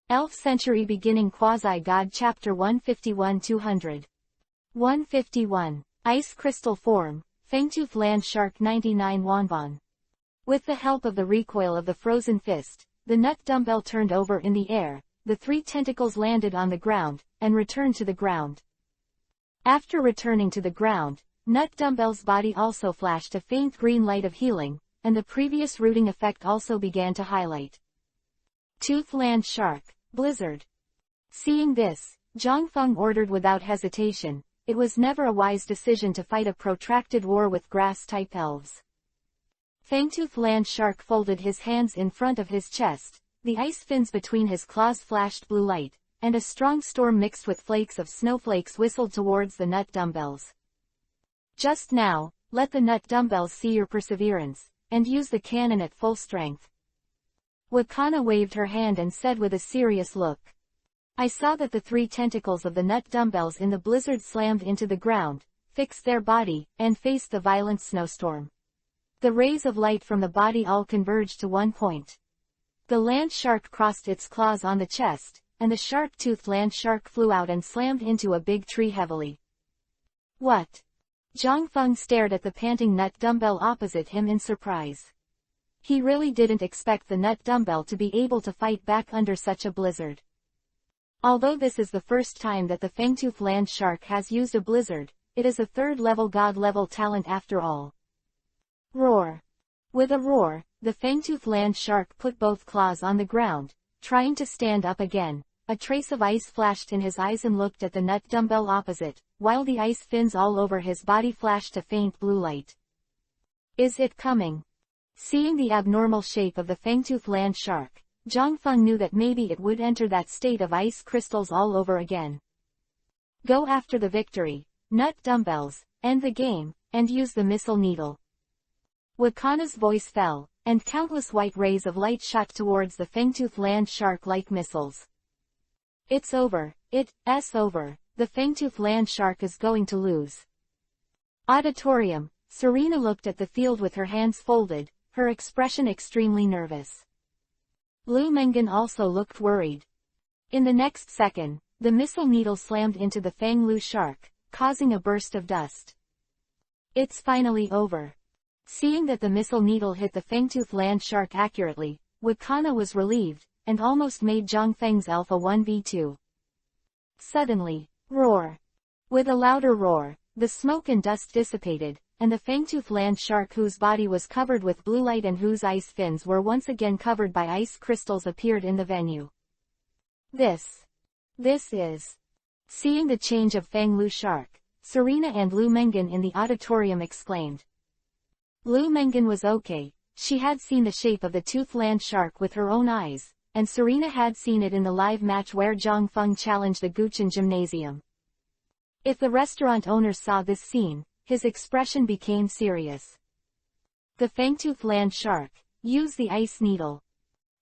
11th Century Beginning Quasi-God Chapter 151-200. 151. Ice Crystal Form, Fangtooth Land Shark 99 Wanbon. With the help of the recoil of the frozen fist, the nut dumbbell turned over in the air, the 3 tentacles landed on the ground, and returned to the ground. After returning to the ground, nut dumbbell's body also flashed a faint green light of healing, and the previous rooting effect also began to highlight. Tooth Land Shark, Blizzard. Seeing this, Zhongfeng ordered without hesitation. It was never a wise decision to fight a protracted war with grass-type elves. Fangtooth Land Shark folded his hands in front of his chest, the ice fins between his claws flashed blue light, and a strong storm mixed with flakes of snowflakes whistled towards the nut dumbbells. Just now, let the nut dumbbells see your perseverance, and use the cannon at full strength. Wakana waved her hand and said with a serious look. I saw that the 3 tentacles of the nut dumbbells in the blizzard slammed into the ground, fixed their body, and faced the violent snowstorm. The rays of light from the body all converged to one point. The land shark crossed its claws on the chest, and the sharp-toothed land shark flew out and slammed into a big tree heavily. What? Zhongfeng stared at the panting nut dumbbell opposite him in surprise. He really didn't expect the nut dumbbell to be able to fight back under such a blizzard. Although this is the first time that the Fangtooth Land Shark has used a blizzard, it is a 3rd-level god-level talent after all. Roar. With a roar, the Fangtooth Land Shark put both claws on the ground, trying to stand up again. A trace of ice flashed in his eyes and looked at the nut dumbbell opposite, while the ice fins all over his body flashed a faint blue light. Is it coming? Seeing the abnormal shape of the Fangtooth Land Shark, Zhongfeng knew that maybe it would enter that state of ice crystals all over again. Go after the victory, nut dumbbells, end the game, and use the missile needle. Wakana's voice fell, and countless white rays of light shot towards the Fangtooth Land Shark like missiles. It's over, it's over, the Fangtooth Land Shark is going to lose. Auditorium, Serena looked at the field with her hands folded, her expression extremely nervous. Lu Mengan also looked worried. In the next second, the missile needle slammed into the Fang Lu shark, causing a burst of dust. It's finally over. Seeing that the missile needle hit the Fangtooth Land Shark accurately, Wakana was relieved, and almost made Zhongfeng's elf a 1v2. Suddenly, roar. With a louder roar, the smoke and dust dissipated, and the Fangtooth Land Shark, whose body was covered with blue light and whose ice fins were once again covered by ice crystals, appeared in the venue. This is. Seeing the change of Fang Lu Shark, Serena and Lu Mengan in the auditorium exclaimed. Lu Mengan was okay, she had seen the shape of the Tooth Land Shark with her own eyes, and Serena had seen it in the live match where Zhongfeng challenged the Guchen Gymnasium. If the restaurant owner saw this scene, his expression became serious. The Fangtooth Land Shark, use the ice needle.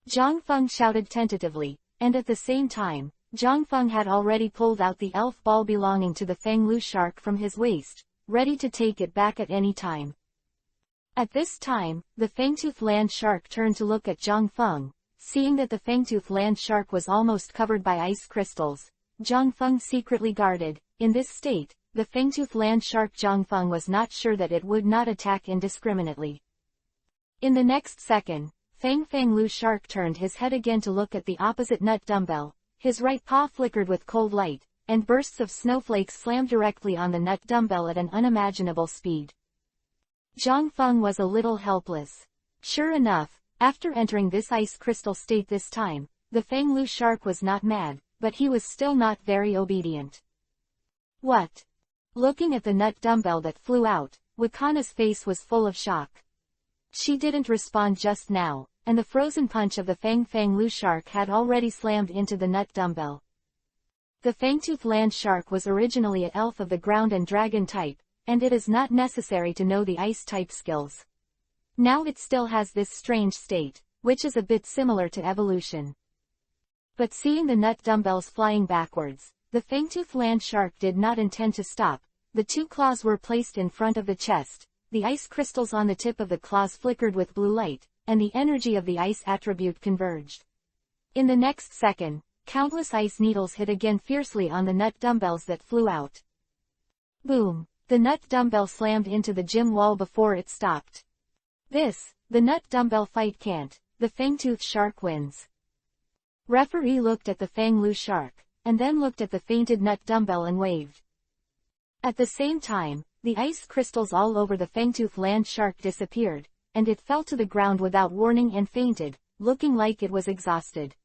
Zhongfeng shouted tentatively, and at the same time, Zhongfeng had already pulled out the elf ball belonging to the Fang Lu Shark from his waist, ready to take it back at any time. At this time, the Fangtooth Land Shark turned to look at Zhongfeng. Seeing that the Fangtooth Land Shark was almost covered by ice crystals, Zhongfeng secretly guarded. In this state, the Fangtooth Land Shark Zhongfeng was not sure that it would not attack indiscriminately. In the next second, Fang Lu Shark turned his head again to look at the opposite nut dumbbell. His right paw flickered with cold light, and bursts of snowflakes slammed directly on the nut dumbbell at an unimaginable speed. Zhongfeng was a little helpless. Sure enough, after entering this ice crystal state this time, the Fang Lu Shark was not mad, but he was still not very obedient. What? Looking at the nut dumbbell that flew out, Wakana's face was full of shock. She didn't respond just now, and the frozen punch of the Fang Lu Shark had already slammed into the nut dumbbell. The Fangtooth Land Shark was originally an elf of the ground and dragon type, and it is not necessary to know the ice type skills. Now it still has this strange state, which is a bit similar to evolution. But seeing the nut dumbbells flying backwards, the Fangtooth Land Shark did not intend to stop. The 2 claws were placed in front of the chest, the ice crystals on the tip of the claws flickered with blue light, and the energy of the ice attribute converged. In the next second, Countless ice needles hit again fiercely on the nut dumbbells that flew out. Boom! The nut dumbbell slammed into the gym wall before it stopped. The nut dumbbell fight can't. The fangtooth shark wins. Referee looked at the Fang-Lu shark, and then looked at the fainted nut dumbbell and waved. At the same time, the ice crystals all over the fangtooth land shark disappeared, and it fell to the ground without warning and fainted, looking like it was exhausted.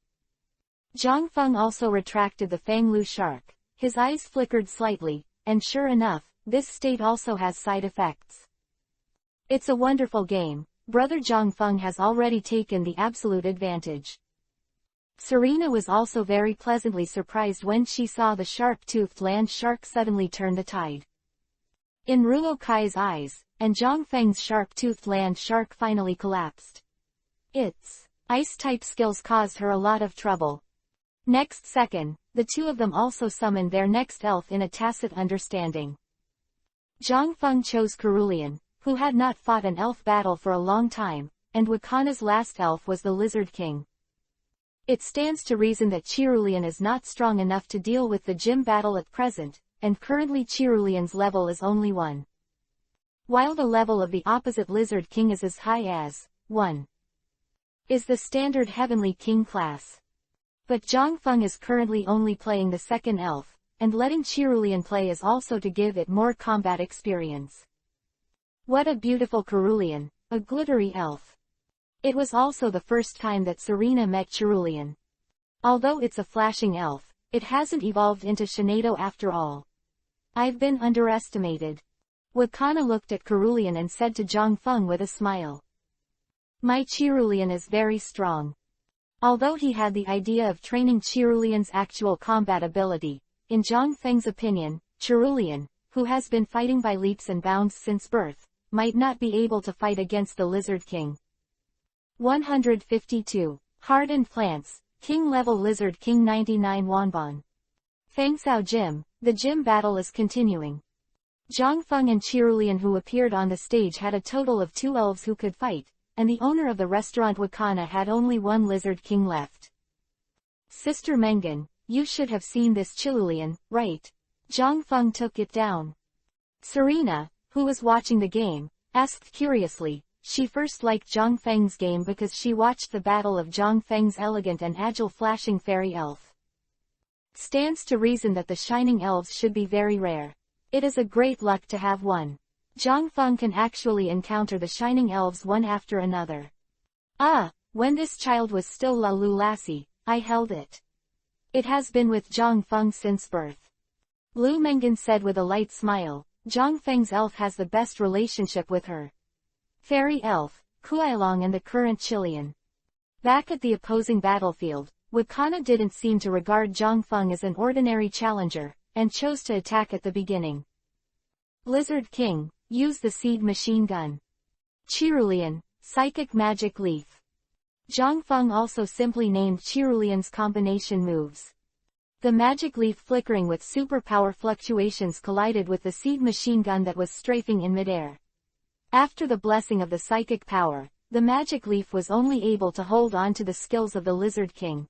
Zhang Feng also retracted the Fang-Lu shark. His eyes flickered slightly, and sure enough, this state also has side effects. It's a wonderful game. Brother Zhang Feng has already taken the absolute advantage. Serena was also very pleasantly surprised when she saw the sharp-toothed land shark suddenly turn the tide. In Ruo Kai's eyes, and Zhang Feng's sharp-toothed land shark finally collapsed. Its ice-type skills caused her a lot of trouble. Next second, the two of them also summoned their next elf in a tacit understanding. Zhang Feng chose Cerulean, who had not fought an elf battle for a long time, and Wakana's last elf was the Lizard King. It stands to reason that Cerulean is not strong enough to deal with the gym battle at present, and currently Cerulean's level is only 1. While the level of the opposite Lizard King is as high as 1. Is the standard Heavenly King class. But Zhang Feng is currently only playing the second elf, and letting Cerulean play is also to give it more combat experience. What a beautiful Cerulean, a glittery elf. It was also the first time that Serena met Cerulean. Although it's a flashing elf, it hasn't evolved into Shinado after all. I've been underestimated. Wakana looked at Cerulean and said to Zhang Feng with a smile. My Cerulean is very strong. Although he had the idea of training Cerulean's actual combat ability, in Zhang Feng's opinion, Cerulean, who has been fighting by leaps and bounds since birth, might not be able to fight against the Lizard King. 152. Hardened Plants, King Level Lizard King 99 Wanbon. Fangsao Gym, the gym battle is continuing. Zhang Feng and Cerulean who appeared on the stage had a total of 2 elves who could fight, and the owner of the restaurant Wakana had only 1 Lizard King left. Sister Mengan, you should have seen this Cerulean, right? Zhang Feng took it down. Serena, who was watching the game, asked curiously. She first liked Zhang Feng's game because she watched the battle of Zhang Feng's elegant and agile flashing fairy elf. Stands to reason that the shining elves should be very rare. It is a great luck to have one. Zhang Feng can actually encounter the shining elves one after another. When this child was still La Lu Lassie, I held it. It has been with Zhang Feng since birth. Lu Mengan said with a light smile. Zhang Feng's elf has the best relationship with her fairy elf, Kuailong and the current Chilean. Back at the opposing battlefield, Wakana didn't seem to regard Zhang Feng as an ordinary challenger, and chose to attack at the beginning. Lizard King, use the seed machine gun. Cerulean, Psychic Magic Leaf. Zhang Feng also simply named Cerulean's combination moves. The magic leaf flickering with superpower fluctuations collided with the seed machine gun that was strafing in midair. After the blessing of the psychic power, the magic leaf was only able to hold on to the skills of the Lizard King.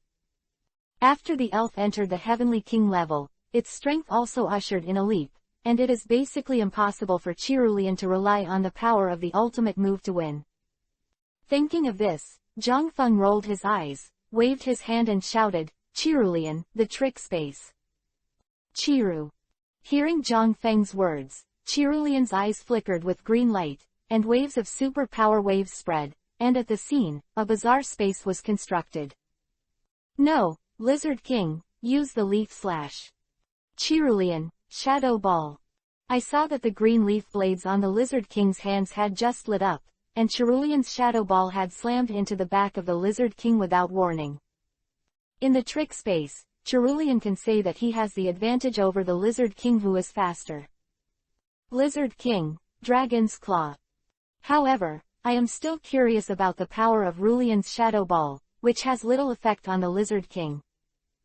After the elf entered the Heavenly King level, its strength also ushered in a leap, and it is basically impossible for Cerulean to rely on the power of the ultimate move to win. Thinking of this, Zhang Feng rolled his eyes, waved his hand and shouted, Cerulean, the trick space. Chiru. Hearing Zhang Feng's words, Cerulean's eyes flickered with green light, and waves of superpower waves spread, and at the scene, a bizarre space was constructed. No, Lizard King, use the leaf slash. Cerulean, Shadow Ball. I saw that the green leaf blades on the Lizard King's hands had just lit up, and Cerulean's Shadow Ball had slammed into the back of the Lizard King without warning. In the trick space, Cerulean can say that he has the advantage over the Lizard King who is faster. Lizard King, Dragon's Claw. However, I am still curious about the power of Cerulean's Shadow Ball, which has little effect on the Lizard King.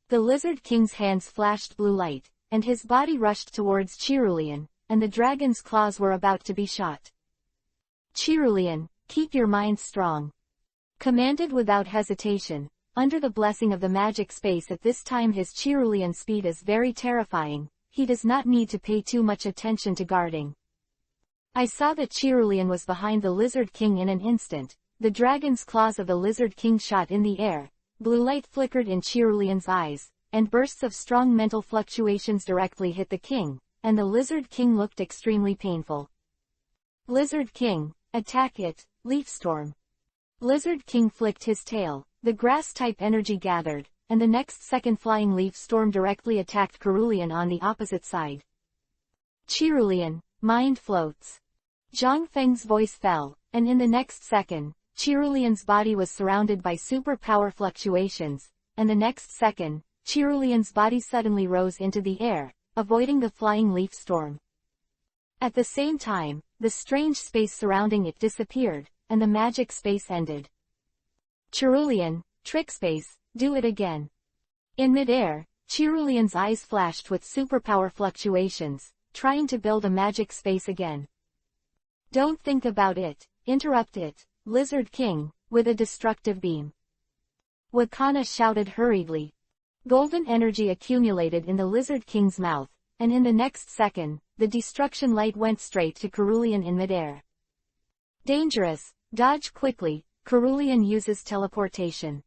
The Lizard King's hands flashed blue light, and his body rushed towards Cerulean, and the dragon's claws were about to be shot. Cerulean, keep your mind strong. Commanded without hesitation, under the blessing of the magic space at this time his cerulean speed is very terrifying, he does not need to pay too much attention to guarding. I saw that cerulean was behind the Lizard King in an instant, the dragon's claws of the Lizard King shot in the air, blue light flickered in cerulean's eyes, and bursts of strong mental fluctuations directly hit the king, and the Lizard King looked extremely painful. Lizard King, attack it, Leaf Storm. Lizard King flicked his tail, the grass-type energy gathered, and the next second Flying Leaf Storm directly attacked cerulean on the opposite side. Cerulean, mind floats. Zhang Feng's voice fell, and in the next second, cerulean's body was surrounded by superpower fluctuations, and the next second, cerulean's body suddenly rose into the air, avoiding the Flying Leaf Storm. At the same time, the strange space surrounding it disappeared, and the magic space ended. Cerulean, trick space, do it again. In mid-air, cerulean's eyes flashed with superpower fluctuations, trying to build a magic space again. Don't think about it, interrupt it, Lizard King, with a destructive beam. Wakana shouted hurriedly. Golden energy accumulated in the Lizard King's mouth, and in the next second, the destruction light went straight to cerulean in midair. Dangerous, dodge quickly, cerulean uses teleportation.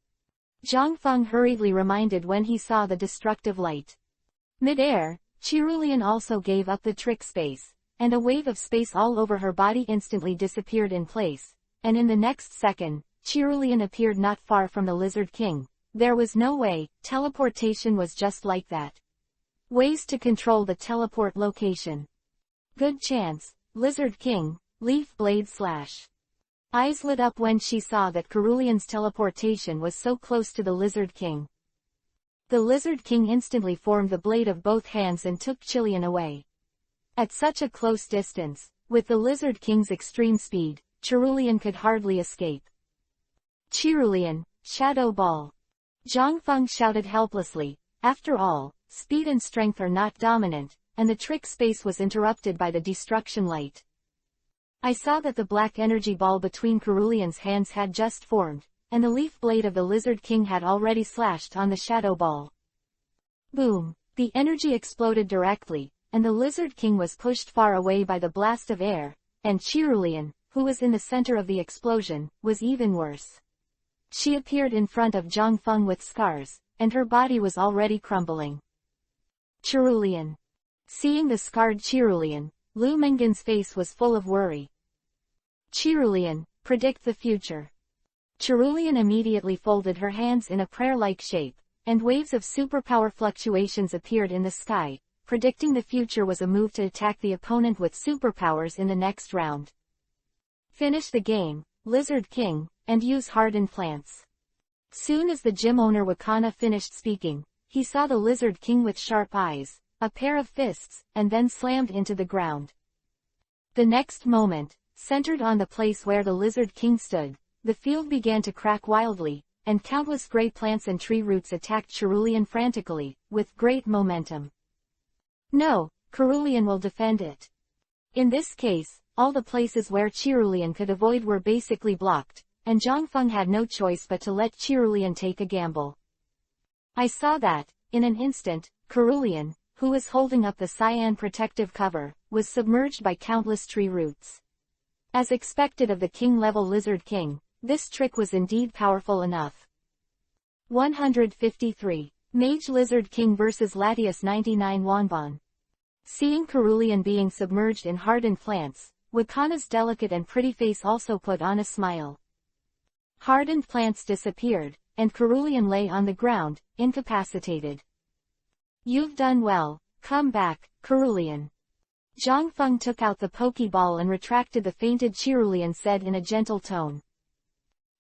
Zhang Feng hurriedly reminded when he saw the destructive light. Mid-air, cerulean also gave up the trick space, and a wave of space all over her body instantly disappeared in place, and in the next second, cerulean appeared not far from the Lizard King. There was no way, teleportation was just like that. Ways to control the teleport location. Good chance, Lizard King, Leaf Blade Slash. Eyes lit up when she saw that cerulean's teleportation was so close to the Lizard King. The Lizard King instantly formed the blade of both hands and took cerulean away. At such a close distance, with the Lizard King's extreme speed, cerulean could hardly escape. Cerulean, Shadow Ball. Zhang Feng shouted helplessly. After all, speed and strength are not dominant, and the trick space was interrupted by the destruction light. I saw that the black energy ball between cerulean's hands had just formed, and the leaf blade of the Lizard King had already slashed on the shadow ball. Boom! The energy exploded directly, and the Lizard King was pushed far away by the blast of air, and cerulean, who was in the center of the explosion, was even worse. She appeared in front of Zhang Feng with scars, and her body was already crumbling. Cerulean. Seeing the scarred cerulean, Lu Mengen's face was full of worry. Cerulean, predict the future. Cerulean immediately folded her hands in a prayer-like shape, and waves of superpower fluctuations appeared in the sky. Predicting the future was a move to attack the opponent with superpowers in the next round. Finish the game, Lizard King, and use hardened plants. Soon as the gym owner Wakana finished speaking, he saw the Lizard King with sharp eyes, a pair of fists, and then slammed into the ground. The next moment, centered on the place where the Lizard King stood, the field began to crack wildly, and countless gray plants and tree roots attacked cerulean frantically, with great momentum. No, cerulean will defend it. In this case, all the places where cerulean could avoid were basically blocked, and Zhang Feng had no choice but to let cerulean take a gamble. I saw that, in an instant, cerulean, who was holding up the cyan protective cover, was submerged by countless tree roots. As expected of the king-level Lizard King, this trick was indeed powerful enough. 153. Mage Lizard King vs Latias 99 Wanban. Seeing cerulean being submerged in hardened plants, Wakana's delicate and pretty face also put on a smile. Hardened plants disappeared, and cerulean lay on the ground, incapacitated. You've done well, come back, cerulean. Zhang Feng took out the Pokeball and retracted the fainted cerulean said in a gentle tone.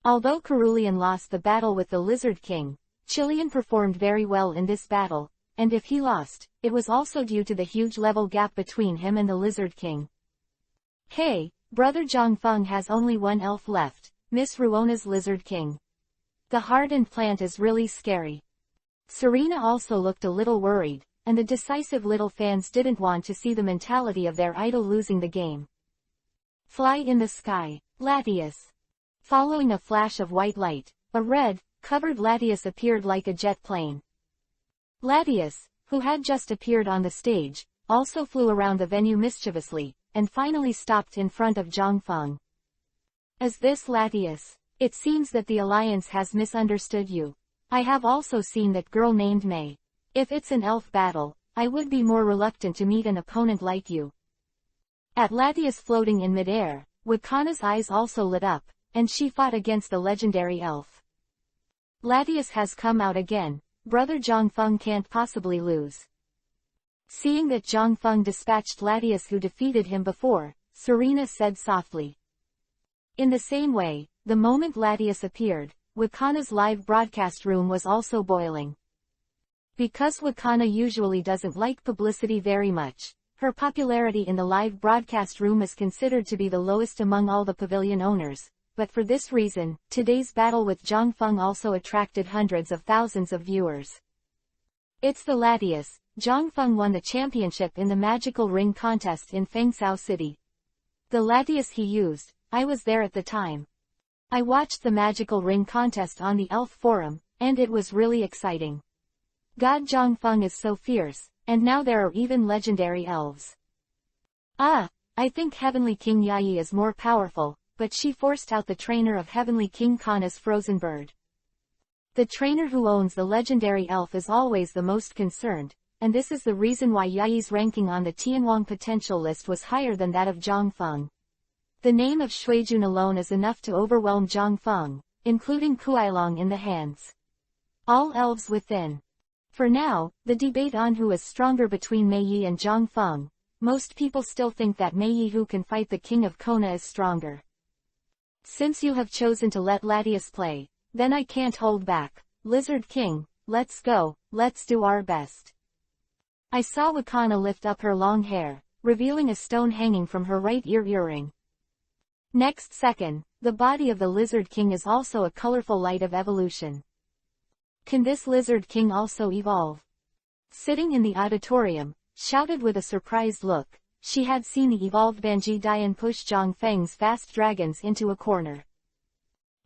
Although cerulean lost the battle with the Lizard King, cerulean performed very well in this battle, and if he lost, it was also due to the huge level gap between him and the Lizard King. Hey, brother Zhang Feng has only one elf left, Miss Ruona's Lizard King. The hardened plant is really scary. Serena also looked a little worried, and the decisive little fans didn't want to see the mentality of their idol losing the game. Fly in the sky, Latias. Following a flash of white light, a red, covered Latius appeared like a jet plane. Latius, who had just appeared on the stage, also flew around the venue mischievously, and finally stopped in front of Zhang Feng. "Is this Latius? It seems that the Alliance has misunderstood you. I have also seen that girl named May. If it's an elf battle, I would be more reluctant to meet an opponent like you." At Latius floating in midair, Wakana's eyes also lit up, and she fought against the legendary elf. "Latius has come out again. Brother Zhang Feng can't possibly lose." Seeing that Zhang Feng dispatched Latius who defeated him before, Serena said softly. In the same way, the moment Latius appeared, Wakana's live broadcast room was also boiling. Because Wakana usually doesn't like publicity very much, her popularity in the live broadcast room is considered to be the lowest among all the pavilion owners, but for this reason, today's battle with Zhang Feng also attracted hundreds of thousands of viewers. "It's the Latius. Zhang Feng won the championship in the magical ring contest in Fengsao City. The Latius he used, I was there at the time. I watched the magical ring contest on the Elf Forum, and it was really exciting. God Zhang Feng is so fierce, and now there are even legendary elves. I think Heavenly King Yayi is more powerful, but she forced out the trainer of Heavenly King Kana's frozen bird. The trainer who owns the legendary elf is always the most concerned, and this is the reason why Yayi's ranking on the Tianwang potential list was higher than that of Zhang Feng. The name of Shuijun alone is enough to overwhelm Zhang Feng, including Kuailong in the hands. All elves within. For now, the debate on who is stronger between Mei Yi and Zhang Feng. Most people still think that Mei Yi who can fight the king of Kona is stronger. Since you have chosen to let Latius play, then I can't hold back. Lizard King, let's go, let's do our best." I saw Wakana lift up her long hair, revealing a stone hanging from her right earring. Next second, the body of the Lizard King is also a colorful light of evolution. Can this Lizard King also evolve? Sitting in the auditorium, shouted with a surprised look, she had seen the evolved Banji Dian push Zhang Feng's fast dragons into a corner.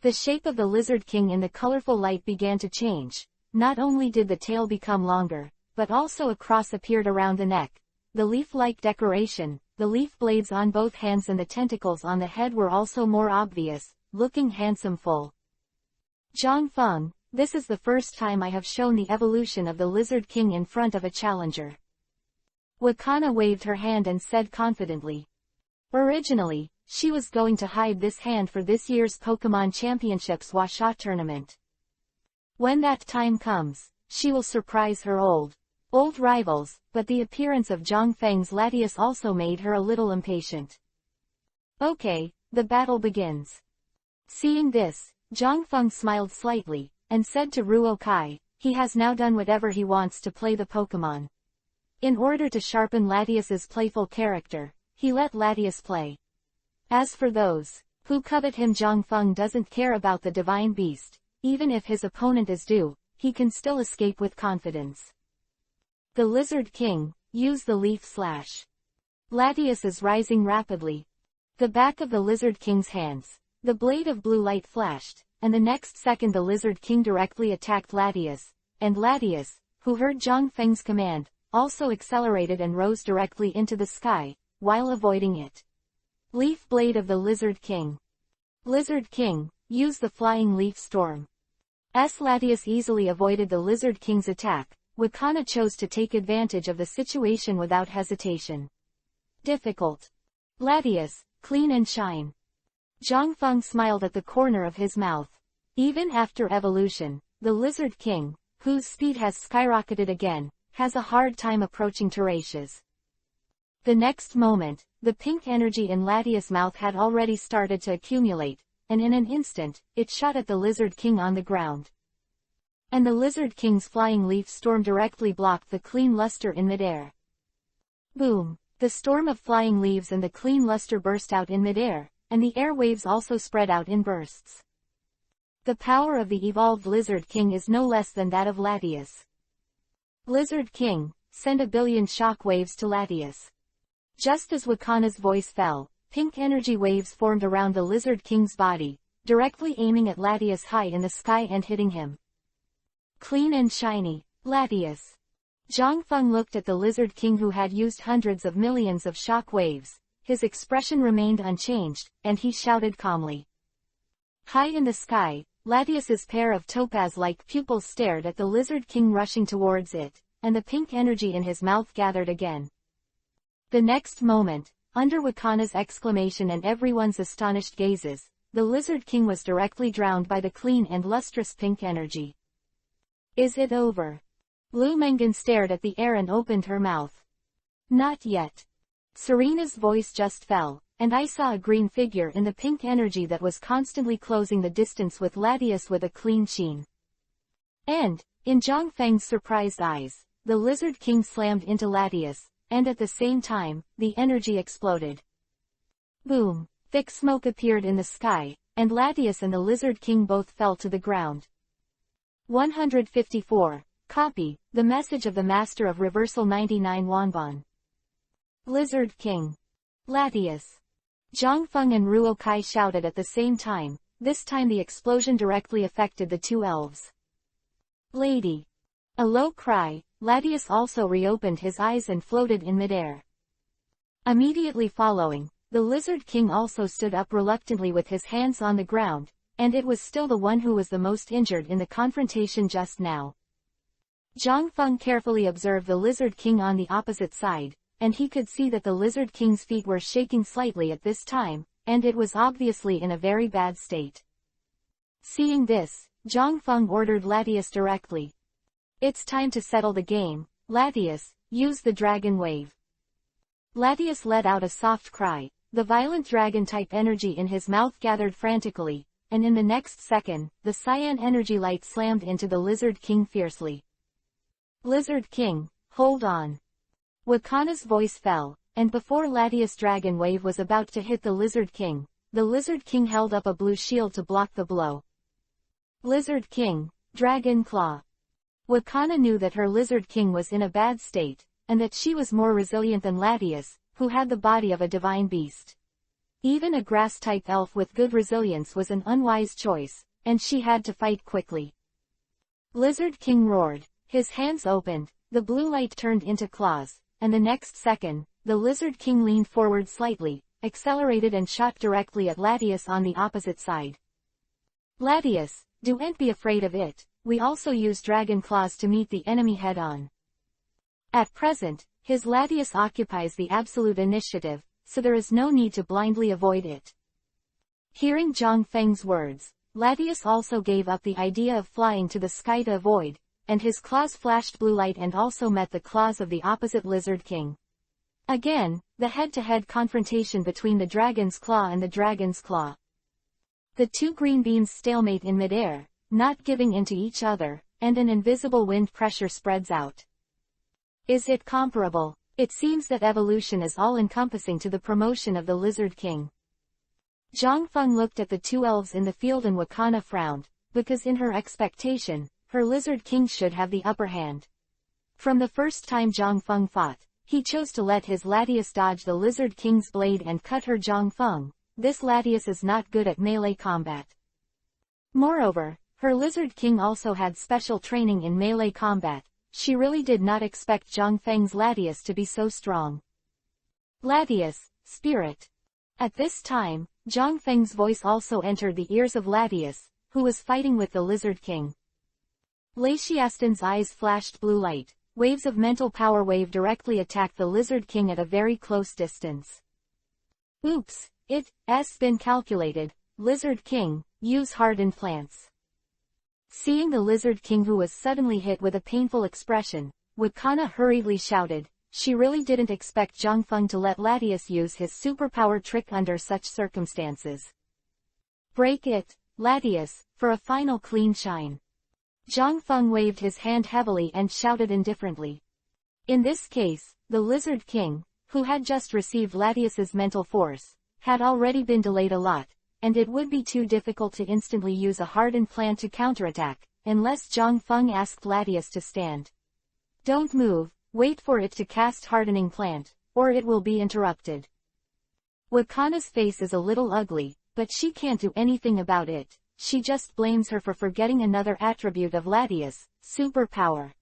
The shape of the Lizard King in the colorful light began to change. Not only did the tail become longer, but also a cross appeared around the neck. The leaf-like decoration, the leaf blades on both hands and the tentacles on the head were also more obvious, looking handsome full. "Zhang Feng, this is the first time I have shown the evolution of the Lizard King in front of a challenger." Wakana waved her hand and said confidently. Originally, she was going to hide this hand for this year's Pokemon Championships Washa tournament. When that time comes, she will surprise her old rivals, but the appearance of Zhang Feng's Latius also made her a little impatient. "Okay, the battle begins." Seeing this, Zhang Feng smiled slightly, and said to Ruo Kai, he has now done whatever he wants to play the Pokemon. In order to sharpen Latius's playful character, he let Latius play. As for those who covet him, Zhang Feng doesn't care about the divine beast. Even if his opponent is due, he can still escape with confidence. The Lizard King, use the leaf slash. Latius is rising rapidly. The back of the Lizard King's hands, the blade of blue light flashed, and the next second the Lizard King directly attacked Latius, and Latius, who heard Zhang Feng's command, also accelerated and rose directly into the sky, while avoiding it. Leaf blade of the Lizard King. Lizard King, use the flying leaf storm. Latius easily avoided the Lizard King's attack. Wakana chose to take advantage of the situation without hesitation. Difficult. Latius, clean and shine. Zhang Feng smiled at the corner of his mouth. Even after evolution, the Lizard King, whose speed has skyrocketed again, has a hard time approaching Teratius. The next moment, the pink energy in Latius' mouth had already started to accumulate, and in an instant, it shot at the Lizard King on the ground. And the Lizard King's flying leaf storm directly blocked the clean luster in midair. Boom! The storm of flying leaves and the clean luster burst out in midair, and the air waves also spread out in bursts. The power of the evolved Lizard King is no less than that of Latius. Lizard King, send a billion shock waves to Latius. Just as Wakana's voice fell, pink energy waves formed around the Lizard King's body, directly aiming at Latius high in the sky and hitting him. Clean and shiny, Latius. Zhang Feng looked at the Lizard King who had used hundreds of millions of shock waves. His expression remained unchanged, and he shouted calmly. High in the sky, Latius's pair of topaz-like pupils stared at the Lizard King rushing towards it, and the pink energy in his mouth gathered again. The next moment, under Wakana's exclamation and everyone's astonished gazes, the Lizard King was directly drowned by the clean and lustrous pink energy. Is it over? Lu Mengan stared at the air and opened her mouth. Not yet. Serena's voice just fell, and I saw a green figure in the pink energy that was constantly closing the distance with Latius with a clean sheen. And, in Zhang Feng's surprised eyes, the Lizard King slammed into Latius, and at the same time, the energy exploded. Boom! Thick smoke appeared in the sky, and Latius and the Lizard King both fell to the ground. 154. Copy, the message of the Master of Reversal 99 Wanban. Lizard King. Latius. Zhang Feng and Ruo Kai shouted at the same time, this time the explosion directly affected the two elves. Lady. A low cry, Latius also reopened his eyes and floated in midair. Immediately following, the Lizard King also stood up reluctantly with his hands on the ground, and it was still the one who was the most injured in the confrontation just now. Zhang Feng carefully observed the Lizard King on the opposite side, and he could see that the Lizard King's feet were shaking slightly at this time, and it was obviously in a very bad state. Seeing this, Zhang Feng ordered Latius directly. It's time to settle the game, Latius, use the dragon wave. Latius let out a soft cry, the violent dragon-type energy in his mouth gathered frantically, and in the next second, the cyan energy light slammed into the Lizard King fiercely. Lizard King, hold on. Wakana's voice fell, and before Latius' dragon wave was about to hit the Lizard King held up a blue shield to block the blow. Lizard King, Dragon Claw. Wakana knew that her Lizard King was in a bad state, and that she was more resilient than Latius, who had the body of a divine beast. Even a grass-type elf with good resilience was an unwise choice, and she had to fight quickly. Lizard King roared, his hands opened, the blue light turned into claws, and the next second, the Lizard King leaned forward slightly, accelerated and shot directly at Latius on the opposite side. Latius, don't be afraid of it, we also use dragon claws to meet the enemy head-on. At present, his Latius occupies the absolute initiative, so there is no need to blindly avoid it. Hearing Zhang Feng's words, Latius also gave up the idea of flying to the sky to avoid, and his claws flashed blue light and also met the claws of the opposite Lizard King. Again, the head-to-head confrontation between the Dragon's Claw and the Dragon's Claw. The two green beams stalemate in midair, not giving in to each other, and an invisible wind pressure spreads out. Is it comparable? It seems that evolution is all-encompassing to the promotion of the Lizard King. Zhang Feng looked at the two elves in the field and Wakana frowned, because in her expectation, her Lizard King should have the upper hand. From the first time Zhang Feng fought, he chose to let his Latius dodge the Lizard King's blade and cut her Zhang Feng. This Latius is not good at melee combat. Moreover, her Lizard King also had special training in melee combat. She really did not expect Zhang Feng's Latius to be so strong. Latius, spirit. At this time, Zhang Feng's voice also entered the ears of Latius, who was fighting with the Lizard King. Lachiaston's eyes flashed blue light. Waves of mental power wave directly attacked the Lizard King at a very close distance. Oops, it's been calculated. Lizard King, use hard implants. Seeing the Lizard King who was suddenly hit with a painful expression, Wakana hurriedly shouted. She really didn't expect Zhang Feng to let Latius use his superpower trick under such circumstances. Break it, Latius, for a final clean shine. Zhang Feng waved his hand heavily and shouted indifferently. In this case, the Lizard King, who had just received Latius's mental force, had already been delayed a lot, and it would be too difficult to instantly use a hardened plan to counterattack, unless Zhang Feng asked Latius to stand. Don't move, wait for it to cast hardening plant, or it will be interrupted. Wakana's face is a little ugly, but she can't do anything about it. She just blames her for forgetting another attribute of Latias, superpower.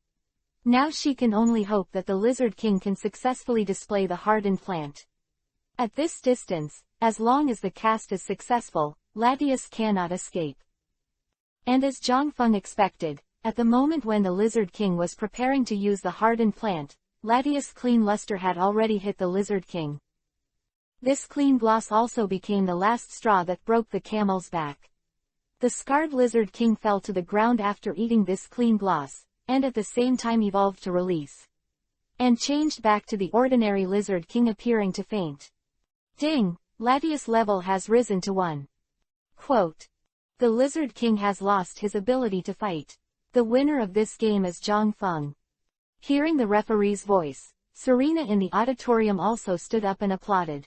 Now she can only hope that the Lizard King can successfully display the hardened plant. At this distance, as long as the cast is successful, Latias cannot escape. And as Zhang Feng expected, at the moment when the Lizard King was preparing to use the hardened plant, Latias' clean luster had already hit the Lizard King. This clean gloss also became the last straw that broke the camel's back. The scarred Lizard King fell to the ground after eating this clean gloss, and at the same time evolved to release. And changed back to the ordinary Lizard King, appearing to faint. Ding! Latias' level has risen to 1. Quote. The Lizard King has lost his ability to fight. The winner of this game is Zhang Feng. Hearing the referee's voice, Serena in the auditorium also stood up and applauded.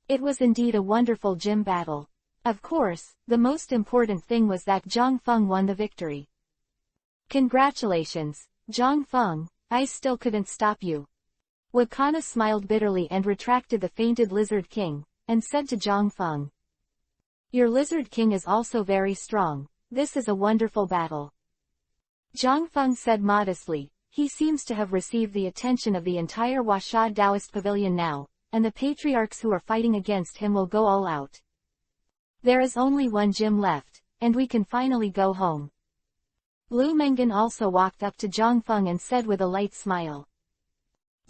It was indeed a wonderful gym battle. Of course, the most important thing was that Zhang Feng won the victory. Congratulations, Zhang Feng, I still couldn't stop you. Wakana smiled bitterly and retracted the fainted Lizard King, and said to Zhang Feng. Your Lizard King is also very strong. This is a wonderful battle. Zhang Feng said modestly. He seems to have received the attention of the entire Huasha Taoist pavilion now, and the patriarchs who are fighting against him will go all out. There is only one gym left, and we can finally go home. Lu Mengan also walked up to Zhang Feng and said with a light smile.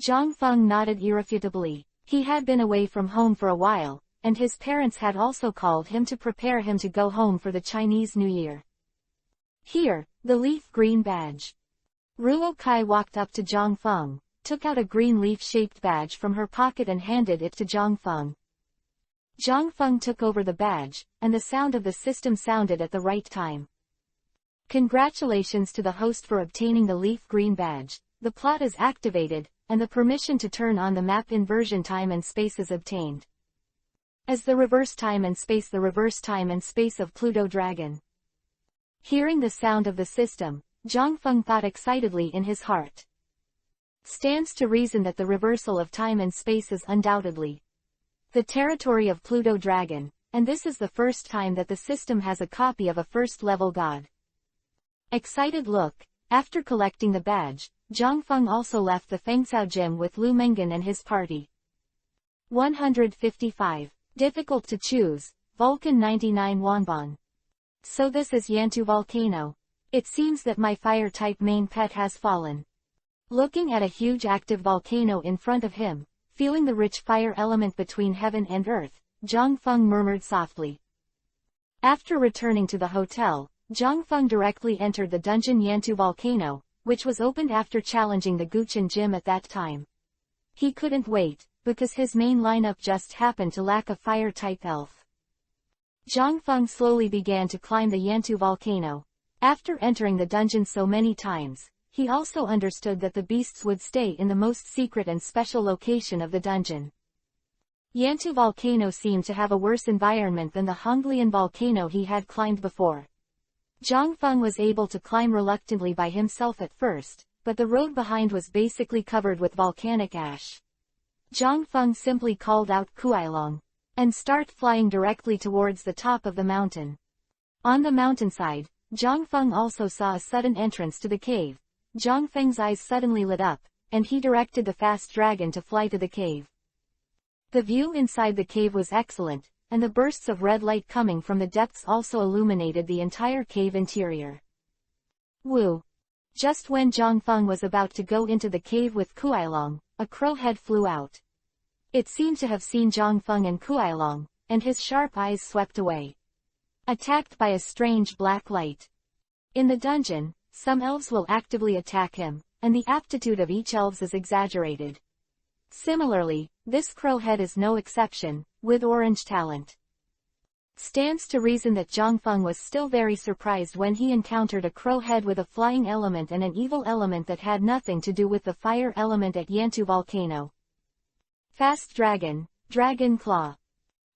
Zhang Feng nodded irrefutably. He had been away from home for a while, and his parents had also called him to prepare him to go home for the Chinese New Year. Here, the leaf green badge. Ruo Kai walked up to Zhang Feng, took out a green leaf-shaped badge from her pocket and handed it to Zhang Feng. Zhang Feng took over the badge, and the sound of the system sounded at the right time. Congratulations to the host for obtaining the leaf green badge. The plot is activated, and the permission to turn on the map inversion time and space is obtained. As the reverse time and space of Pluto Dragon. Hearing the sound of the system, Zhang Feng thought excitedly in his heart. Stands to reason that the reversal of time and space is undoubtedly the territory of Pluto Dragon, and this is the first time that the system has a copy of a first-level god. Excited look. After collecting the badge, Zhang Feng also left the Fengcao Gym with Lu Mengan and his party. 155. Difficult to choose. Vulcan 99 Wanban. So this is Yantu Volcano. It seems that my fire-type main pet has fallen. Looking at a huge active volcano in front of him, feeling the rich fire element between heaven and earth, Zhang Feng murmured softly. After returning to the hotel, Zhang Feng directly entered the dungeon Yantu Volcano, which was opened after challenging the Guchen Gym at that time. He couldn't wait, because his main lineup just happened to lack a fire-type elf. Zhang Feng slowly began to climb the Yantu Volcano. After entering the dungeon so many times, he also understood that the beasts would stay in the most secret and special location of the dungeon. Yantu Volcano seemed to have a worse environment than the Honglian volcano he had climbed before. Zhang Feng was able to climb reluctantly by himself at first, but the road behind was basically covered with volcanic ash. Zhang Feng simply called out Kuailong, and started flying directly towards the top of the mountain. On the mountainside, Zhang Feng also saw a sudden entrance to the cave. Zhang Feng's eyes suddenly lit up, and he directed the fast dragon to fly to the cave. The view inside the cave was excellent, and the bursts of red light coming from the depths also illuminated the entire cave interior. Woo! Just when Zhang Feng was about to go into the cave with Kuailong, a crow head flew out. It seemed to have seen Zhang Feng and Kuailong, and his sharp eyes swept away. Attacked by a strange black light. In the dungeon, some elves will actively attack him, and the aptitude of each elves is exaggerated. Similarly, this crow head is no exception, with orange talent. Stands to reason that Zhang Feng was still very surprised when he encountered a crow head with a flying element and an evil element that had nothing to do with the fire element at Yantu Volcano. Fast Dragon, Dragon Claw.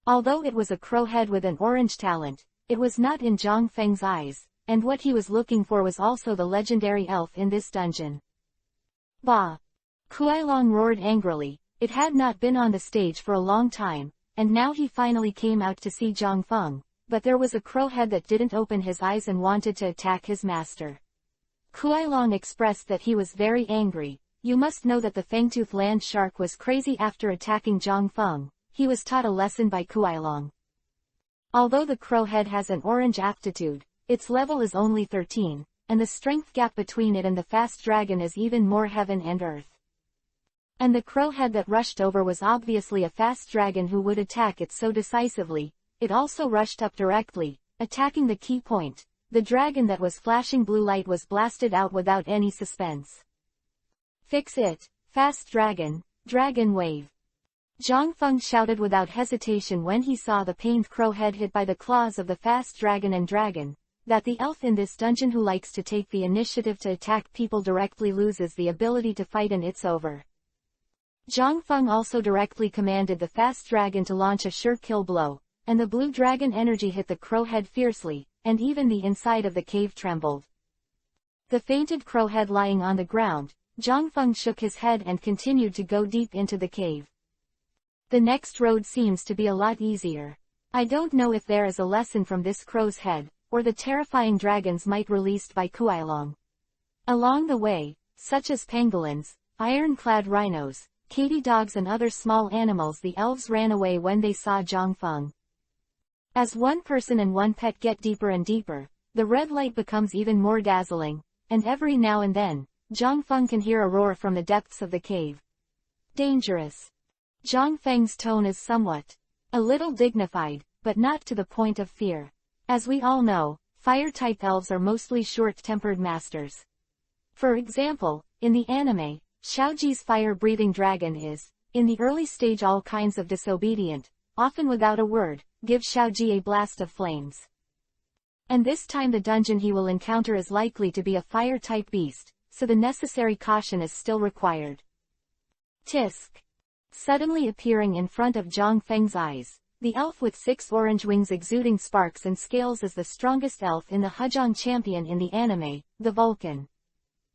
Although it was a crow head with an orange talent, it was not in Zhang Feng's eyes, and what he was looking for was also the legendary elf in this dungeon. Bah! Kuailong roared angrily. It had not been on the stage for a long time, and now he finally came out to see Zhang Feng, but there was a crowhead that didn't open his eyes and wanted to attack his master. Kuai-Long expressed that he was very angry. You must know that the fangtooth land shark was crazy after attacking Zhang Feng. He was taught a lesson by Kuai-Long. Although the crowhead has an orange aptitude, its level is only 13, and the strength gap between it and the fast dragon is even more heaven and earth. And the crowhead that rushed over was obviously a fast dragon who would attack it so decisively. It also rushed up directly, attacking the key point. The dragon that was flashing blue light was blasted out without any suspense. Fix it, fast dragon, dragon wave. Zhang Feng shouted without hesitation when he saw the pained crowhead hit by the claws of the fast dragon and dragon, that the elf in this dungeon who likes to take the initiative to attack people directly loses the ability to fight and it's over. Zhang Feng also directly commanded the fast dragon to launch a sure kill blow, and the blue dragon energy hit the crowhead fiercely, and even the inside of the cave trembled. The fainted crowhead lying on the ground, Zhang Feng shook his head and continued to go deep into the cave. The next road seems to be a lot easier. I don't know if there is a lesson from this crow's head, or the terrifying dragons might released by Kuai-Long. Along the way, such as pangolins, iron-clad rhinos, katy dogs and other small animals, the elves ran away when they saw Zhang Feng. As one person and one pet get deeper and deeper, the red light becomes even more dazzling, and every now and then, Zhang Feng can hear a roar from the depths of the cave. Dangerous. Zhang Feng's tone is somewhat, a little dignified, but not to the point of fear. As we all know, fire-type elves are mostly short-tempered masters. For example, in the anime, Xiaoji's fire-breathing dragon is, in the early stage all kinds of disobedient, often without a word, give Xiaoji a blast of flames. And this time the dungeon he will encounter is likely to be a fire-type beast, so the necessary caution is still required. Tisk. Suddenly appearing in front of Zhang Feng's eyes, the elf with 6 orange wings exuding sparks and scales is the strongest elf in the Hejong champion in the anime, the Vulcan.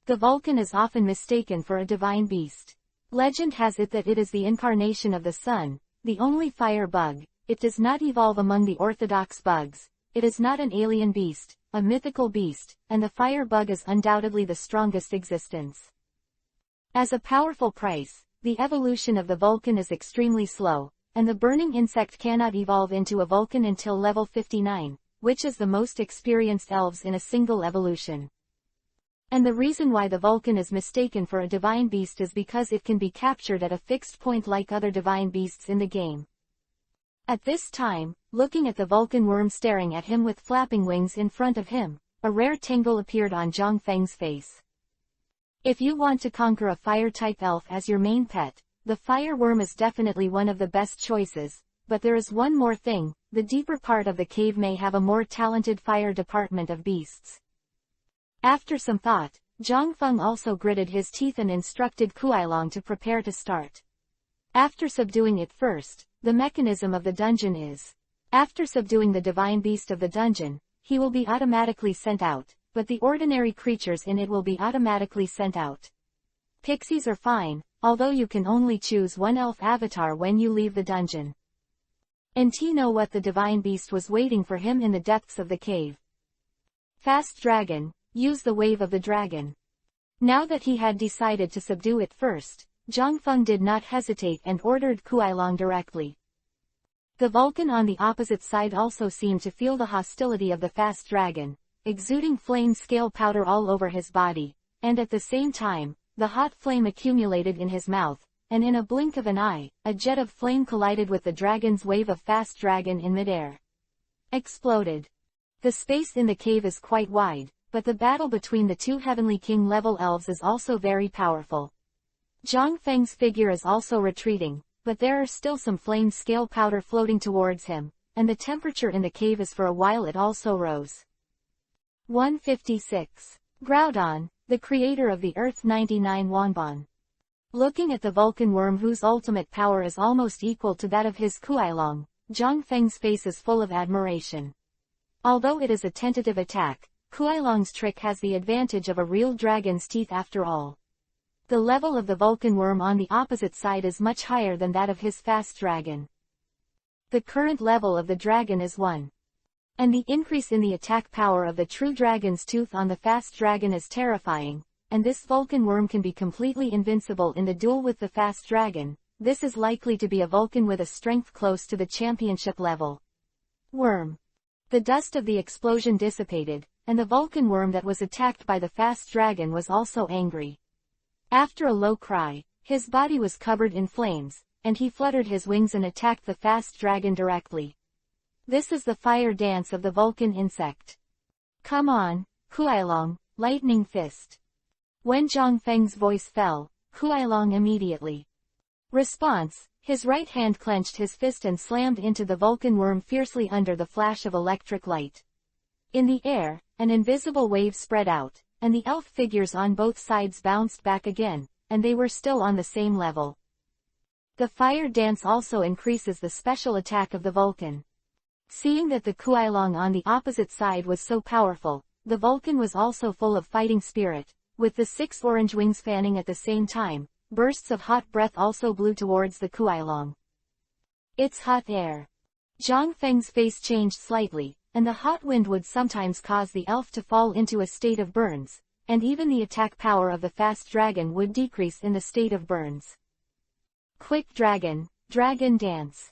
The Vulcan is often mistaken for a divine beast. Legend has it that it is the incarnation of the sun, the only fire bug. It does not evolve among the orthodox bugs. It is not an alien beast, a mythical beast, and the fire bug is undoubtedly the strongest existence. As a powerful price, the evolution of the Vulcan is extremely slow, and the burning insect cannot evolve into a Vulcan until level 59, which is the most experienced elves in a single evolution. And the reason why the Vulcan is mistaken for a divine beast is because it can be captured at a fixed point like other divine beasts in the game. At this time, looking at the Vulcan worm staring at him with flapping wings in front of him, a rare tingle appeared on Zhang Feng's face. If you want to conquer a fire-type elf as your main pet, the fire worm is definitely one of the best choices, but there is one more thing: the deeper part of the cave may have a more talented fire department of beasts. After some thought, Zhang Feng also gritted his teeth and instructed Kuai-Long to prepare to start. After subduing it first, the mechanism of the dungeon is, after subduing the divine beast of the dungeon, he will be automatically sent out, but the ordinary creatures in it will be automatically sent out. Pixies are fine, although you can only choose one elf avatar when you leave the dungeon. And he know what the divine beast was waiting for him in the depths of the cave. Fast dragon, use the wave of the dragon. Now that he had decided to subdue it first, Zhang Feng did not hesitate and ordered Kuai-Long directly. The Vulcan on the opposite side also seemed to feel the hostility of the fast dragon, exuding flame scale powder all over his body, and at the same time, the hot flame accumulated in his mouth, and in a blink of an eye, a jet of flame collided with the dragon's wave of fast dragon in midair. Exploded. The space in the cave is quite wide, but the battle between the two Heavenly King-level elves is also very powerful. Zhang Feng's figure is also retreating, but there are still some flame scale powder floating towards him, and the temperature in the cave is for a while it also rose. 156. Groudon, the creator of the Earth 99 Wanban. Looking at the Vulcan worm whose ultimate power is almost equal to that of his Kuai-Long, Zhang Feng's face is full of admiration. Although it is a tentative attack, Kuai-Long's trick has the advantage of a real dragon's teeth after all. The level of the Vulcan worm on the opposite side is much higher than that of his fast dragon. The current level of the dragon is 1. And the increase in the attack power of the true dragon's tooth on the fast dragon is terrifying, and this Vulcan worm can be completely invincible in the duel with the fast dragon. This is likely to be a Vulcan with a strength close to the championship level. Worm. The dust of the explosion dissipated, and the Vulcan worm that was attacked by the fast dragon was also angry. After a low cry, his body was covered in flames, and he fluttered his wings and attacked the fast dragon directly. This is the fire dance of the Vulcan insect. Come on, Huailong, lightning fist. When Zhang Feng's voice fell, Huailong immediately. Response, his right hand clenched his fist and slammed into the Vulcan worm fiercely under the flash of electric light. In the air, an invisible wave spread out, and the elf figures on both sides bounced back again, and they were still on the same level. The fire dance also increases the special attack of the Vulcan. Seeing that the Huailong on the opposite side was so powerful, the Vulcan was also full of fighting spirit, with the 6 orange wings fanning at the same time. Bursts of hot breath also blew towards the Huailong. It's hot air. Zhang Feng's face changed slightly, and the hot wind would sometimes cause the elf to fall into a state of burns, and even the attack power of the fast dragon would decrease in the state of burns. Quick dragon, dragon dance.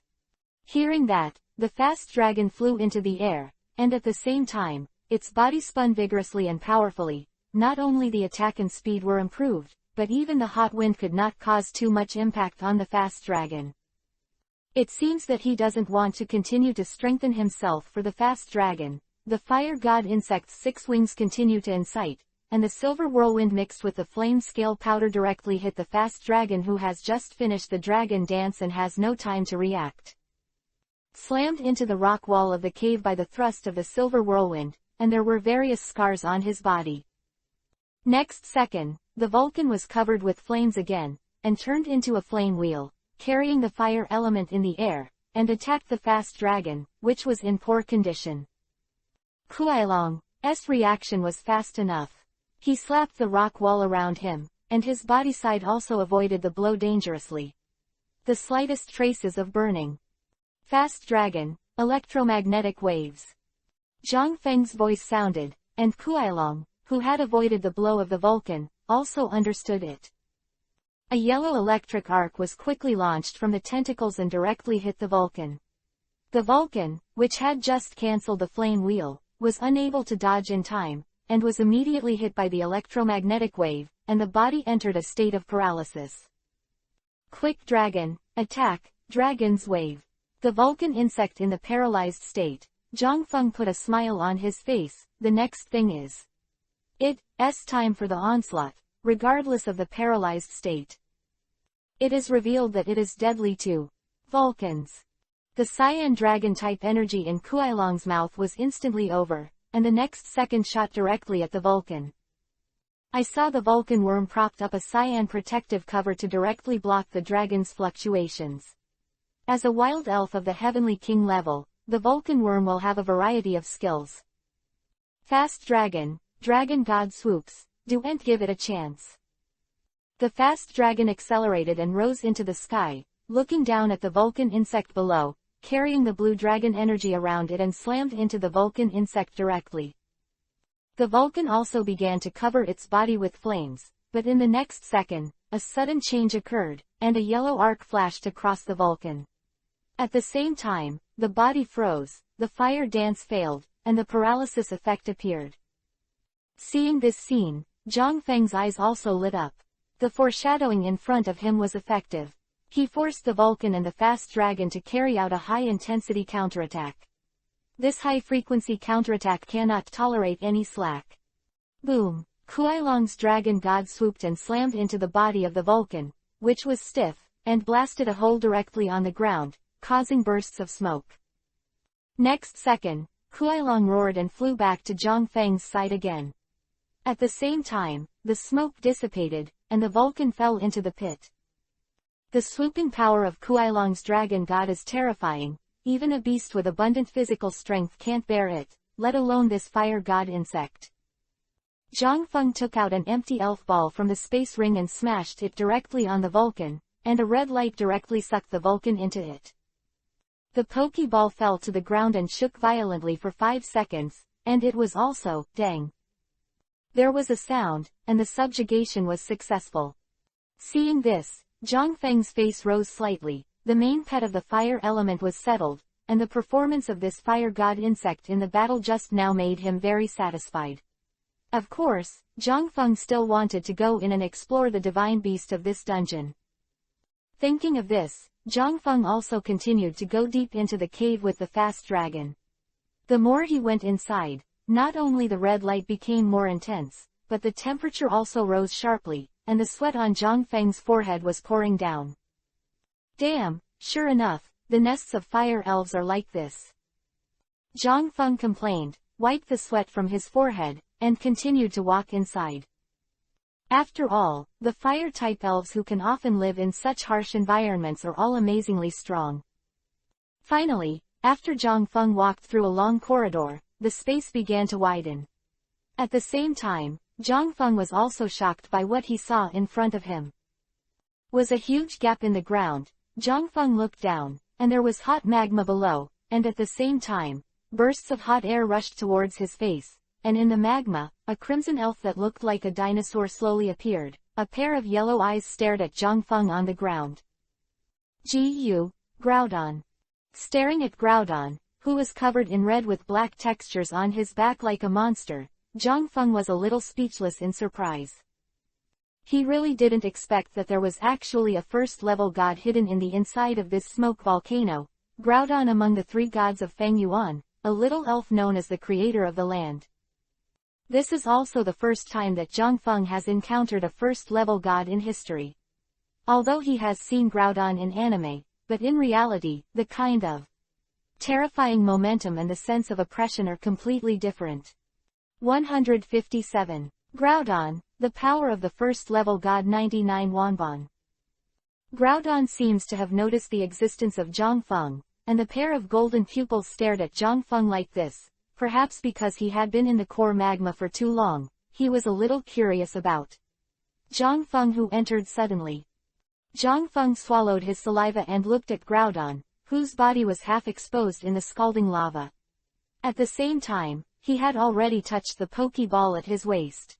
Hearing that, the fast dragon flew into the air, and at the same time, its body spun vigorously and powerfully. Not only the attack and speed were improved, but even the hot wind could not cause too much impact on the fast dragon. It seems that he doesn't want to continue to strengthen himself for the fast dragon. The fire god insect's 6 wings continue to incite, and the silver whirlwind mixed with the flame scale powder directly hit the fast dragon who has just finished the dragon dance and has no time to react. Slammed into the rock wall of the cave by the thrust of the silver whirlwind, and there were various scars on his body. Next second, the Vulcan was covered with flames again, and turned into a flame wheel, carrying the fire element in the air, and attacked the fast dragon, which was in poor condition. Huailong's reaction was fast enough. He slapped the rock wall around him, and his body side also avoided the blow dangerously. The slightest traces of burning. Fast dragon, electromagnetic waves. Zhang Feng's voice sounded, and Huailong, who had avoided the blow of the Vulcan, also understood it. A yellow electric arc was quickly launched from the tentacles and directly hit the Vulcan. The Vulcan, which had just cancelled the flame wheel, was unable to dodge in time, and was immediately hit by the electromagnetic wave, and the body entered a state of paralysis. Quick dragon, attack, dragon's wave. The Vulcan insect in the paralyzed state. Zhang Feng put a smile on his face. The next thing is. It's time for the onslaught, regardless of the paralyzed state. It is revealed that it is deadly to Vulcans. The cyan dragon-type energy in Huailong's mouth was instantly over, and the next second shot directly at the Vulcan. I saw the Vulcan worm propped up a cyan protective cover to directly block the dragon's fluctuations. As a wild elf of the Heavenly King level, the Vulcan worm will have a variety of skills. Fast dragon, dragon god swoops, don't give it a chance. The fast dragon accelerated and rose into the sky, looking down at the Vulcan insect below, carrying the blue dragon energy around it and slammed into the Vulcan insect directly. The Vulcan also began to cover its body with flames, but in the next second, a sudden change occurred, and a yellow arc flashed across the Vulcan. At the same time, the body froze, the fire dance failed, and the paralysis effect appeared. Seeing this scene, Zhang Feng's eyes also lit up. The foreshadowing in front of him was effective. He forced the Vulcan and the fast dragon to carry out a high-intensity counterattack. This high-frequency counterattack cannot tolerate any slack. Boom! Huailong's dragon god swooped and slammed into the body of the Vulcan, which was stiff, and blasted a hole directly on the ground, causing bursts of smoke. Next second, Huailong roared and flew back to Zhang Feng's side again. At the same time, the smoke dissipated, and the Vulcan fell into the pit. The swooping power of Huailong's dragon god is terrifying. Even a beast with abundant physical strength can't bear it, let alone this fire god insect. Zhang Feng took out an empty elf ball from the space ring and smashed it directly on the Vulcan, and a red light directly sucked the Vulcan into it. The Pokeball fell to the ground and shook violently for 5 seconds, and it was also, dang. There was a sound, and the subjugation was successful. Seeing this, Zhongfeng's face rose slightly. The main pet of the fire element was settled, and the performance of this fire god insect in the battle just now made him very satisfied. Of course, Zhongfeng still wanted to go in and explore the divine beast of this dungeon. Thinking of this, Zhongfeng also continued to go deep into the cave with the fast dragon. The more he went inside, not only the red light became more intense, but the temperature also rose sharply, and the sweat on Zhongfeng's forehead was pouring down. Damn, sure enough, the nests of fire elves are like this. Zhongfeng complained, wiped the sweat from his forehead, and continued to walk inside. After all, the fire-type elves who can often live in such harsh environments are all amazingly strong. Finally, after Zhongfeng walked through a long corridor, the space began to widen. At the same time, Zhongfeng was also shocked by what he saw in front of him. Was a huge gap in the ground. Zhongfeng looked down, and there was hot magma below, and at the same time, bursts of hot air rushed towards his face, and in the magma, a crimson elf that looked like a dinosaur slowly appeared. A pair of yellow eyes stared at Zhongfeng on the ground. Gu, Groudon. Staring at Groudon, who was covered in red with black textures on his back like a monster, Zhongfeng was a little speechless in surprise. He really didn't expect that there was actually a first-level god hidden in the inside of this smoke volcano. Groudon among the 3 gods of Fengyuan, a little elf known as the creator of the land. This is also the first time that Zhongfeng has encountered a first-level god in history. Although he has seen Groudon in anime, but in reality, the kind of terrifying momentum and the sense of oppression are completely different. 157. Groudon, the power of the first-level god 99 Wanban. Groudon seems to have noticed the existence of Zhongfeng, and the pair of golden pupils stared at Zhongfeng like this. Perhaps because he had been in the core magma for too long, he was a little curious about Zhongfeng, who entered suddenly. Zhongfeng swallowed his saliva and looked at Groudon, whose body was half exposed in the scalding lava. At the same time, he had already touched the Pokeball at his waist.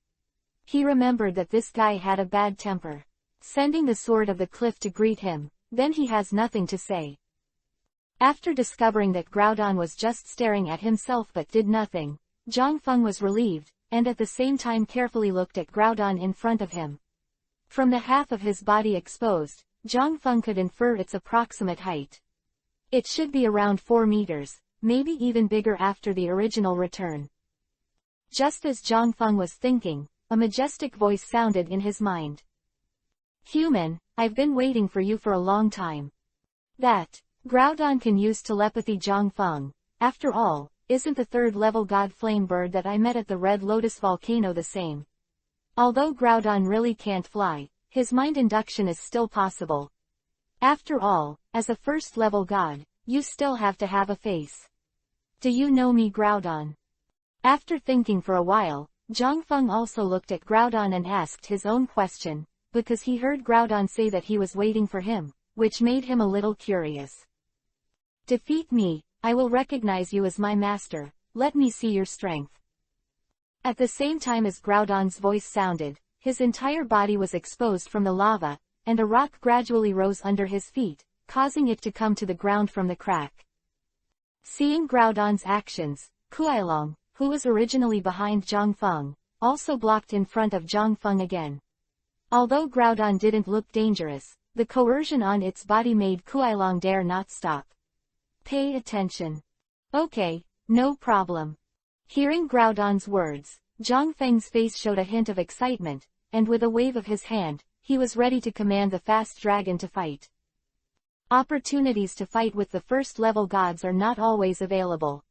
He remembered that this guy had a bad temper. Sending the sword of the cliff to greet him, then he has nothing to say. After discovering that Groudon was just staring at himself but did nothing, Zhongfeng was relieved, and at the same time carefully looked at Groudon in front of him. From the half of his body exposed, Zhongfeng could infer its approximate height. It should be around 4 meters, maybe even bigger after the original return. Just as Zhongfeng was thinking, a majestic voice sounded in his mind. Human, I've been waiting for you for a long time. That Groudon can use telepathy. Zhongfeng, after all, isn't the 3rd-level god flame bird that I met at the Red Lotus volcano the same? Although Groudon really can't fly, his mind induction is still possible. After all, as a first-level god, you still have to have a face. Do you know me, Groudon? After thinking for a while, Zhongfeng also looked at Groudon and asked his own question, because he heard Groudon say that he was waiting for him, which made him a little curious. Defeat me, I will recognize you as my master, let me see your strength. At the same time as Groudon's voice sounded, his entire body was exposed from the lava, and a rock gradually rose under his feet, causing it to come to the ground from the crack. Seeing Groudon's actions, Kuailong, who was originally behind Zhongfeng, also blocked in front of Zhongfeng again. Although Groudon didn't look dangerous, the coercion on its body made Kuailong dare not stop. Pay attention. Okay, no problem. Hearing Groudon's words, Zhongfeng's face showed a hint of excitement, and with a wave of his hand, he was ready to command the fast dragon to fight. Opportunities to fight with the first-level gods are not always available.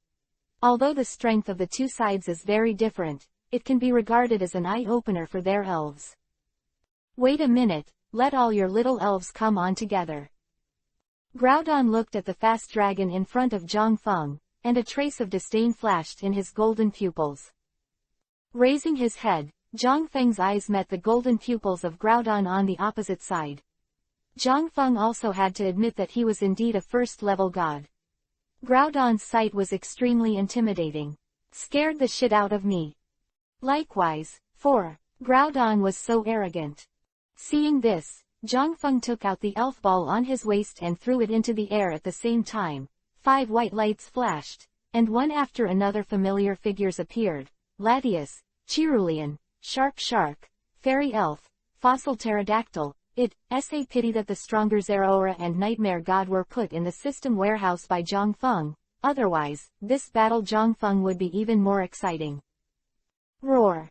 Although the strength of the two sides is very different, it can be regarded as an eye-opener for their elves. Wait a minute, let all your little elves come on together. Groudon looked at the fast dragon in front of Zhongfeng, and a trace of disdain flashed in his golden pupils. Raising his head, Zhongfeng's eyes met the golden pupils of Groudon on the opposite side. Zhongfeng also had to admit that he was indeed a first-level god. Groudon's sight was extremely intimidating. Scared the shit out of me. Likewise, 4. Groudon was so arrogant. Seeing this, Zhongfeng took out the elf ball on his waist and threw it into the air at the same time. 5 white lights flashed, and one after another familiar figures appeared. Latias, Cerulean, Shark Shark, Fairy Elf, Fossil Pterodactyl. It's a pity that the stronger Zeraora and Nightmare God were put in the system warehouse by Zhongfeng, otherwise, this battle Zhongfeng would be even more exciting. Roar.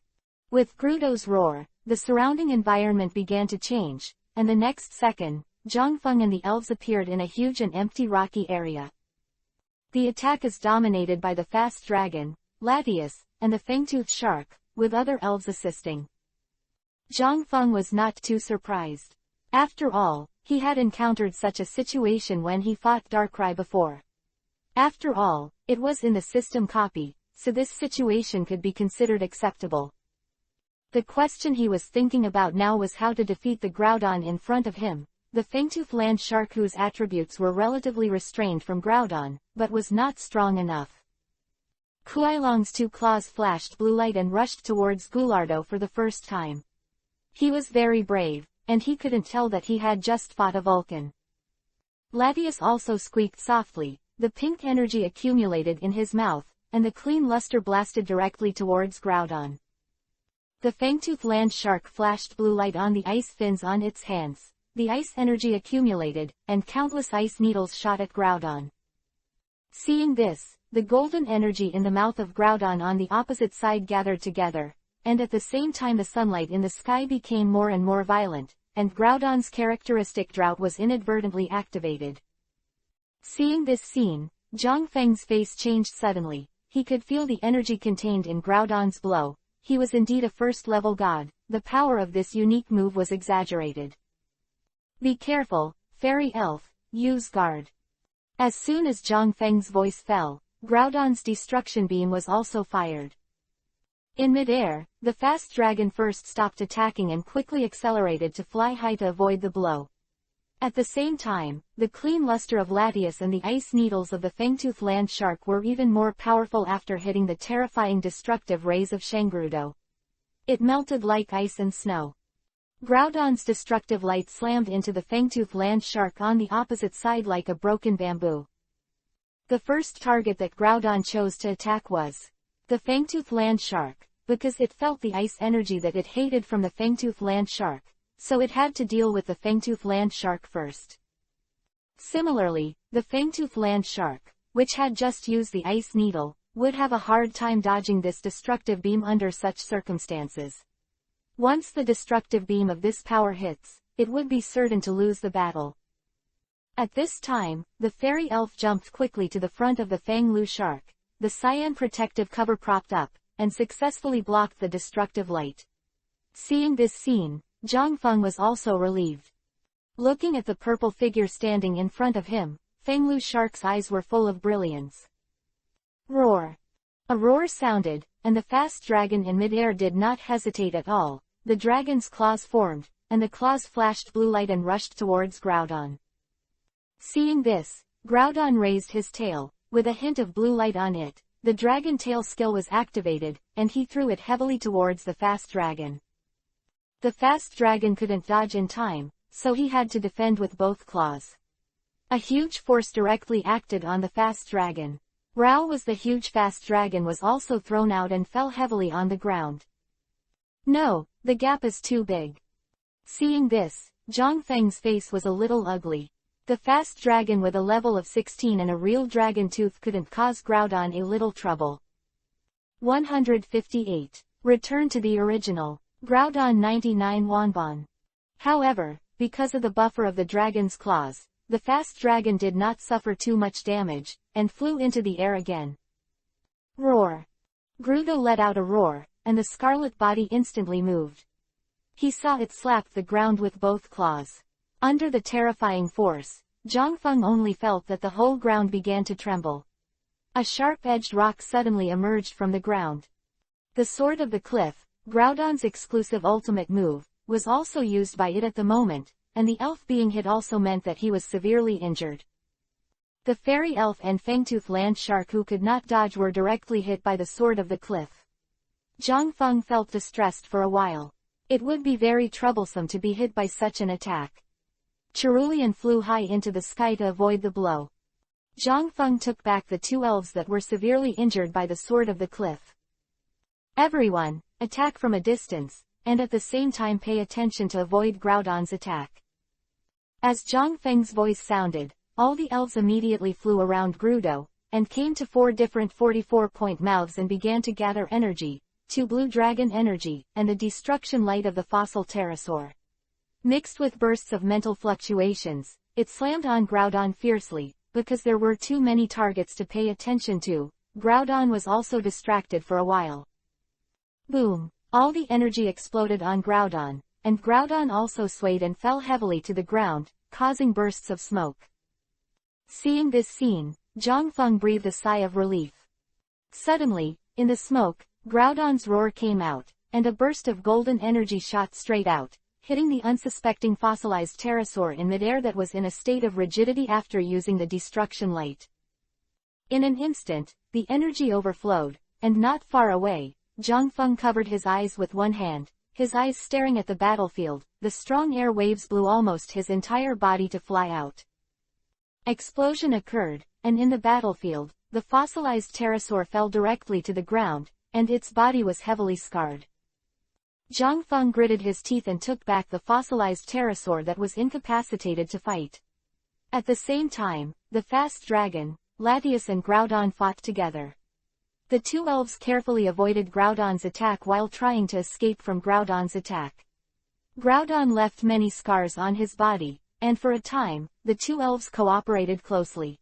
With Grudo's roar, the surrounding environment began to change, and the next second, Zhongfeng and the elves appeared in a huge and empty rocky area. The attack is dominated by the fast dragon, Latias, and the fangtoothed shark, with other elves assisting. Zhongfeng was not too surprised. After all, he had encountered such a situation when he fought Darkrai before. After all, it was in the system copy, so this situation could be considered acceptable. The question he was thinking about now was how to defeat the Groudon in front of him, the fangtoothed land shark whose attributes were relatively restrained from Groudon, but was not strong enough. Kuailong's 2 claws flashed blue light and rushed towards Goulardo for the first time. He was very brave, and he couldn't tell that he had just fought a Vulcan. Latias also squeaked softly, the pink energy accumulated in his mouth, and the clean luster blasted directly towards Groudon. The fangtoothed land shark flashed blue light on the ice fins on its hands, the ice energy accumulated, and countless ice needles shot at Groudon. Seeing this, the golden energy in the mouth of Groudon on the opposite side gathered together, and at the same time the sunlight in the sky became more and more violent, and Groudon's characteristic drought was inadvertently activated. Seeing this scene, Zhongfeng's face changed suddenly. He could feel the energy contained in Groudon's blow. He was indeed a first-level god. The power of this unique move was exaggerated. Be careful, Fairy Elf, use guard. As soon as Zhongfeng's voice fell, Groudon's destruction beam was also fired. In mid-air, the fast dragon first stopped attacking and quickly accelerated to fly high to avoid the blow. At the same time, the clean luster of Latias and the ice needles of the fangtoothed land shark were even more powerful after hitting the terrifying destructive rays of Shangrudo. It melted like ice and snow. Groudon's destructive light slammed into the fangtoothed land shark on the opposite side like a broken bamboo. The first target that Groudon chose to attack was the fangtoothed land shark, because it felt the ice energy that it hated from the fangtoothed land shark, so it had to deal with the fangtoothed land shark first. Similarly, the fangtoothed land shark, which had just used the ice needle, would have a hard time dodging this destructive beam under such circumstances. Once the destructive beam of this power hits, it would be certain to lose the battle. At this time, the fairy elf jumped quickly to the front of the Fanglu shark. The cyan protective cover propped up, and successfully blocked the destructive light. Seeing this scene, Zhongfeng was also relieved. Looking at the purple figure standing in front of him, Fanglu shark's eyes were full of brilliance. Roar. A roar sounded, and the fast dragon in midair did not hesitate at all. The dragon's claws formed, and the claws flashed blue light and rushed towards Groudon. Seeing this, Groudon raised his tail. With a hint of blue light on it, the dragon tail skill was activated, and he threw it heavily towards the fast dragon. The fast dragon couldn't dodge in time, so he had to defend with both claws. A huge force directly acted on the fast dragon. Rao was the huge fast dragon was also thrown out and fell heavily on the ground. No, the gap is too big. Seeing this, Zhongfeng's face was a little ugly. The fast dragon with a level of 16 and a real dragon tooth couldn't cause Groudon a little trouble. 158. Return to the original. Groudon 99 Wanban. However, because of the buffer of the dragon's claws, the fast dragon did not suffer too much damage, and flew into the air again. Roar. Grudo let out a roar, and the scarlet body instantly moved. He saw it slap the ground with both claws. Under the terrifying force, Zhongfeng only felt that the whole ground began to tremble. A sharp-edged rock suddenly emerged from the ground. The Sword of the Cliff, Groudon's exclusive ultimate move, was also used by it at the moment, and the elf being hit also meant that he was severely injured. The fairy elf and fangtooth land shark who could not dodge were directly hit by the sword of the cliff. Zhang Feng felt distressed for a while. It would be very troublesome to be hit by such an attack. Cerulean flew high into the sky to avoid the blow. Zhang Feng took back the two elves that were severely injured by the sword of the cliff. Everyone, attack from a distance, and at the same time pay attention to avoid Groudon's attack. As Zhang Feng's voice sounded, all the elves immediately flew around Grudo, and came to 4 different 44-point mouths and began to gather energy, 2 blue dragon energy, and the destruction light of the fossil pterosaur. Mixed with bursts of mental fluctuations, it slammed on Groudon fiercely, because there were too many targets to pay attention to. Groudon was also distracted for a while. Boom! All the energy exploded on Groudon, and Groudon also swayed and fell heavily to the ground, causing bursts of smoke. Seeing this scene, Zhang Feng breathed a sigh of relief. Suddenly, in the smoke, Groudon's roar came out, and a burst of golden energy shot straight out, hitting the unsuspecting fossilized pterosaur in midair that was in a state of rigidity after using the destruction light. In an instant, the energy overflowed, and not far away, Zhang Feng covered his eyes with one hand, his eyes staring at the battlefield. The strong air waves blew almost his entire body to fly out. Explosion occurred, and in the battlefield, the fossilized pterosaur fell directly to the ground, and its body was heavily scarred. Zhang Feng gritted his teeth and took back the fossilized pterosaur that was incapacitated to fight. At the same time, the fast dragon, Latias and Groudon fought together. The two elves carefully avoided Groudon's attack while trying to escape from Groudon's attack. Groudon left many scars on his body, and for a time, the two elves cooperated closely.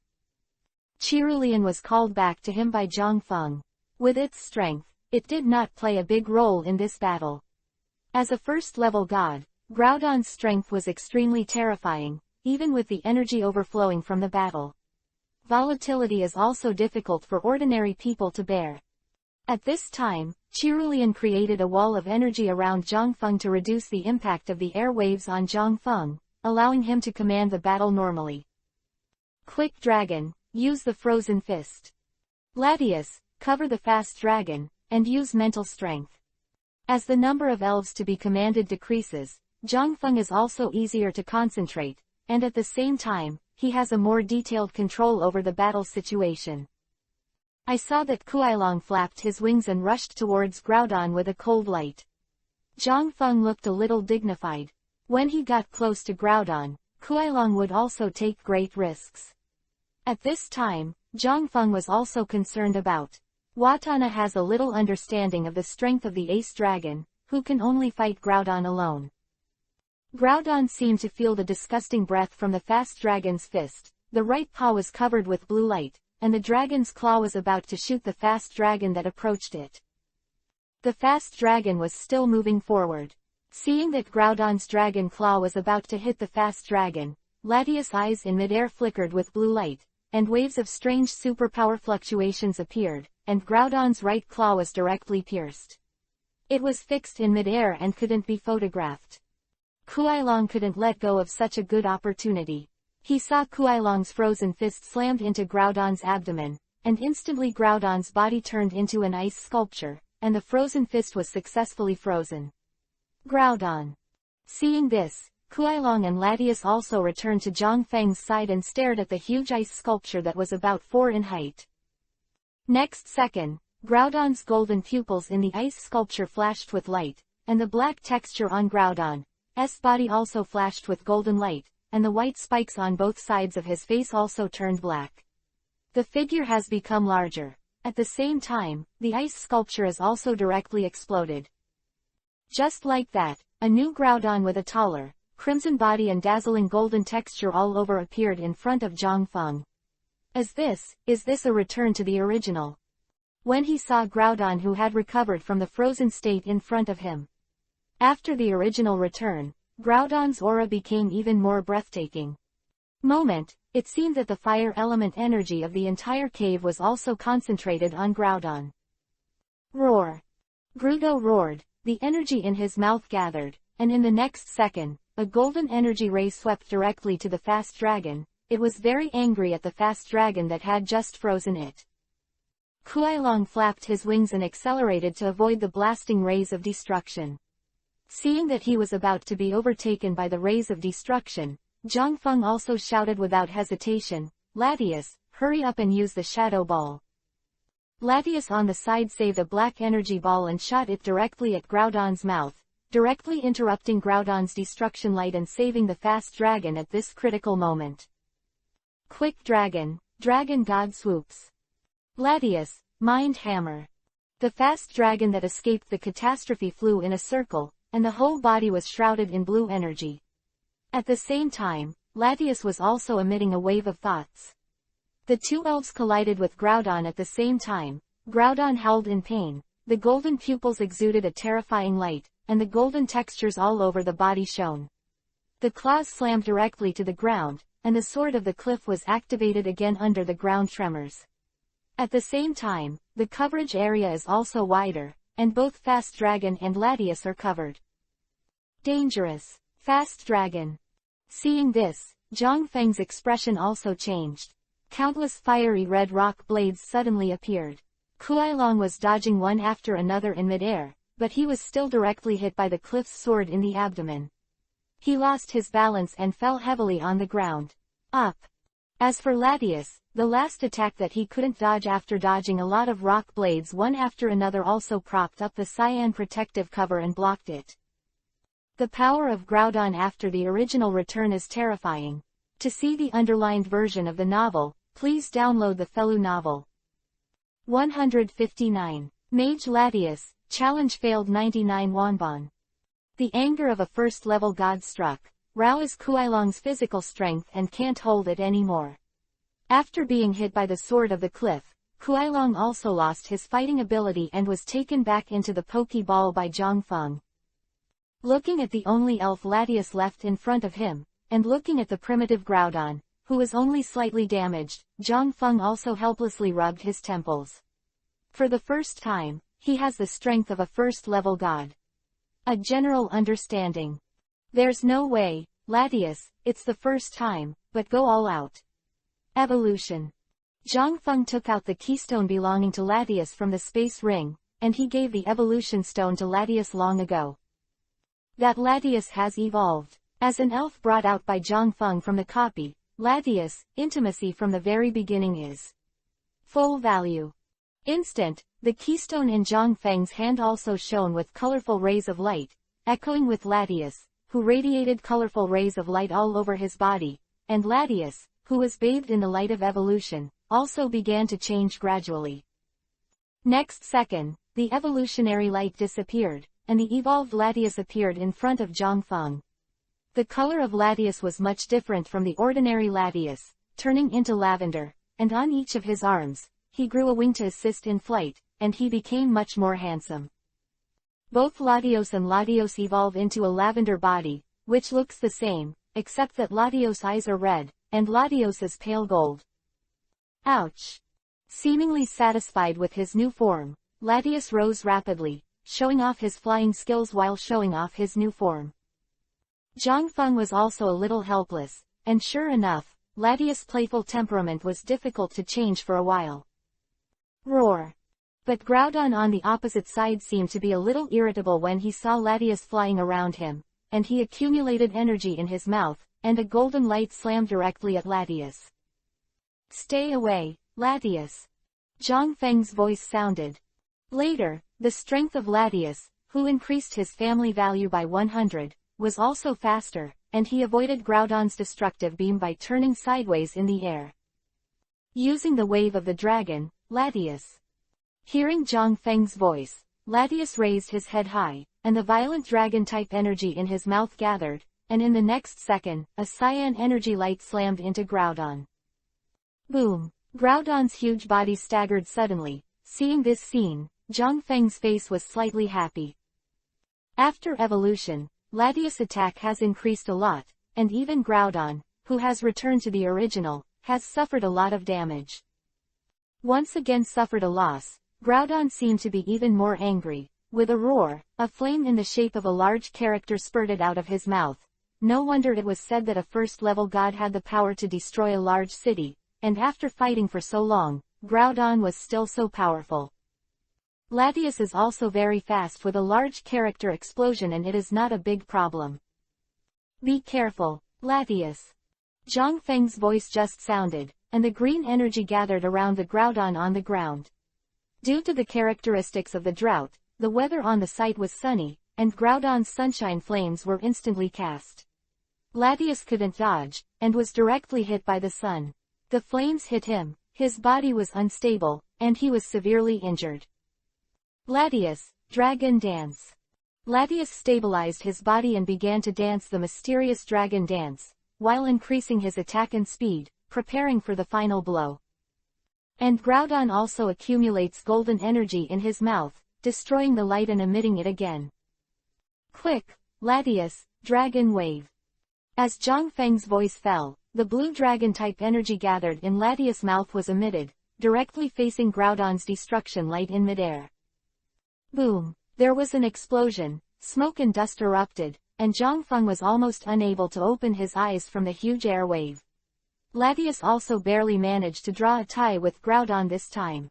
Cerulean was called back to him by Zhang Feng. With its strength, it did not play a big role in this battle. As a first-level god, Groudon's strength was extremely terrifying, even with the energy overflowing from the battle. Volatility is also difficult for ordinary people to bear. At this time, Cerulean created a wall of energy around Zhang Feng to reduce the impact of the air waves on Zhang Feng, allowing him to command the battle normally. Quick Dragon, use the Frozen Fist. Latias, cover the Fast Dragon, and use Mental Strength. As the number of elves to be commanded decreases, Zhang Feng is also easier to concentrate, and at the same time, he has a more detailed control over the battle situation. I saw that Kuailong flapped his wings and rushed towards Groudon with a cold light. Zhang Feng looked a little dignified. When he got close to Groudon, Kuailong would also take great risks. At this time, Zhang Feng was also concerned about. Watana has a little understanding of the strength of the Ace Dragon, who can only fight Groudon alone. Groudon seemed to feel the disgusting breath from the fast dragon's fist. The right paw was covered with blue light, and the dragon's claw was about to shoot the fast dragon that approached it. The fast dragon was still moving forward. Seeing that Groudon's dragon claw was about to hit the fast dragon, Latias' eyes in midair flickered with blue light, and waves of strange superpower fluctuations appeared, and Groudon's right claw was directly pierced. It was fixed in midair and couldn't be photographed. Kuailong couldn't let go of such a good opportunity. He saw Kuailong's frozen fist slammed into Groudon's abdomen, and instantly Groudon's body turned into an ice sculpture, and the frozen fist was successfully frozen. Groudon. Seeing this, Kuailong and Latias also returned to Zhang Feng's side and stared at the huge ice sculpture that was about 4 in height. Next second, Groudon's golden pupils in the ice sculpture flashed with light, and the black texture on Groudon's body also flashed with golden light, and the white spikes on both sides of his face also turned black. The figure has become larger. At the same time, the ice sculpture is also directly exploded. Just like that, a new Groudon with a taller, crimson body and dazzling golden texture all over appeared in front of Zhang Feng. Is this a return to the original? When he saw Groudon who had recovered from the frozen state in front of him. After the original return, Groudon's aura became even more breathtaking. It seemed that the fire element energy of the entire cave was also concentrated on Groudon. Roar! Grudo roared, the energy in his mouth gathered, and in the next second, a golden energy ray swept directly to the fast dragon. it was very angry at the fast dragon that had just frozen it. Kuai-Long flapped his wings and accelerated to avoid the blasting rays of destruction. Seeing that he was about to be overtaken by the rays of destruction, Zhang Feng also shouted without hesitation, "Latius, hurry up and use the shadow ball." Latius on the side saved a black energy ball and shot it directly at Groudon's mouth, directly interrupting Groudon's destruction light and saving the fast dragon at this critical moment. Quick Dragon, Dragon God swoops. Latius, Mind Hammer. The fast dragon that escaped the catastrophe flew in a circle, and the whole body was shrouded in blue energy. At the same time, Latius was also emitting a wave of thoughts. The two elves collided with Groudon at the same time. Groudon howled in pain, the golden pupils exuded a terrifying light, and the golden textures all over the body shone. The claws slammed directly to the ground, and the sword of the cliff was activated again under the ground tremors. At the same time, the coverage area is also wider, and both Fast Dragon and Latius are covered. Dangerous. Fast Dragon. Seeing this, Zhang Feng's expression also changed. Countless fiery red rock blades suddenly appeared. Kuai-Long was dodging one after another in midair, but he was still directly hit by the cliff's sword in the abdomen. He lost his balance and fell heavily on the ground. Up. As for Latius, the last attack that he couldn't dodge after dodging a lot of rock blades one after another also propped up the cyan protective cover and blocked it. The power of Groudon after the original return is terrifying. To see the underlined version of the novel, please download the Felu novel. 159. Mage Latius, challenge failed 99 wonbon. The anger of a first-level god struck. Rao is Kuai-Long's physical strength and can't hold it anymore. After being hit by the sword of the cliff, Kuai-Long also lost his fighting ability and was taken back into the Pokeball by Zhang Feng. Looking at the only elf Latius left in front of him, and looking at the primitive Groudon, who was only slightly damaged, Zhang Feng also helplessly rubbed his temples. For the first time, he has the strength of a first-level god. A general understanding. There's no way, Latius, it's the first time, but go all out. Evolution. Zhang Feng took out the keystone belonging to Latius from the space ring, and he gave the evolution stone to Latius long ago. That Latius has evolved. As an elf brought out by Zhang Feng from the copy, Latius, intimacy from the very beginning is full value. Instant, the keystone in Zhang Feng's hand also shone with colorful rays of light, echoing with Latius, who radiated colorful rays of light all over his body, and Latius, who was bathed in the light of evolution, also began to change gradually. Next second, the evolutionary light disappeared, and the evolved Latius appeared in front of Zhang Feng. The color of Latius was much different from the ordinary Latius, turning into lavender, and on each of his arms, he grew a wing to assist in flight, and he became much more handsome. Both Latios and Latios evolve into a lavender body, which looks the same, except that Latios' eyes are red, and Latios is pale gold. Ouch! Seemingly satisfied with his new form, Latius rose rapidly, showing off his flying skills while showing off his new form. Zhang Feng was also a little helpless, and sure enough, Latius' playful temperament was difficult to change for a while. Roar! But Groudon on the opposite side seemed to be a little irritable when he saw Latius flying around him, and he accumulated energy in his mouth, and a golden light slammed directly at Latius. Stay away, Latius! Zhang Feng's voice sounded. Later, the strength of Latius, who increased his family value by 100, was also faster, and he avoided Groudon's destructive beam by turning sideways in the air. Using the wave of the dragon, Latius. Hearing Zhang Feng's voice, Latius raised his head high, and the violent dragon-type energy in his mouth gathered, and in the next second, a cyan energy light slammed into Groudon. Boom! Groudon's huge body staggered suddenly. Seeing this scene, Zhang Feng's face was slightly happy. After evolution, Latius' attack has increased a lot, and even Groudon, who has returned to the original, has suffered a lot of damage. Once again suffered a loss, Groudon seemed to be even more angry. With a roar, a flame in the shape of a large character spurted out of his mouth, no wonder it was said that a first-level god had the power to destroy a large city, and after fighting for so long, Groudon was still so powerful. Latias is also very fast with a large character explosion, and it is not a big problem. Be careful, Latias. Zhang Feng's voice just sounded, and the green energy gathered around the Groudon on the ground. Due to the characteristics of the drought, the weather on the site was sunny, and Groudon's sunshine flames were instantly cast. Latias couldn't dodge, and was directly hit by the sun. The flames hit him, his body was unstable, and he was severely injured. Latias, Dragon Dance. Latias stabilized his body and began to dance the mysterious dragon dance, while increasing his attack and speed, preparing for the final blow. And Groudon also accumulates golden energy in his mouth, destroying the light and emitting it again. Quick, Latias, Dragon Wave. As Zhang Feng's voice fell, the blue dragon-type energy gathered in Latias' mouth was emitted, directly facing Groudon's destruction light in midair. Boom! There was an explosion, smoke and dust erupted, and Zhang Feng was almost unable to open his eyes from the huge air wave. Latias also barely managed to draw a tie with Groudon this time.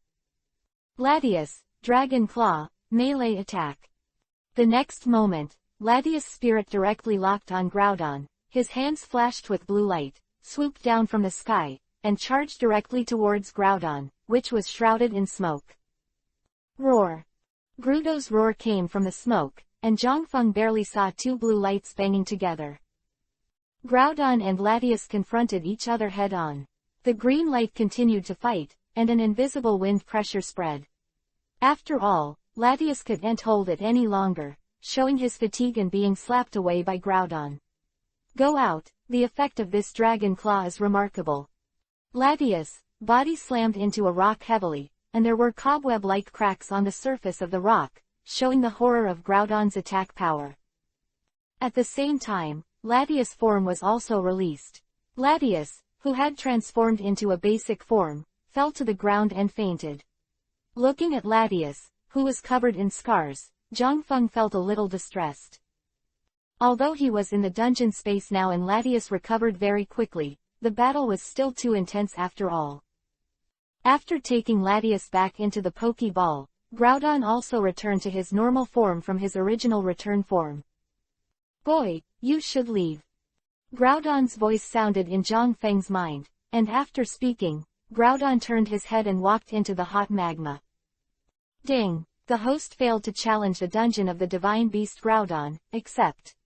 Latias, Dragon Claw, melee attack. The next moment, Latias' spirit directly locked on Groudon, his hands flashed with blue light, swooped down from the sky, and charged directly towards Groudon, which was shrouded in smoke. Roar! Grudo's roar came from the smoke, and Zhang Feng barely saw two blue lights banging together. Groudon and Latias confronted each other head-on. The green light continued to fight, and an invisible wind pressure spread. After all, Latias couldn't hold it any longer, showing his fatigue and being slapped away by Groudon. Go out, the effect of this dragon claw is remarkable. Latias' body slammed into a rock heavily, and there were cobweb-like cracks on the surface of the rock, showing the horror of Groudon's attack power. At the same time, Latias' form was also released. Latias, who had transformed into a basic form, fell to the ground and fainted. Looking at Latias, who was covered in scars, Zhang Feng felt a little distressed. Although he was in the dungeon space now and Latias recovered very quickly, the battle was still too intense after all. After taking Latias back into the Pokeball, Groudon also returned to his normal form from his original return form. Boy, you should leave. Groudon's voice sounded in Zhang Feng's mind, and after speaking, Groudon turned his head and walked into the hot magma. Ding! The host failed to challenge the dungeon of the divine beast Groudon, except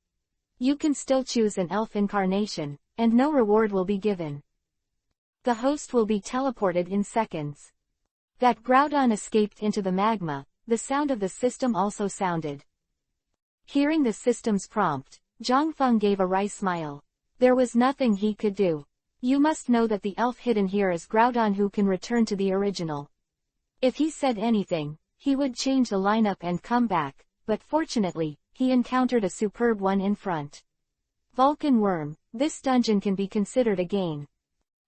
you can still choose an elf incarnation, and no reward will be given. The host will be teleported in seconds. That Groudon escaped into the magma, the sound of the system also sounded. Hearing the system's prompt, Zhang Feng gave a wry smile. There was nothing he could do. You must know that the elf hidden here is Groudon, who can return to the original. If he said anything, he would change the lineup and come back, but fortunately, he encountered a superb one in front. Vulcan Worm, this dungeon can be considered a gain.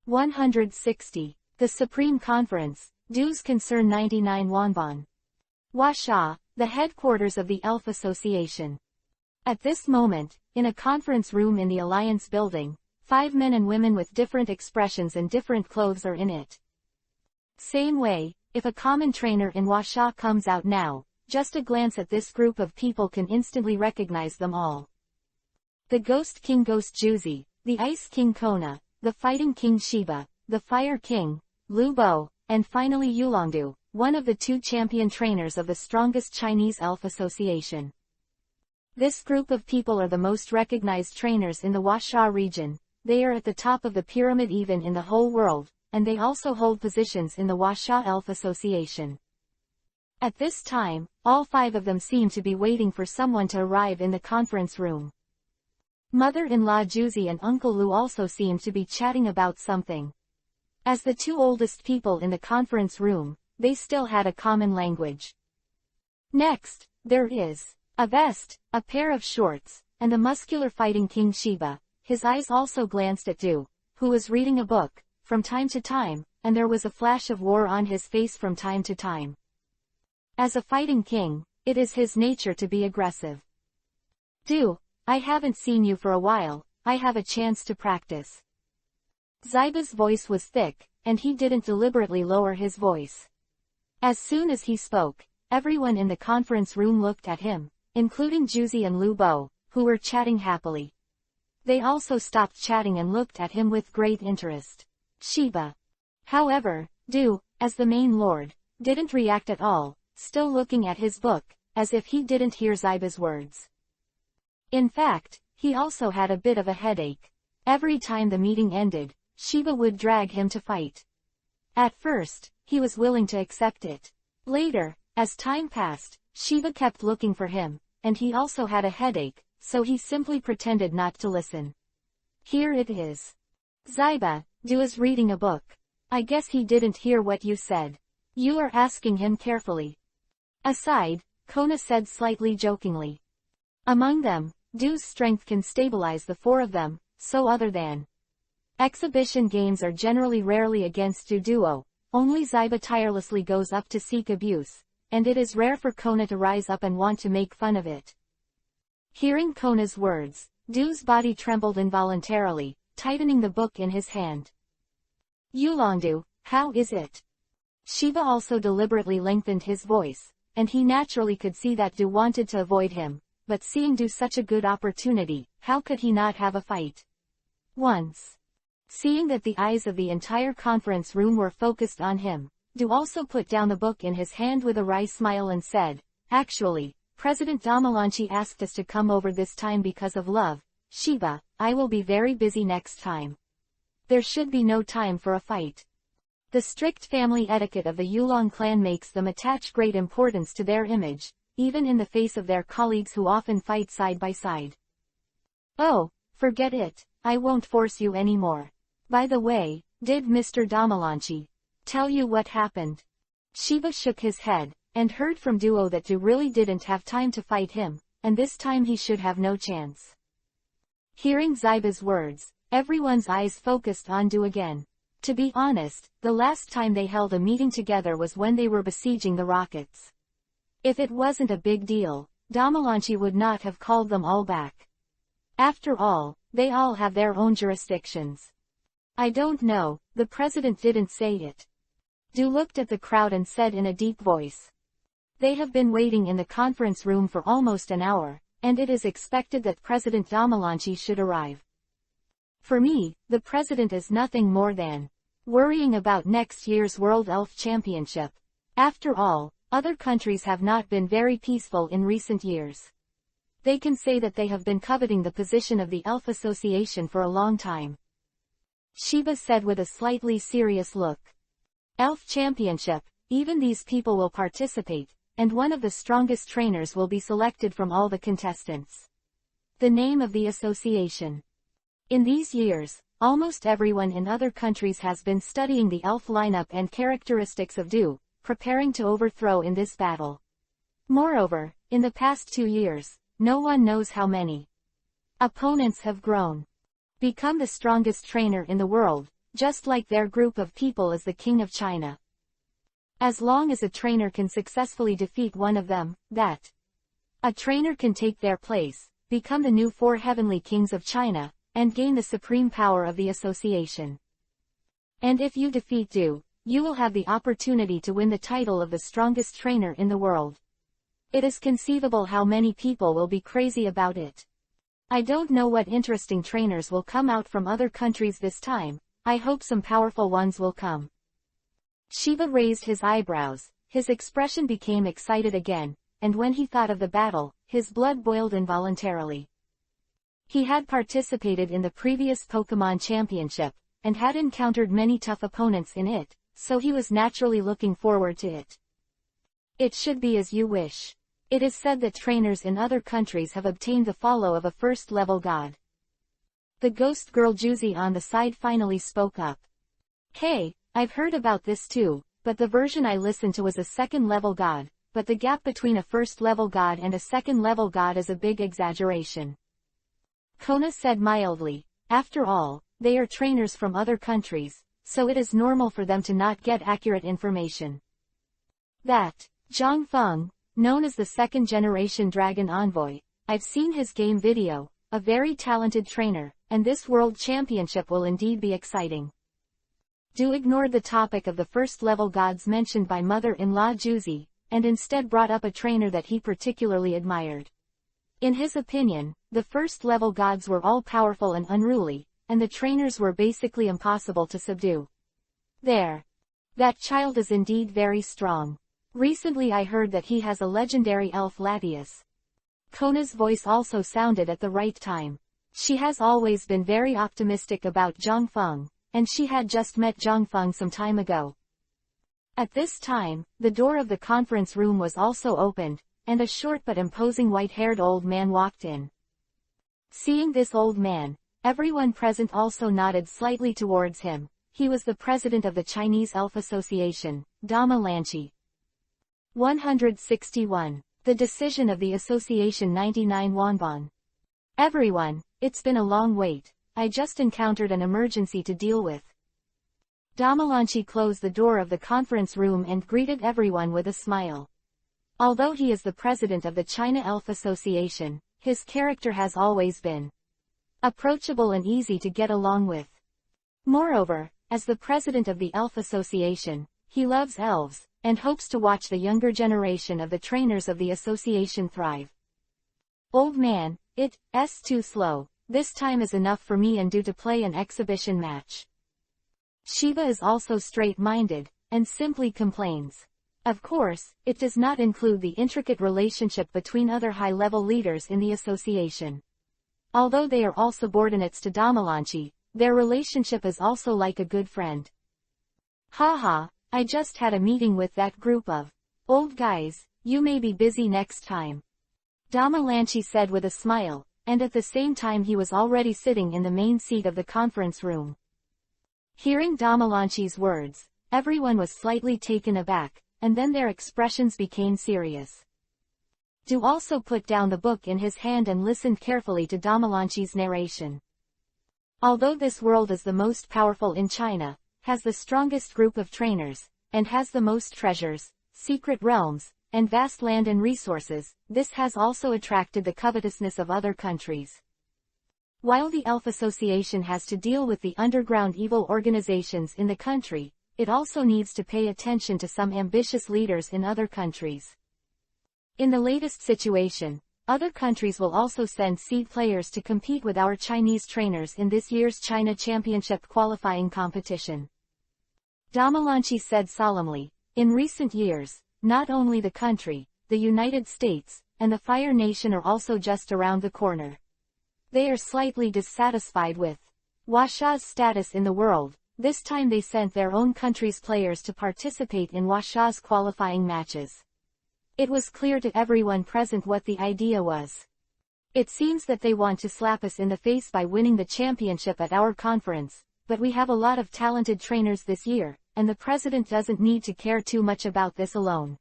160. The Supreme Conference, dues concern 99 wonbon. Huasha, the headquarters of the Elf Association. At this moment, in a conference room in the Alliance building, 5 men and women with different expressions and different clothes are in it. Same way, if a common trainer in Huasha comes out now, just a glance at this group of people can instantly recognize them all. The Ghost King Ghost Juzi, the Ice King Kona, the Fighting King Shiba, the Fire King, Lu Bo, and finally Yulongdu, one of the 2 champion trainers of the strongest Chinese Elf Association. This group of people are the most recognized trainers in the Huasha region. They are at the top of the pyramid even in the whole world, and they also hold positions in the Huasha Elf Association. At this time, all 5 of them seem to be waiting for someone to arrive in the conference room. Mother-in-law Juzi and Uncle Lu also seemed to be chatting about something. As the 2 oldest people in the conference room, they still had a common language. Next, there is a vest, a pair of shorts, and the muscular Fighting King Shiba. His eyes also glanced at Du, who was reading a book, from time to time, and there was a flash of war on his face from time to time. As a fighting king, it is his nature to be aggressive. Du, I haven't seen you for a while, I have a chance to practice. Zyba's voice was thick, and he didn't deliberately lower his voice. As soon as he spoke, everyone in the conference room looked at him, including Juzi and Lu Bo, who were chatting happily. They also stopped chatting and looked at him with great interest. Shiba, however, Du, as the main lord, didn't react at all, still looking at his book, as if he didn't hear Zyba's words. In fact, he also had a bit of a headache. Every time the meeting ended, Shiba would drag him to fight. At first, he was willing to accept it. Later, as time passed, Shiba kept looking for him, and he also had a headache, so he simply pretended not to listen. Here it is. Zyba, Du is reading a book. I guess he didn't hear what you said. You are asking him carefully. Aside, Kona said slightly jokingly. Among them, Du's strength can stabilize the four of them, so other than exhibition games are generally rarely against Du duo, only Zyba tirelessly goes up to seek abuse, and it is rare for Kona to rise up and want to make fun of it. Hearing Kona's words, Du's body trembled involuntarily, tightening the book in his hand. Yulongdu, how is it? Shiba also deliberately lengthened his voice, and he naturally could see that Du wanted to avoid him, but seeing Du such a good opportunity, how could he not have a fight? Once. Seeing that the eyes of the entire conference room were focused on him, Du also put down the book in his hand with a wry smile and said, Actually, President Damalanchi asked us to come over this time because of love. Shiba, I will be very busy next time. There should be no time for a fight. The strict family etiquette of the Yulong clan makes them attach great importance to their image, even in the face of their colleagues who often fight side by side. Oh, forget it, I won't force you anymore. By the way, did Mr. Damalanchi tell you what happened? Shiba shook his head, and heard from Duo that Du really didn't have time to fight him, and this time he should have no chance. Hearing Zyba's words, everyone's eyes focused on Du again. To be honest, the last time they held a meeting together was when they were besieging the rockets. If it wasn't a big deal, Damalanchi would not have called them all back. After all, they all have their own jurisdictions. I don't know, the president didn't say it. Du looked at the crowd and said in a deep voice. They have been waiting in the conference room for almost an hour, and it is expected that President Damalanchi should arrive. For me, the president is nothing more than worrying about next year's World Elf Championship. After all, other countries have not been very peaceful in recent years. They can say that they have been coveting the position of the Elf Association for a long time. Shiba said with a slightly serious look. Elf Championship, even these people will participate, and one of the strongest trainers will be selected from all the contestants. The name of the association. In these years, almost everyone in other countries has been studying the elf lineup and characteristics of Du, preparing to overthrow in this battle. Moreover, in the past 2 years, no one knows how many opponents have become the strongest trainer in the world, just like their group of people is the king of China. As long as a trainer can successfully defeat one of them, that a trainer can take their place, become the new 4 heavenly kings of China, and gain the supreme power of the association. And if you defeat Du, you will have the opportunity to win the title of the strongest trainer in the world. It is conceivable how many people will be crazy about it. I don't know what interesting trainers will come out from other countries this time. I hope some powerful ones will come. Shiba raised his eyebrows, his expression became excited again, and when he thought of the battle, his blood boiled involuntarily. He had participated in the previous Pokemon Championship, and had encountered many tough opponents in it, so he was naturally looking forward to it. It should be as you wish. It is said that trainers in other countries have obtained the follow of a first-level god. The ghost girl Juzi on the side finally spoke up. Hey, I've heard about this too, but the version I listened to was a second-level god, but the gap between a first-level god and a second-level god is a big exaggeration. Kona said mildly, after all, they are trainers from other countries, so it is normal for them to not get accurate information. That Zhang Feng, known as the second-generation Dragon Envoy, I've seen his game video, a very talented trainer, and this world championship will indeed be exciting. Du ignored the topic of the first-level gods mentioned by mother-in-law Juzi, and instead brought up a trainer that he particularly admired. In his opinion, the first-level gods were all-powerful and unruly, and the trainers were basically impossible to subdue. There. That child is indeed very strong. Recently I heard that he has a legendary elf Latius. Kona's voice also sounded at the right time. She has always been very optimistic about Zhang Feng, and she had just met Zhang Feng some time ago. At this time, the door of the conference room was also opened, and a short but imposing white-haired old man walked in. Seeing this old man, everyone present also nodded slightly towards him. He was the president of the Chinese Elf Association, Dama Lanchi. 161. The decision of the association 99 wonbon. Everyone, it's been a long wait. I just encountered an emergency to deal with. Damalanchi closed the door of the conference room and greeted everyone with a smile. Although he is the president of the China Elf Association, his character has always been approachable and easy to get along with. Moreover, as the president of the Elf Association, he loves elves, and hopes to watch the younger generation of the trainers of the association thrive. Old man, it's too slow. This time is enough for me and due to play an exhibition match. Shiva is also straight-minded, and simply complains. Of course, it does not include the intricate relationship between other high-level leaders in the association. Although they are all subordinates to Damalanchi, their relationship is also like a good friend. Haha, I just had a meeting with that group of old guys, you may be busy next time. Damalanchi said with a smile, and at the same time he was already sitting in the main seat of the conference room. Hearing Damalanchi's words, everyone was slightly taken aback, and then their expressions became serious. Du also put down the book in his hand and listened carefully to Damalanchi's narration. Although this world is the most powerful in China, has the strongest group of trainers, and has the most treasures, secret realms, and vast land and resources, this has also attracted the covetousness of other countries. While the Elf Association has to deal with the underground evil organizations in the country, it also needs to pay attention to some ambitious leaders in other countries. In the latest situation, other countries will also send seed players to compete with our Chinese trainers in this year's China Championship qualifying competition. Damalanchi said solemnly, in recent years, not only the country, the United States, and the Fire Nation are also just around the corner. They are slightly dissatisfied with Washa's status in the world. This time they sent their own country's players to participate in Washa's qualifying matches. It was clear to everyone present what the idea was. It seems that they want to slap us in the face by winning the championship at our conference, but we have a lot of talented trainers this year, and the president doesn't need to care too much about this alone.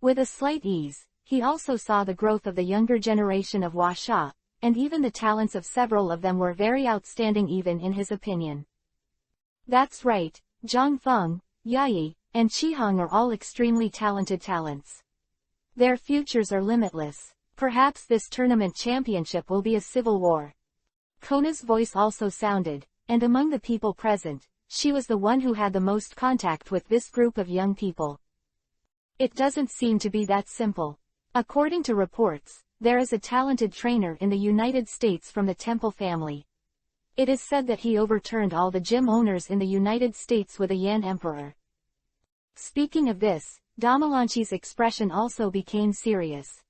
With a slight ease, he also saw the growth of the younger generation of Washa, and even the talents of several of them were very outstanding even in his opinion. That's right, Zhang Feng, Yayi, and Qihang are all extremely talented talents. Their futures are limitless. Perhaps this tournament championship will be a civil war. Kona's voice also sounded, and among the people present, she was the one who had the most contact with this group of young people. It doesn't seem to be that simple. According to reports, there is a talented trainer in the United States from the Temple family. It is said that he overturned all the gym owners in the United States with a Yan emperor. Speaking of this, Damalanchi's expression also became serious.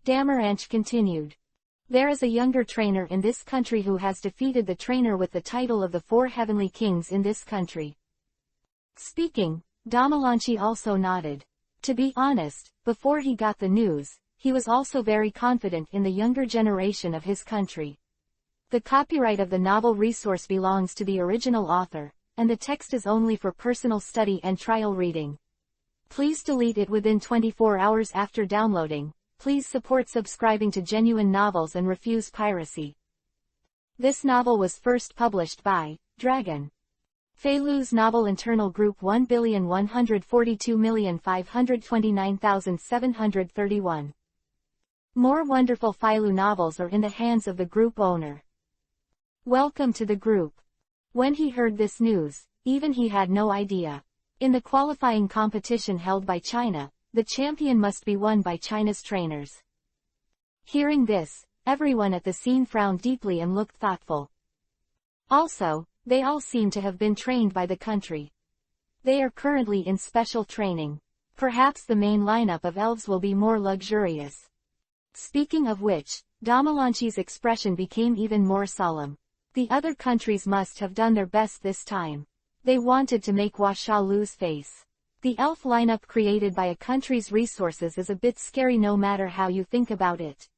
Damaranch continued. There is a younger trainer in this country who has defeated the trainer with the title of the Four Heavenly Kings in this country. Speaking, Damalanchi also nodded. To be honest, before he got the news, he was also very confident in the younger generation of his country. The copyright of the novel resource belongs to the original author, and the text is only for personal study and trial reading. Please delete it within 24 hours after downloading. Please support subscribing to Genuine Novels and refuse piracy. This novel was first published by Dragon. Feilu's novel Internal Group 1,142,529,731. More wonderful Filu novels are in the hands of the group owner. Welcome to the group. When he heard this news, even he had no idea. In the qualifying competition held by China, the champion must be won by China's trainers. Hearing this, everyone at the scene frowned deeply and looked thoughtful. Also, they all seem to have been trained by the country. They are currently in special training. Perhaps the main lineup of elves will be more luxurious. Speaking of which, Damalanchi's expression became even more solemn. The other countries must have done their best this time. They wanted to make Washa lose face. The elf lineup created by a country's resources is a bit scary no matter how you think about it.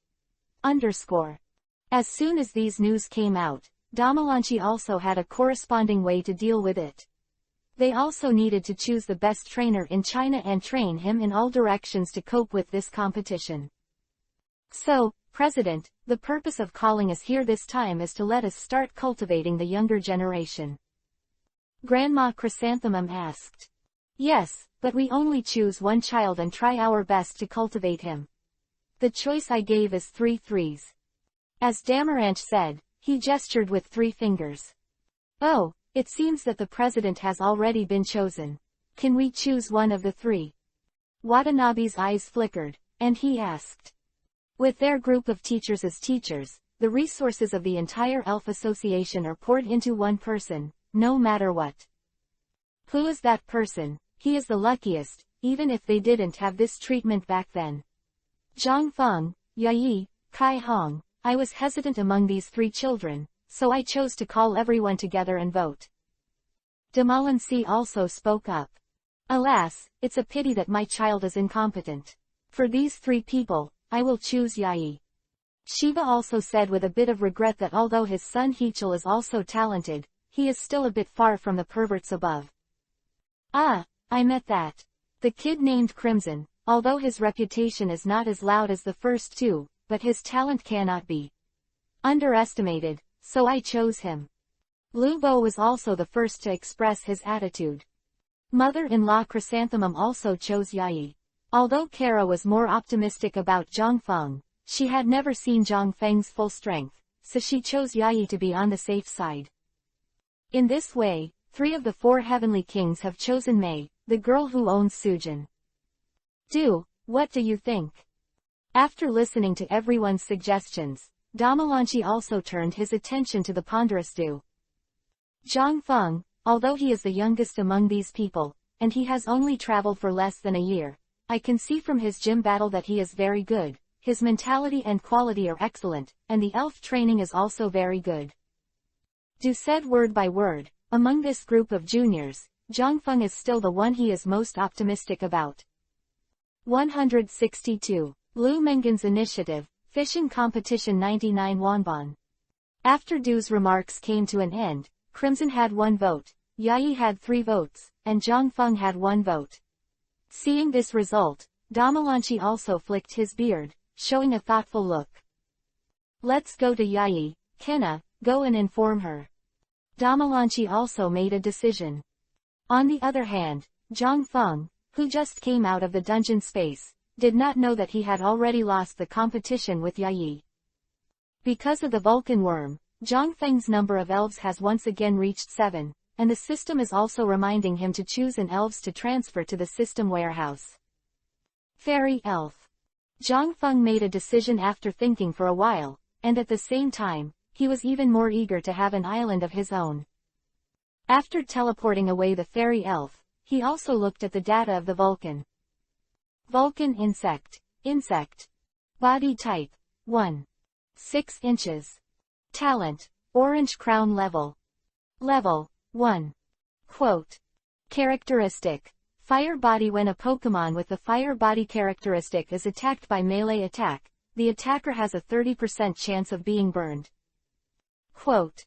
As soon as these news came out, Damalanchi also had a corresponding way to deal with it. They also needed to choose the best trainer in China and train him in all directions to cope with this competition. So, President, the purpose of calling us here this time is to let us start cultivating the younger generation. Grandma Chrysanthemum asked. Yes, but we only choose one child and try our best to cultivate him. The choice I gave is 3 threes. As Damaranch said, he gestured with 3 fingers. Oh, it seems that the president has already been chosen. Can we choose one of the 3? Watanabe's eyes flickered, and he asked. With their group of teachers as teachers, the resources of the entire Elf Association are poured into one person, no matter what. Who is that person? He is the luckiest, even if they didn't have this treatment back then. Zhang Feng, Yayi, Kai Hong. I was hesitant among these 3 children, so I chose to call everyone together and vote. Damalansi also spoke up. Alas, it's a pity that my child is incompetent. For these 3 people, I will choose Yayi. Shiva also said with a bit of regret that although his son Heechul is also talented, he is still a bit far from the perverts above. Ah, I meant that. The kid named Crimson, although his reputation is not as loud as the first 2, but his talent cannot be underestimated, so I chose him. Lu Bo was also the first to express his attitude. Mother-in-law Chrysanthemum also chose Yayi. Although Kara was more optimistic about Zhang Feng, she had never seen Zhang Feng's full strength, so she chose Yayi to be on the safe side. In this way, 3 of the 4 heavenly kings have chosen Mei, the girl who owns Sujin. What do you think? After listening to everyone's suggestions, Damalanchi also turned his attention to the ponderous Du. Zhang Feng, although he is the youngest among these people, and he has only traveled for less than a year, I can see from his gym battle that he is very good, his mentality and quality are excellent, and the elf training is also very good. Du said word by word, among this group of juniors, Zhang Feng is still the one he is most optimistic about. 162. Lu Mengen's initiative, fishing competition 99 wonbon. After Du's remarks came to an end, Crimson had 1 vote, Yayi had 3 votes, and Zhang Feng had 1 vote. Seeing this result, Damalanchi also flicked his beard, showing a thoughtful look. Let's go to Yayi, Kenna, go and inform her. Damalanchi also made a decision. On the other hand, Zhang Feng, who just came out of the dungeon space, did not know that he had already lost the competition with Yayi. Because of the Vulcan worm, Zhang Feng's number of elves has once again reached 7, and the system is also reminding him to choose an elves to transfer to the system warehouse. Fairy Elf. Zhang Feng made a decision after thinking for a while, and at the same time, he was even more eager to have an island of his own. After teleporting away the Fairy Elf, he also looked at the data of the Vulcan. Vulcan Insect. Insect. Body type. 1. 6 inches. Talent. Orange Crown Level. Level. 1. Quote. Characteristic. Fire body. When a Pokemon with the fire body characteristic is attacked by melee attack, the attacker has a 30% chance of being burned. Quote.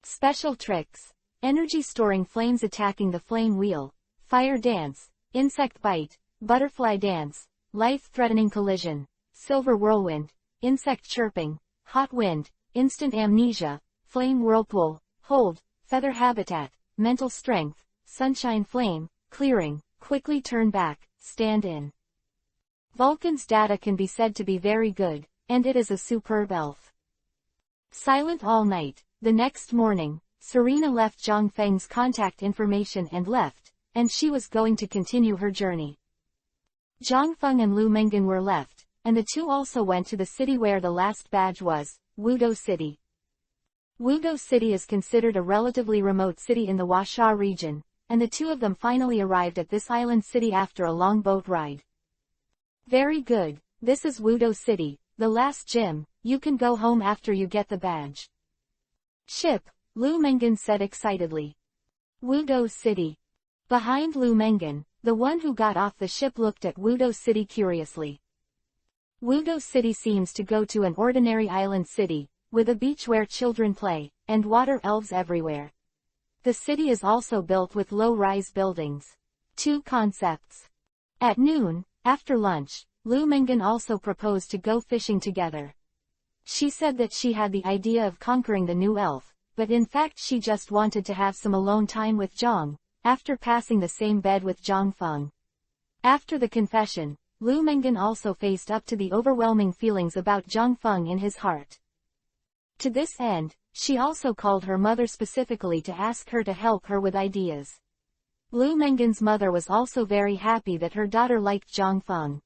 Special tricks. Energy storing flames attacking the flame wheel, fire dance, insect bite, butterfly dance, life-threatening collision, silver whirlwind, insect chirping, hot wind, instant amnesia, flame whirlpool, hold, feather habitat, mental strength, sunshine flame, clearing, quickly turn back, stand in. Vulcan's data can be said to be very good, and it is a superb elf. Silent all night, the next morning, Serena left Zhang Feng's contact information and left, and she was going to continue her journey. Zhang Feng and Lu Mengan were left, and the two also went to the city where the last badge was, Wudou City. Wudou City is considered a relatively remote city in the Huaxia region, and the two of them finally arrived at this island city after a long boat ride. Very good, this is Wudou City, the last gym, you can go home after you get the badge. Ship, Lu Mengan said excitedly. Wudou City. Behind Lu Mengan, the one who got off the ship looked at Wudou City curiously. Wudou City seems to go to an ordinary island city, with a beach where children play, and water elves everywhere. The city is also built with low-rise buildings. Two concepts. At noon, after lunch, Lu Mengan also proposed to go fishing together. She said that she had the idea of conquering the new elf, but in fact she just wanted to have some alone time with Zhang, after passing the same bed with Zhang Feng. After the confession, Lu Mengan also faced up to the overwhelming feelings about Zhang Feng in his heart. To this end, she also called her mother specifically to ask her to help her with ideas. Lu Mengan's mother was also very happy that her daughter liked Zhang Feng.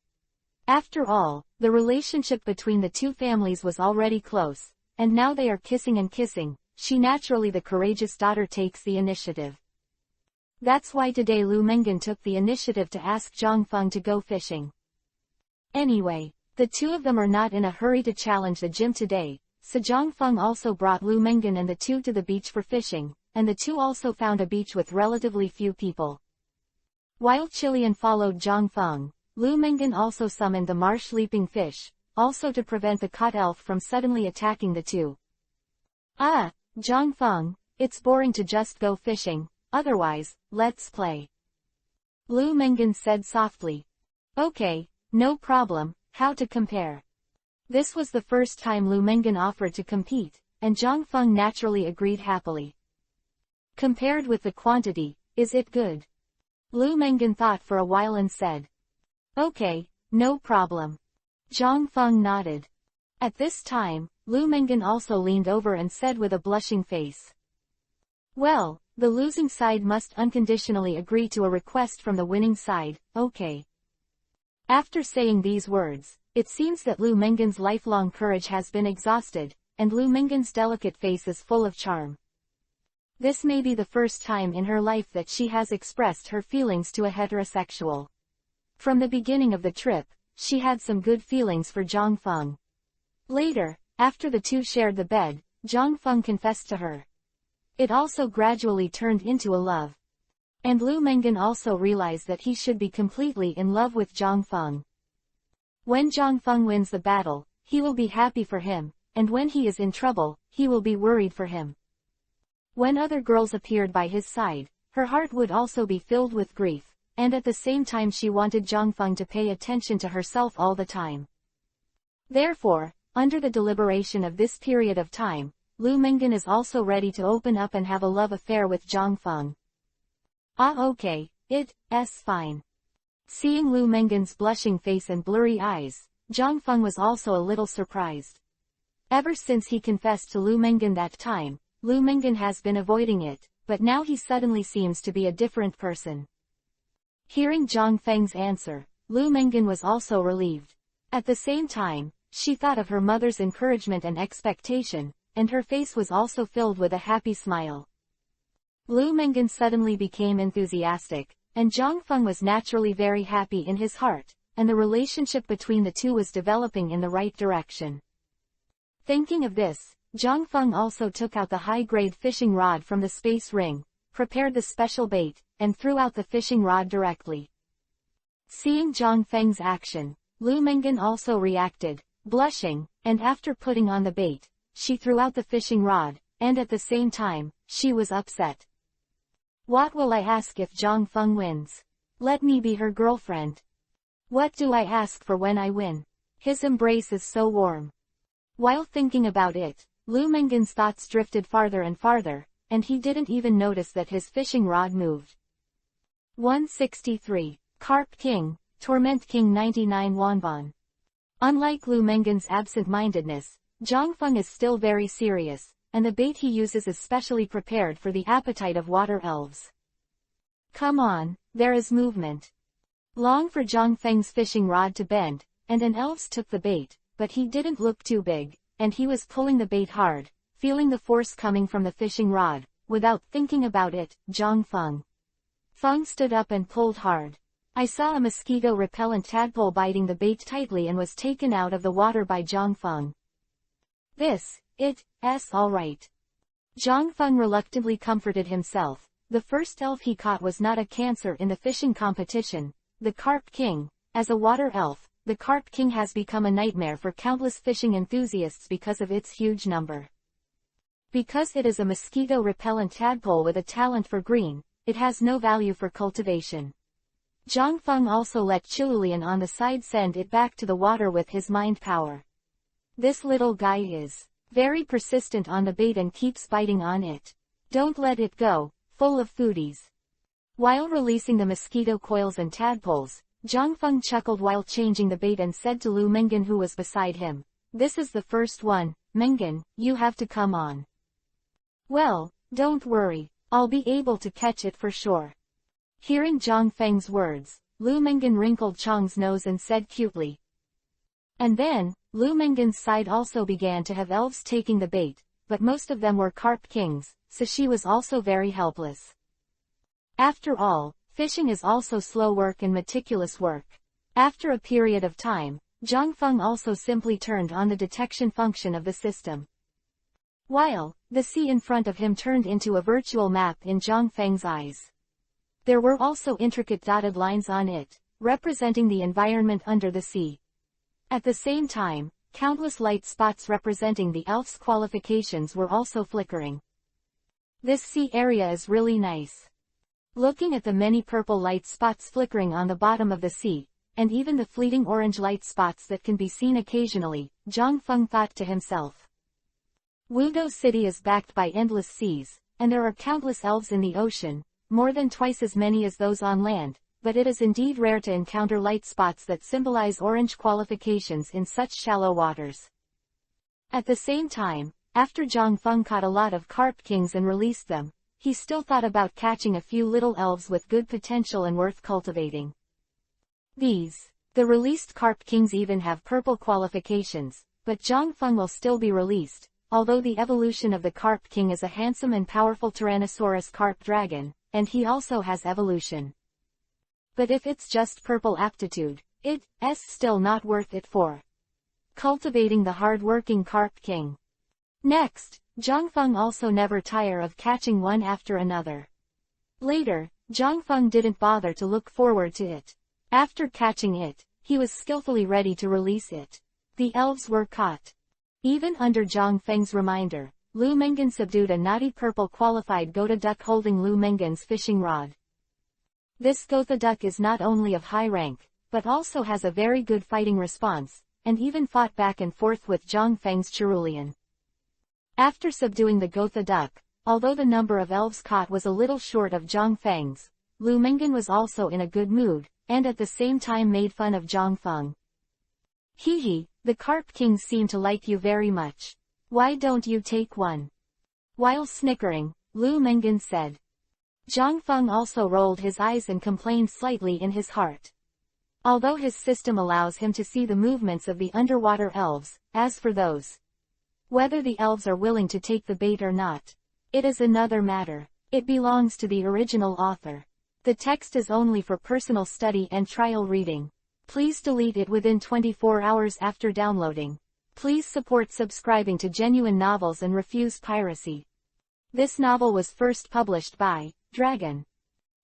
After all, the relationship between the two families was already close, and now they are kissing and kissing. She naturally, the courageous daughter, takes the initiative. That's why today Lu Mengan took the initiative to ask Zhang Feng to go fishing. Anyway, the two of them are not in a hurry to challenge the gym today, so Zhang Feng also brought Lu Mengan and the two to the beach for fishing, and the two also found a beach with relatively few people. While Chilean followed Zhang Feng, Lu Mengan also summoned the marsh leaping fish, also to prevent the caught elf from suddenly attacking the two. Ah, Zhang Feng, it's boring to just go fishing, otherwise, let's play. Lu Mengan said softly. Okay, no problem, how to compare? This was the first time Lu Mengan offered to compete, and Zhang Feng naturally agreed happily. Compared with the quantity, is it good? Lu Mengan thought for a while and said. Okay, no problem. Zhang Feng nodded. At this time, Lu Mengan also leaned over and said with a blushing face. Well, the losing side must unconditionally agree to a request from the winning side, okay. After saying these words, it seems that Lu Mengan's lifelong courage has been exhausted, and Lu Mengan's delicate face is full of charm. This may be the first time in her life that she has expressed her feelings to a heterosexual. From the beginning of the trip, she had some good feelings for Zhang Feng. Later, after the two shared the bed, Zhang Feng confessed to her. It also gradually turned into a love. And Lu Mengan also realized that he should be completely in love with Zhang Feng. When Zhang Feng wins the battle, he will be happy for him, and when he is in trouble, he will be worried for him. When other girls appeared by his side, her heart would also be filled with grief, and at the same time she wanted Zhang Feng to pay attention to herself all the time. Therefore, under the deliberation of this period of time, Lu Mengan is also ready to open up and have a love affair with Zhang Feng. Ah, okay, it's fine. Seeing Lu Mengan's blushing face and blurry eyes, Zhang Feng was also a little surprised. Ever since he confessed to Lu Mengan that time, Lu Mengan has been avoiding it, but now he suddenly seems to be a different person. Hearing Zhang Feng's answer, Lu Mengan was also relieved. At the same time, she thought of her mother's encouragement and expectation, and her face was also filled with a happy smile. Lu Mengan suddenly became enthusiastic, and Zhang Feng was naturally very happy in his heart, and the relationship between the two was developing in the right direction. Thinking of this, Zhang Feng also took out the high-grade fishing rod from the space ring, prepared the special bait, and threw out the fishing rod directly. Seeing Zhang Feng's action, Lu Mengan also reacted, blushing, and after putting on the bait, she threw out the fishing rod, and at the same time, she was upset. What will I ask if Zhang Feng wins? Let me be her girlfriend. What do I ask for when I win? His embrace is so warm. While thinking about it, Lu Mengan's thoughts drifted farther and farther, and he didn't even notice that his fishing rod moved. 163. Carp King, Torment King 99 Wonbon. Unlike Lu Mengen's absent-mindedness, Zhang Feng is still very serious, and the bait he uses is specially prepared for the appetite of water elves. Come on, there is movement. Long for Zhang Feng's fishing rod to bend, and an elves took the bait, but he didn't look too big, and he was pulling the bait hard, feeling the force coming from the fishing rod. Without thinking about it, Zhang Feng stood up and pulled hard. I saw a mosquito-repellent tadpole biting the bait tightly and was taken out of the water by Zhang Feng. It's all right. Zhang Feng reluctantly comforted himself. The first elf he caught was not a cancer in the fishing competition, the Carp King. As a water elf, the Carp King has become a nightmare for countless fishing enthusiasts because of its huge number. Because it is a mosquito-repellent tadpole with a talent for green, it has no value for cultivation. Zhang Feng also let Chilulian on the side send it back to the water with his mind power. This little guy is very persistent on the bait and keeps biting on it. Don't let it go, full of foodies. While releasing the mosquito coils and tadpoles, Zhang Feng chuckled while changing the bait and said to Lu Mengen, who was beside him, "This is the first one, Mengen, you have to come on." "Well, don't worry, I'll be able to catch it for sure." Hearing Zhang Feng's words, Lu Mengen wrinkled Chang's nose and said cutely. And then, Lu Mengen's side also began to have elves taking the bait, but most of them were Carp Kings, so she was also very helpless. After all, fishing is also slow work and meticulous work. After a period of time, Zhang Feng also simply turned on the detection function of the system. While the sea in front of him turned into a virtual map in Zhang Feng's eyes. There were also intricate dotted lines on it, representing the environment under the sea. At the same time, countless light spots representing the elf's qualifications were also flickering. This sea area is really nice. Looking at the many purple light spots flickering on the bottom of the sea, and even the fleeting orange light spots that can be seen occasionally, Zhang Feng thought to himself. Wudo City is backed by endless seas, and there are countless elves in the ocean, more than twice as many as those on land, but it is indeed rare to encounter light spots that symbolize orange qualifications in such shallow waters. At the same time, after Zhang Feng caught a lot of Carp Kings and released them, he still thought about catching a few little elves with good potential and worth cultivating. The released Carp Kings even have purple qualifications, but Zhang Feng will still be released, although the evolution of the Carp King is a handsome and powerful Tyrannosaurus carp dragon, and he also has evolution. But if it's just purple aptitude, it's still not worth it for cultivating the hard-working Carp King. Next, Zhang Feng also never tire of catching one after another. Later, Zhang Feng didn't bother to look forward to it. After catching it, he was skillfully ready to release it. The elves were caught. Even under Zhang Feng's reminder, Lu Mengen subdued a naughty purple qualified Gotha duck holding Lu Mengen's fishing rod. This Gotha duck is not only of high rank, but also has a very good fighting response, and even fought back and forth with Zhang Feng's Cerulean. After subduing the Gotha duck, although the number of elves caught was a little short of Zhang Feng's, Lu Mengen was also in a good mood, and at the same time made fun of Zhang Feng. "Hee, the Carp Kings seem to like you very much. Why don't you take one?" While snickering, Lu Mengen said. Zhang Feng also rolled his eyes and complained slightly in his heart. Although his system allows him to see the movements of the underwater elves, as for those, whether the elves are willing to take the bait or not, it is another matter. It belongs to the original author. The text is only for personal study and trial reading. Please delete it within 24 hours after downloading. Please support subscribing to Genuine Novels and refuse piracy. This novel was first published by Dragon.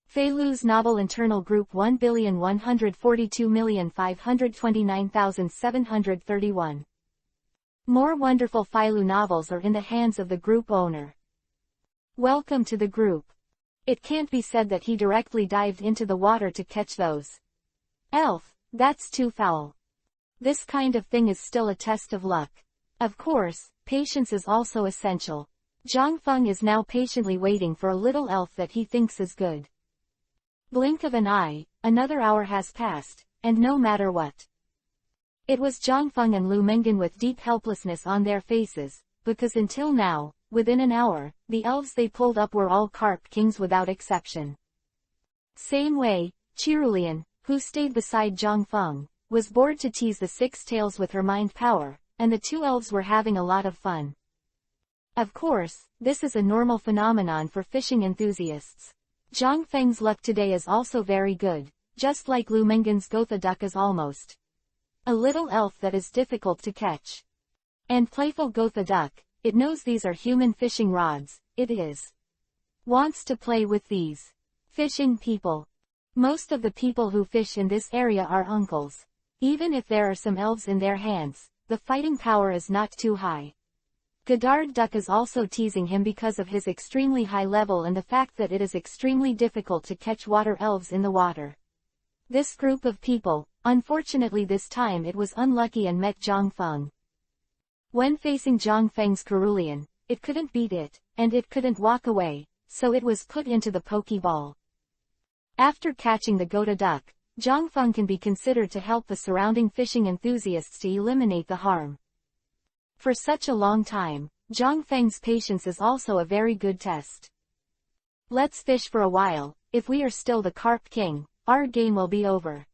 Feilu's novel internal group 1,142,529,731. More wonderful Feilu novels are in the hands of the group owner. Welcome to the group. It can't be said that he directly dived into the water to catch those elf. That's too foul. This kind of thing is still a test of luck. Of course, patience is also essential. Zhang Feng is now patiently waiting for a little elf that he thinks is good. Blink of an eye, another hour has passed, and no matter what It was Zhangfeng and Lu Mengan with deep helplessness on their faces, because until now, within an hour, the elves they pulled up were all carp kings without exception. Same way, Cherulian, who stayed beside Zhangfeng, was bored to tease the six tails with her mind power, and the two elves were having a lot of fun. Of course, this is a normal phenomenon for fishing enthusiasts. Zhangfeng's luck today is also very good, just like Lu Mengan's Gotha duck is almost a little elf that is difficult to catch. And playful Gotha duck, it knows these are human fishing rods, wants to play with these fishing people. Most of the people who fish in this area are uncles. Even if there are some elves in their hands, the fighting power is not too high. Godard Duck is also teasing him because of his extremely high level and the fact that it is extremely difficult to catch water elves in the water. This group of people, unfortunately this time it was unlucky and met Zhangfeng. When facing Zhangfeng's Cerulean, it couldn't beat it, and it couldn't walk away, so it was put into the Pokeball. After catching the Gotha duck, Zhangfeng can be considered to help the surrounding fishing enthusiasts to eliminate the harm. For such a long time, Zhangfeng's patience is also a very good test. Let's fish for a while. If we are still the carp king, our game will be over.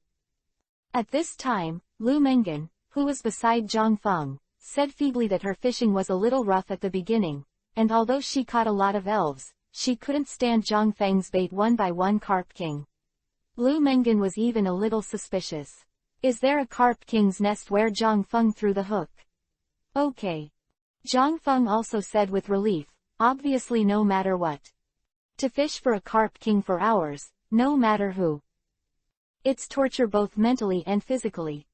At this time, Lu Mengan, who was beside Zhangfeng, said feebly that her fishing was a little rough at the beginning, and although she caught a lot of elves, she couldn't stand Zhangfeng's bait one by one carp king. Lu Mengan was even a little suspicious. Is there a carp king's nest where Zhangfeng threw the hook? Okay. Zhangfeng also said with relief, obviously no matter what. To fish for a carp king for hours, no matter who. It's torture both mentally and physically.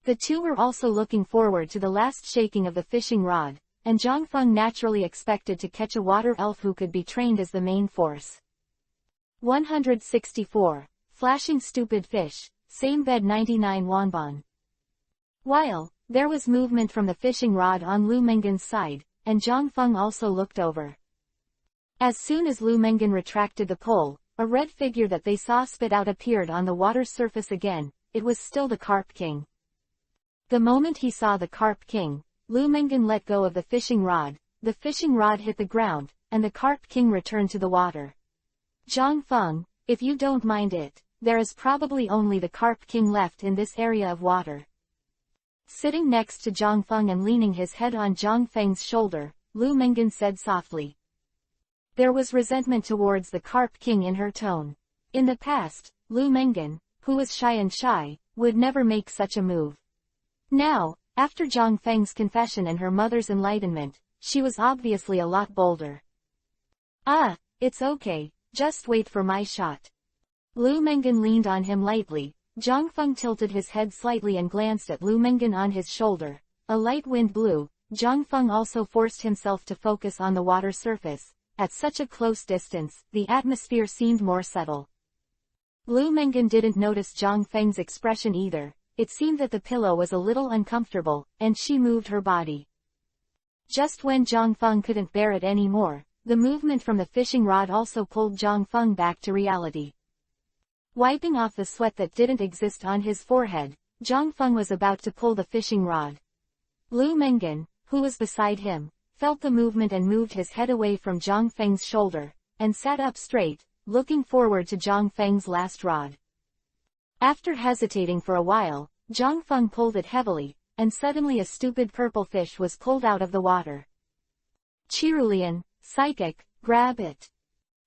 The two were also looking forward to the last shaking of the fishing rod, and Zhangfeng naturally expected to catch a water elf who could be trained as the main force. 164. Flashing stupid fish, same bed 99 wonbon. While there was movement from the fishing rod on Lu Mengan's side, and Zhangfeng also looked over. As soon as Lu Mengan retracted the pole, a red figure that they saw spit out appeared on the water's surface again. It was still the carp king. The moment he saw the carp king, Lu Mengan let go of the fishing rod hit the ground, and the carp king returned to the water. Zhangfeng, if you don't mind it, there is probably only the carp king left in this area of water. Sitting next to Zhangfeng and leaning his head on Zhangfeng's shoulder, Lu Mengan said softly. There was resentment towards the carp king in her tone. In the past, Lu Mengan, who was shy, would never make such a move. Now, after Zhangfeng's confession and her mother's enlightenment, she was obviously a lot bolder. Ah, it's okay, just wait for my shot. Lu Mengan leaned on him lightly. Zhangfeng tilted his head slightly and glanced at Lu Mengan on his shoulder. A light wind blew. Zhangfeng also forced himself to focus on the water surface. At such a close distance, the atmosphere seemed more subtle. Lu Mengan didn't notice Zhangfeng's expression either. It seemed that the pillow was a little uncomfortable, and she moved her body. Just when Zhangfeng couldn't bear it anymore, the movement from the fishing rod also pulled Zhangfeng back to reality. Wiping off the sweat that didn't exist on his forehead, Zhangfeng was about to pull the fishing rod. Lu Mengan, who was beside him, felt the movement and moved his head away from Zhangfeng's shoulder, and sat up straight, looking forward to Zhangfeng's last rod. After hesitating for a while, Zhangfeng pulled it heavily, and suddenly a stupid purple fish was pulled out of the water. Cherulian, psychic, grab it.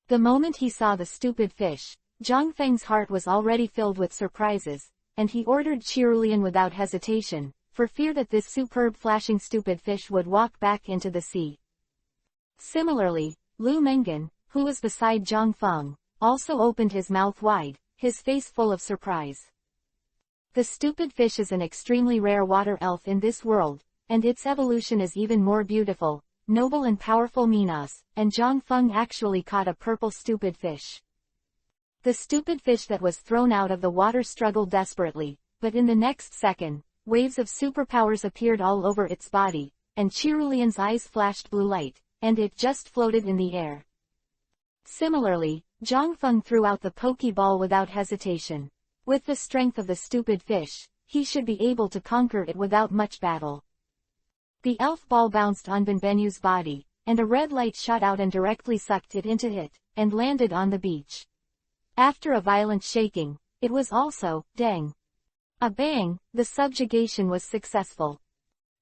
The moment he saw the stupid fish, Zhangfeng's heart was already filled with surprises, and he ordered Cherulian without hesitation, for fear that this superb flashing stupid fish would walk back into the sea. Similarly, Lu Mengan, who was beside Zhangfeng, also opened his mouth wide, his face full of surprise. The stupid fish is an extremely rare water elf in this world, and its evolution is even more beautiful, noble and powerful Minas, and Zhangfeng actually caught a purple stupid fish. The stupid fish that was thrown out of the water struggled desperately, but in the next second, waves of superpowers appeared all over its body, and Cherulian's eyes flashed blue light, and it just floated in the air. Similarly, Zhangfeng threw out the Pokeball without hesitation. With the strength of the stupid fish, he should be able to conquer it without much battle. The elf ball bounced on Benbenu's body, and a red light shot out and directly sucked it into it, and landed on the beach. After a violent shaking, it was also, dang. A bang, the subjugation was successful.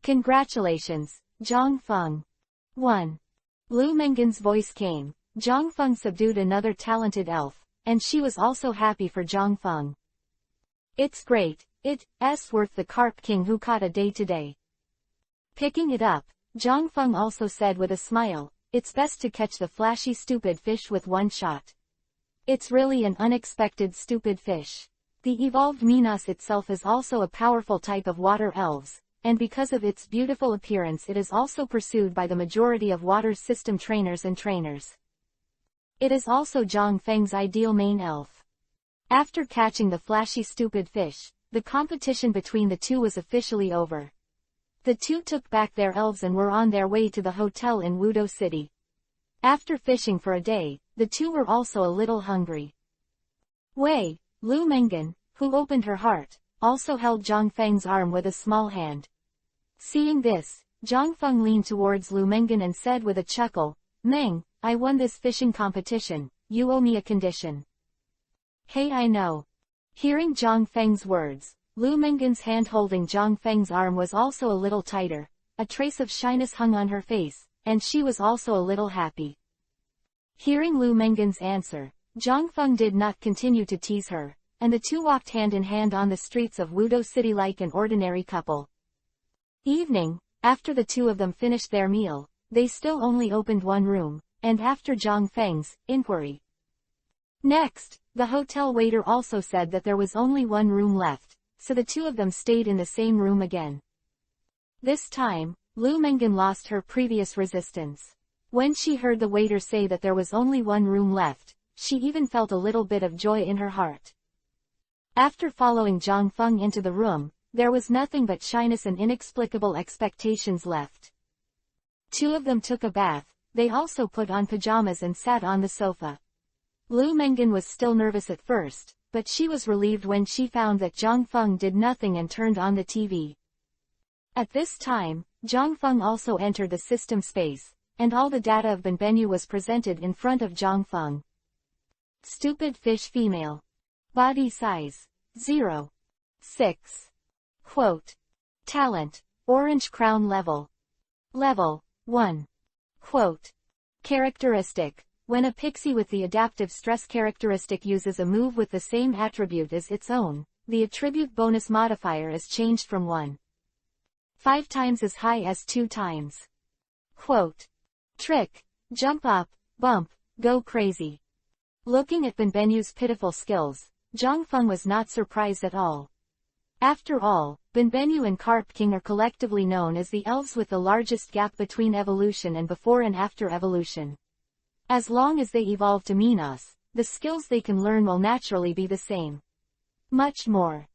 Congratulations, Zhang Feng. 1. Lu Mengen's voice came. Zhang Feng subdued another talented elf, and she was also happy for Zhang Feng. It's great, it's worth the carp king who caught a day today. Picking it up, Zhang Feng also said with a smile, it's best to catch the flashy stupid fish with one shot. It's really an unexpected stupid fish. The evolved Minas itself is also a powerful type of water elves, and because of its beautiful appearance it is also pursued by the majority of water system trainers and trainers. It is also Zhang Feng's ideal main elf. After catching the flashy stupid fish, the competition between the two was officially over. The two took back their elves and were on their way to the hotel in Wudo City. After fishing for a day, the two were also a little hungry. Wei, Lu Mengen, who opened her heart, also held Zhang Feng's arm with a small hand. Seeing this, Zhang Feng leaned towards Lu Mengen and said with a chuckle, Meng, I won this fishing competition, you owe me a condition. Hey, I know. Hearing Zhang Feng's words, Lu Mengen's hand holding Zhang Feng's arm was also a little tighter, a trace of shyness hung on her face, and she was also a little happy. Hearing Lu Mengen's answer, Zhang Feng did not continue to tease her, and the two walked hand in hand on the streets of Wudo City like an ordinary couple. Evening, after the two of them finished their meal, they still only opened one room, and after Zhang Feng's inquiry. Next, the hotel waiter also said that there was only one room left, so the two of them stayed in the same room again. This time, Lu Mengen lost her previous resistance. When she heard the waiter say that there was only one room left, she even felt a little bit of joy in her heart. After following Zhang Feng into the room, there was nothing but shyness and inexplicable expectations left. Two of them took a bath, they also put on pajamas and sat on the sofa. Lu Mengen was still nervous at first, but she was relieved when she found that Zhang Feng did nothing and turned on the TV. At this time, Zhang Feng also entered the system space, and all the data of Benbenu was presented in front of Zhang Feng. Stupid fish female. Body size. 0. 6. Quote. Talent. Orange crown level. Level. 1. Quote. Characteristic. When a pixie with the adaptive stress characteristic uses a move with the same attribute as its own, the attribute bonus modifier is changed from 1. 5 times as high as 2 times. Quote. Trick. Jump up, bump, go crazy. Looking at Benbenu's pitiful skills, Zhang Feng was not surprised at all. After all, Benbenu and Carp King are collectively known as the elves with the largest gap between evolution and before and after evolution. As long as they evolve to Minas, the skills they can learn will naturally be the same. Much more.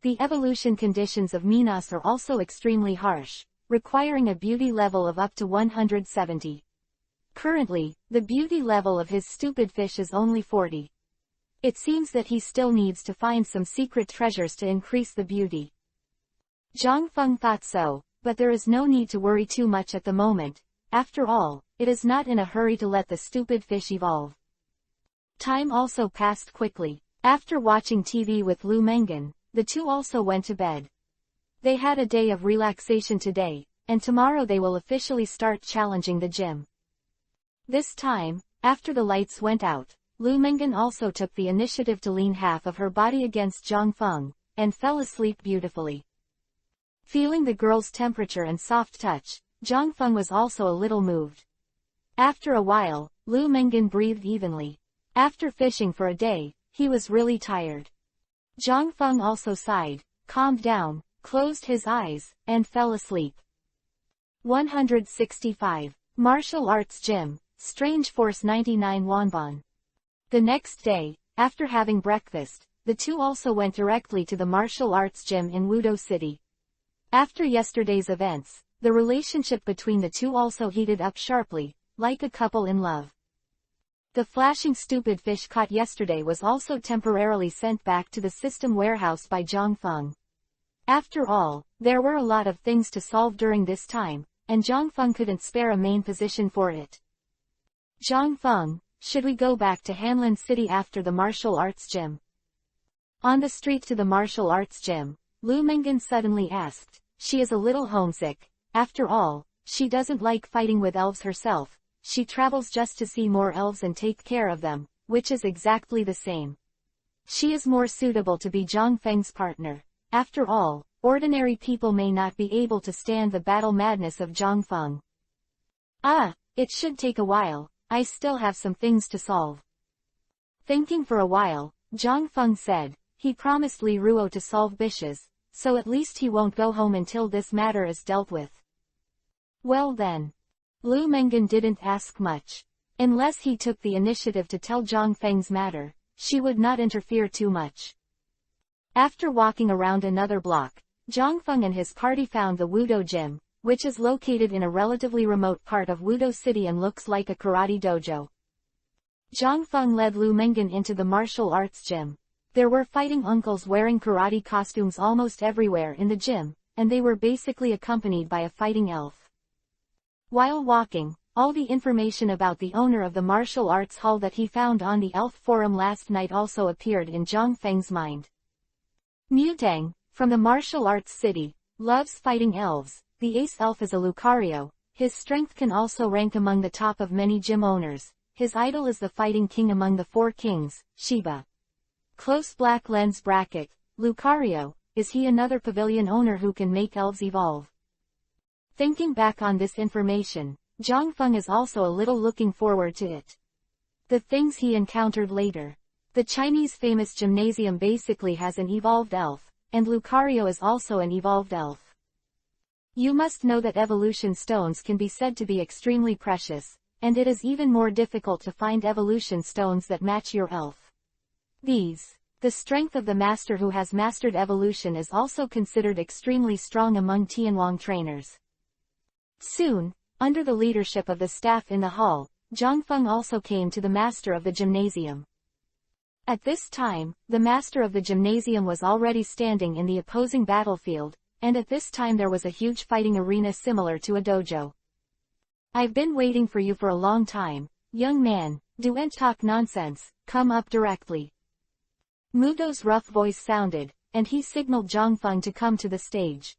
The evolution conditions of Minas are also extremely harsh, requiring a beauty level of up to 170. Currently, the beauty level of his stupid fish is only 40. It seems that he still needs to find some secret treasures to increase the beauty. Zhang Feng thought so, but there is no need to worry too much at the moment. After all, it is not in a hurry to let the stupid fish evolve. Time also passed quickly. After watching TV with Lu Mengen, the two also went to bed. They had a day of relaxation today, and tomorrow they will officially start challenging the gym. This time, after the lights went out, Lu Mengen also took the initiative to lean half of her body against Zhang Feng, and fell asleep beautifully. Feeling the girl's temperature and soft touch, Zhang Feng was also a little moved. After a while, Lu Mengen breathed evenly. After fishing for a day, he was really tired. Zhang Feng also sighed, calmed down, closed his eyes, and fell asleep. 165. Martial Arts Gym, Strange Force 99 Wanbon. The next day, after having breakfast, the two also went directly to the martial arts gym in Wudo City. After yesterday's events, the relationship between the two also heated up sharply, like a couple in love. The flashing stupid fish caught yesterday was also temporarily sent back to the system warehouse by Zhang Feng. After all, there were a lot of things to solve during this time, and Zhang Feng couldn't spare a main position for it. Zhang Feng, should we go back to Hanlin City after the martial arts gym? On the street to the martial arts gym, Lu Mengan suddenly asked. She is a little homesick. After all, she doesn't like fighting with elves herself. She travels just to see more elves and take care of them, which is exactly the same. She is more suitable to be Zhang Feng's partner. After all, ordinary people may not be able to stand the battle madness of Zhang Feng. It should take a while. I still have some things to solve. Thinking for a while, Zhang Feng said, he promised Li Ruo to solve Bishes, so at least he won't go home until this matter is dealt with. Well then. Lu Mengan didn't ask much. Unless he took the initiative to tell Zhang Feng's matter, she would not interfere too much. After walking around another block, Zhang Feng and his party found the Wudo Gym, which is located in a relatively remote part of Wudo City and looks like a karate dojo. Zhang Feng led Lu Mengan into the martial arts gym. There were fighting uncles wearing karate costumes almost everywhere in the gym, and they were basically accompanied by a fighting elf. While walking, all the information about the owner of the martial arts hall that he found on the elf forum last night also appeared in Zhang Feng's mind. Mutang, from the martial arts city, loves fighting elves. The ace elf is a Lucario. His strength can also rank among the top of many gym owners. His idol is the fighting king among the four kings, Shiba. Close black lens bracket, Lucario, is he another pavilion owner who can make elves evolve? Thinking back on this information, Zhang Feng is also a little looking forward to it. The things he encountered later. The Chinese famous gymnasium basically has an evolved elf, and Lucario is also an evolved elf. You must know that evolution stones can be said to be extremely precious, and it is even more difficult to find evolution stones that match your elf. The strength of the master who has mastered evolution is also considered extremely strong among Tianwang trainers. Soon, under the leadership of the staff in the hall, Zhang Feng also came to the master of the gymnasium. At this time, the master of the gymnasium was already standing in the opposing battlefield, and at this time there was a huge fighting arena similar to a dojo. I've been waiting for you for a long time, young man, don't talk nonsense, come up directly. Mudo's rough voice sounded, and he signaled Zhang Feng to come to the stage.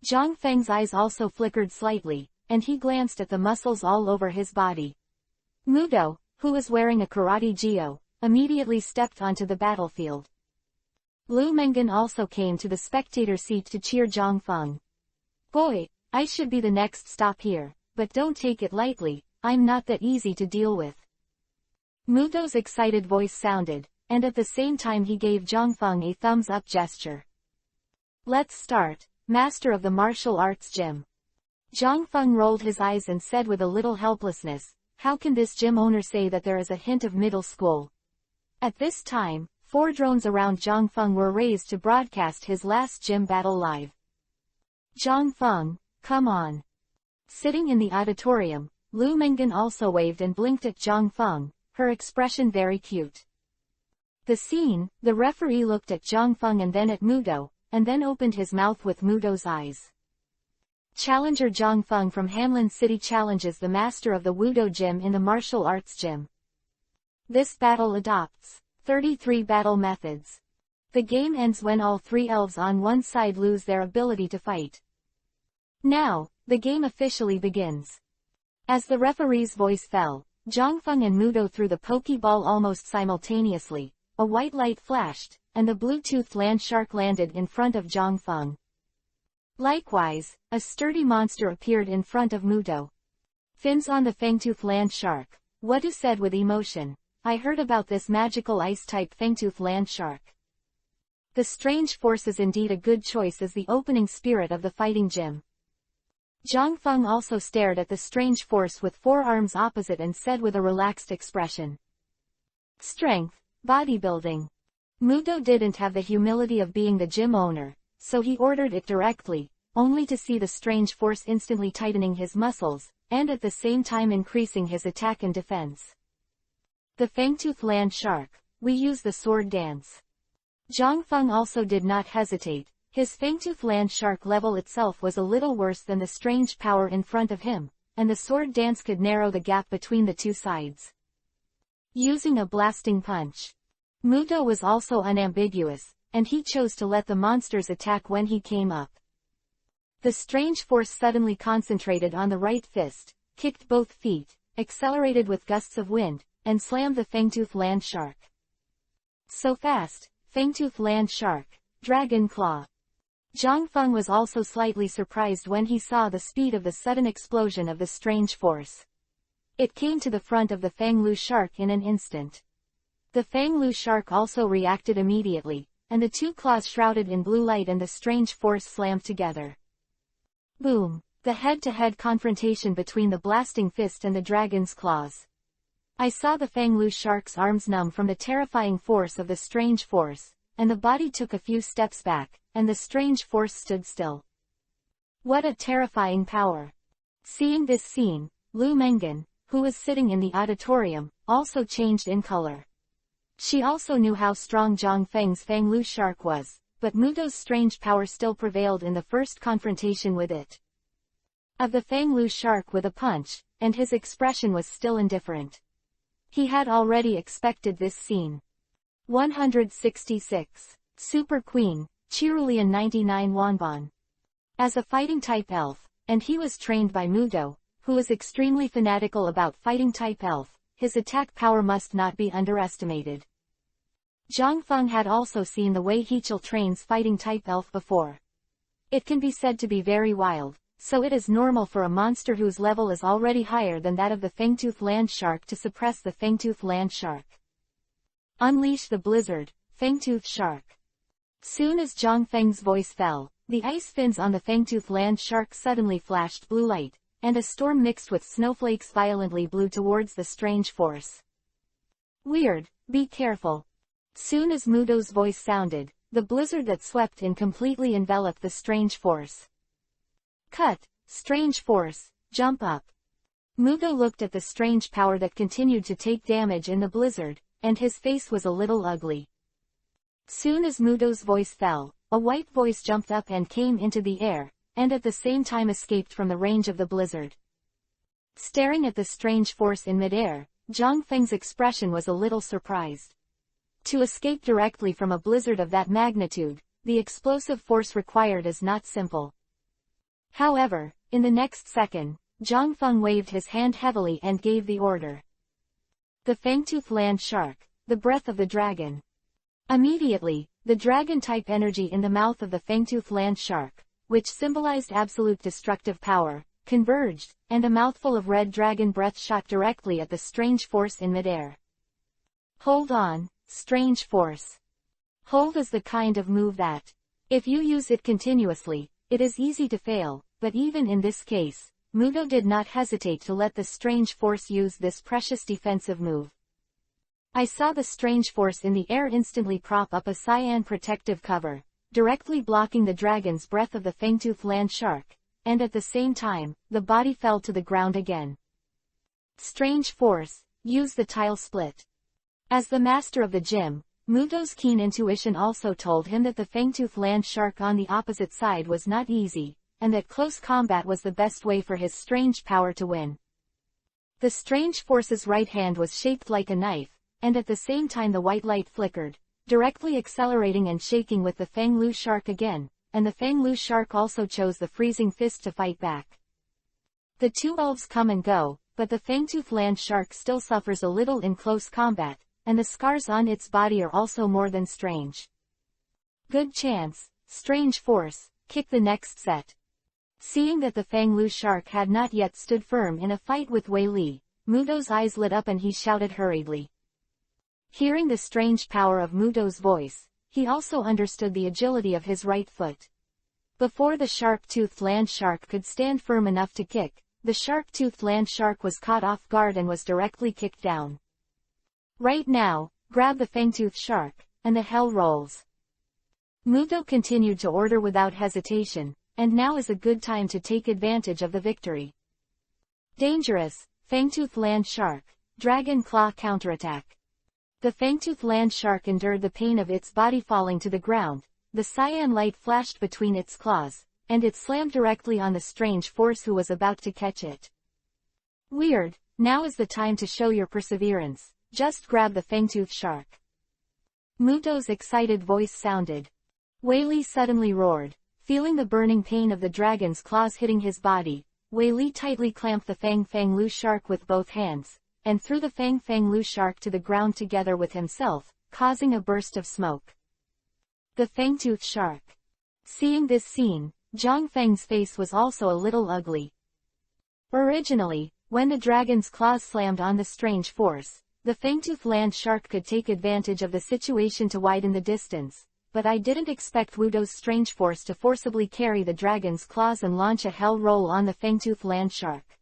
Zhang Feng's eyes also flickered slightly, and he glanced at the muscles all over his body. Mudo, who was wearing a karate gyo, immediately stepped onto the battlefield. Lu Mengan also came to the spectator seat to cheer Zhang Feng. Boy, I should be the next stop here, but don't take it lightly, I'm not that easy to deal with. Mudo's excited voice sounded, and at the same time he gave Zhang Feng a thumbs-up gesture. Let's start, master of the martial arts gym. Zhang Feng rolled his eyes and said with a little helplessness, how can this gym owner say that there is a hint of middle school? At this time, 4 drones around Zhang Feng were raised to broadcast his last gym battle live. Zhang Feng, come on. Sitting in the auditorium, Lu Mengan also waved and blinked at Zhang Feng, her expression very cute. The scene, the referee looked at Zhang Feng and then at Mudo, and then opened his mouth with Mudo's eyes. Challenger Zhang Feng from Hanlin City challenges the master of the Wudo Gym in the martial arts gym. This battle adopts 33 battle methods. The game ends when all 3 elves on one side lose their ability to fight. Now, the game officially begins. As the referee's voice fell, Zhang Feng and Mudo threw the Pokeball almost simultaneously. A white light flashed, and the blue-toothed land shark landed in front of Zhang Feng. Likewise, a sturdy monster appeared in front of Mudo. Fins on the fangtooth land shark. What is said with emotion? I heard about this magical ice-type fangtooth land shark. The strange force is indeed a good choice as the opening spirit of the fighting gym. Zhang Feng also stared at the strange force with 4 arms opposite and said with a relaxed expression. Strength, bodybuilding. Mudo didn't have the humility of being the gym owner, so he ordered it directly, only to see the strange force instantly tightening his muscles, and at the same time increasing his attack and defense. The fangtooth land shark, we use the sword dance. Zhang Feng also did not hesitate, His fangtooth land shark level itself was a little worse than the strange power in front of him, and the sword dance could narrow the gap between the two sides. Using a blasting punch. Muto was also unambiguous, and he chose to let the monsters attack when he came up. The strange force suddenly concentrated on the right fist, kicked both feet, accelerated with gusts of wind, and slammed the fangtooth land shark. So fast, fangtooth land shark, dragon claw. Zhang Feng was also slightly surprised when he saw the speed of the sudden explosion of the strange force. It came to the front of the Fanglu shark in an instant. The Fanglu shark also reacted immediately, and the two claws shrouded in blue light and the strange force slammed together. Boom! The head-to-head confrontation between the blasting fist and the dragon's claws. I saw the Fanglu shark's arms numb from the terrifying force of the strange force, and the body took a few steps back, and the strange force stood still. What a terrifying power! Seeing this scene, Lu Mengan, who was sitting in the auditorium, also changed in color. She also knew how strong Zhang Feng's Fanglu shark was, but Muto's strange power still prevailed in the first confrontation with it. Of the Fanglu shark with a punch, and his expression was still indifferent. He had already expected this scene. 166. Super Queen, Cerulean 99 Wanban. As a fighting-type elf, and he was trained by Muto, who is extremely fanatical about fighting-type elf, his attack power must not be underestimated. Zhang Feng had also seen the way Heechul trains fighting-type elf before. It can be said to be very wild, so it is normal for a monster whose level is already higher than that of the fangtooth land shark to suppress the fangtooth land shark. Unleash the blizzard, fangtooth shark. Soon as Zhang Feng's voice fell, the ice fins on the fangtooth land shark suddenly flashed blue light, and a storm mixed with snowflakes violently blew towards the strange force. Weird, be careful. Soon as Muto's voice sounded, the blizzard that swept in completely enveloped the strange force. Cut, strange force, jump up. Muto looked at the strange power that continued to take damage in the blizzard, and his face was a little ugly. Soon as Muto's voice fell, a white voice jumped up and came into the air, and at the same time escaped from the range of the blizzard. Staring at the strange force in midair, Zhang Feng's expression was a little surprised. To escape directly from a blizzard of that magnitude, the explosive force required is not simple. However, in the next second, Zhang Feng waved his hand heavily and gave the order. The fangtooth land shark, the breath of the dragon. Immediately, the dragon-type energy in the mouth of the fangtooth land shark, which symbolized absolute destructive power, converged, and a mouthful of red dragon breath shot directly at the strange force in midair. Hold on, strange force. Hold is the kind of move that, if you use it continuously, it is easy to fail, but even in this case, Muto did not hesitate to let the strange force use this precious defensive move. I saw the strange force in the air instantly prop up a cyan protective cover, directly blocking the dragon's breath of the fangtooth land shark, and at the same time, the body fell to the ground again. Strange force, use the tile split. As the master of the gym, Muto's keen intuition also told him that the fangtooth land shark on the opposite side was not easy, and that close combat was the best way for his strange power to win. The strange force's right hand was shaped like a knife, and at the same time the white light flickered, directly accelerating and shaking with the Fanglu shark again, and the Fanglu shark also chose the freezing fist to fight back. The two elves come and go, but the fangtooth land shark still suffers a little in close combat, and the scars on its body are also more than strange. Good chance, strange force, kick the next set. Seeing that the Fanglu shark had not yet stood firm in a fight with Wei Li, Muto's eyes lit up and he shouted hurriedly. Hearing the strange power of Muto's voice, he also understood the agility of his right foot. Before the sharp-toothed land shark could stand firm enough to kick, the sharp-toothed land shark was caught off guard and was directly kicked down. Right now, grab the fangtooth shark, and the hell rolls. Muto continued to order without hesitation, and now is a good time to take advantage of the victory. Dangerous, fangtooth land shark, dragon claw counterattack. The fangtooth land shark endured the pain of its body falling to the ground, the cyan light flashed between its claws, and it slammed directly on the strange force who was about to catch it. Weird, now is the time to show your perseverance, just grab the fangtooth shark. Muto's excited voice sounded. Wei Li suddenly roared, feeling the burning pain of the dragon's claws hitting his body. Wei Li tightly clamped the Fang Lu shark with both hands, and threw the Fang Lu shark to the ground together with himself, causing a burst of smoke. The fangtooth shark. Seeing this scene, Zhang Feng's face was also a little ugly. Originally, when the dragon's claws slammed on the strange force, the fangtooth land shark could take advantage of the situation to widen the distance, but I didn't expect Wudo's strange force to forcibly carry the dragon's claws and launch a hell roll on the fangtooth land shark.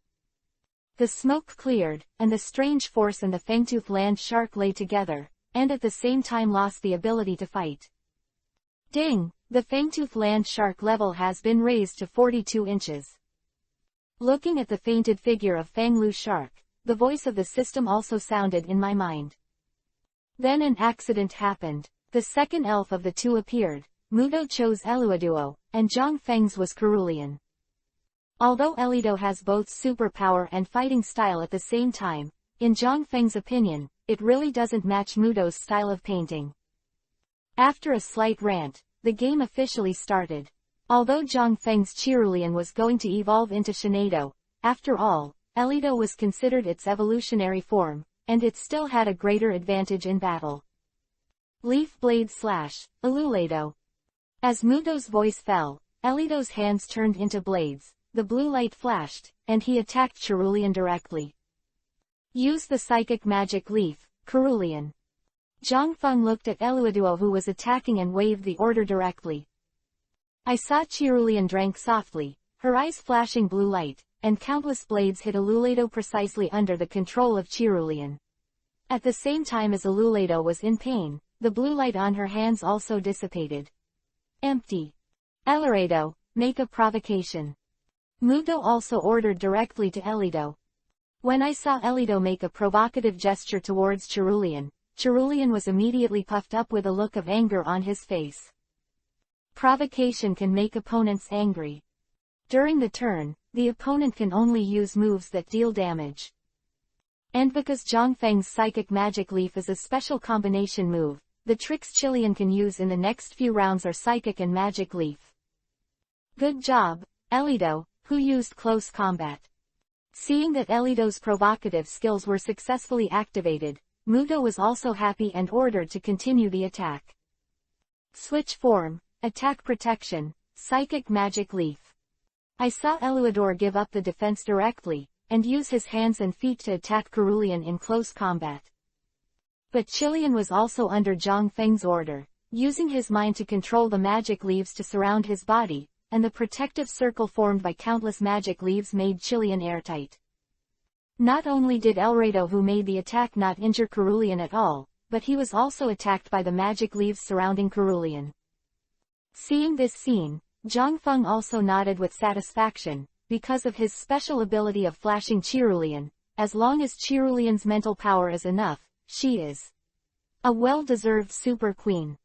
The smoke cleared, and the strange force and the fangtooth land shark lay together, and at the same time lost the ability to fight. Ding! The fangtooth land shark level has been raised to 42 inches. Looking at the fainted figure of Fang Lu shark, the voice of the system also sounded in my mind. Then an accident happened. The second elf of the two appeared. Muto chose Eluaduo, and Zhang Feng's was Cerulean. Although Elido has both superpower and fighting style at the same time, in Zhang Feng's opinion, it really doesn't match Muto's style of painting. After a slight rant, the game officially started. Although Zhang Feng's Cerulean was going to evolve into Shinado, after all, Elido was considered its evolutionary form, and it still had a greater advantage in battle. Leaf Blade Slash, Elulado. As Muto's voice fell, Elido's hands turned into blades, the blue light flashed, and he attacked Cerulean directly. Use the Psychic Magic Leaf, Cerulean. Zhang Feng looked at Eluaduo who was attacking and waved the order directly. I saw Cerulean drank softly, her eyes flashing blue light, and countless blades hit Elulado precisely under the control of Cerulean. At the same time as Elulado was in pain, the blue light on her hands also dissipated. Empty. Elarado, make a provocation. Muto also ordered directly to Elido. When I saw Elido make a provocative gesture towards Cerulean, Cerulean was immediately puffed up with a look of anger on his face. Provocation can make opponents angry. During the turn, the opponent can only use moves that deal damage. And because Zhang Feng's Psychic Magic Leaf is a special combination move, the tricks Chilean can use in the next few rounds are Psychic and Magic Leaf. Good job, Elido, who used close combat. Seeing that Elido's provocative skills were successfully activated, Muto was also happy and ordered to continue the attack. Switch form, attack protection, Psychic Magic Leaf. I saw Eluador give up the defense directly, and use his hands and feet to attack Cerulean in close combat. But Chilean was also under Zhang Feng's order, using his mind to control the magic leaves to surround his body, and the protective circle formed by countless magic leaves made Chilean airtight. Not only did Elrado who made the attack not injure Cerulean at all, but he was also attacked by the magic leaves surrounding Cerulean. Seeing this scene, Zhang Feng also nodded with satisfaction, because of his special ability of flashing Cerulean. As long as Cerulean's mental power is enough, she is a well-deserved super queen.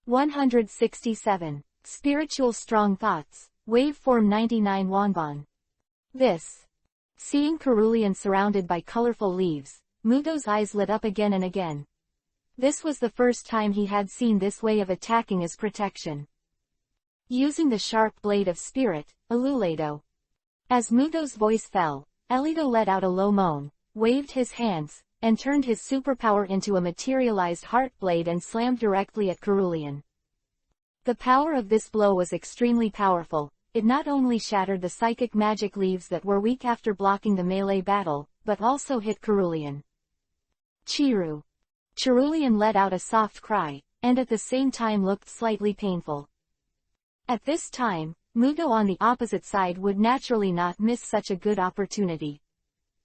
167. Spiritual Strong Thoughts, Waveform 99 Wanban. This. Seeing Cerulean surrounded by colorful leaves, Muto's eyes lit up again and again. This was the first time he had seen this way of attacking as protection. Using the sharp blade of spirit, Elulado. As Muto's voice fell, Elido let out a low moan, waved his hands, and turned his superpower into a materialized heart blade and slammed directly at Cerulean. The power of this blow was extremely powerful. It not only shattered the psychic magic leaves that were weak after blocking the melee battle, but also hit Cerulean. Chiru. Cerulean let out a soft cry, and at the same time looked slightly painful. At this time, Muto on the opposite side would naturally not miss such a good opportunity.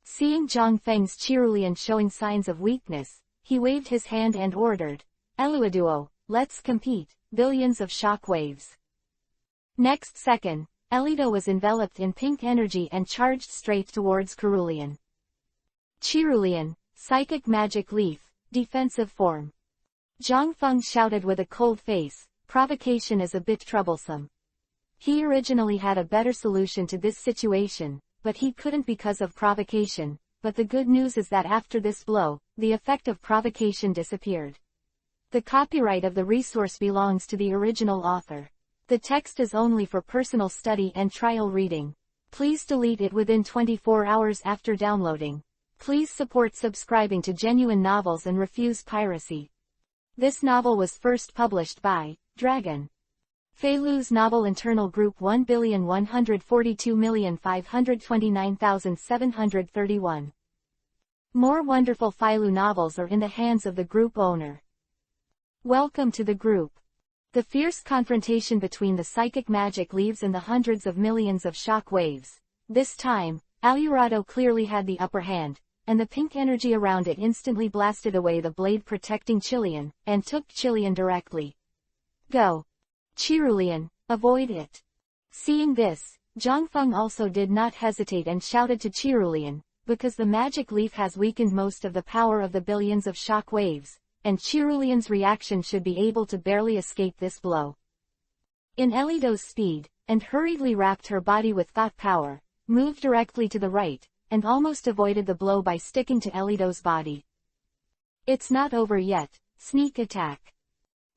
Seeing Zhang Feng's Cerulean showing signs of weakness, he waved his hand and ordered, Eluaduo, let's compete, billions of shock waves. Next second, Elido was enveloped in pink energy and charged straight towards Cerulean. Cerulean, Psychic Magic Leaf, Defensive Form. Zhang Feng shouted with a cold face, provocation is a bit troublesome. He originally had a better solution to this situation, but he couldn't because of provocation, but the good news is that after this blow, the effect of provocation disappeared. The copyright of the resource belongs to the original author. The text is only for personal study and trial reading. Please delete it within 24 hours after downloading. Please support subscribing to Genuine Novels and refuse piracy. This novel was first published by Dragon. Feilu's novel internal group 1,142,529,731. More wonderful Feilu novels are in the hands of the group owner. Welcome to the group. The fierce confrontation between the psychic magic leaves and the hundreds of millions of shock waves. This time, Alurado clearly had the upper hand, and the pink energy around it instantly blasted away the blade protecting Chilean, and took Chilean directly. Go. Cerulean, avoid it. Seeing this, Zhongfeng also did not hesitate and shouted to Cerulean, because the magic leaf has weakened most of the power of the billions of shock waves, and Cerulean's reaction should be able to barely escape this blow. In Elido's speed, and hurriedly wrapped her body with thought power, moved directly to the right, and almost avoided the blow by sticking to Elido's body. It's not over yet, sneak attack.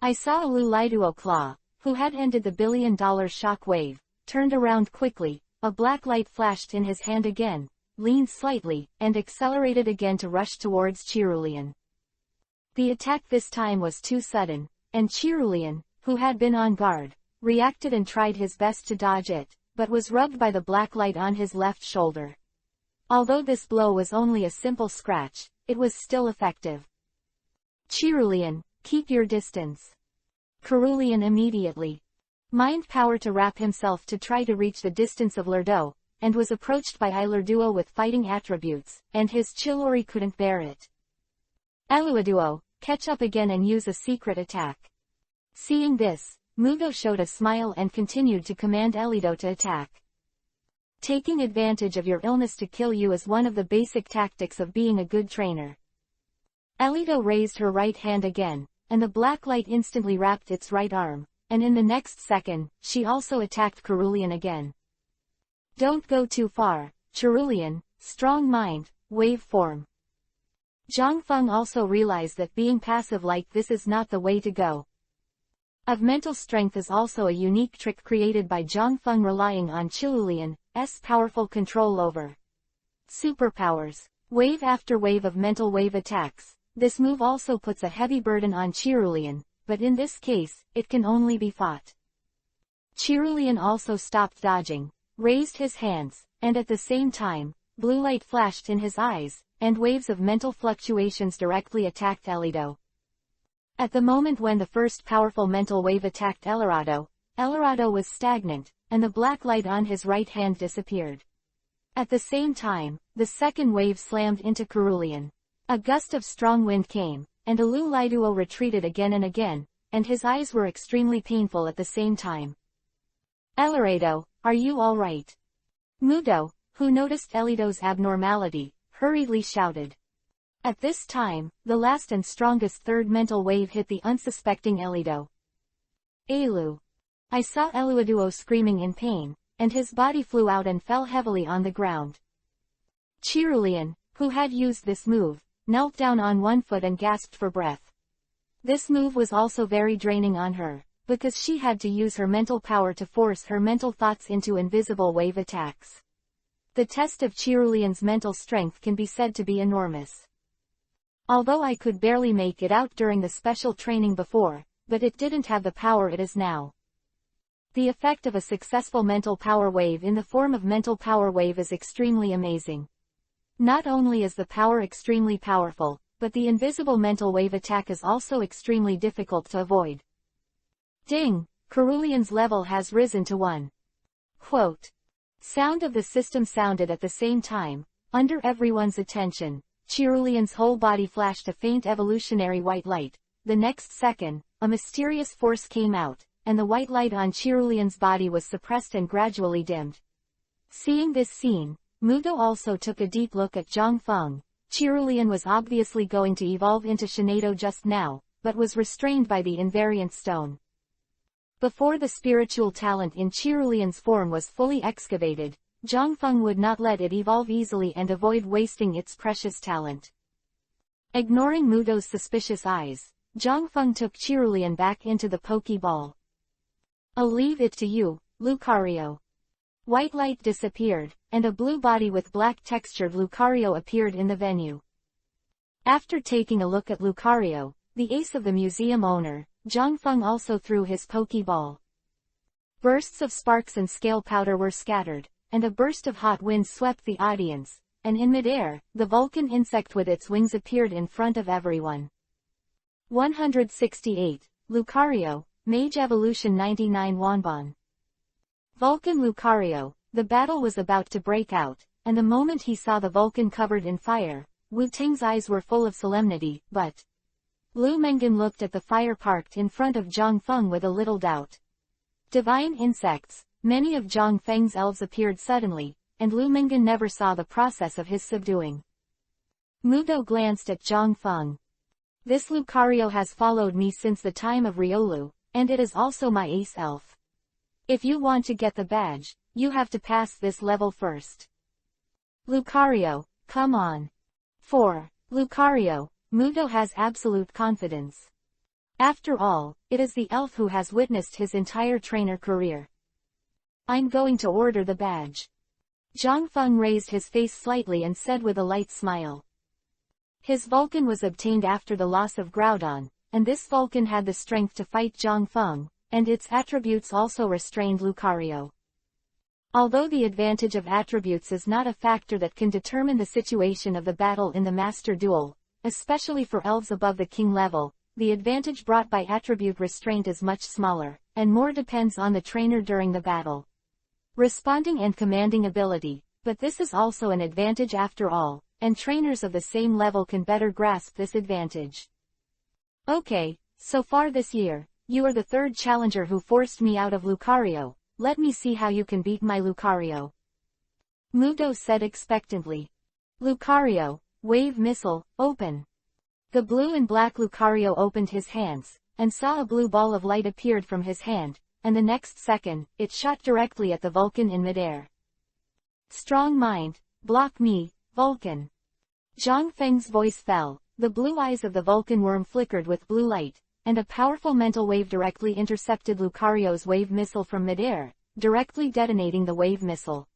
I saw Alu Liduo claw, who had ended the billion-dollar shock wave, turned around quickly, a black light flashed in his hand again, leaned slightly, and accelerated again to rush towards Cerulean. The attack this time was too sudden, and Cerulean, who had been on guard, reacted and tried his best to dodge it, but was rubbed by the black light on his left shoulder. Although this blow was only a simple scratch, it was still effective. Cerulean, keep your distance. Cerulean immediately mind power to wrap himself to try to reach the distance of Lerdo, and was approached by Ilerduo with fighting attributes, and his Chilori couldn't bear it. Eluaduo, catch up again and use a secret attack. Seeing this, Mudo showed a smile and continued to command Elido to attack. Taking advantage of your illness to kill you is one of the basic tactics of being a good trainer. Elido raised her right hand again, and the black light instantly wrapped its right arm, and in the next second, she also attacked Cerulean again. Don't go too far, Cerulean, strong mind, wave form. Zhongfeng also realized that being passive like this is not the way to go. Of mental strength is also a unique trick created by Zhongfeng relying on Cerulean's powerful control over superpowers. Wave after wave of mental wave attacks. This move also puts a heavy burden on Cerulean, but in this case, it can only be fought. Cerulean also stopped dodging, raised his hands, and at the same time, blue light flashed in his eyes, and waves of mental fluctuations directly attacked Elido. At the moment when the first powerful mental wave attacked Eldorado was stagnant, and the black light on his right hand disappeared. At the same time, the second wave slammed into Cerulean. A gust of strong wind came, and Alu Liduo retreated again and again, and his eyes were extremely painful at the same time. Eldorado, are you all right? Mudo, who noticed Elido's abnormality, hurriedly shouted. At this time, the last and strongest third mental wave hit the unsuspecting Elido. Elu. I saw Eluaduo screaming in pain, and his body flew out and fell heavily on the ground. Cerulean, who had used this move, knelt down on one foot and gasped for breath. This move was also very draining on her, because she had to use her mental power to force her mental thoughts into invisible wave attacks. The test of Cerulean's mental strength can be said to be enormous. Although I could barely make it out during the special training before, but it didn't have the power it is now. The effect of a successful mental power wave in the form of mental power wave is extremely amazing. Not only is the power extremely powerful, but the invisible mental wave attack is also extremely difficult to avoid. Ding! Cerulean's level has risen to 1. Quote. Sound of the system sounded at the same time, under everyone's attention. Cerulean's whole body flashed a faint evolutionary white light. The next second, a mysterious force came out, and the white light on Cerulean's body was suppressed and gradually dimmed. Seeing this scene, Mudo also took a deep look at Zhongfeng. Cerulean was obviously going to evolve into Shinado just now, but was restrained by the invariant stone. Before the spiritual talent in Cerulean's form was fully excavated, Zhongfeng would not let it evolve easily and avoid wasting its precious talent. Ignoring Mudo's suspicious eyes, Zhongfeng took Cerulean back into the Pokeball. "I'll leave it to you, Lucario." White light disappeared, and a blue body with black textured Lucario appeared in the venue. After taking a look at Lucario, the ace of the museum owner, Zhongfeng also threw his Pokeball. Bursts of sparks and scale powder were scattered, and a burst of hot wind swept the audience, and in midair, the Vulcan insect with its wings appeared in front of everyone. 168. Lucario, Mage Evolution 99 Wanbon. Vulcan Lucario, the battle was about to break out, and the moment he saw the Vulcan covered in fire, Wu Ting's eyes were full of solemnity, but Lu Mengan looked at the fire parked in front of Zhongfeng with a little doubt. Divine insects, many of Zhongfeng's elves appeared suddenly, and Lu Mengan never saw the process of his subduing. Mudo glanced at Zhongfeng. "This Lucario has followed me since the time of Riolu, and it is also my ace elf. If you want to get the badge, you have to pass this level first." "Lucario, come on." 4. Lucario, Mudo has absolute confidence. After all, it is the elf who has witnessed his entire trainer career. "I'm going to order the badge." Zhongfeng raised his face slightly and said with a light smile. His Vulcan was obtained after the loss of Groudon, and this Vulcan had the strength to fight Zhongfeng, and its attributes also restrained Lucario. Although the advantage of attributes is not a factor that can determine the situation of the battle in the Master Duel, especially for elves above the king level, the advantage brought by attribute restraint is much smaller, and more depends on the trainer during the battle. Responding and commanding ability, but this is also an advantage after all, and trainers of the same level can better grasp this advantage. "Okay, so far this year, you are the third challenger who forced me out of Lucario. Let me see how you can beat my Lucario." Mudo said expectantly. "Lucario, wave missile, open." The blue and black Lucario opened his hands, and saw a blue ball of light appeared from his hand, and the next second, it shot directly at the Vulcan in midair. "Strong mind, block me, Vulcan." Zhongfeng's voice fell, the blue eyes of the Vulcan worm flickered with blue light, and a powerful mental wave directly intercepted Lucario's wave missile from midair, directly detonating the wave missile.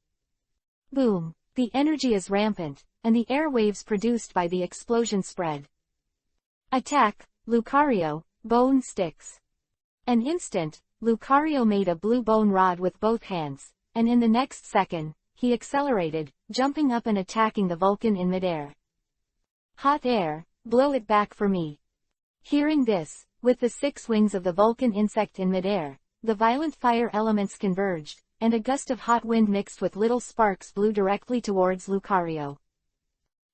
Boom! The energy is rampant, and the air waves produced by the explosion spread. "Attack, Lucario, bone sticks." An instant, Lucario made a blue bone rod with both hands, and in the next second, he accelerated, jumping up and attacking the Vulcan in midair. "Hot air, blow it back for me." Hearing this, with the 6 wings of the Vulcan insect in midair, the violent fire elements converged, and a gust of hot wind mixed with little sparks blew directly towards Lucario.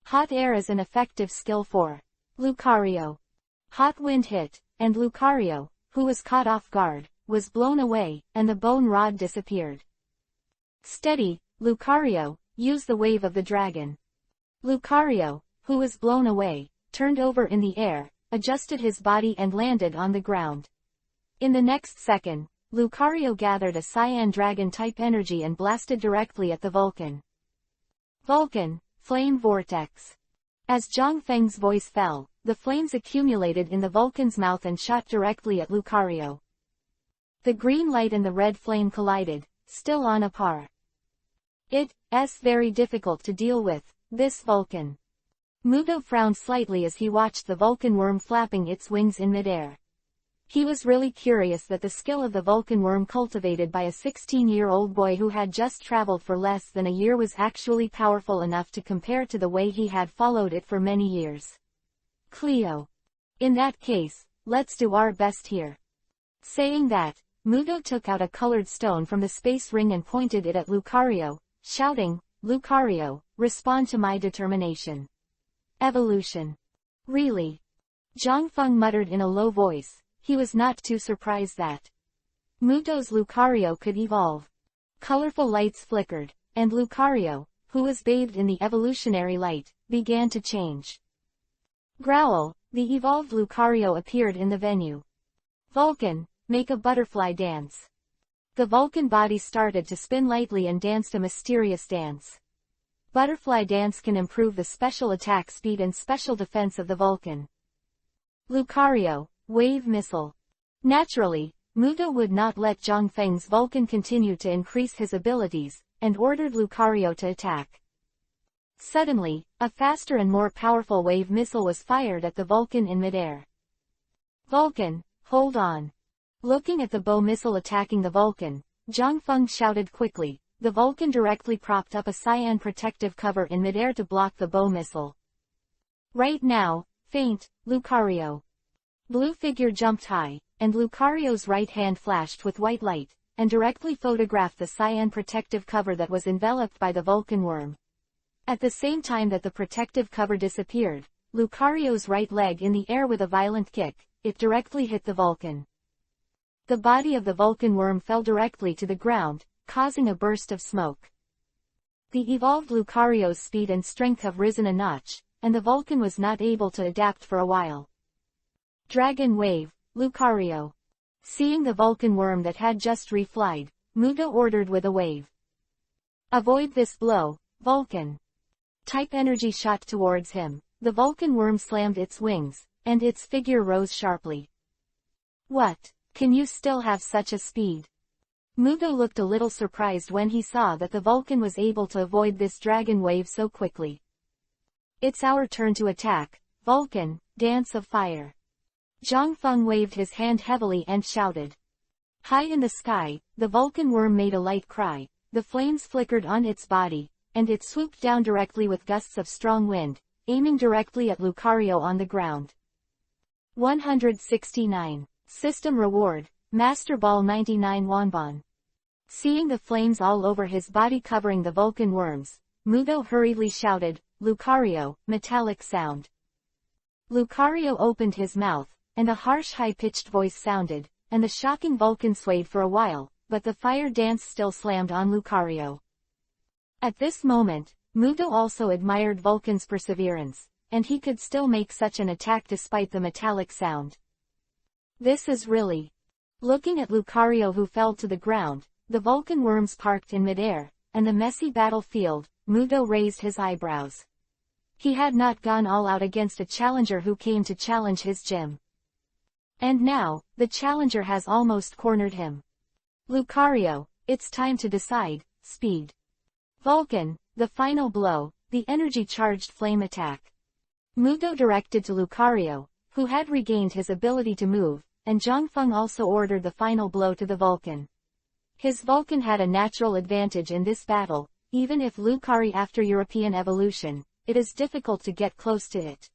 Hot air is an effective skill for Lucario. Hot wind hit, and Lucario, who was caught off guard, was blown away, and the bone rod disappeared. "Steady, Lucario, use the wave of the dragon." Lucario, who was blown away, turned over in the air, adjusted his body and landed on the ground. In the next second, Lucario gathered a cyan dragon-type energy and blasted directly at the Vulcan. "Vulcan, flame vortex." As Zhongfeng's voice fell, the flames accumulated in the Vulcan's mouth and shot directly at Lucario. The green light and the red flame collided, still on a par. "It's very difficult to deal with, this Vulcan." Mudo frowned slightly as he watched the Vulcan worm flapping its wings in midair. He was really curious that the skill of the Vulcan worm cultivated by a 16-year-old boy who had just traveled for less than a year was actually powerful enough to compare to the way he had followed it for many years. "Cleo. In that case, let's do our best here." Saying that, Mudo took out a colored stone from the space ring and pointed it at Lucario, shouting, "Lucario, respond to my determination." Evolution. "Really?" Zhongfeng muttered in a low voice. He was not too surprised that Mudo's Lucario could evolve. Colorful lights flickered, and Lucario, who was bathed in the evolutionary light, began to change. Growl, the evolved Lucario appeared in the venue. "Vulcan, make a butterfly dance. The Vulcan body started to spin lightly and danced a mysterious dance. Butterfly dance can improve the special attack speed and special defense of the Vulcan. Lucario, wave missile. Naturally, Muto would not let Zhongfeng's Vulcan continue to increase his abilities, and ordered Lucario to attack. Suddenly, a faster and more powerful wave missile was fired at the Vulcan in midair. Vulcan, hold on. Looking at the bow missile attacking the Vulcan, Zhongfeng shouted quickly. The Vulcan directly propped up a cyan protective cover in midair to block the bow missile. Right now, faint, Lucario. Blue figure jumped high, and Lucario's right hand flashed with white light, and directly photographed the cyan protective cover that was enveloped by the Vulcan worm. At the same time that the protective cover disappeared, Lucario's right leg in the air with a violent kick, it directly hit the Vulcan. The body of the Vulcan worm fell directly to the ground, causing a burst of smoke. The evolved Lucario's speed and strength have risen a notch, and the Vulcan was not able to adapt for a while. Dragon Wave, Lucario. Seeing the Vulcan worm that had just reflied, Muto ordered with a wave. Avoid this blow, Vulcan. Type energy shot towards him. The Vulcan worm slammed its wings, and its figure rose sharply. What? Can you still have such a speed? Muto looked a little surprised when he saw that the Vulcan was able to avoid this dragon wave so quickly. It's our turn to attack, Vulcan, Dance of Fire. Zhongfeng waved his hand heavily and shouted. High in the sky, the Vulcan worm made a light cry, the flames flickered on its body, and it swooped down directly with gusts of strong wind, aiming directly at Lucario on the ground. 169. System Reward, Master Ball 99 Wonbon. Seeing the flames all over his body covering the Vulcan worms, Muto hurriedly shouted, Lucario, metallic sound. Lucario opened his mouth, and a harsh high-pitched voice sounded, and the shocking Vulcan swayed for a while, but the fire dance still slammed on Lucario. At this moment, Muto also admired Vulcan's perseverance, and he could still make such an attack despite the metallic sound. This is really... Looking at Lucario who fell to the ground, the Vulcan worms parked in midair, and the messy battlefield, Muto raised his eyebrows. He had not gone all out against a challenger who came to challenge his gym. And now, the challenger has almost cornered him. Lucario, it's time to decide, speed. Vulcan, the final blow, the energy-charged flame attack. Muto directed to Lucario, who had regained his ability to move, and Zhongfeng also ordered the final blow to the Vulcan. His Vulcan had a natural advantage in this battle, even if Lucario after European evolution, it is difficult to get close to it.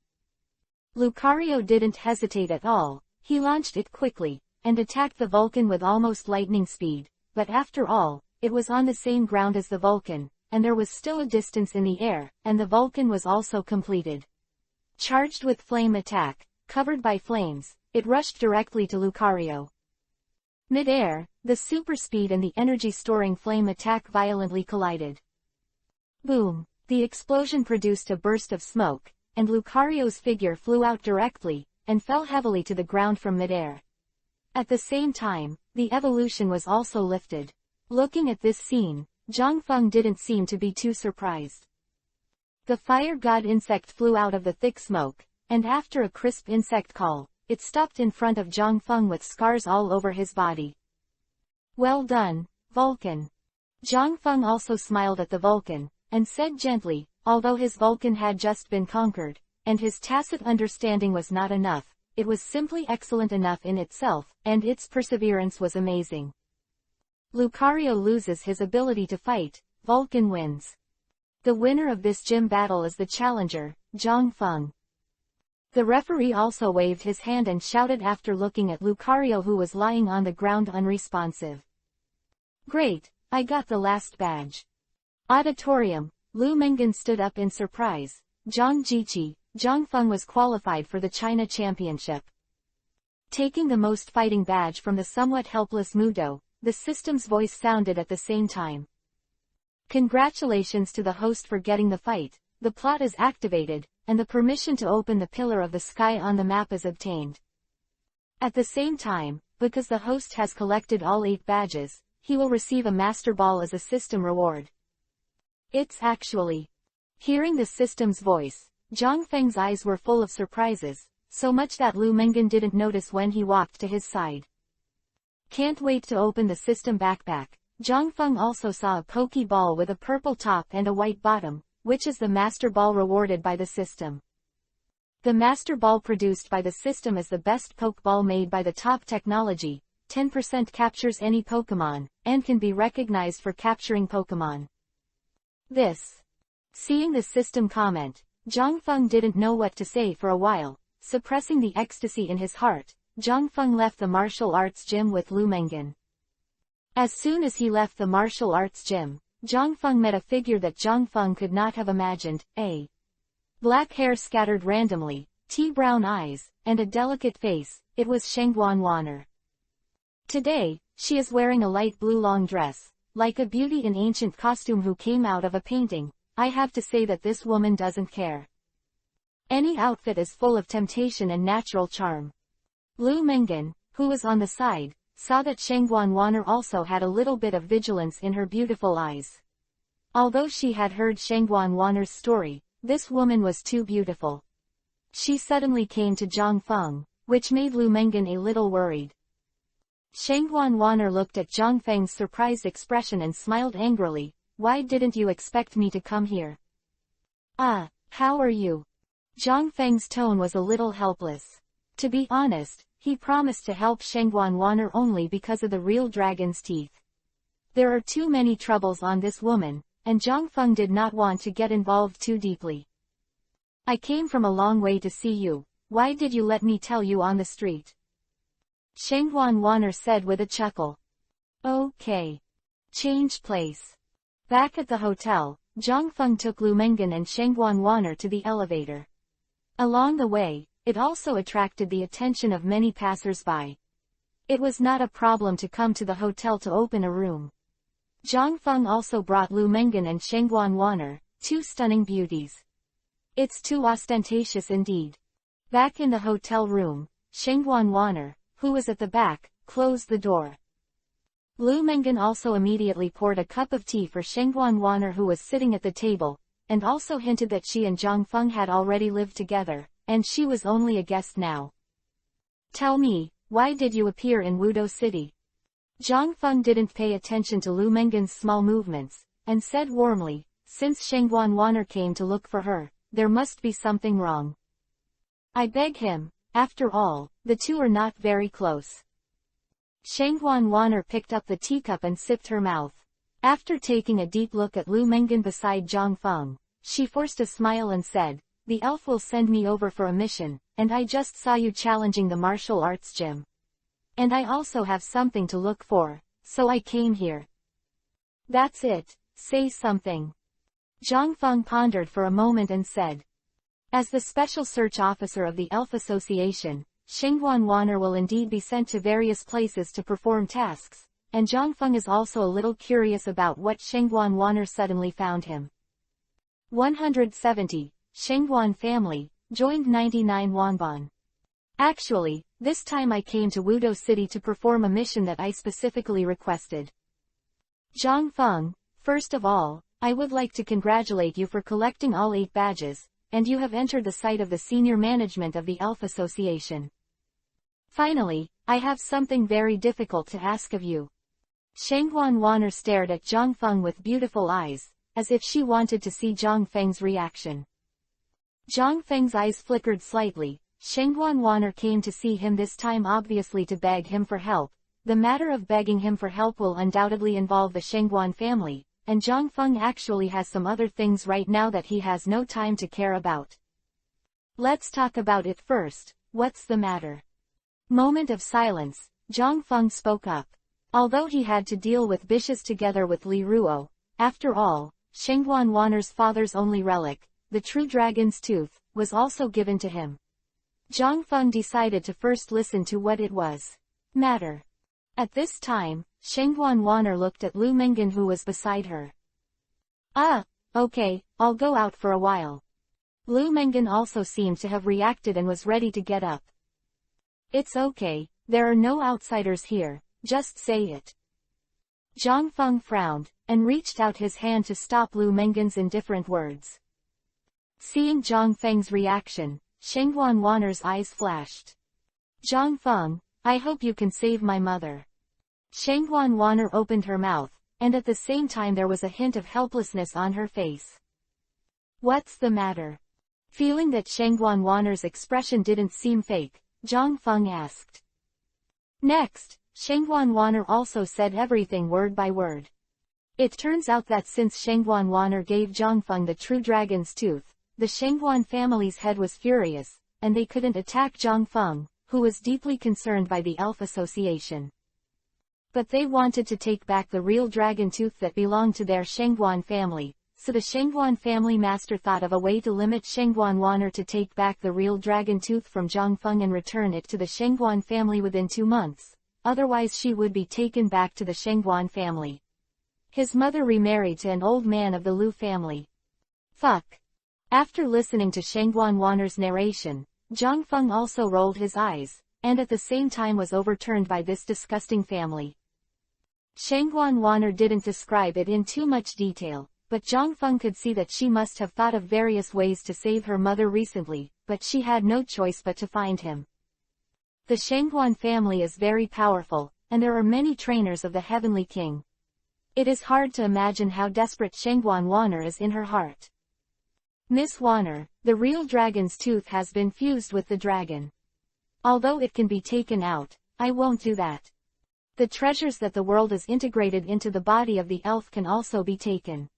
Lucario didn't hesitate at all. He launched it quickly, and attacked the Vulcan with almost lightning speed, but after all, it was on the same ground as the Vulcan, and there was still a distance in the air, and the Vulcan was also completed. Charged with flame attack, covered by flames, it rushed directly to Lucario. Mid-air, the super speed and the energy-storing flame attack violently collided. Boom! The explosion produced a burst of smoke, and Lucario's figure flew out directly, and fell heavily to the ground from midair. At the same time, the evolution was also lifted. Looking at this scene, Zhongfeng didn't seem to be too surprised. The fire god insect flew out of the thick smoke, and after a crisp insect call, it stopped in front of Zhongfeng with scars all over his body. Well done, Vulcan. Zhongfeng also smiled at the Vulcan, and said gently, although his Vulcan had just been conquered, and his tacit understanding was not enough, it was simply excellent enough in itself, and its perseverance was amazing. Lucario loses his ability to fight, Vulcan wins. The winner of this gym battle is the challenger, Zhongfeng. The referee also waved his hand and shouted after looking at Lucario who was lying on the ground unresponsive. Great, I got the last badge. Auditorium, Lu Mengan stood up in surprise. Zhang Jiqi, Zhongfeng was qualified for the China Championship. Taking the most fighting badge from the somewhat helpless Muto, the system's voice sounded at the same time. Congratulations to the host for getting the fight, the plot is activated, and the permission to open the pillar of the sky on the map is obtained. At the same time, because the host has collected all 8 badges, he will receive a master ball as a system reward. It's actually. Hearing the system's voice, Zhang Feng's eyes were full of surprises, so much that Lu Mengen didn't notice when he walked to his side. Can't wait to open the system backpack. Zhang Feng also saw a Pokeball with a purple top and a white bottom, which is the master ball rewarded by the system. The master ball produced by the system is the best Pokeball made by the top technology, 10% captures any Pokemon, and can be recognized for capturing Pokemon. Seeing the system comment, Zhang Feng didn't know what to say for a while. Suppressing the ecstasy in his heart, Zhang Feng left the martial arts gym with Lu Mengen. As soon as he left the martial arts gym, Zhang Feng met a figure that Zhang Feng could not have imagined, a black hair scattered randomly, tea-brown eyes, and a delicate face. It was Shengguan Wan'er. Today, she is wearing a light blue long dress, like a beauty in ancient costume who came out of a painting. I have to say that this woman doesn't care. Any outfit is full of temptation and natural charm. Lu Mengen, who was on the side, saw that Shengguan Wan'er also had a little bit of vigilance in her beautiful eyes. Although she had heard Shengguan Wan'er's story, this woman was too beautiful. She suddenly came to Zhang Feng, which made Lu Mengen a little worried. Shengguan Wan'er looked at Zhang Feng's surprised expression and smiled angrily. Why didn't you expect me to come here? How are you? Zhang Feng's tone was a little helpless. To be honest, he promised to help Shengguan Wan'er only because of the real dragon's teeth. There are too many troubles on this woman, and Zhang Feng did not want to get involved too deeply. I came from a long way to see you. Why did you let me tell you on the street? Shengguan Wan'er said with a chuckle. Okay. Change place. Back at the hotel, Zhang Feng took Lu Mengen and Shengguan Wan'er to the elevator. Along the way, it also attracted the attention of many passers-by. It was not a problem to come to the hotel to open a room. Zhang Feng also brought Lu Mengen and Shengguan Wan'er, 2 stunning beauties. It's too ostentatious indeed. Back in the hotel room, Shengguan Wan'er, who was at the back, closed the door. Lu Mengen also immediately poured a cup of tea for Shengguan Wan'er, who was sitting at the table, and also hinted that she and Zhang Feng had already lived together, and she was only a guest now. Tell me, why did you appear in Wudo City? Zhang Feng didn't pay attention to Lu Mengen's small movements, and said warmly, since Shengguan Wan'er came to look for her, there must be something wrong. I beg him, after all, the two are not very close. Shengguan Wan'er picked up the teacup and sipped her mouth. After taking a deep look at Lu Mengen beside Zhang Feng, she forced a smile and said, the elf will send me over for a mission, and I just saw you challenging the martial arts gym. And I also have something to look for, so I came here. That's it, say something. Zhang Feng pondered for a moment and said. As the special search officer of the Elf Association, Shengguan Wan'er will indeed be sent to various places to perform tasks, and Zhang Feng is also a little curious about what Shengguan Wan'er suddenly found him. 170. Shengguan family, joined 99 Wanban. Actually, this time I came to Wudo City to perform a mission that I specifically requested. Zhang Feng, first of all, I would like to congratulate you for collecting all 8 badges, and you have entered the sight of the senior management of the Elf Association. Finally, I have something very difficult to ask of you. Shengguan Wan'er stared at Zhang Feng with beautiful eyes, as if she wanted to see Zhang Feng's reaction. Zhang Feng's eyes flickered slightly. Shengguan Wan'er came to see him this time obviously to beg him for help. The matter of begging him for help will undoubtedly involve the Shengguan family, and Zhang Feng actually has some other things right now that he has no time to care about. Let's talk about it first. What's the matter? Moment of silence. Zhang Feng spoke up. Although he had to deal with Bishes together with Li Ruo, after all, Shengguan Wan'er's father's only relic, the true dragon's tooth, was also given to him. Zhang Feng decided to first listen to what it was. Matter. At this time, Shengguan Wan'er looked at Lu Mengen who was beside her. Okay, I'll go out for a while. Lu Mengen also seemed to have reacted and was ready to get up. It's okay, there are no outsiders here, just say it. Zhang Feng frowned, and reached out his hand to stop Lu Mengen's indifferent words. Seeing Zhang Feng's reaction, Shengguan Wanner's eyes flashed. Zhang Feng, I hope you can save my mother. Shengguan Wanner opened her mouth, and at the same time there was a hint of helplessness on her face. What's the matter? Feeling that Shengguan Wanner's expression didn't seem fake, Zhang Feng asked. Next, Shengguan Wanner also said everything word by word. It turns out that since Shengguan Wanner gave Zhang Feng the true dragon's tooth, the Shengguan family's head was furious, and they couldn't attack Zhang Feng, who was deeply concerned by the elf association. But they wanted to take back the real dragon tooth that belonged to their Shengguan family, so the Shengguan family master thought of a way to limit Shengguan Wanner to take back the real dragon tooth from Zhang Feng and return it to the Shengguan family within 2 months, otherwise she would be taken back to the Shengguan family. His mother remarried to an old man of the Lu family. Fuck. After listening to Shengguan Wanner's narration, Zhang Feng also rolled his eyes, and at the same time was overturned by this disgusting family. Shengguan Wanner didn't describe it in too much detail, but Zhang Feng could see that she must have thought of various ways to save her mother recently, but she had no choice but to find him. The Shengguan family is very powerful, and there are many trainers of the Heavenly King. It is hard to imagine how desperate Shengguan Wanner is in her heart. Miss Wanner, the real dragon's tooth has been fused with the dragon. Although it can be taken out, I won't do that. The treasures that the world is integrated into the body of the elf can also be taken.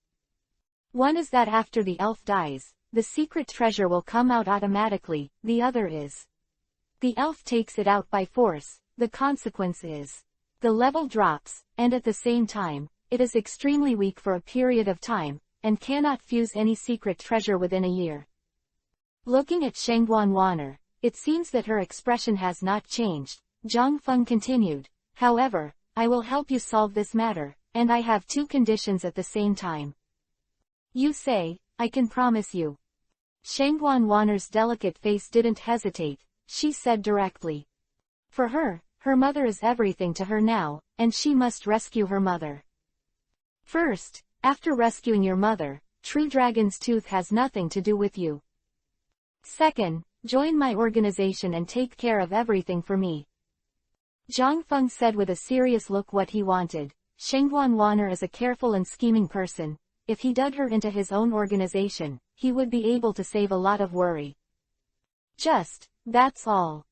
One is that after the elf dies, the secret treasure will come out automatically, the other is. The elf takes it out by force, the consequence is. The level drops, and at the same time, it is extremely weak for a period of time, and cannot fuse any secret treasure within a year. Looking at Shengguan Wanner, it seems that her expression has not changed. Zhang Feng continued, however, I will help you solve this matter, and I have 2 conditions at the same time. You say, I can promise you. Shengguan Wanner's delicate face didn't hesitate, she said directly. For her, her mother is everything to her now, and she must rescue her mother. First, after rescuing your mother, True Dragon's Tooth has nothing to do with you. Second, join my organization and take care of everything for me. Zhang Feng said with a serious look what he wanted. Shengguan Wanner is a careful and scheming person. If he dug her into his own organization, he would be able to save a lot of worry. That's all.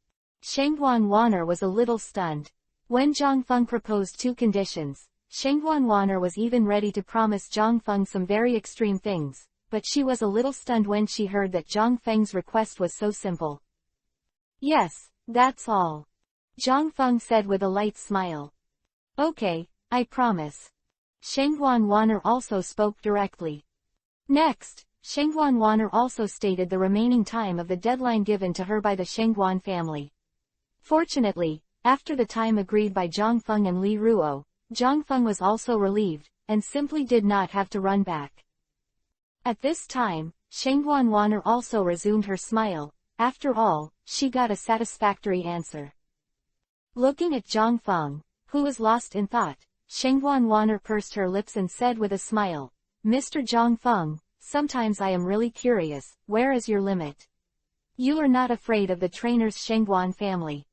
Shengguan Wanner was a little stunned. When Zhang Feng proposed 2 conditions, Shengguan Wanner was even ready to promise Zhang Feng some very extreme things, but she was a little stunned when she heard that Zhang Feng's request was so simple. Yes, that's all. Zhang Feng said with a light smile. Okay, I promise. Shengguan Wanner also spoke directly. Next, Shengguan Wanner also stated the remaining time of the deadline given to her by the Shengguan family. Fortunately, after the time agreed by Zhang Feng and Li Ruo, Zhang Feng was also relieved, and simply did not have to run back. At this time, Shengguan Wanner also resumed her smile. After all, she got a satisfactory answer. Looking at Zhang Feng, who was lost in thought, Shengguan Wanner pursed her lips and said with a smile, Mr. Zhang Feng, sometimes I am really curious, where is your limit? You are not afraid of the trainer's Shengguan family.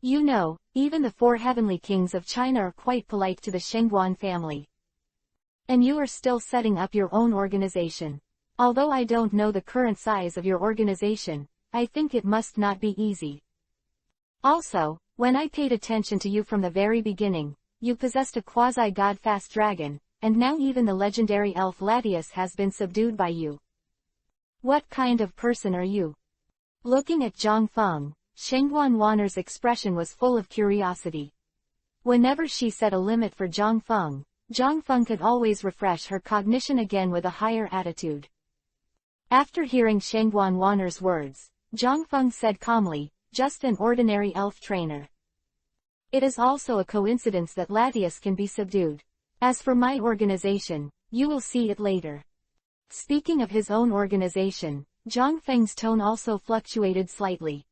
You know, even the 4 heavenly kings of China are quite polite to the Shengguan family. And you are still setting up your own organization. Although I don't know the current size of your organization, I think it must not be easy. Also, when I paid attention to you from the very beginning, you possessed a quasi-god fast dragon, and now even the legendary elf Latius has been subdued by you. What kind of person are you? Looking at Zhang Feng, Shengguan Wanner's expression was full of curiosity. Whenever she set a limit for Zhang Feng could always refresh her cognition again with a higher attitude. After hearing Shengguan Wanner's words, Zhang Feng said calmly, just an ordinary elf trainer. It is also a coincidence that Latius can be subdued. As for my organization, you will see it later. Speaking of his own organization, Zhang Feng's tone also fluctuated slightly.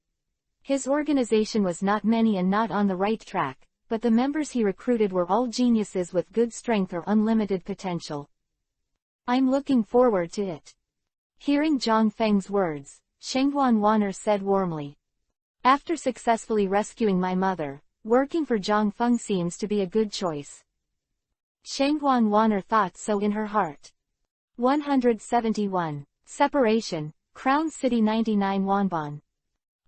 His organization was not many and not on the right track, but the members he recruited were all geniuses with good strength or unlimited potential. I'm looking forward to it. Hearing Zhang Feng's words, Shengguan Wan'er said warmly. After successfully rescuing my mother, working for Zhang Feng seems to be a good choice. Shengguan Wan'er thought so in her heart. 171. Separation, Crown City 99 Wanban.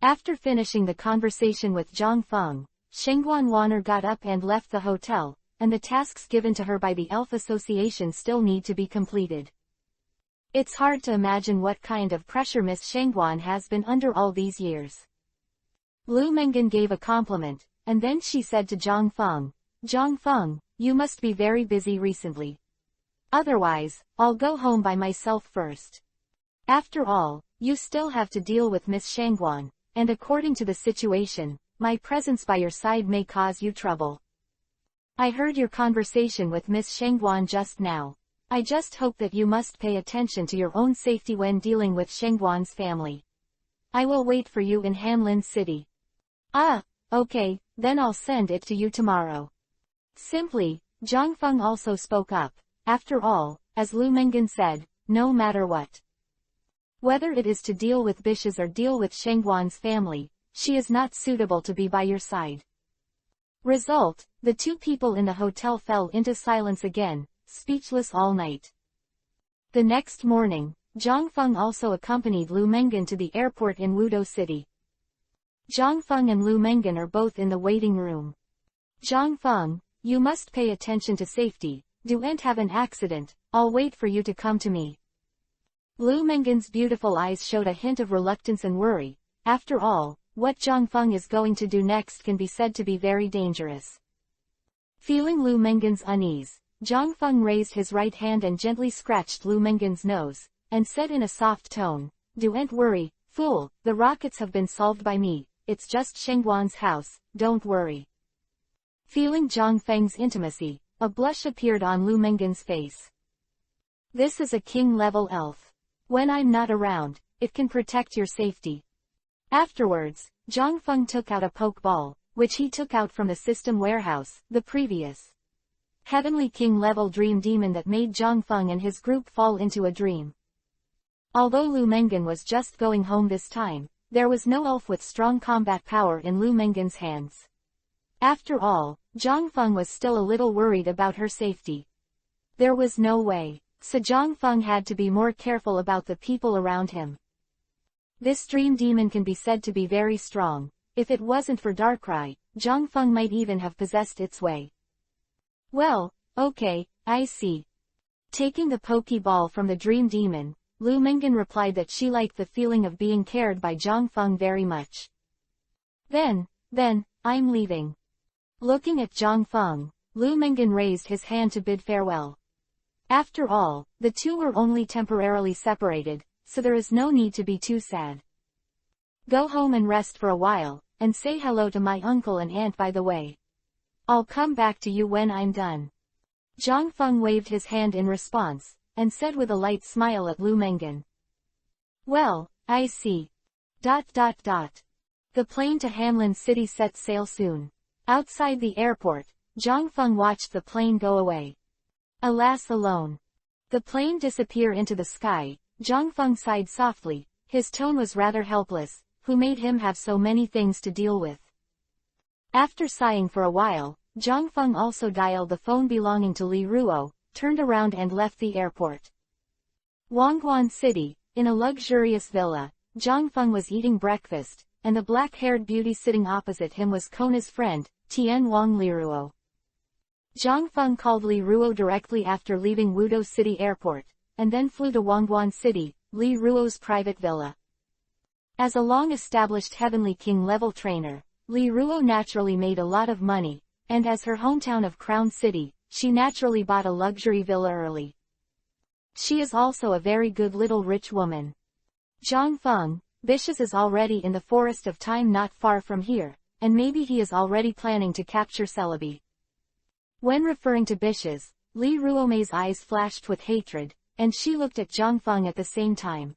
After finishing the conversation with Zhang Feng, Shengguan Wan'er got up and left the hotel, and the tasks given to her by the Elf Association still need to be completed. It's hard to imagine what kind of pressure Miss Shengguan has been under all these years. Lu Mengan gave a compliment, and then she said to Zhang Feng, Zhang Feng, you must be very busy recently. Otherwise, I'll go home by myself first. After all, you still have to deal with Miss Shengguan, and according to the situation, my presence by your side may cause you trouble. I heard your conversation with Miss Shengguan just now. I just hope that you must pay attention to your own safety when dealing with Shengguan's family. I will wait for you in Hanlin City. Ah, okay, then I'll send it to you tomorrow. Simply, Zhang Feng also spoke up. After all, as Lu Mengan said, no matter what. Whether it is to deal with Bishes or deal with Shengguan's family, she is not suitable to be by your side. Result, the two people in the hotel fell into silence again, speechless all night. The next morning, Zhang Feng also accompanied Lu Mengan to the airport in Wudou City. Zhang Feng and Lu Mengan are both in the waiting room. Zhang Feng, you must pay attention to safety, don't have an accident, I'll wait for you to come to me. Lu Mengan's beautiful eyes showed a hint of reluctance and worry. After all, what Zhang Feng is going to do next can be said to be very dangerous. Feeling Lu Mengan's unease, Zhang Feng raised his right hand and gently scratched Lu Mengan's nose, and said in a soft tone, don't worry, fool, the rockets have been solved by me, it's just Shengguan's house, don't worry. Feeling Zhang Feng's intimacy, a blush appeared on Lu Mengan's face. This is a king-level elf. When I'm not around, it can protect your safety. Afterwards, Zhang Feng took out a pokeball, which he took out from the system warehouse, the previous Heavenly King-level dream demon that made Zhang Feng and his group fall into a dream. Although Lu Mengan was just going home this time, there was no elf with strong combat power in Lu Mengan's hands. After all, Zhang Feng was still a little worried about her safety. There was no way, so Zhang Feng had to be more careful about the people around him. This dream demon can be said to be very strong. If it wasn't for Darkrai, Zhang Feng might even have possessed its way. Well, okay, I see. Taking the Pokeball from the dream demon, Lu Mengan replied that she liked the feeling of being cared by Zhang Feng very much. Then, I'm leaving. Looking at Zhang Feng, Lu Mengan raised his hand to bid farewell. After all, the two were only temporarily separated, so there is no need to be too sad. Go home and rest for a while, and say hello to my uncle and aunt by the way. I'll come back to you when I'm done. Zhang Feng waved his hand in response, and said with a light smile at Lu Mengan. Well, I see. The plane to Hanlin City sets sail soon. Outside the airport, Zhang Feng watched the plane go away. Alas alone. The plane disappear into the sky. Zhang Feng sighed softly, his tone was rather helpless, who made him have so many things to deal with. After sighing for a while, Zhang Feng also dialed the phone belonging to Li Ruo, turned around and left the airport. Wangguan City, in a luxurious villa, Zhang Feng was eating breakfast, and the black-haired beauty sitting opposite him was Kona's friend, Tian Wang Li Ruo. Zhang Feng called Li Ruo directly after leaving Wudou City Airport, and then flew to Wangguan City, Li Ruo's private villa. As a long-established Heavenly King-level trainer, Li Ruo naturally made a lot of money, and as her hometown of Crown City, she naturally bought a luxury villa early. She is also a very good little rich woman. Zhang Feng, Bishes is already in the Forest of Time not far from here, and maybe he is already planning to capture Celebi. When referring to Bishes, Li Ruomei's eyes flashed with hatred, and she looked at Zhang Feng at the same time.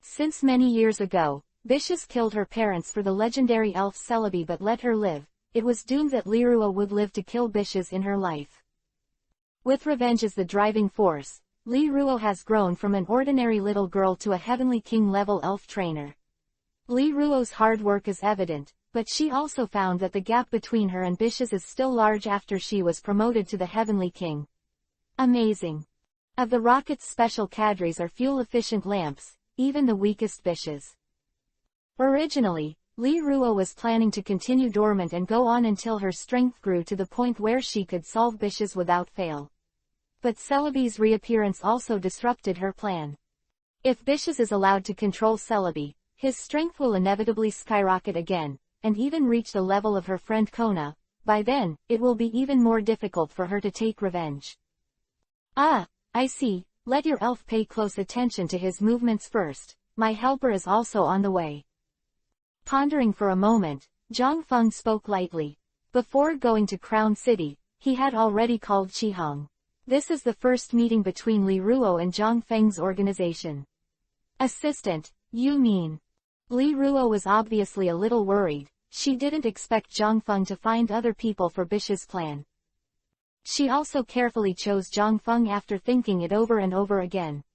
Since many years ago, Bishes killed her parents for the legendary elf Celebi but let her live. It was doomed that Liruo would live to kill Bishes in her life. With revenge as the driving force, Liruo has grown from an ordinary little girl to a heavenly king-level elf trainer. Liruo's hard work is evident, but she also found that the gap between her and Bishes is still large after she was promoted to the heavenly king. Amazing. Of the rocket's special cadres are fuel-efficient lamps, even the weakest Bishes. Originally, Liruo was planning to continue dormant and go on until her strength grew to the point where she could solve Bishes without fail. But Celebi's reappearance also disrupted her plan. If Bishes is allowed to control Celebi, his strength will inevitably skyrocket again, and even reach the level of her friend Kona. By then, it will be even more difficult for her to take revenge. Ah, I see, let your elf pay close attention to his movements first, my helper is also on the way. Pondering for a moment, Zhang Feng spoke lightly. Before going to Crown City, he had already called Qihong. This is the first meeting between Liruo and Zhang Feng's organization. Assistant, you mean? Liruo was obviously a little worried. She didn't expect Zhang Feng to find other people for Bish's plan. She also carefully chose Zhang Feng after thinking it over and over again.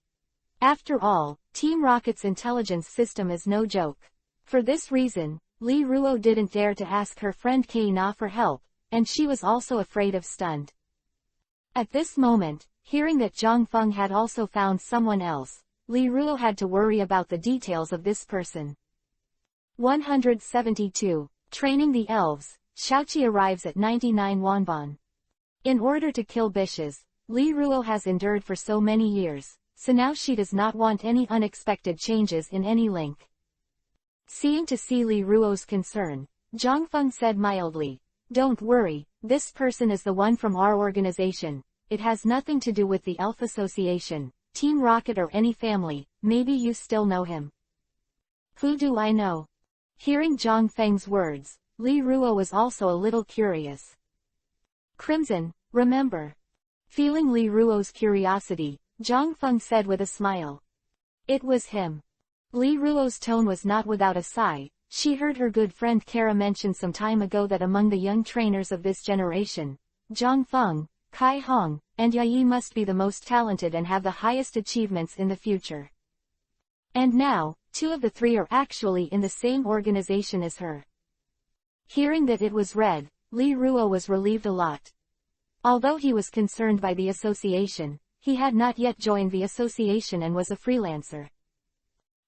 After all, Team Rocket's intelligence system is no joke. For this reason, Liruo didn't dare to ask her friend Kei Na for help, and she was also afraid of stunned. At this moment, hearing that Zhang Feng had also found someone else, Liruo had to worry about the details of this person. 172. Training the Elves. Xiaoqi arrives at 99 wonbon. In order to kill Bishes, Liruo has endured for so many years, so now she does not want any unexpected changes in any link. Seeing to see Liruo's concern, Zhang Feng said mildly, "Don't worry, this person is the one from our organization. It has nothing to do with the Elf Association, Team Rocket or any family, maybe you still know him." "Who do I know?" Hearing Zhang Feng's words, Liruo was also a little curious. "Crimson, remember?" Feeling Liruo's curiosity, Zhang Feng said with a smile. It was him. Liruo's tone was not without a sigh. She heard her good friend Kara mention some time ago that among the young trainers of this generation, Zhang Feng, Kai Hong, and Yayi must be the most talented and have the highest achievements in the future. And now, two of the three are actually in the same organization as her. Hearing that it was red, Liruo was relieved a lot. Although he was concerned by the association, he had not yet joined the association and was a freelancer.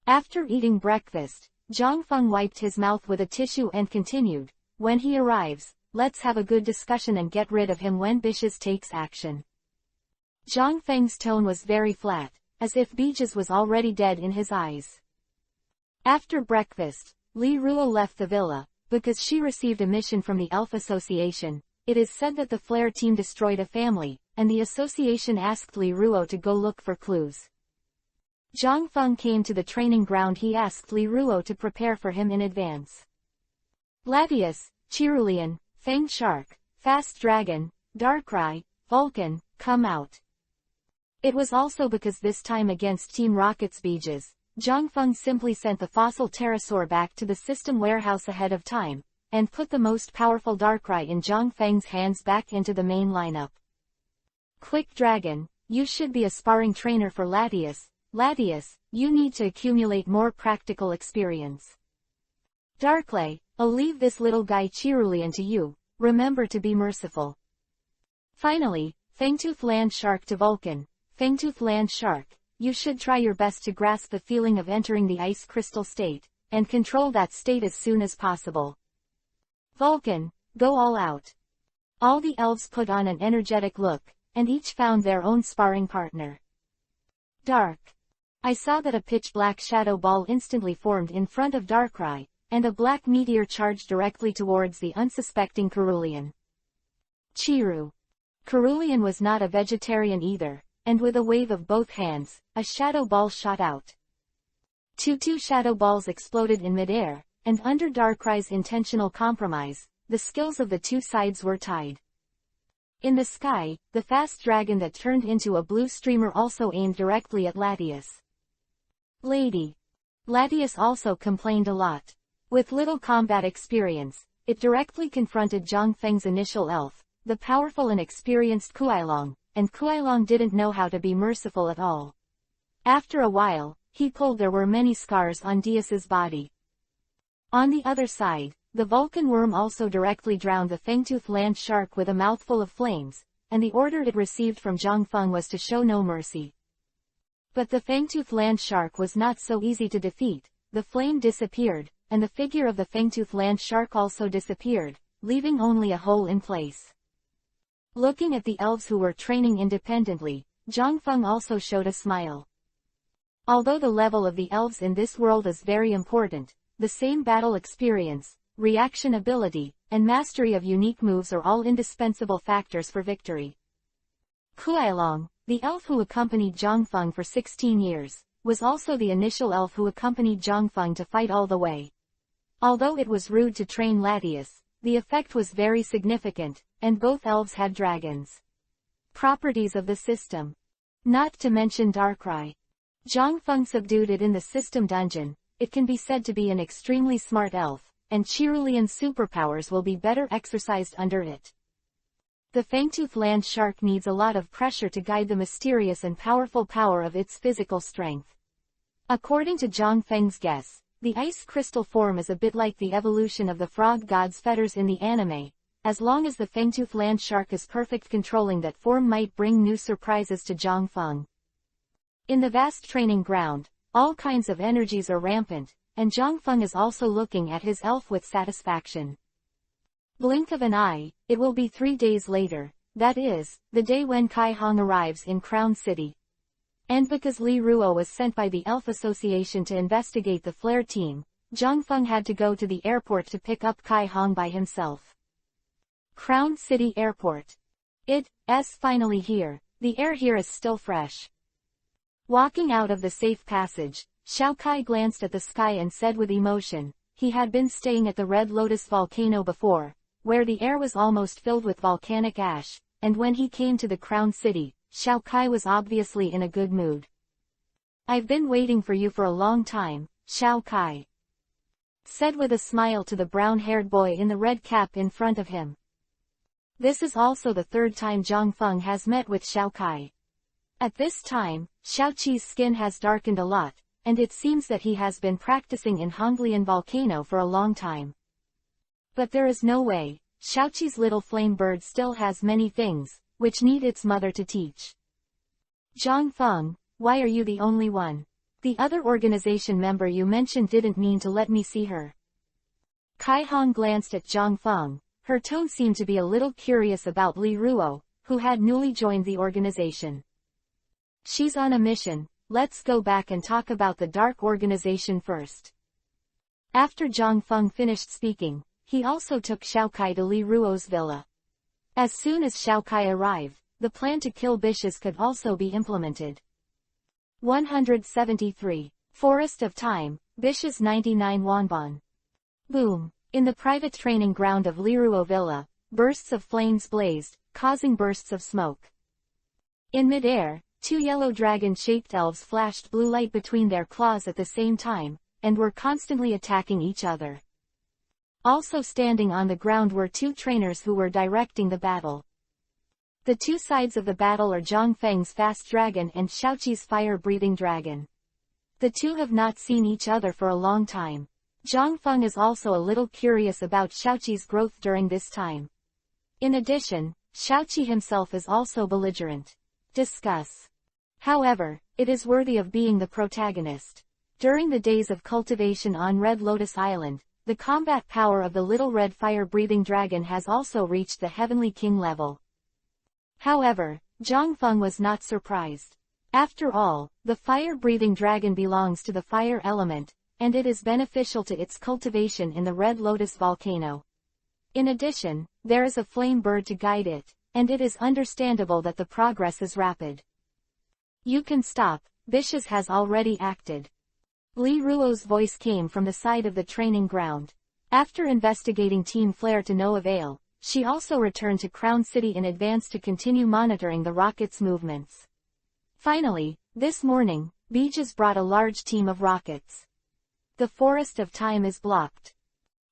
After eating breakfast, Zhang Feng wiped his mouth with a tissue and continued, "When he arrives, let's have a good discussion and get rid of him when Bishes takes action." Zhang Feng's tone was very flat, as if Bishes was already dead in his eyes. After breakfast, Liruo left the villa, because she received a mission from the Elf Association. It is said that the Flare team destroyed a family, and the association asked Liruo to go look for clues. Zhang Feng came to the training ground. He asked Liruo to prepare for him in advance. Latias, Cerulean, Fang Shark, Fast Dragon, Darkrai, Vulcan, come out. It was also because this time against Team Rocket's Bishes, Zhang Feng simply sent the fossil pterosaur back to the system warehouse ahead of time, and put the most powerful Darkrai in Zhang Feng's hands back into the main lineup. Quick Dragon, you should be a sparring trainer for Latias. Latias, you need to accumulate more practical experience. Darklay, I'll leave this little guy Cerulean to you, remember to be merciful. Finally, Fangtooth Land Shark to Vulcan. Fangtooth Land Shark, you should try your best to grasp the feeling of entering the ice crystal state, and control that state as soon as possible. Vulcan, go all out. All the elves put on an energetic look, and each found their own sparring partner. Dark. I saw that a pitch-black shadow ball instantly formed in front of Darkrai, and a black meteor charged directly towards the unsuspecting Cerulean. Chiru. Cerulean was not a vegetarian either, and with a wave of both hands, a shadow ball shot out. Two shadow balls exploded in midair, and under Darkrai's intentional compromise, the skills of the two sides were tied. In the sky, the fast dragon that turned into a blue streamer also aimed directly at Latias. Lady. Latius also complained a lot. With little combat experience, it directly confronted Zhang Feng's initial elf, the powerful and experienced Kuailong, and Kuailong didn't know how to be merciful at all. After a while, he pulled. There were many scars on Dias's body. On the other side, the Vulcan worm also directly drowned the fangtooth land shark with a mouthful of flames, and the order it received from Zhang Feng was to show no mercy. But the fangtooth land shark was not so easy to defeat. The flame disappeared, and the figure of the fangtooth land shark also disappeared, leaving only a hole in place. Looking at the elves who were training independently, Zhang Feng also showed a smile. Although the level of the elves in this world is very important, the same battle experience, reaction ability, and mastery of unique moves are all indispensable factors for victory. Kuailong, the elf who accompanied Zhang Feng for 16 years, was also the initial elf who accompanied Zhang Feng to fight all the way. Although it was rude to train Latius, the effect was very significant, and both elves had dragons. Properties of the system. Not to mention Darkrai. Zhang Feng subdued it in the system dungeon. It can be said to be an extremely smart elf, and Cerulean's superpowers will be better exercised under it. The fangtooth land shark needs a lot of pressure to guide the mysterious and powerful power of its physical strength. According to Zhang Feng's guess, the ice crystal form is a bit like the evolution of the frog god's feathers in the anime. As long as the fangtooth land shark is perfect, controlling that form might bring new surprises to Zhang Feng. In the vast training ground, all kinds of energies are rampant, and Zhang Feng is also looking at his elf with satisfaction. Blink of an eye, it will be 3 days later, that is, the day when Kai Hong arrives in Crown City. And because Li Ruo was sent by the Elf Association to investigate the flare team, Zhang Feng had to go to the airport to pick up Kai Hong by himself. Crown City Airport. It's finally here. The air here is still fresh. Walking out of the safe passage, Xiao Kai glanced at the sky and said with emotion, he had been staying at the Red Lotus volcano before, where the air was almost filled with volcanic ash, and when he came to the Crown City, Xiao Kai was obviously in a good mood. I've been waiting for you for a long time, Xiao Kai said with a smile to the brown-haired boy in the red cap in front of him. This is also the third time Zhang Feng has met with Xiao Kai. At this time, Xiaoqi's skin has darkened a lot, and it seems that he has been practicing in Honglian volcano for a long time. But there is no way. Xiaoqi's little flame bird still has many things, which need its mother to teach. Zhang Feng, why are you the only one? The other organization member you mentioned didn't mean to let me see her. Kai Hong glanced at Zhang Feng. Her tone seemed to be a little curious about Li Ruo, who had newly joined the organization. She's on a mission. Let's go back and talk about the Dark Organization first. After Zhang Feng finished speaking, he also took Xiao Kai to Li Ruo's villa. As soon as Xiao Kai arrived, the plan to kill Bishes could also be implemented. 173. Forest of Time, Bishes 99 Wanban. Boom. In the private training ground of Li Ruo Villa, bursts of flames blazed, causing bursts of smoke. In midair, 2 yellow dragon-shaped elves flashed blue light between their claws at the same time, and were constantly attacking each other. Also standing on the ground were 2 trainers who were directing the battle. The 2 sides of the battle are Zhang Feng's fast dragon and Xiaoqi's fire-breathing dragon. The 2 have not seen each other for a long time. Zhang Feng is also a little curious about Xiaoqi's growth during this time. In addition, Xiaoqi himself is also belligerent. Discuss. However, it is worthy of being the protagonist. During the days of cultivation on Red Lotus Island, the combat power of the little red fire-breathing dragon has also reached the Heavenly King level. However, Zhang Feng was not surprised. After all, the fire-breathing dragon belongs to the fire element, and it is beneficial to its cultivation in the Red Lotus volcano. In addition, there is a flame bird to guide it, and it is understandable that the progress is rapid. You can stop, Bishes has already acted. Li Ruo's voice came from the side of the training ground. After investigating Team Flare to no avail, she also returned to Crown City in advance to continue monitoring the rocket's movements. Finally, this morning, Bishes brought a large team of rockets. The forest of time is blocked.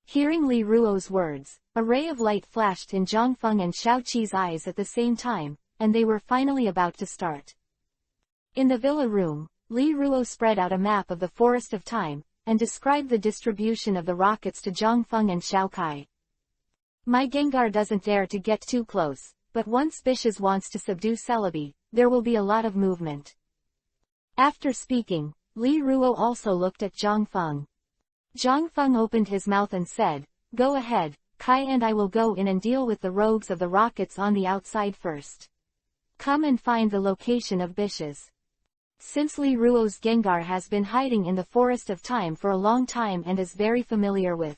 Hearing Li Ruo's words, a ray of light flashed in Zhang Feng and Xiao Qi's eyes at the same time, and they were finally about to start. In the villa room, Li Ruo spread out a map of the forest of time, and described the distribution of the rockets to Zhang Feng and Xiao Kai. My Gengar doesn't dare to get too close, but once Bishes wants to subdue Celebi, there will be a lot of movement. After speaking, Li Ruo also looked at Zhang Feng. Zhang Feng opened his mouth and said, "Go ahead, Kai and I will go in and deal with the rogues of the rockets on the outside first. Come and find the location of Bishes." Since Li Ruo's Gengar has been hiding in the forest of time for a long time and is very familiar with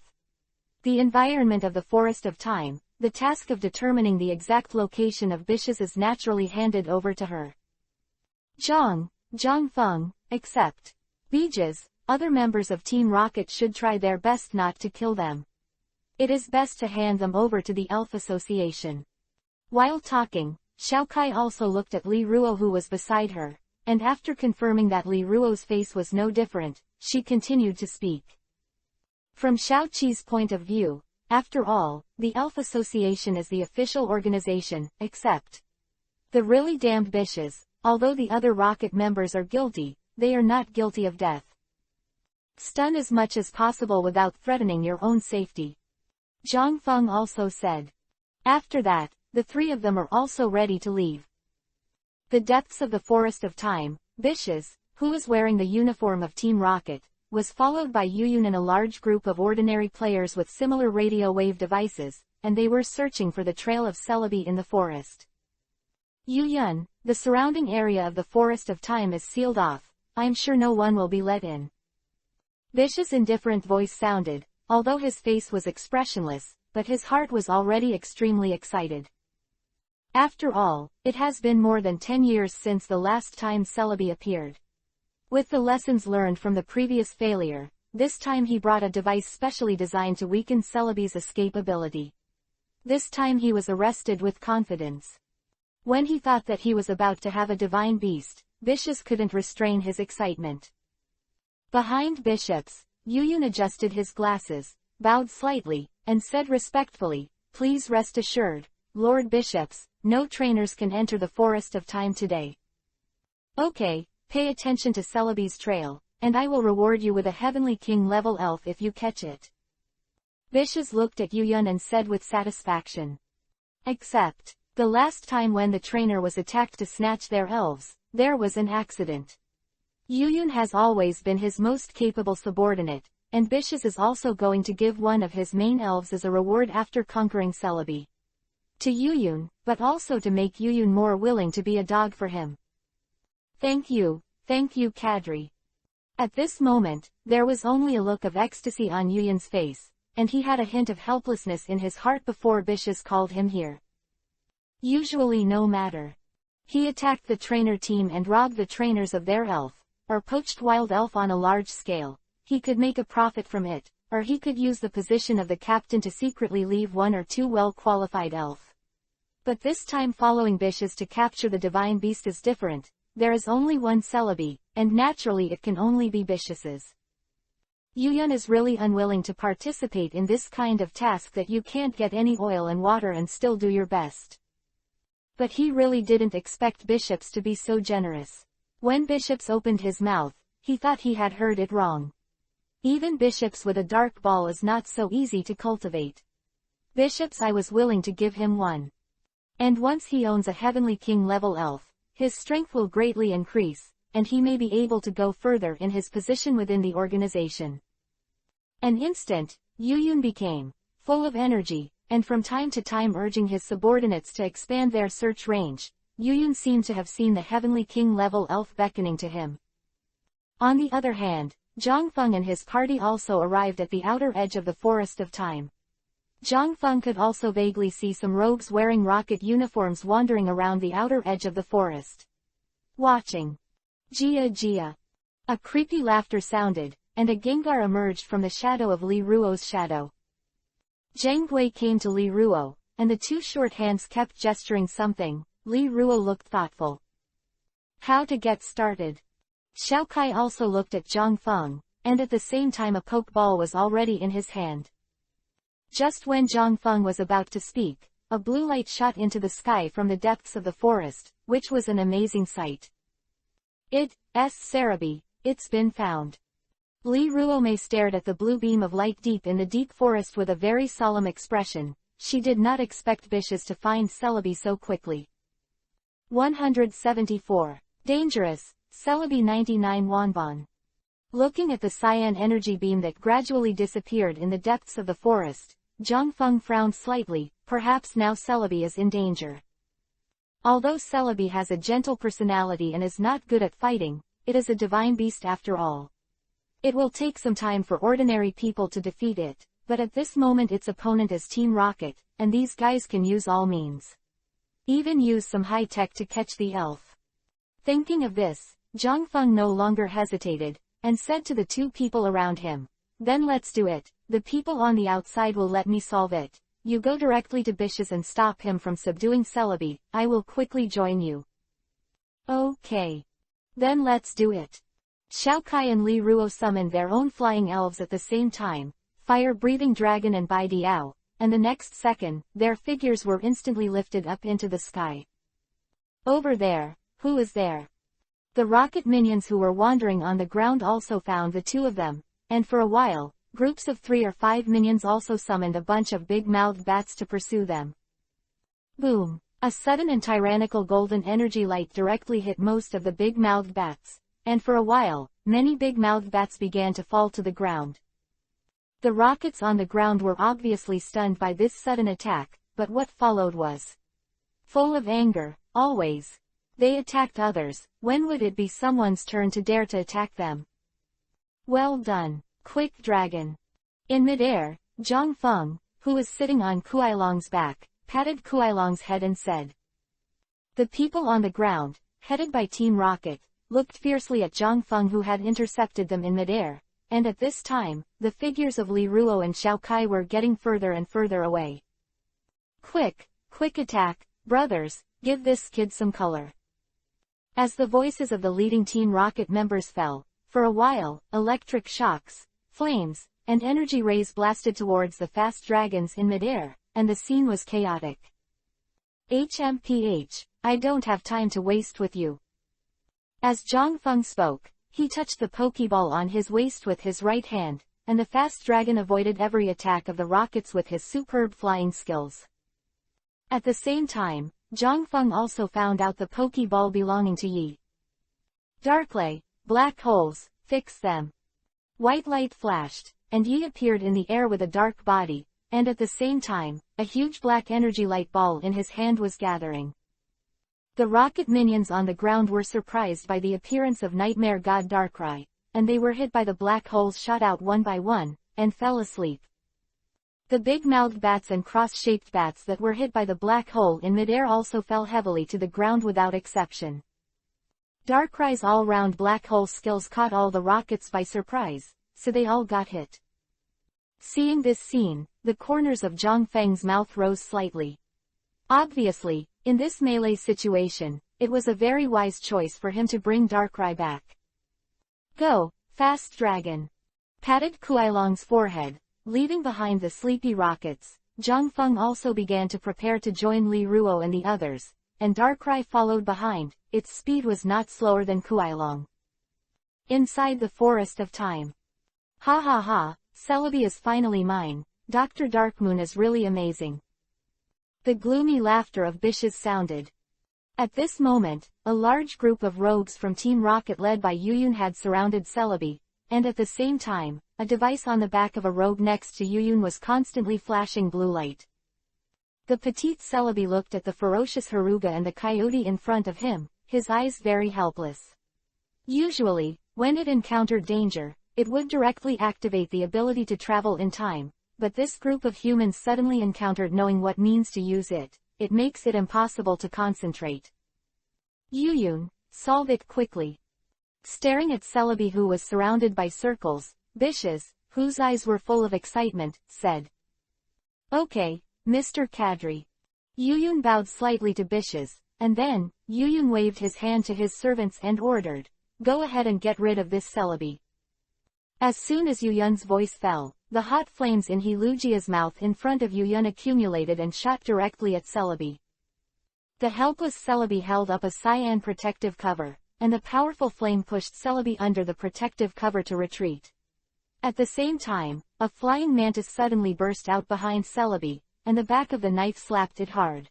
the environment of the forest of time, the task of determining the exact location of Bishes is naturally handed over to her. Zhang Feng, except Bijaz, other members of Team Rocket should try their best not to kill them. It is best to hand them over to the Elf Association. While talking, Xiao Kai also looked at Li Ruo who was beside her, and after confirming that Li Ruo's face was no different, she continued to speak. From Xiao Qi's point of view, after all, the Elf Association is the official organization, except the really damned Bishes. Although the other Rocket members are guilty, they are not guilty of death. Stun as much as possible without threatening your own safety. Zhang Feng also said. After that, the three of them are also ready to leave the depths of the forest of time. Bishes, who was wearing the uniform of Team Rocket, was followed by Yuyun and a large group of ordinary players with similar radio wave devices, and they were searching for the trail of Celebi in the forest. Yuyun, the surrounding area of the forest of time is sealed off. I'm sure no one will be let in. Bish's indifferent voice sounded, although his face was expressionless, but his heart was already extremely excited. After all, it has been more than 10 years since the last time Celebi appeared. With the lessons learned from the previous failure, this time he brought a device specially designed to weaken Celebi's escape ability. This time he was arrested with confidence. When he thought that he was about to have a divine beast, Bishes couldn't restrain his excitement. Behind Bishops, Yuyun adjusted his glasses, bowed slightly, and said respectfully, "Please rest assured, Lord Bishops, no trainers can enter the forest of time today. Okay, pay attention to Celebi's trail, and I will reward you with a Heavenly King level elf if you catch it." Bishes looked at Yuyun and said with satisfaction. Except, the last time when the trainer was attacked to snatch their elves, there was an accident. Yuyun has always been his most capable subordinate, and Bishes is also going to give one of his main elves as a reward after conquering Celebi. To Yuyun, but also to make Yuyun more willing to be a dog for him. Thank you, Kadri." At this moment, there was only a look of ecstasy on Yuyun's face, and he had a hint of helplessness in his heart before Bishes called him here. Usually no matter. He attacked the trainer team and robbed the trainers of their elf, or poached wild elf on a large scale. He could make a profit from it, or he could use the position of the captain to secretly leave one or two well-qualified elf. But this time following Bishes to capture the divine beast is different. There is only one Celebi, and naturally it can only be Bishes's. Yuyun is really unwilling to participate in this kind of task that you can't get any oil and water and still do your best. But he really didn't expect Bishops to be so generous. When Bishops opened his mouth, he thought he had heard it wrong. Even Bishops with a dark ball is not so easy to cultivate. Bishops, I was willing to give him one. And once he owns a Heavenly King level elf, his strength will greatly increase, and he may be able to go further in his position within the organization. An instant, Yuyun became full of energy, and from time to time urging his subordinates to expand their search range. Yuyun seemed to have seen the Heavenly King level elf beckoning to him. On the other hand, Zhang Feng and his party also arrived at the outer edge of the forest of time. Zhang Feng could also vaguely see some rogues wearing rocket uniforms wandering around the outer edge of the forest. Watching. Jia. A creepy laughter sounded, and a Gengar emerged from the shadow of Li Ruo's shadow. Zhang Gui came to Li Ruo, and the two short hands kept gesturing something. Li Ruo looked thoughtful. How to get started? Xiao Kai also looked at Zhang Feng, and at the same time a pokeball was already in his hand. Just when Zhang Feng was about to speak, a blue light shot into the sky from the depths of the forest, which was an amazing sight. It's Sarabi, it's been found. Li Ruomei stared at the blue beam of light deep in the deep forest with a very solemn expression. She did not expect Bishes to find Celebi so quickly. 174. Dangerous, Celebi 99 Wanbon. Looking at the cyan energy beam that gradually disappeared in the depths of the forest, Zhang Feng frowned slightly. Perhaps now Celebi is in danger. Although Celebi has a gentle personality and is not good at fighting, it is a divine beast after all. It will take some time for ordinary people to defeat it, but at this moment its opponent is Team Rocket, and these guys can use all means. Even use some high-tech to catch the elf. Thinking of this, Zhang Feng no longer hesitated, and said to the two people around him, "Then let's do it, the people on the outside will let me solve it. You go directly to Bishes and stop him from subduing Celebi, I will quickly join you." Okay. Then let's do it. Xiao Kai and Li Ruo summoned their own flying elves at the same time, Fire-Breathing Dragon and Bai Diao, and the next second, their figures were instantly lifted up into the sky. Over there, who is there? The rocket minions who were wandering on the ground also found the two of them, and for a while, groups of 3 or 5 minions also summoned a bunch of big-mouthed bats to pursue them. Boom! A sudden and tyrannical golden energy light directly hit most of the big-mouthed bats, and for a while, many big-mouthed bats began to fall to the ground. The rockets on the ground were obviously stunned by this sudden attack, but what followed was full of anger. Always. They attacked others. When would it be someone's turn to dare to attack them? Well done, Quick Dragon. In midair, Zhang Feng, who was sitting on Kuailong's back, patted Kuailong's head and said. The people on the ground, headed by Team Rocket, looked fiercely at Zhang Feng who had intercepted them in midair, and at this time, the figures of Li Ruo and Xiao Kai were getting further and further away. Quick attack, brothers, give this kid some color. As the voices of the leading Team Rocket members fell, for a while, electric shocks, flames, and energy rays blasted towards the fast dragons in midair, and the scene was chaotic. HMPH, I don't have time to waste with you. As Zhang Feng spoke, he touched the Pokeball on his waist with his right hand, and the fast dragon avoided every attack of the rockets with his superb flying skills. At the same time, Zhang Feng also found out the Pokeball belonging to Yi. Darklay, black holes, fix them. White light flashed, and Yi appeared in the air with a dark body, and at the same time, a huge black energy light ball in his hand was gathering. The rocket minions on the ground were surprised by the appearance of Nightmare God Darkrai, and they were hit by the black holes shot out one by one, and fell asleep. The big-mouthed bats and cross-shaped bats that were hit by the black hole in midair also fell heavily to the ground without exception. Darkrai's all-round black hole skills caught all the rockets by surprise, so they all got hit. Seeing this scene, the corners of Zhang Feng's mouth rose slightly. Obviously, in this melee situation, it was a very wise choice for him to bring Darkrai back. Go, fast dragon! Patted Kuailong's forehead. Leaving behind the sleepy rockets, Zhang Feng also began to prepare to join Li Ruo and the others, and Darkrai followed behind. Its speed was not slower than Kuailong. Inside the Forest of Time. Ha ha ha, Celebi is finally mine. Dr. Darkmoon is really amazing. The gloomy laughter of Bishes sounded. At this moment, a large group of rogues from Team Rocket led by Yuyun had surrounded Celebi, and at the same time, a device on the back of a rogue next to Yuyun was constantly flashing blue light. The petite Celebi looked at the ferocious Haruga and the coyote in front of him, his eyes very helpless. Usually, when it encountered danger, it would directly activate the ability to travel in time, but this group of humans suddenly encountered knowing what means to use it. It makes it impossible to concentrate. Yuyun, solve it quickly. Staring at Celebi who was surrounded by circles, Bishes, whose eyes were full of excitement, said. Okay, Mr. Kadri. Yuyun bowed slightly to Bishes, and then, Yuyun waved his hand to his servants and ordered, go ahead and get rid of this Celebi. As soon as Yu Yun's voice fell, the hot flames in He Lujia's mouth in front of Yu Yun accumulated and shot directly at Celebi. The helpless Celebi held up a cyan protective cover, and the powerful flame pushed Celebi under the protective cover to retreat. At the same time, a flying mantis suddenly burst out behind Celebi, and the back of the knife slapped it hard.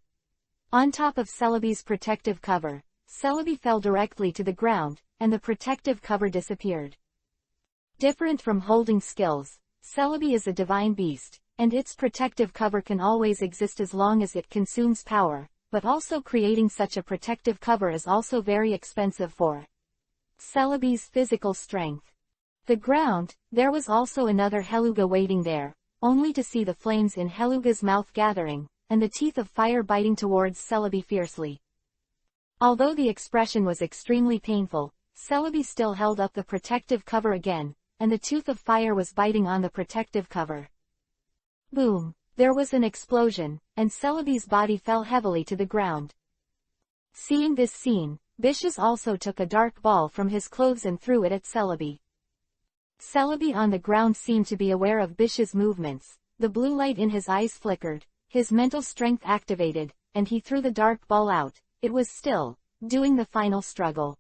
On top of Celebi's protective cover, Celebi fell directly to the ground, and the protective cover disappeared. Different from holding skills, Celebi is a divine beast, and its protective cover can always exist as long as it consumes power, but also creating such a protective cover is also very expensive for Celebi's physical strength. The ground, there was also another Heluga waiting there, only to see the flames in Heluga's mouth gathering, and the teeth of fire biting towards Celebi fiercely. Although the expression was extremely painful, Celebi still held up the protective cover again, and the tooth of fire was biting on the protective cover. Boom! There was an explosion, and Celebi's body fell heavily to the ground. Seeing this scene, Bishes also took a dark ball from his clothes and threw it at Celebi. Celebi on the ground seemed to be aware of Bish's movements, the blue light in his eyes flickered, his mental strength activated, and he threw the dark ball out. It was still doing the final struggle.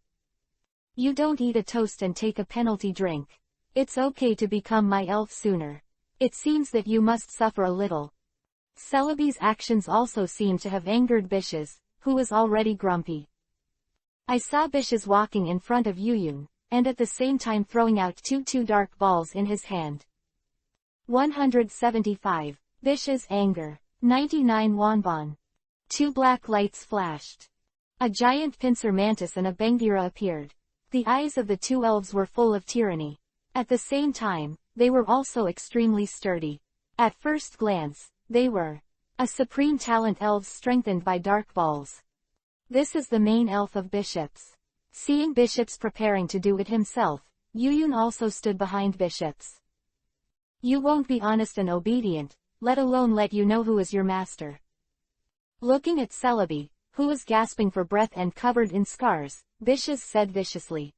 You don't eat a toast and take a penalty drink. It's okay to become my elf sooner. It seems that you must suffer a little. Celebi's actions also seemed to have angered Bishes, who was already grumpy. I saw Bishes walking in front of Yu Yun, and at the same time throwing out two dark balls in his hand. 175. Bishes' anger. 99 wonbon. Two black lights flashed. A giant pincer mantis and a Bangira appeared. The eyes of the two elves were full of tyranny. At the same time, they were also extremely sturdy. At first glance, they were a supreme talent elves strengthened by dark balls. This is the main elf of Bishops. Seeing Bishops preparing to do it himself, Yu Yun also stood behind Bishops. You won't be honest and obedient, let alone let you know who is your master. Looking at Celebi, who was gasping for breath and covered in scars, Bishes said viciously.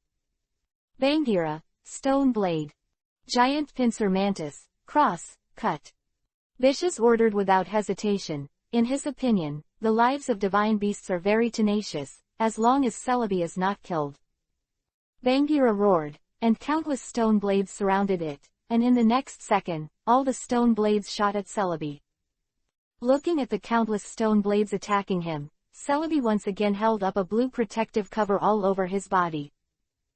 Bangira, stone blade. Giant pincer mantis, cross, cut. Bishes ordered without hesitation. In his opinion, the lives of divine beasts are very tenacious, as long as Celebi is not killed. Bangira roared, and countless stone blades surrounded it, and in the next second, all the stone blades shot at Celebi. Looking at the countless stone blades attacking him, Celebi once again held up a blue protective cover all over his body.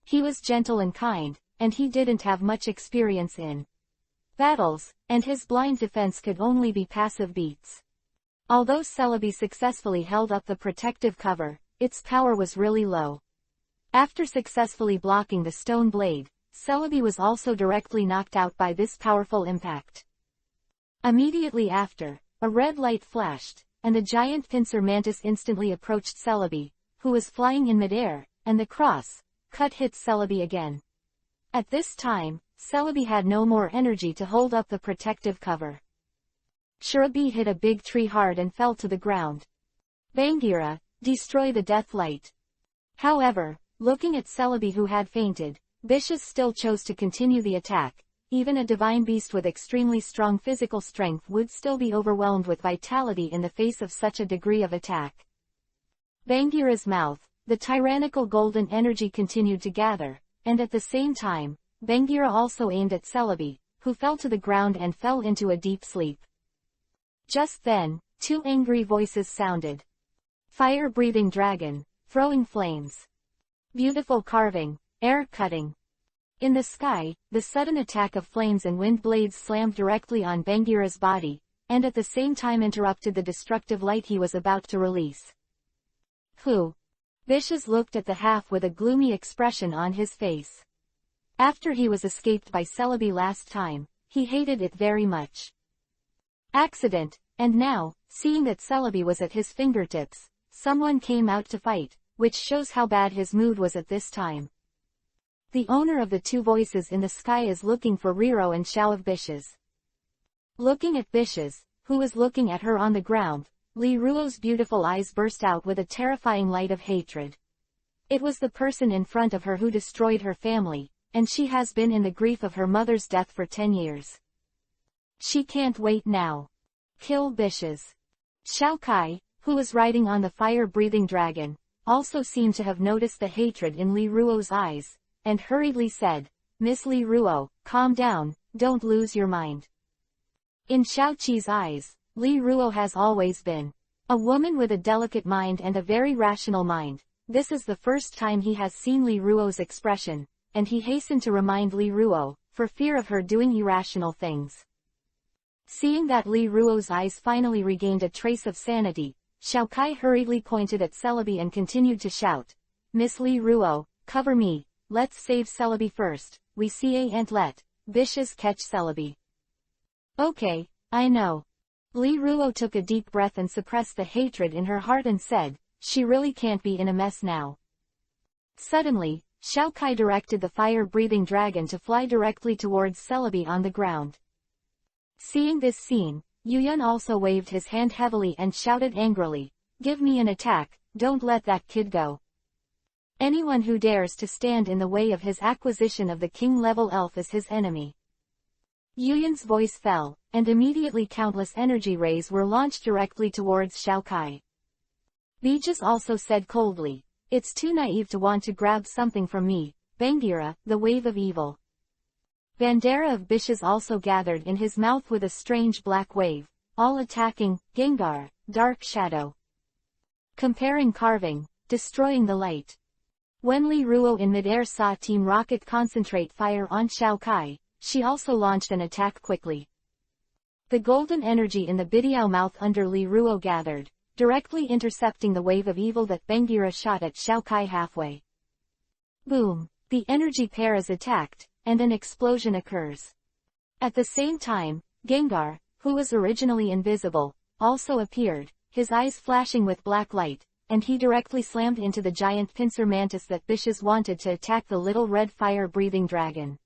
He was gentle and kind, and he didn't have much experience in battles, and his blind defense could only be passive beats. Although Celebi successfully held up the protective cover, its power was really low. After successfully blocking the stone blade, Celebi was also directly knocked out by this powerful impact. Immediately after, a red light flashed, and the giant pincer mantis instantly approached Celebi, who was flying in midair, and the cross cut hit Celebi again. At this time, Celebi had no more energy to hold up the protective cover. Shurabi hit a big tree hard and fell to the ground. Bangira, destroy the death light. However, looking at Celebi who had fainted, Bishes still chose to continue the attack. Even a divine beast with extremely strong physical strength would still be overwhelmed with vitality in the face of such a degree of attack. Bangira's mouth, the tyrannical golden energy continued to gather, and at the same time, Bangira also aimed at Celebi, who fell to the ground and fell into a deep sleep. Just then, two angry voices sounded. Fire-breathing dragon, throwing flames. Beautiful carving, air cutting. In the sky, the sudden attack of flames and wind blades slammed directly on Bangira's body, and at the same time interrupted the destructive light he was about to release. Who? Bishes looked at the half with a gloomy expression on his face. After he was escaped by Celebi last time, he hated it very much. Accident, and now, seeing that Celebi was at his fingertips, someone came out to fight, which shows how bad his mood was at this time. The owner of the two voices in the sky is looking for Riro and Xiao of Bishes. Looking at Bishes, who was looking at her on the ground, Li Ruo's beautiful eyes burst out with a terrifying light of hatred. It was the person in front of her who destroyed her family, and she has been in the grief of her mother's death for 10 years. She can't wait now. Kill Bishes. Xiao Kai, who was riding on the fire-breathing dragon, also seemed to have noticed the hatred in Li Ruo's eyes, and hurriedly said, "Miss Li Ruo, calm down, don't lose your mind." In Xiao Qi's eyes, Li Ruo has always been a woman with a delicate mind and a very rational mind. This is the first time he has seen Li Ruo's expression, and he hastened to remind Li Ruo, for fear of her doing irrational things. Seeing that Li Ruo's eyes finally regained a trace of sanity, Xiao Kai hurriedly pointed at Celebi and continued to shout, "Miss Li Ruo, cover me, let's save Celebi first, we can't let Bishes catch Celebi." "Okay, I know." Li Ruo took a deep breath and suppressed the hatred in her heart and said, "She really can't be in a mess now." Suddenly, Xiao Kai directed the fire-breathing dragon to fly directly towards Celebi on the ground. Seeing this scene, Yuyun also waved his hand heavily and shouted angrily, "Give me an attack, don't let that kid go. Anyone who dares to stand in the way of his acquisition of the king-level elf is his enemy." Yuyun's voice fell, and immediately countless energy rays were launched directly towards Xiao Kai. Bijis also said coldly, "It's too naive to want to grab something from me, Bangira, the wave of evil." Bandera of Bishes also gathered in his mouth with a strange black wave, all attacking, Gengar, dark shadow. Comparing carving, destroying the light. When Li Ruo in midair saw Team Rocket concentrate fire on Xiao Kai, she also launched an attack quickly. The golden energy in the Bidiao mouth under Li Ruo gathered, directly intercepting the wave of evil that Bangira shot at Xiao Kai halfway. Boom! The energy pair is attacked, and an explosion occurs. At the same time, Gengar, who was originally invisible, also appeared, his eyes flashing with black light, and he directly slammed into the giant pincer mantis that Bishes wanted to attack the little red fire-breathing dragon.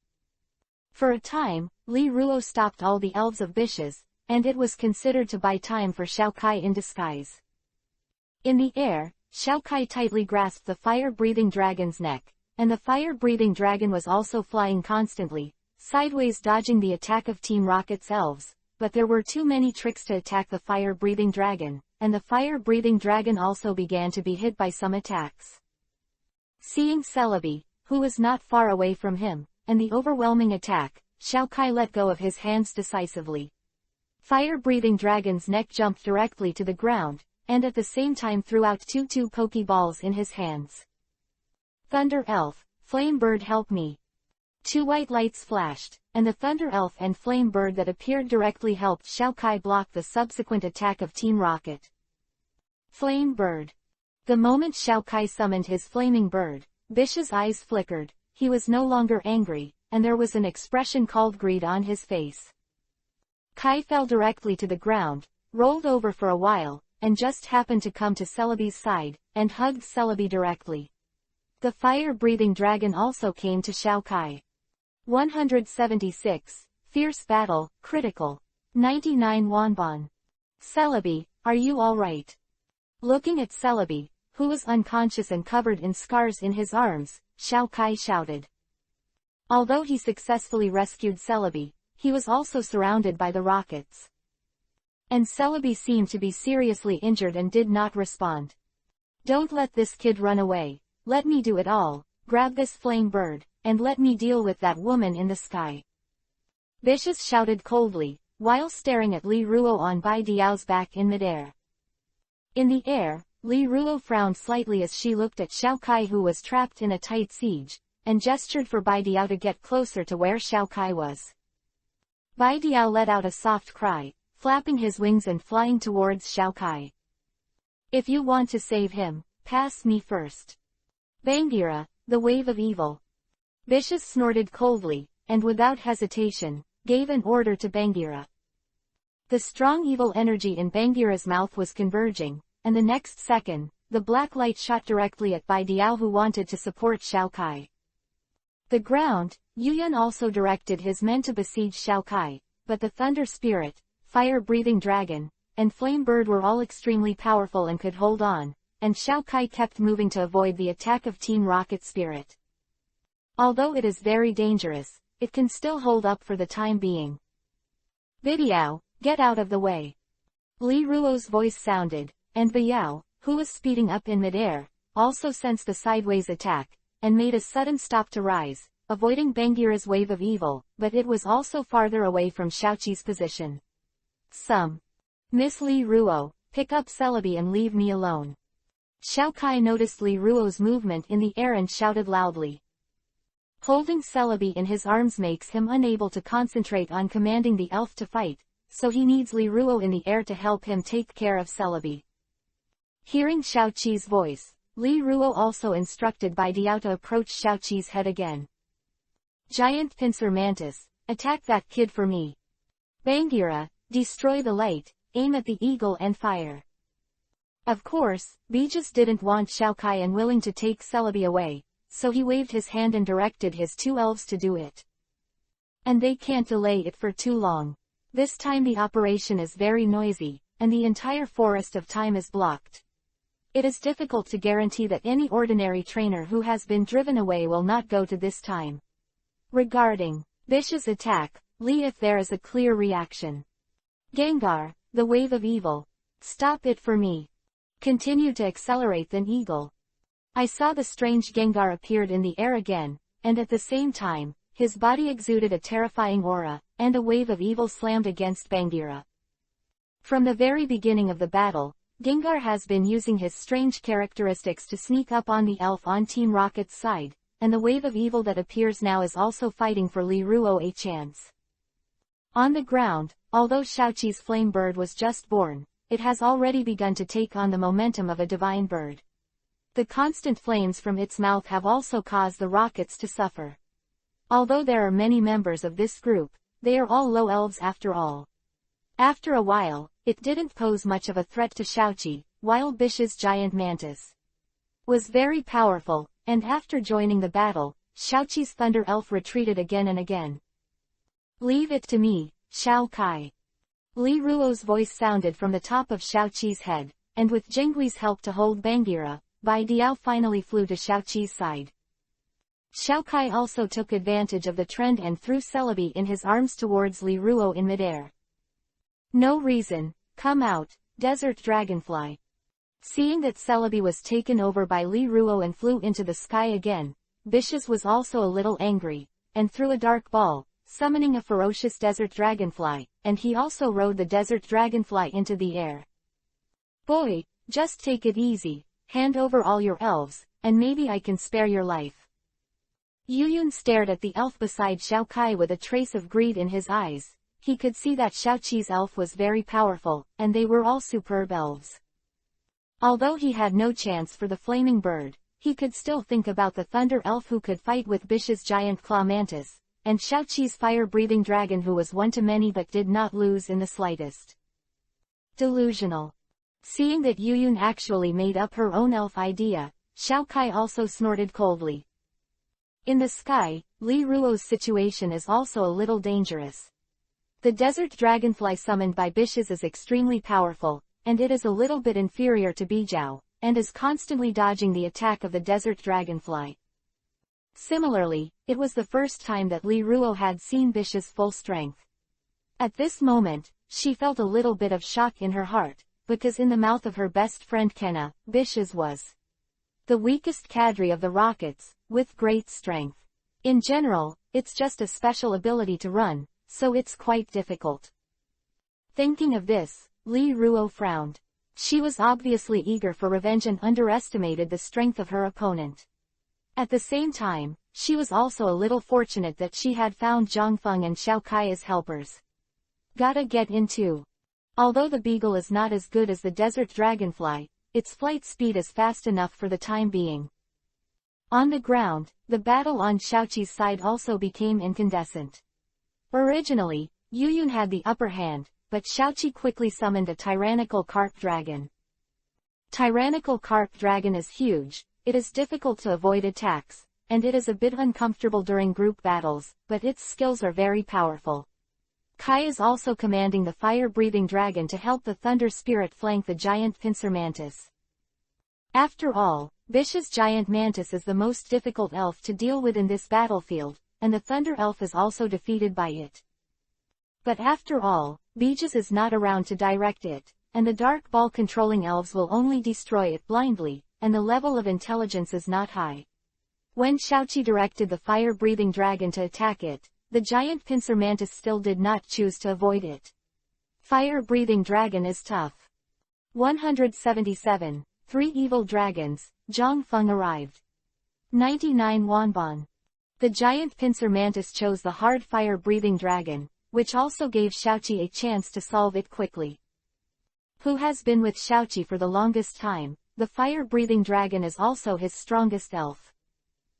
For a time, Li Ruo stopped all the elves of Bishes, and it was considered to buy time for Xiao Kai in disguise. In the air, Xiao Kai tightly grasped the fire-breathing dragon's neck, and the fire-breathing dragon was also flying constantly, sideways dodging the attack of Team Rocket's elves, but there were too many tricks to attack the fire-breathing dragon, and the fire-breathing dragon also began to be hit by some attacks. Seeing Celebi, who was not far away from him, and the overwhelming attack, Xiao Kai let go of his hands decisively. Fire-breathing dragon's neck jumped directly to the ground, and at the same time threw out two Pokeballs in his hands. "Thunder Elf, Flame Bird, help me." Two white lights flashed, and the Thunder Elf and Flame Bird that appeared directly helped Xiao Kai block the subsequent attack of Team Rocket. Flame Bird. The moment Xiao Kai summoned his Flaming Bird, Bish's eyes flickered, he was no longer angry, and there was an expression called greed on his face. Kai fell directly to the ground, rolled over for a while, and just happened to come to Celebi's side, and hugged Celebi directly. The fire-breathing dragon also came to Xiao Kai. 176. Fierce Battle, Critical. 99 Wanbon. "Celebi, are you all right?" Looking at Celebi, who was unconscious and covered in scars in his arms, Xiao Kai shouted. Although he successfully rescued Celebi, he was also surrounded by the rockets. And Celebi seemed to be seriously injured and did not respond. "Don't let this kid run away. Let me do it all, grab this flame bird, and let me deal with that woman in the sky." Bishes shouted coldly, while staring at Li Ruo on Bai Diao's back in midair. In the air, Li Ruo frowned slightly as she looked at Xiao Kai, who was trapped in a tight siege, and gestured for Bai Diao to get closer to where Xiao Kai was. Bai Diao let out a soft cry, flapping his wings and flying towards Xiao Kai. "If you want to save him, pass me first." Bangira, the wave of evil. Bishes snorted coldly, and without hesitation, gave an order to Bangira. The strong evil energy in Bangira's mouth was converging, and the next second, the black light shot directly at Bai Diao, who wanted to support Xiao Kai. The ground, Yuyun also directed his men to besiege Xiao Kai, but the Thunder Spirit, Fire-Breathing Dragon, and Flame Bird were all extremely powerful and could hold on, and Xiao Kai kept moving to avoid the attack of Team Rocket Spirit. Although it is very dangerous, it can still hold up for the time being. Bidiao, get out of the way. Li Ruo's voice sounded, and Biao, who was speeding up in midair, also sensed the sideways attack, and made a sudden stop to rise, avoiding Banghira's wave of evil, but it was also farther away from Xiaoqi's position. Miss Li Ruo, pick up Celebi and leave me alone. Xiao Kai noticed Li Ruo's movement in the air and shouted loudly. Holding Celebi in his arms makes him unable to concentrate on commanding the elf to fight, so he needs Li Ruo in the air to help him take care of Celebi. Hearing Xiaoqi's voice, Li Ruo also instructed Bidiao to approach Xiaoqi's head again. Giant pincer mantis, attack that kid for me. Banghira, destroy the light, aim at the eagle and fire. Of course, Bijis didn't want Xiao Kai unwilling to take Celebi away, so he waved his hand and directed his two elves to do it. And they can't delay it for too long. This time the operation is very noisy, and the entire forest of time is blocked. It is difficult to guarantee that any ordinary trainer who has been driven away will not go to this time. Regarding Bish's attack, Li, if there is a clear reaction. Gengar, the wave of evil. Stop it for me. Continue to accelerate than eagle. I saw the strange Gengar appeared in the air again, and at the same time, his body exuded a terrifying aura, and a wave of evil slammed against Banghira. From the very beginning of the battle, Gengar has been using his strange characteristics to sneak up on the elf on Team Rocket's side, and the wave of evil that appears now is also fighting for Li Ruo a chance. On the ground, although Xiaoqi's flame bird was just born, it has already begun to take on the momentum of a divine bird. The constant flames from its mouth have also caused the rockets to suffer. Although there are many members of this group, they are all low elves after all. After a while, it didn't pose much of a threat to Xiaoqi, while Bish's giant mantis was very powerful, and after joining the battle, Xiaoqi's thunder elf retreated again and again. Leave it to me, Xiao Kai. Li Ruo's voice sounded from the top of Xiaoqi's head, and with Jinggui's help to hold Banghira, Bidiao finally flew to Xiaoqi's side. Xiao Kai also took advantage of the trend and threw Celebi in his arms towards Li Ruo in midair. No reason, come out, desert dragonfly. Seeing that Celebi was taken over by Li Ruo and flew into the sky again, Bishis was also a little angry, and threw a dark ball, summoning a ferocious desert dragonfly, and he also rode the desert dragonfly into the air. Boy, just take it easy, hand over all your elves, and maybe I can spare your life. Yuyun stared at the elf beside Xiao Kai with a trace of greed in his eyes. He could see that Xiaoqi's elf was very powerful, and they were all superb elves. Although he had no chance for the flaming bird, he could still think about the thunder elf who could fight with Bish's giant claw mantis, and Xiaoqi's fire-breathing dragon who was one to many but did not lose in the slightest. Delusional. Seeing that Yuyun actually made up her own elf idea, Xiao Kai also snorted coldly. In the sky, Li Ruo's situation is also a little dangerous. The desert dragonfly summoned by Bishis is extremely powerful, and it is a little bit inferior to Bijou, and is constantly dodging the attack of the desert dragonfly. Similarly, it was the first time that Li Ruo had seen Bish's full strength. At this moment, she felt a little bit of shock in her heart, because in the mouth of her best friend Kenna, Bish's was the weakest cadre of the rockets, with great strength. In general, it's just a special ability to run, so it's quite difficult. Thinking of this, Li Ruo frowned. She was obviously eager for revenge and underestimated the strength of her opponent. At the same time, she was also a little fortunate that she had found Zhang Feng and Xiao Kai as helpers. Gotta get in too. Although the beagle is not as good as the desert dragonfly, its flight speed is fast enough for the time being. On the ground, the battle on Xiaoqi's side also became incandescent. Originally, Yuyun had the upper hand, but Xiaoqi quickly summoned a tyrannical carp dragon. Tyrannical carp dragon is huge, it is difficult to avoid attacks, and it is a bit uncomfortable during group battles, but its skills are very powerful. Kai is also commanding the fire-breathing dragon to help the thunder spirit flank the giant pincer mantis. After all, Bish's giant mantis is the most difficult elf to deal with in this battlefield, and the thunder elf is also defeated by it. But after all, Bij's is not around to direct it, and the dark ball controlling elves will only destroy it blindly, and the level of intelligence is not high. When Xiaoqi directed the fire-breathing dragon to attack it, the giant pincer mantis still did not choose to avoid it. Fire-breathing dragon is tough. 177. 3 evil dragons. Zhang Feng arrived. 99 Wanban. The giant pincer mantis chose the hard fire-breathing dragon, which also gave Xiaoqi a chance to solve it quickly. Who has been with Xiaoqi for the longest time, the fire-breathing dragon is also his strongest elf.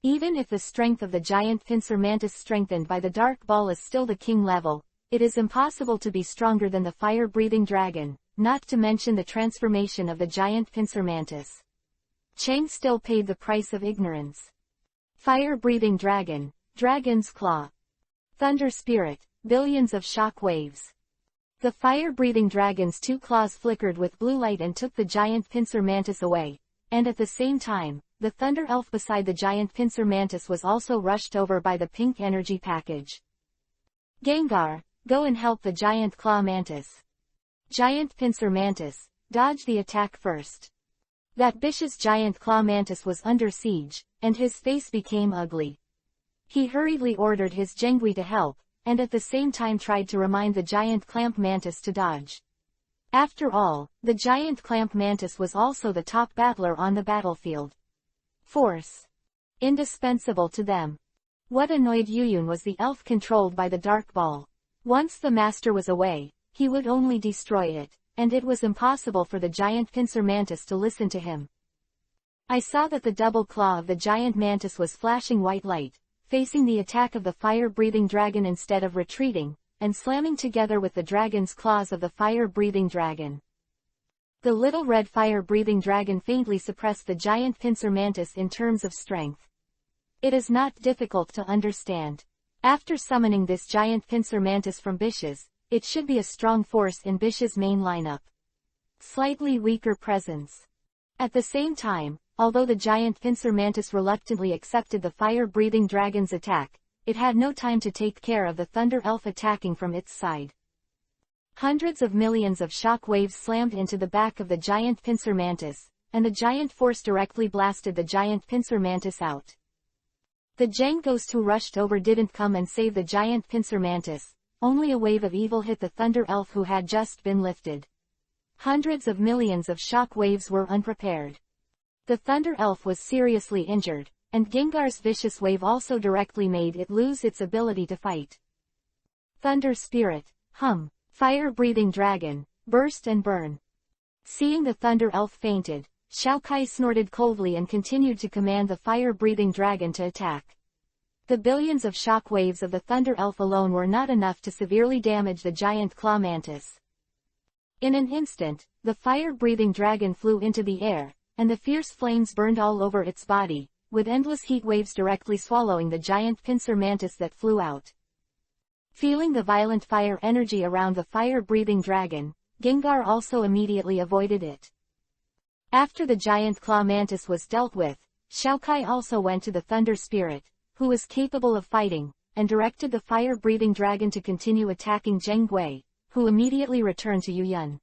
Even if the strength of the giant pincer mantis strengthened by the dark ball is still the king level, it is impossible to be stronger than the fire-breathing dragon, not to mention the transformation of the giant pincer mantis. Cheng still paid the price of ignorance. Fire-breathing dragon, dragon's claw. Thunder spirit, billions of shock waves. The fire-breathing dragon's 2 claws flickered with blue light and took the giant pincer mantis away, and at the same time, the thunder elf beside the giant pincer mantis was also rushed over by the pink energy package. Gengar, go and help the giant claw mantis. Giant pincer mantis, dodge the attack first. That Bish's giant claw mantis was under siege, and his face became ugly. He hurriedly ordered his Zhengui to help, and at the same time tried to remind the giant clamp mantis to dodge. After all, the giant clamp mantis was also the top battler on the battlefield. Force. Indispensable to them. What annoyed Yuyun was the elf controlled by the dark ball. Once the master was away, he would only destroy it, and it was impossible for the giant pincer mantis to listen to him. I saw that the double claw of the giant mantis was flashing white light, facing the attack of the fire-breathing dragon instead of retreating, and slamming together with the dragon's claws of the fire-breathing dragon. The little red fire-breathing dragon faintly suppressed the giant pincer mantis in terms of strength. It is not difficult to understand. After summoning this giant pincer mantis from Bish's, it should be a strong force in Bish's main lineup. Slightly weaker presence. At the same time, although the giant pincer mantis reluctantly accepted the fire-breathing dragon's attack, it had no time to take care of the thunder elf attacking from its side. Hundreds of millions of shock waves slammed into the back of the giant pincer mantis, and the giant force directly blasted the giant pincer mantis out. The Zhang ghost who rushed over didn't come and save the giant pincer mantis, only a wave of evil hit the thunder elf who had just been lifted. Hundreds of millions of shock waves were unprepared. The thunder elf was seriously injured, and Gengar's vicious wave also directly made it lose its ability to fight. Thunder spirit, hum. Fire-breathing dragon, burst and burn. Seeing the thunder elf fainted, Xiaokai snorted coldly and continued to command the fire-breathing dragon to attack. The billions of shock waves of the thunder elf alone were not enough to severely damage the giant claw mantis. In an instant, the fire-breathing dragon flew into the air, and the fierce flames burned all over its body, with endless heat waves directly swallowing the giant pincer mantis that flew out. Feeling the violent fire energy around the fire-breathing dragon, Gengar also immediately avoided it. After the giant claw mantis was dealt with, Xiaokai also went to the thunder spirit, who was capable of fighting, and directed the fire-breathing dragon to continue attacking Zheng Gui, who immediately returned to Yuyun.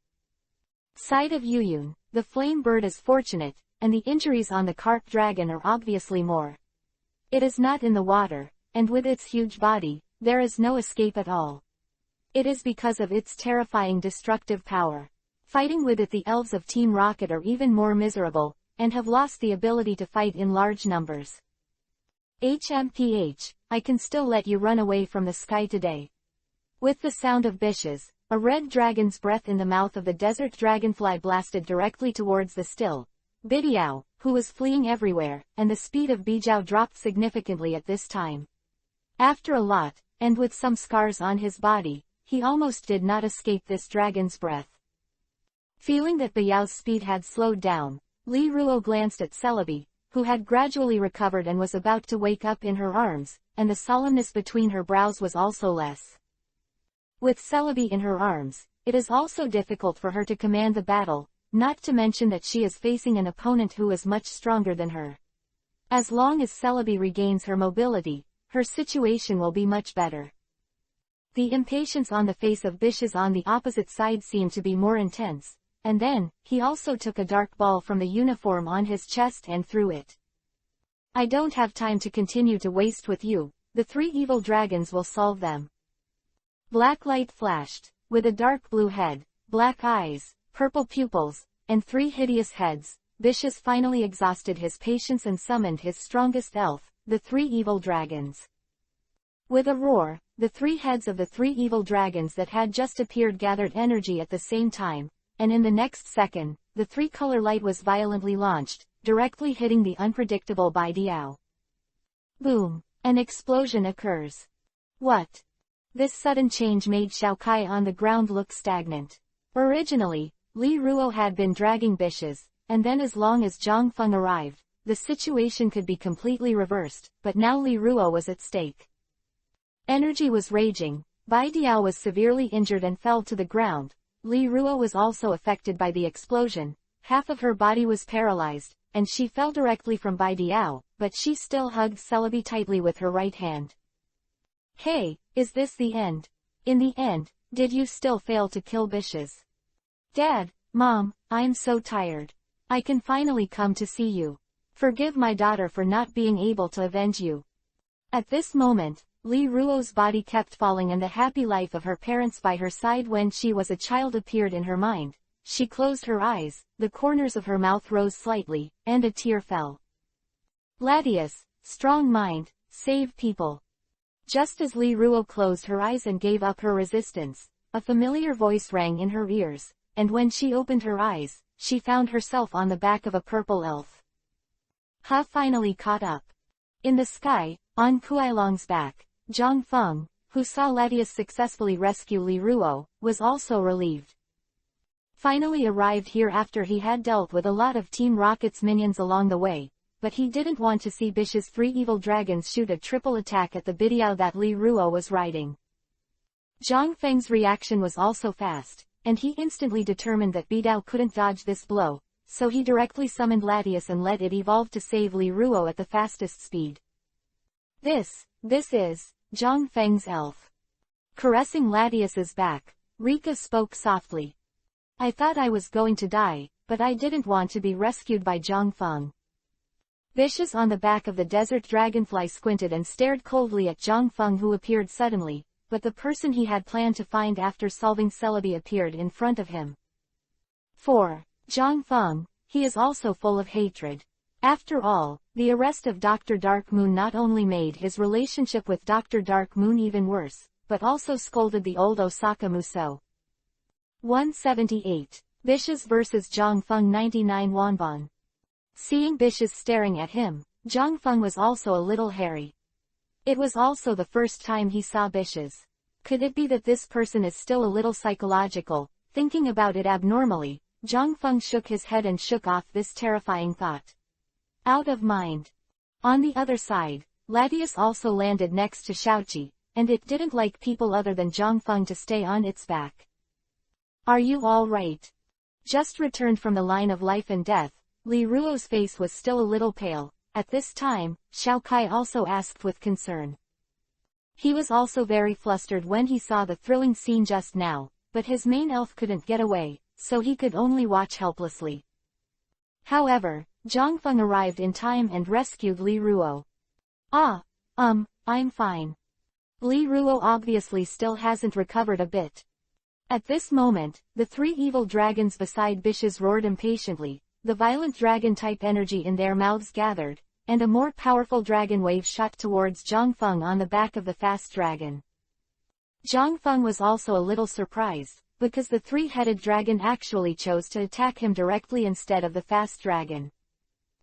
Side of Yuyun, the flame bird is fortunate, and the injuries on the carp dragon are obviously more. It is not in the water, and with its huge body, there is no escape at all. It is because of its terrifying destructive power. Fighting with it, the elves of Team Rocket are even more miserable, and have lost the ability to fight in large numbers. HMPH, I can still let you run away from the sky today. With the sound of Bish's, a red dragon's breath in the mouth of the desert dragonfly blasted directly towards the still Bidiao, who was fleeing everywhere, and the speed of Bijiao dropped significantly at this time. After a lot, and with some scars on his body, he almost did not escape this dragon's breath. Feeling that Biao's speed had slowed down, Li Ruo glanced at Celebi, who had gradually recovered and was about to wake up in her arms, and the solemnness between her brows was also less. With Celebi in her arms, it is also difficult for her to command the battle, not to mention that she is facing an opponent who is much stronger than her. As long as Celebi regains her mobility, her situation will be much better. The impatience on the face of Bishes on the opposite side seemed to be more intense, and then, he also took a dark ball from the uniform on his chest and threw it. I don't have time to continue to waste with you, the three evil dragons will solve them. Black light flashed, with a dark blue head, black eyes, purple pupils, and three hideous heads. Bishes finally exhausted his patience and summoned his strongest elf, the three evil dragons. With a roar, the three heads of the three evil dragons that had just appeared gathered energy at the same time, and in the next second, the three-color light was violently launched, directly hitting the unpredictable Baidiao. Boom! An explosion occurs. What? This sudden change made Xiaokai on the ground look stagnant. Originally, Li Ruo had been dragging Bishes, and then as long as Zhang Feng arrived, the situation could be completely reversed, but now Li Ruo was at stake. Energy was raging, Baidiao was severely injured and fell to the ground. Li Ruo was also affected by the explosion, half of her body was paralyzed, and she fell directly from Baidiao, but she still hugged Celebi tightly with her right hand. Hey, is this the end? In the end, did you still fail to kill Bishes? Dad, Mom, I'm so tired. I can finally come to see you. Forgive my daughter for not being able to avenge you. At this moment, Li Ruo's body kept falling and the happy life of her parents by her side when she was a child appeared in her mind. She closed her eyes, the corners of her mouth rose slightly, and a tear fell. Latius, strong mind, save people. Just as Li Ruo closed her eyes and gave up her resistance, a familiar voice rang in her ears, and when she opened her eyes, she found herself on the back of a purple elf. Ha finally caught up. In the sky, on Kuailong's back, Zhang Feng, who saw Latius successfully rescue Li Ruo, was also relieved. Finally arrived here after he had dealt with a lot of Team Rocket's minions along the way, but he didn't want to see Bish's three evil dragons shoot a triple attack at the Baidiao that Li Ruo was riding. Zhang Feng's reaction was also fast, and he instantly determined that Baidiao couldn't dodge this blow, so he directly summoned Latius and let it evolve to save Li Ruo at the fastest speed. This is Zhang Feng's elf. Caressing Latius's back, Rika spoke softly. I thought I was going to die, but I didn't want to be rescued by Zhang Feng. Bishes on the back of the desert dragonfly squinted and stared coldly at Zhang Feng who appeared suddenly, but the person he had planned to find after solving Celebi appeared in front of him. For Zhang Feng, he is also full of hatred. After all, the arrest of Dr. Dark Moon not only made his relationship with Dr. Dark Moon even worse, but also scolded the old Osaka Musou. 178. Bishes vs. Zhang Feng 99 wonbon. Seeing Bishes staring at him, Zhang Feng was also a little hairy. It was also the first time he saw Bishes. Could it be that this person is still a little psychological? Thinking about it abnormally, Zhang Feng shook his head and shook off this terrifying thought. Out of mind. On the other side, Latius also landed next to Xiaoqi, and it didn't like people other than Zhang Feng to stay on its back. Are you all right? Just returned from the line of life and death, Li Ruo's face was still a little pale. At this time, Xiaokai also asked with concern. He was also very flustered when he saw the thrilling scene just now, but his main elf couldn't get away, so he could only watch helplessly. However, Zhang Feng arrived in time and rescued Li Ruo. I'm fine. Li Ruo obviously still hasn't recovered a bit. At this moment, the three evil dragons beside Bishes roared impatiently, the violent dragon-type energy in their mouths gathered, and a more powerful dragon wave shot towards Zhang Feng on the back of the fast dragon. Zhang Feng was also a little surprised, because the three-headed dragon actually chose to attack him directly instead of the fast dragon.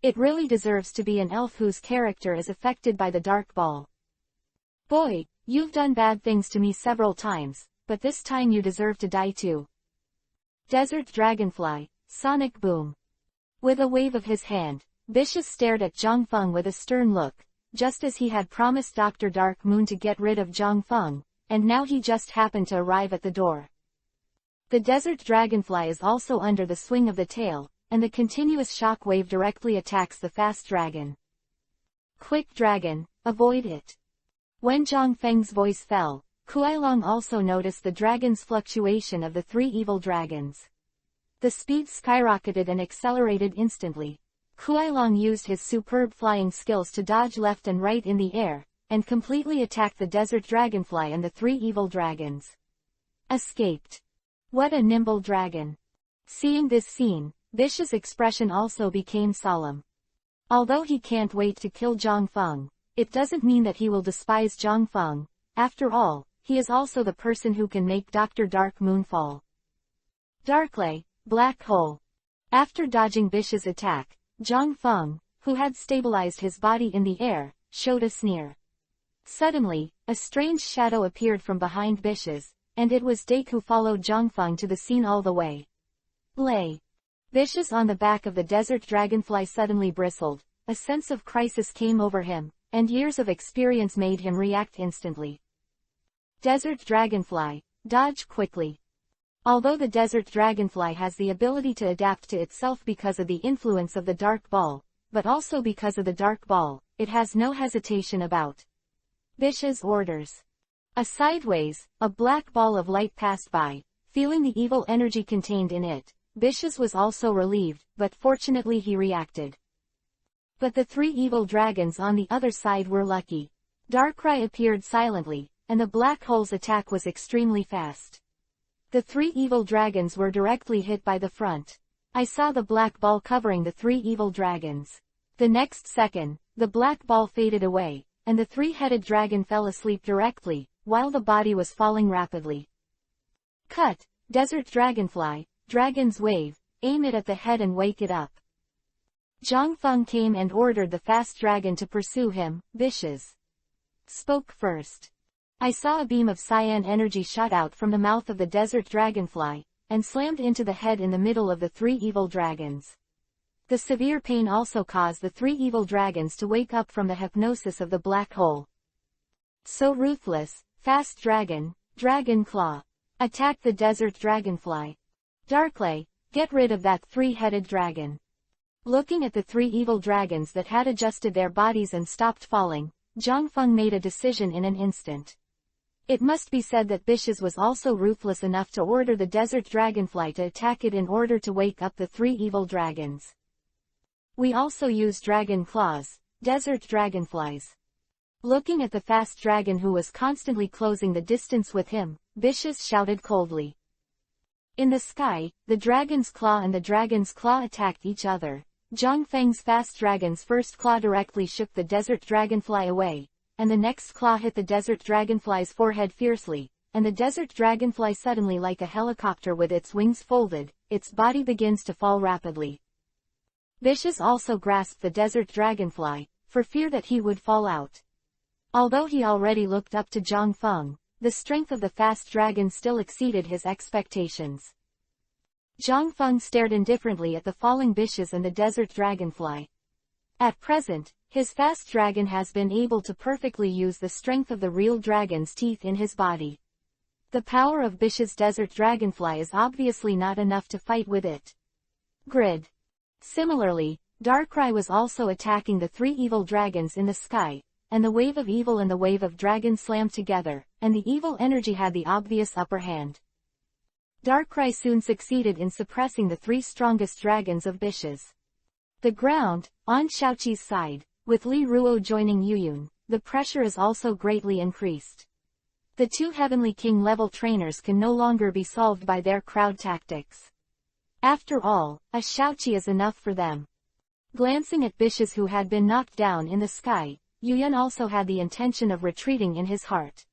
It really deserves to be an elf whose character is affected by the dark ball. Boy, you've done bad things to me several times, but this time you deserve to die too. Desert Dragonfly, Sonic Boom. With a wave of his hand, Bishes stared at Zhang Feng with a stern look, just as he had promised Dr. Dark Moon to get rid of Zhang Feng, and now he just happened to arrive at the door. The desert dragonfly is also under the swing of the tail, and the continuous shock wave directly attacks the fast dragon. Quick dragon, avoid it. When Zhang Feng's voice fell, Kuailong also noticed the dragon's fluctuation of the three evil dragons. The speed skyrocketed and accelerated instantly. Kuailong used his superb flying skills to dodge left and right in the air, and completely attack the desert dragonfly and the three evil dragons. Escaped. What a nimble dragon. Seeing this scene, Bish's expression also became solemn. Although he can't wait to kill Zhang Feng, it doesn't mean that he will despise Zhang Feng. After all, he is also the person who can make Dr. Dark Moon fall. Darkley, black hole. After dodging Bish's attack, Zhang Feng, who had stabilized his body in the air, showed a sneer. Suddenly, a strange shadow appeared from behind Bish's, and it was Dake who followed Zhang Feng to the scene all the way. Bish's on the back of the desert dragonfly suddenly bristled, a sense of crisis came over him, and years of experience made him react instantly. Desert dragonfly, dodge quickly. Although the desert dragonfly has the ability to adapt to itself because of the influence of the dark ball, but also because of the dark ball, it has no hesitation about Bish's orders. Sideways, a black ball of light passed by. Feeling the evil energy contained in it, Bish's was also relieved, but fortunately he reacted. But the three evil dragons on the other side were lucky. Darkrai appeared silently, and the black hole's attack was extremely fast. The three evil dragons were directly hit by the front. I saw the black ball covering the three evil dragons. The next second, the black ball faded away, and the three-headed dragon fell asleep directly, while the body was falling rapidly. Cut, desert dragonfly, dragon's wave, aim it at the head and wake it up. Zhang Feng came and ordered the fast dragon to pursue him. Bish's spoke first. I saw a beam of cyan energy shot out from the mouth of the desert dragonfly, and slammed into the head in the middle of the three evil dragons. The severe pain also caused the three evil dragons to wake up from the hypnosis of the black hole. So ruthless, fast dragon, dragon claw. Attack the desert dragonfly. Darkley, get rid of that three-headed dragon. Looking at the three evil dragons that had adjusted their bodies and stopped falling, Zhang Feng made a decision in an instant. It must be said that Bish's was also ruthless enough to order the desert dragonfly to attack it in order to wake up the three evil dragons. We also use dragon claws, desert dragonflies. Looking at the fast dragon who was constantly closing the distance with him, Bish's shouted coldly. In the sky, the dragon's claw and the dragon's claw attacked each other. Zhang Feng's fast dragon's first claw directly shook the desert dragonfly away, and the next claw hit the desert dragonfly's forehead fiercely, and the desert dragonfly suddenly, like a helicopter with its wings folded, its body begins to fall rapidly. Bish's also grasped the desert dragonfly, for fear that he would fall out. Although he already looked up to Zhang Feng, the strength of the fast dragon still exceeded his expectations. Zhang Feng stared indifferently at the falling Bish's and the desert dragonfly. At present, his fast dragon has been able to perfectly use the strength of the real dragon's teeth in his body. The power of Bish's desert dragonfly is obviously not enough to fight with it. Grid. Similarly, Darkrai was also attacking the three evil dragons in the sky, and the wave of evil and the wave of dragon slammed together, and the evil energy had the obvious upper hand. Darkrai soon succeeded in suppressing the three strongest dragons of Bish's. The ground, on Xiaoqi's side, with Li Ruo joining Yuyun, the pressure is also greatly increased. The two Heavenly King level trainers can no longer be solved by their crowd tactics. After all, a Xiaoqi is enough for them. Glancing at Bish's who had been knocked down in the sky, Yuyun also had the intention of retreating in his heart.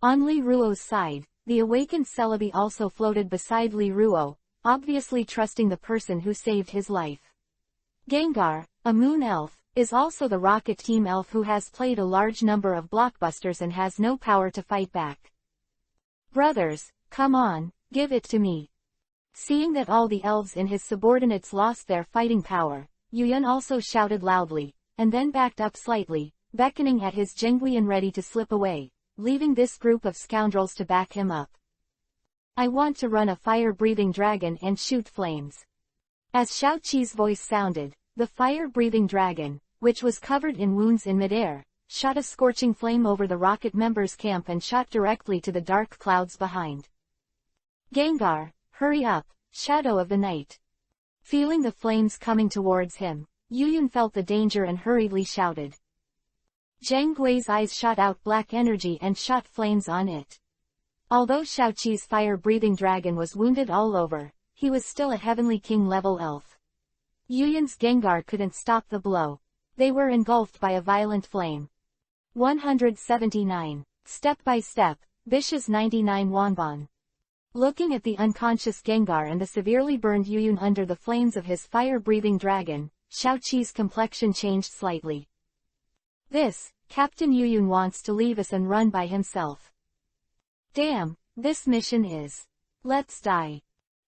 On Li Ruo's side, the awakened Celebi also floated beside Li Ruo, obviously trusting the person who saved his life. Gengar, a moon elf, is also the Rocket Team elf who has played a large number of blockbusters and has no power to fight back. Brothers, come on, give it to me. Seeing that all the elves in his subordinates lost their fighting power, Yuyun also shouted loudly, and then backed up slightly, beckoning at his Zhenguian ready to slip away, leaving this group of scoundrels to back him up. I want to run a fire-breathing dragon and shoot flames. As Xiaoqi's voice sounded, the fire-breathing dragon, which was covered in wounds in midair, shot a scorching flame over the rocket members' camp and shot directly to the dark clouds behind. Gengar, hurry up, Shadow of the Night. Feeling the flames coming towards him, Yuyun felt the danger and hurriedly shouted. Zhang Gui's eyes shot out black energy and shot flames on it. Although Xiaoqi's fire-breathing dragon was wounded all over, he was still a Heavenly King-level elf. Yuyun's Gengar couldn't stop the blow. They were engulfed by a violent flame. 179. Step by Step, Bish's 99 Wanban. Looking at the unconscious Gengar and the severely burned Yuyun under the flames of his fire-breathing dragon, Xiaoqi's complexion changed slightly. This, Captain Yuyun wants to leave us and run by himself. Damn, this mission is. Let's die.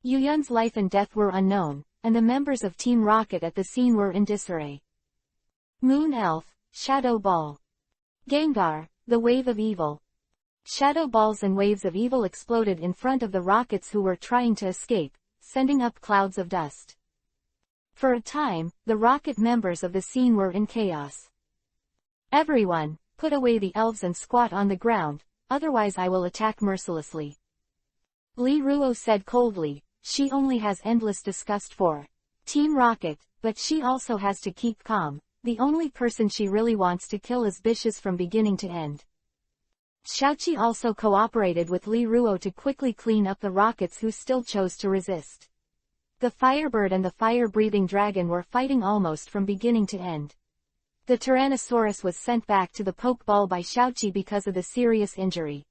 Yuyun's life and death were unknown, and the members of Team Rocket at the scene were in disarray. Moon Elf, Shadow Ball. Gengar, the Wave of Evil. Shadow balls and waves of evil exploded in front of the rockets who were trying to escape, sending up clouds of dust. For a time, the rocket members of the scene were in chaos. Everyone, put away the elves and squat on the ground, otherwise I will attack mercilessly. Li Ruo said coldly, she only has endless disgust for Team Rocket, but she also has to keep calm. The only person she really wants to kill is Bishes from beginning to end. Xiaoqi also cooperated with Li Ruo to quickly clean up the rockets who still chose to resist. The Firebird and the fire-breathing dragon were fighting almost from beginning to end. The Tyrannosaurus was sent back to the Pokeball by Xiaoqi because of the serious injury.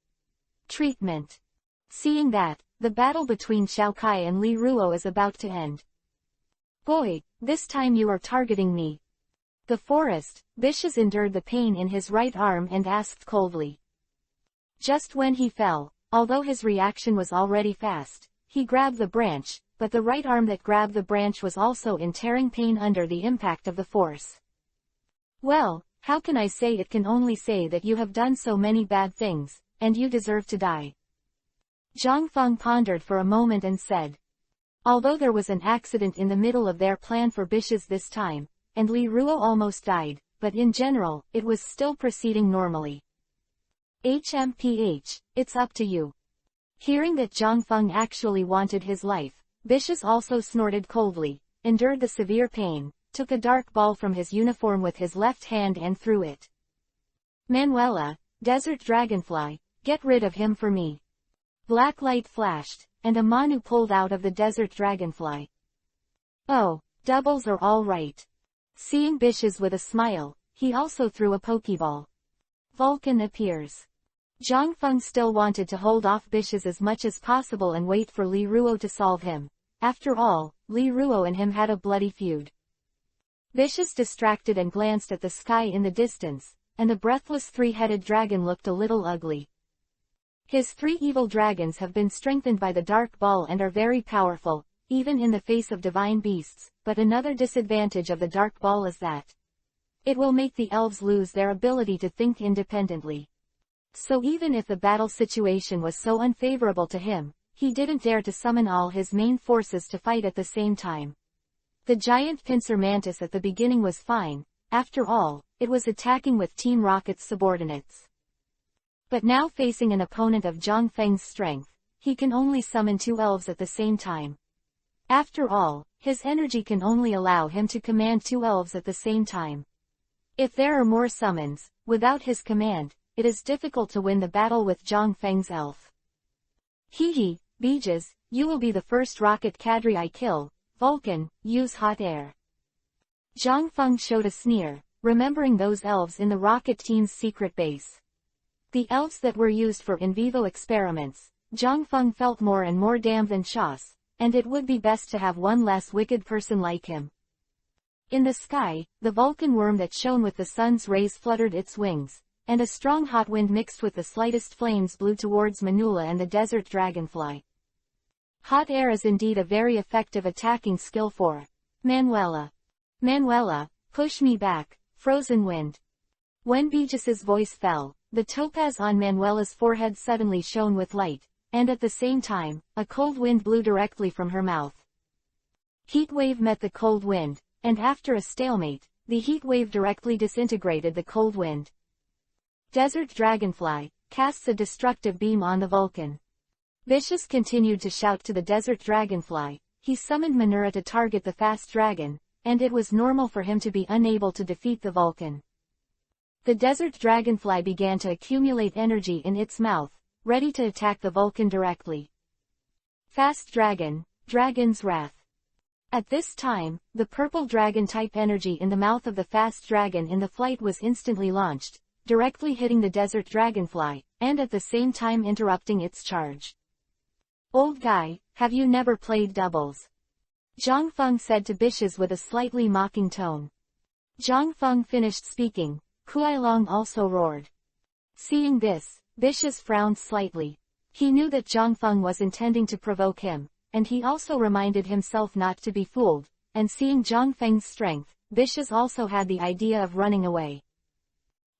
Treatment. Seeing that, the battle between Xiaokai and Li Ruo is about to end. Boy, this time you are targeting me. The forest, Bishes endured the pain in his right arm and asked coldly. Just when he fell, although his reaction was already fast, he grabbed the branch, but the right arm that grabbed the branch was also in tearing pain under the impact of the force. Well, how can I say it? Can only say that you have done so many bad things, and you deserve to die. Zhang Feng pondered for a moment and said. Although there was an accident in the middle of their plan for Bishes this time, and Li Ruo almost died, but in general, it was still proceeding normally. HMPH, it's up to you. Hearing that Zhang Feng actually wanted his life, Bishes also snorted coldly, endured the severe pain, took a dark ball from his uniform with his left hand and threw it. Manuela, Desert Dragonfly, get rid of him for me. Black light flashed, and a Manu pulled out of the Desert Dragonfly. Oh, doubles are all right. Seeing Bishes with a smile, he also threw a Pokeball. Vulcan appears. Zhang Feng still wanted to hold off Bishes as much as possible and wait for Li Ruo to solve him. After all, Li Ruo and him had a bloody feud. Bishes distracted and glanced at the sky in the distance, and the breathless three-headed dragon looked a little ugly. His 3 evil dragons have been strengthened by the Dark Ball and are very powerful, even in the face of divine beasts, but another disadvantage of the Dark Ball is that it will make the elves lose their ability to think independently. So even if the battle situation was so unfavorable to him, he didn't dare to summon all his main forces to fight at the same time. The giant pincer mantis at the beginning was fine, after all, it was attacking with Team Rocket's subordinates. But now facing an opponent of Zhang Feng's strength, he can only summon 2 elves at the same time. After all, his energy can only allow him to command 2 elves at the same time. If there are more summons, without his command, it is difficult to win the battle with Zhang Feng's elf. Hee, Beeges, you will be the first rocket cadre I kill. Vulcan, use hot air. Zhang Feng showed a sneer, remembering those elves in the rocket team's secret base. The elves that were used for in vivo experiments, Zhang Feng felt more and more damned than Chas, and it would be best to have one less wicked person like him. In the sky, the Vulcan worm that shone with the sun's rays fluttered its wings, and a strong hot wind mixed with the slightest flames blew towards Manula and the desert dragonfly. Hot air is indeed a very effective attacking skill for Manuela. Manuela, push me back, frozen wind. When Beeges's voice fell, the topaz on Manuela's forehead suddenly shone with light, and at the same time, a cold wind blew directly from her mouth. Heat wave met the cold wind, and after a stalemate, the heat wave directly disintegrated the cold wind. Desert Dragonfly casts a destructive beam on the Vulcan. Vicious continued to shout to the Desert Dragonfly. He summoned Manura to target the fast dragon, and it was normal for him to be unable to defeat the Vulcan. The Desert Dragonfly began to accumulate energy in its mouth, ready to attack the Vulcan directly. Fast Dragon, Dragon's Wrath. At this time, the purple dragon-type energy in the mouth of the fast dragon in the flight was instantly launched, directly hitting the Desert Dragonfly, and at the same time interrupting its charge. "Old guy, have you never played doubles?" Zhang Feng said to Bishes with a slightly mocking tone. Zhang Feng finished speaking. Kuai-Long also roared. Seeing this, Bishes frowned slightly. He knew that Zhang Feng was intending to provoke him, and he also reminded himself not to be fooled, and seeing Zhang Feng's strength, Bishes also had the idea of running away.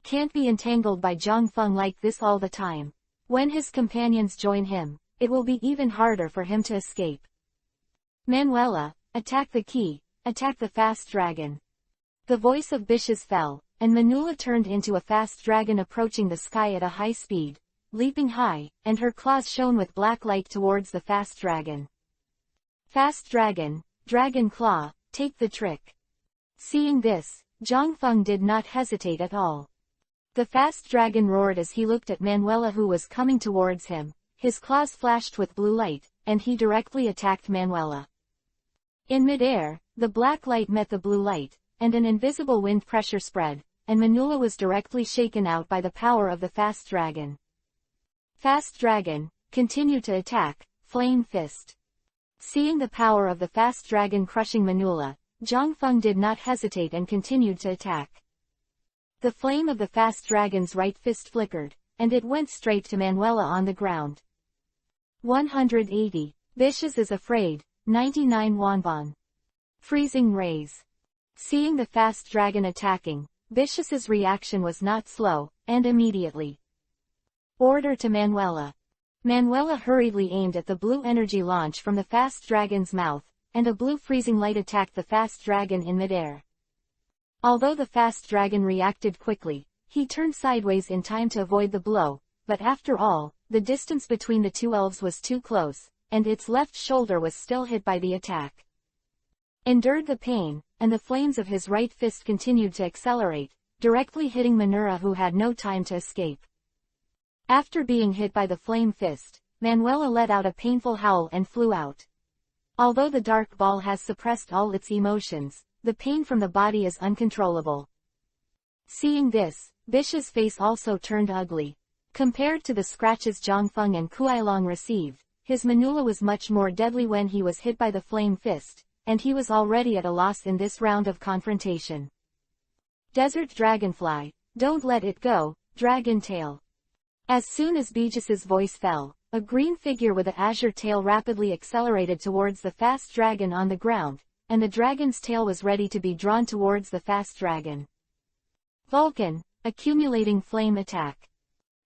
Can't be entangled by Zhang Feng like this all the time. When his companions join him, it will be even harder for him to escape. Manuela, attack the key, attack the fast dragon. The voice of Bishes fell, and Manula turned into a fast dragon approaching the sky at a high speed, leaping high, and her claws shone with black light towards the fast dragon. Fast dragon, Dragon Claw, take the trick. Seeing this, Zhang Feng did not hesitate at all. The fast dragon roared as he looked at Manuela who was coming towards him. His claws flashed with blue light, and he directly attacked Manuela. In mid-air, the black light met the blue light, and an invisible wind pressure spread, and Manula was directly shaken out by the power of the fast dragon. Fast dragon, continue to attack, Flame Fist. Seeing the power of the fast dragon crushing Manula, Zhang Feng did not hesitate and continued to attack. The flame of the fast dragon's right fist flickered, and it went straight to Manuela on the ground. 180. Bishes is afraid, 99 wonbon. Freezing rays. Seeing the fast dragon attacking, Bishes's reaction was not slow, and immediately. Order to Manuela. Manuela hurriedly aimed at the blue energy launch from the fast dragon's mouth, and a blue freezing light attacked the fast dragon in midair. Although the fast dragon reacted quickly, he turned sideways in time to avoid the blow, but after all, the distance between the two elves was too close, and its left shoulder was still hit by the attack. Endured the pain, and the flames of his right fist continued to accelerate, directly hitting Manura who had no time to escape. After being hit by the flame fist, Manuela let out a painful howl and flew out. Although the dark ball has suppressed all its emotions, the pain from the body is uncontrollable. Seeing this, Bish's face also turned ugly. Compared to the scratches Zhang Feng and Kuai-Long received, his Manula was much more deadly when he was hit by the flame fist, and he was already at a loss in this round of confrontation. Desert Dragonfly, don't let it go, Dragon Tail. As soon as Bijus's voice fell, a green figure with an azure tail rapidly accelerated towards the fast dragon on the ground, and the dragon's tail was ready to be drawn towards the fast dragon. Vulcan, accumulating flame attack.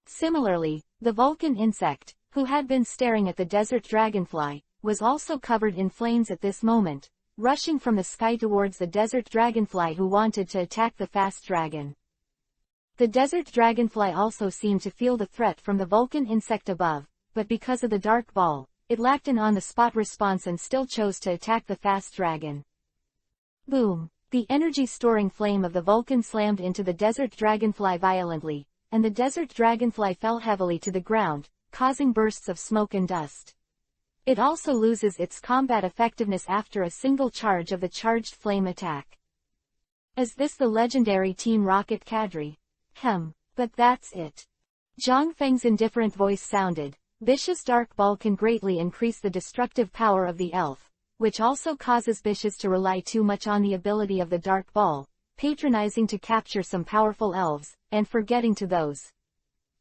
Similarly, the Vulcan insect, who had been staring at the desert dragonfly, was also covered in flames at this moment, rushing from the sky towards the desert dragonfly who wanted to attack the fast dragon. The desert dragonfly also seemed to feel the threat from the Vulcan insect above, but because of the dark ball, it lacked an on-the-spot response and still chose to attack the fast dragon. Boom! The energy-storing flame of the Vulcan slammed into the desert dragonfly violently, and the desert dragonfly fell heavily to the ground, causing bursts of smoke and dust. It also loses its combat effectiveness after a single charge of the charged flame attack. Is this the legendary Team Rocket cadre? But that's it. Zhang Feng's indifferent voice sounded. Bish's dark ball can greatly increase the destructive power of the elf, which also causes Bishes to rely too much on the ability of the dark ball, patronizing to capture some powerful elves, and forgetting to those.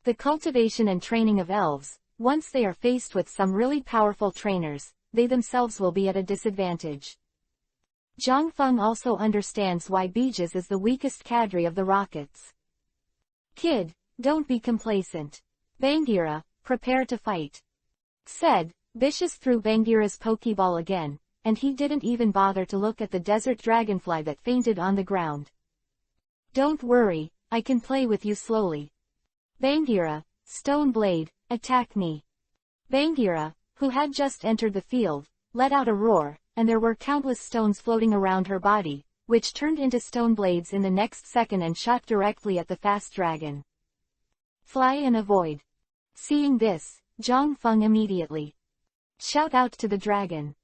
The cultivation and training of elves, once they are faced with some really powerful trainers, they themselves will be at a disadvantage. Zhang Feng also understands why Bijus is the weakest cadre of the rockets. Kid, don't be complacent. Bangira, prepare to fight. said. Bishes threw Bagheera's Pokeball again, and he didn't even bother to look at the desert dragonfly that fainted on the ground. Don't worry, I can play with you slowly. Bagheera, Stone Blade, attack me. Bagheera, who had just entered the field, let out a roar, and there were countless stones floating around her body, which turned into stone blades in the next second and shot directly at the fast dragon. Fly and avoid. Seeing this, Zhang Feng immediately shout out to the dragon.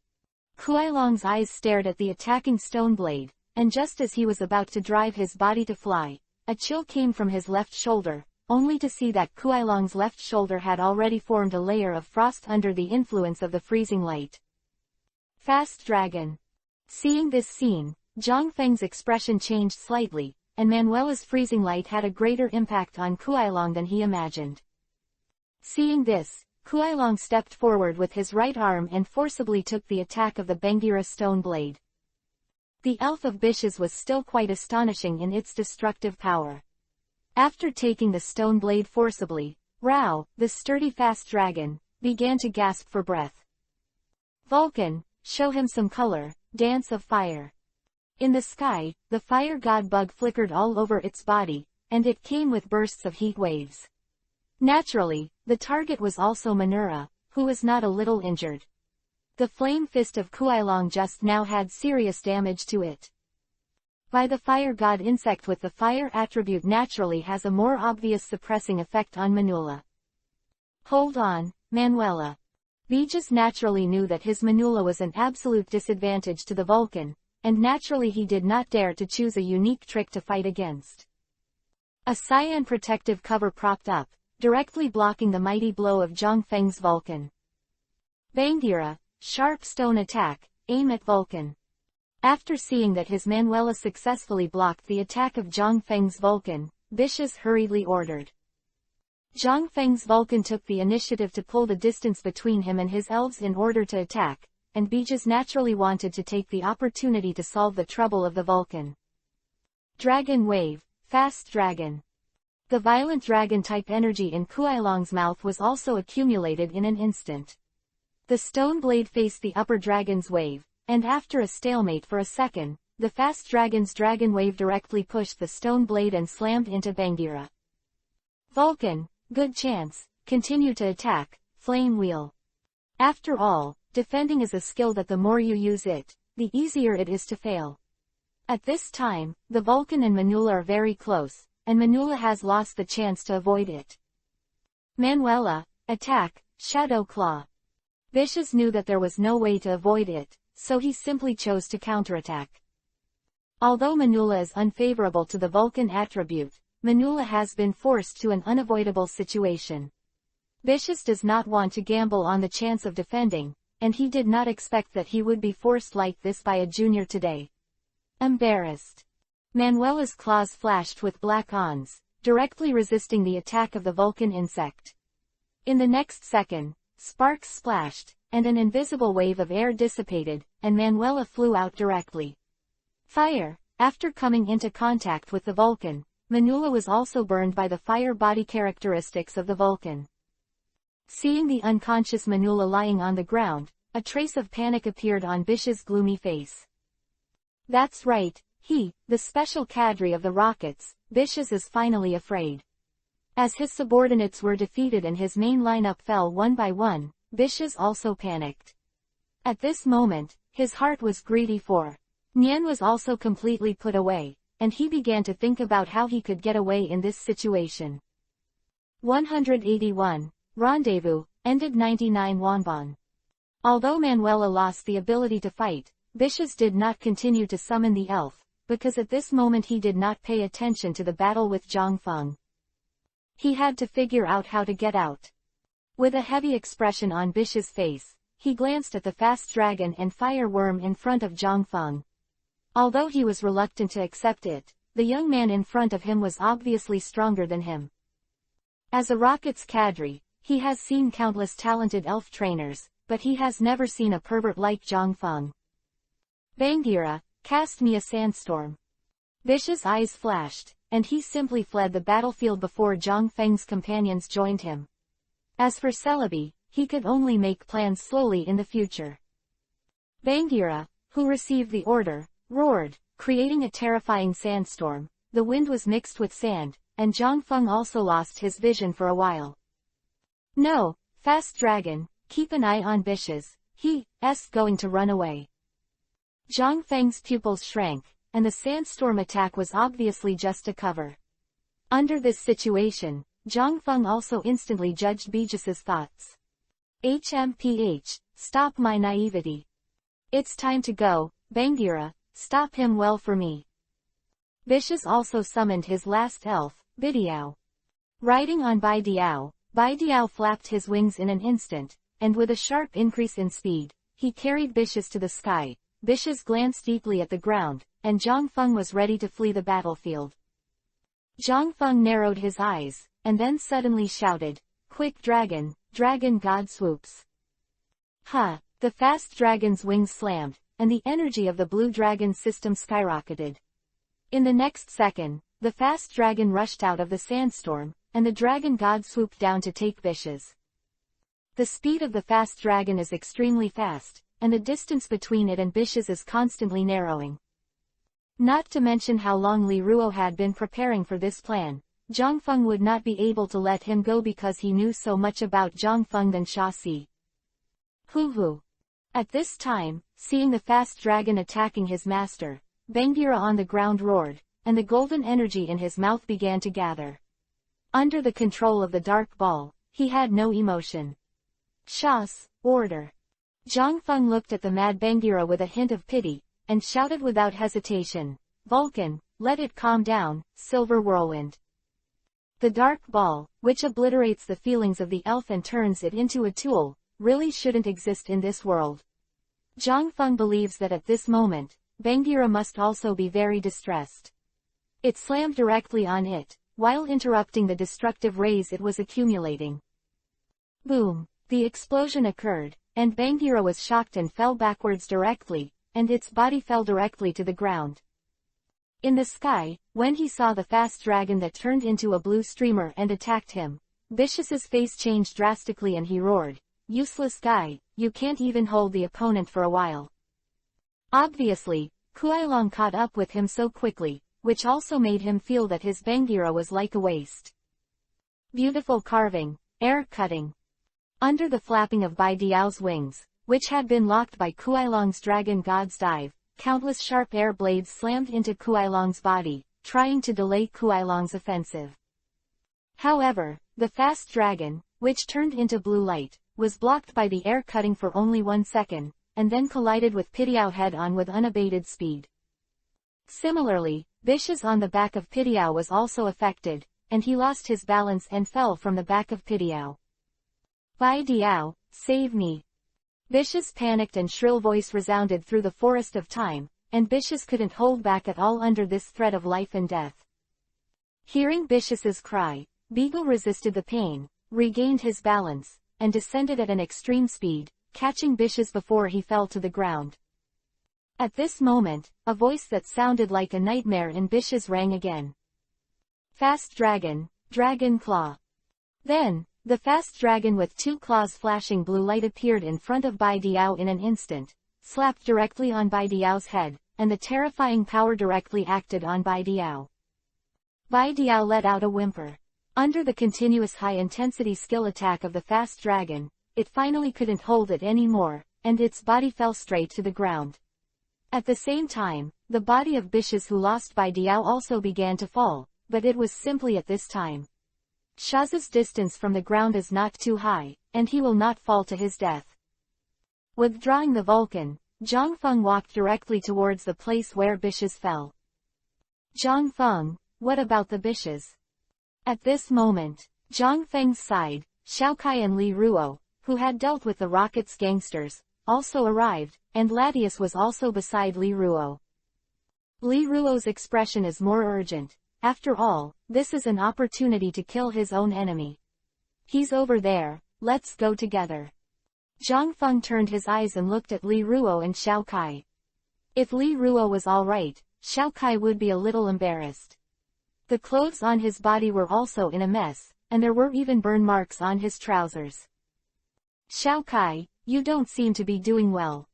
Kuailong's eyes stared at the attacking stone blade, and just as he was about to drive his body to fly, a chill came from his left shoulder, only to see that Kuailong's left shoulder had already formed a layer of frost under the influence of the freezing light. Fast dragon. Seeing this scene, Zhang Feng's expression changed slightly, and Manuela's freezing light had a greater impact on Kuailong than he imagined. Seeing this, Kuailong stepped forward with his right arm and forcibly took the attack of the Bagheera stone blade. The elf of Bishes was still quite astonishing in its destructive power. After taking the stone blade forcibly, Rao, the sturdy fast dragon, began to gasp for breath. Vulcan, show him some color, dance of fire. In the sky, the fire god bug flickered all over its body, and it came with bursts of heat waves. Naturally, the target was also Manura, who was not a little injured. The flame fist of Kuailong just now had serious damage to it. By the fire god insect with the fire attribute naturally has a more obvious suppressing effect on Manula. Hold on, Manuela. Bijaz naturally knew that his Manula was an absolute disadvantage to the Vulcan, and naturally he did not dare to choose a unique trick to fight against. A cyan protective cover propped up, directly blocking the mighty blow of Zhang Feng's Vulcan. Bagheera, sharp stone attack, aim at Vulcan. After seeing that his Manuela successfully blocked the attack of Zhang Feng's Vulcan, Bishes hurriedly ordered. Zhang Feng's Vulcan took the initiative to pull the distance between him and his elves in order to attack, and Bijaz naturally wanted to take the opportunity to solve the trouble of the Vulcan. Dragon Wave, Fast Dragon. The violent dragon-type energy in Kuailong's mouth was also accumulated in an instant. The stone blade faced the upper dragon's wave, and after a stalemate for a second, the fast dragon's dragon wave directly pushed the stone blade and slammed into Bagheera. Vulcan, good chance, continue to attack, flame wheel. After all, defending is a skill that the more you use it, the easier it is to fail. At this time, the Vulcan and Manula are very close, and Manula has lost the chance to avoid it. Manuela, attack, Shadow Claw. Bishes knew that there was no way to avoid it, so he simply chose to counterattack. Although Manula is unfavorable to the Vulcan attribute, Manula has been forced to an unavoidable situation. Bishes does not want to gamble on the chance of defending, and he did not expect that he would be forced like this by a junior today. Embarrassed. Manuela's claws flashed with black ons, directly resisting the attack of the Vulcan insect. In the next second, sparks splashed, and an invisible wave of air dissipated, and Manuela flew out directly. Fire. After coming into contact with the Vulcan, Manula was also burned by the fire body characteristics of the Vulcan. Seeing the unconscious Manula lying on the ground, a trace of panic appeared on Bish's gloomy face. That's right, the special cadre of the rockets, Bishes is finally afraid. As his subordinates were defeated and his main lineup fell one by one, Bishes also panicked. At this moment, his heart was greedy for Nian was also completely put away, and he began to think about how he could get away in this situation. 181. Rendezvous, ended 99 wonbon. Although Manuela lost the ability to fight, Bishes did not continue to summon the elf, because at this moment he did not pay attention to the battle with Zhang Feng. He had to figure out how to get out. With a heavy expression on Bish's face, he glanced at the fast dragon and fire worm in front of Zhang Feng. Although he was reluctant to accept it, the young man in front of him was obviously stronger than him. As a rocket's cadre, he has seen countless talented elf trainers, but he has never seen a pervert like Zhang Feng. Bagheera, cast me a sandstorm. Bish's eyes flashed, and he simply fled the battlefield before Zhang Feng's companions joined him. As for Celebi, he could only make plans slowly in the future. Bagheera, who received the order, roared, creating a terrifying sandstorm. The wind was mixed with sand, and Zhang Feng also lost his vision for a while. No, fast dragon, keep an eye on Bishes, he's going to run away. Zhang Feng's pupils shrank, and the sandstorm attack was obviously just a cover. Under this situation, Zhang Feng also instantly judged Bijus's thoughts. HMPH, stop my naivety. It's time to go, Bagheera, stop him well for me. Bishes also summoned his last elf, Bidiao. Riding on Bidiao flapped his wings in an instant, and with a sharp increase in speed, he carried Bishes to the sky. Bishes glanced deeply at the ground, and Zhang Feng was ready to flee the battlefield. Zhang Feng narrowed his eyes, and then suddenly shouted, "Quick dragon, dragon god swoops." Ha! The fast dragon's wings slammed, and the energy of the blue dragon system skyrocketed. In the next second, the fast dragon rushed out of the sandstorm, and the dragon god swooped down to take Bishes. The speed of the fast dragon is extremely fast, and the distance between it and Bishes is constantly narrowing. Not to mention how long Li Ruo had been preparing for this plan, Zhang Feng would not be able to let him go because he knew so much about Zhang Feng than Sha Si. Hoo. At this time, seeing the fast dragon attacking his master, Bagheera on the ground roared, and the golden energy in his mouth began to gather. Under the control of the dark ball, he had no emotion. Sha's order. Zhang Feng looked at the mad Bagheera with a hint of pity, and shouted without hesitation, "Vulcan, let it calm down, silver whirlwind." The dark ball, which obliterates the feelings of the elf and turns it into a tool, really shouldn't exist in this world. Zhang Feng believes that at this moment, Bagheera must also be very distressed. It slammed directly on it, while interrupting the destructive rays it was accumulating. Boom! The explosion occurred, and Bagheera was shocked and fell backwards directly, and its body fell directly to the ground. In the sky, when he saw the fast dragon that turned into a blue streamer and attacked him, Bishus's face changed drastically and he roared, "Useless guy, you can't even hold the opponent for a while." Obviously, Kuai-Long caught up with him so quickly, which also made him feel that his Bagheera was like a waste. Beautiful carving, air cutting. Under the flapping of Bai Diao's wings, which had been locked by Kuai-Long's dragon god's dive, countless sharp air blades slammed into Kuai-Long's body, trying to delay Kuai-Long's offensive. However, the fast dragon, which turned into blue light, was blocked by the air cutting for only 1 second, and then collided with Bidiao head-on with unabated speed. Similarly, Bishes on the back of Bidiao was also affected, and he lost his balance and fell from the back of Bidiao. "Bai Diao, save me!" Bishes panicked and shrill voice resounded through the forest of time, and Bishes couldn't hold back at all under this threat of life and death. Hearing Bishus's cry, Beagle resisted the pain, regained his balance, and descended at an extreme speed, catching Bishes before he fell to the ground. At this moment, a voice that sounded like a nightmare in Bishes rang again. "Fast dragon, dragon claw." Then, the fast dragon with 2 claws flashing blue light appeared in front of Bai Diao in an instant, slapped directly on Bai Diao's head, and the terrifying power directly acted on Bai Diao. Bai Diao let out a whimper. Under the continuous high-intensity skill attack of the fast dragon, it finally couldn't hold it anymore, and its body fell straight to the ground. At the same time, the body of Bishes who lost Bai Diao also began to fall, but it was simply at this time. Shaz's distance from the ground is not too high, and he will not fall to his death. Withdrawing the Vulcan, Zhang Feng walked directly towards the place where Bishes fell. "Zhang Feng, what about the Bishes?" At this moment, Zhang Feng's side, Xiaokai and Li Ruo, who had dealt with the Rocket's gangsters, also arrived, and Latius was also beside Li Ruo. Li Ruo's expression is more urgent. After all, this is an opportunity to kill his own enemy. "He's over there, let's go together." Zhang Feng turned his eyes and looked at Li Ruo and Xiaokai. If Li Ruo was alright, Xiaokai would be a little embarrassed. The clothes on his body were also in a mess, and there were even burn marks on his trousers. Xiao Kai, you don't seem to be doing well.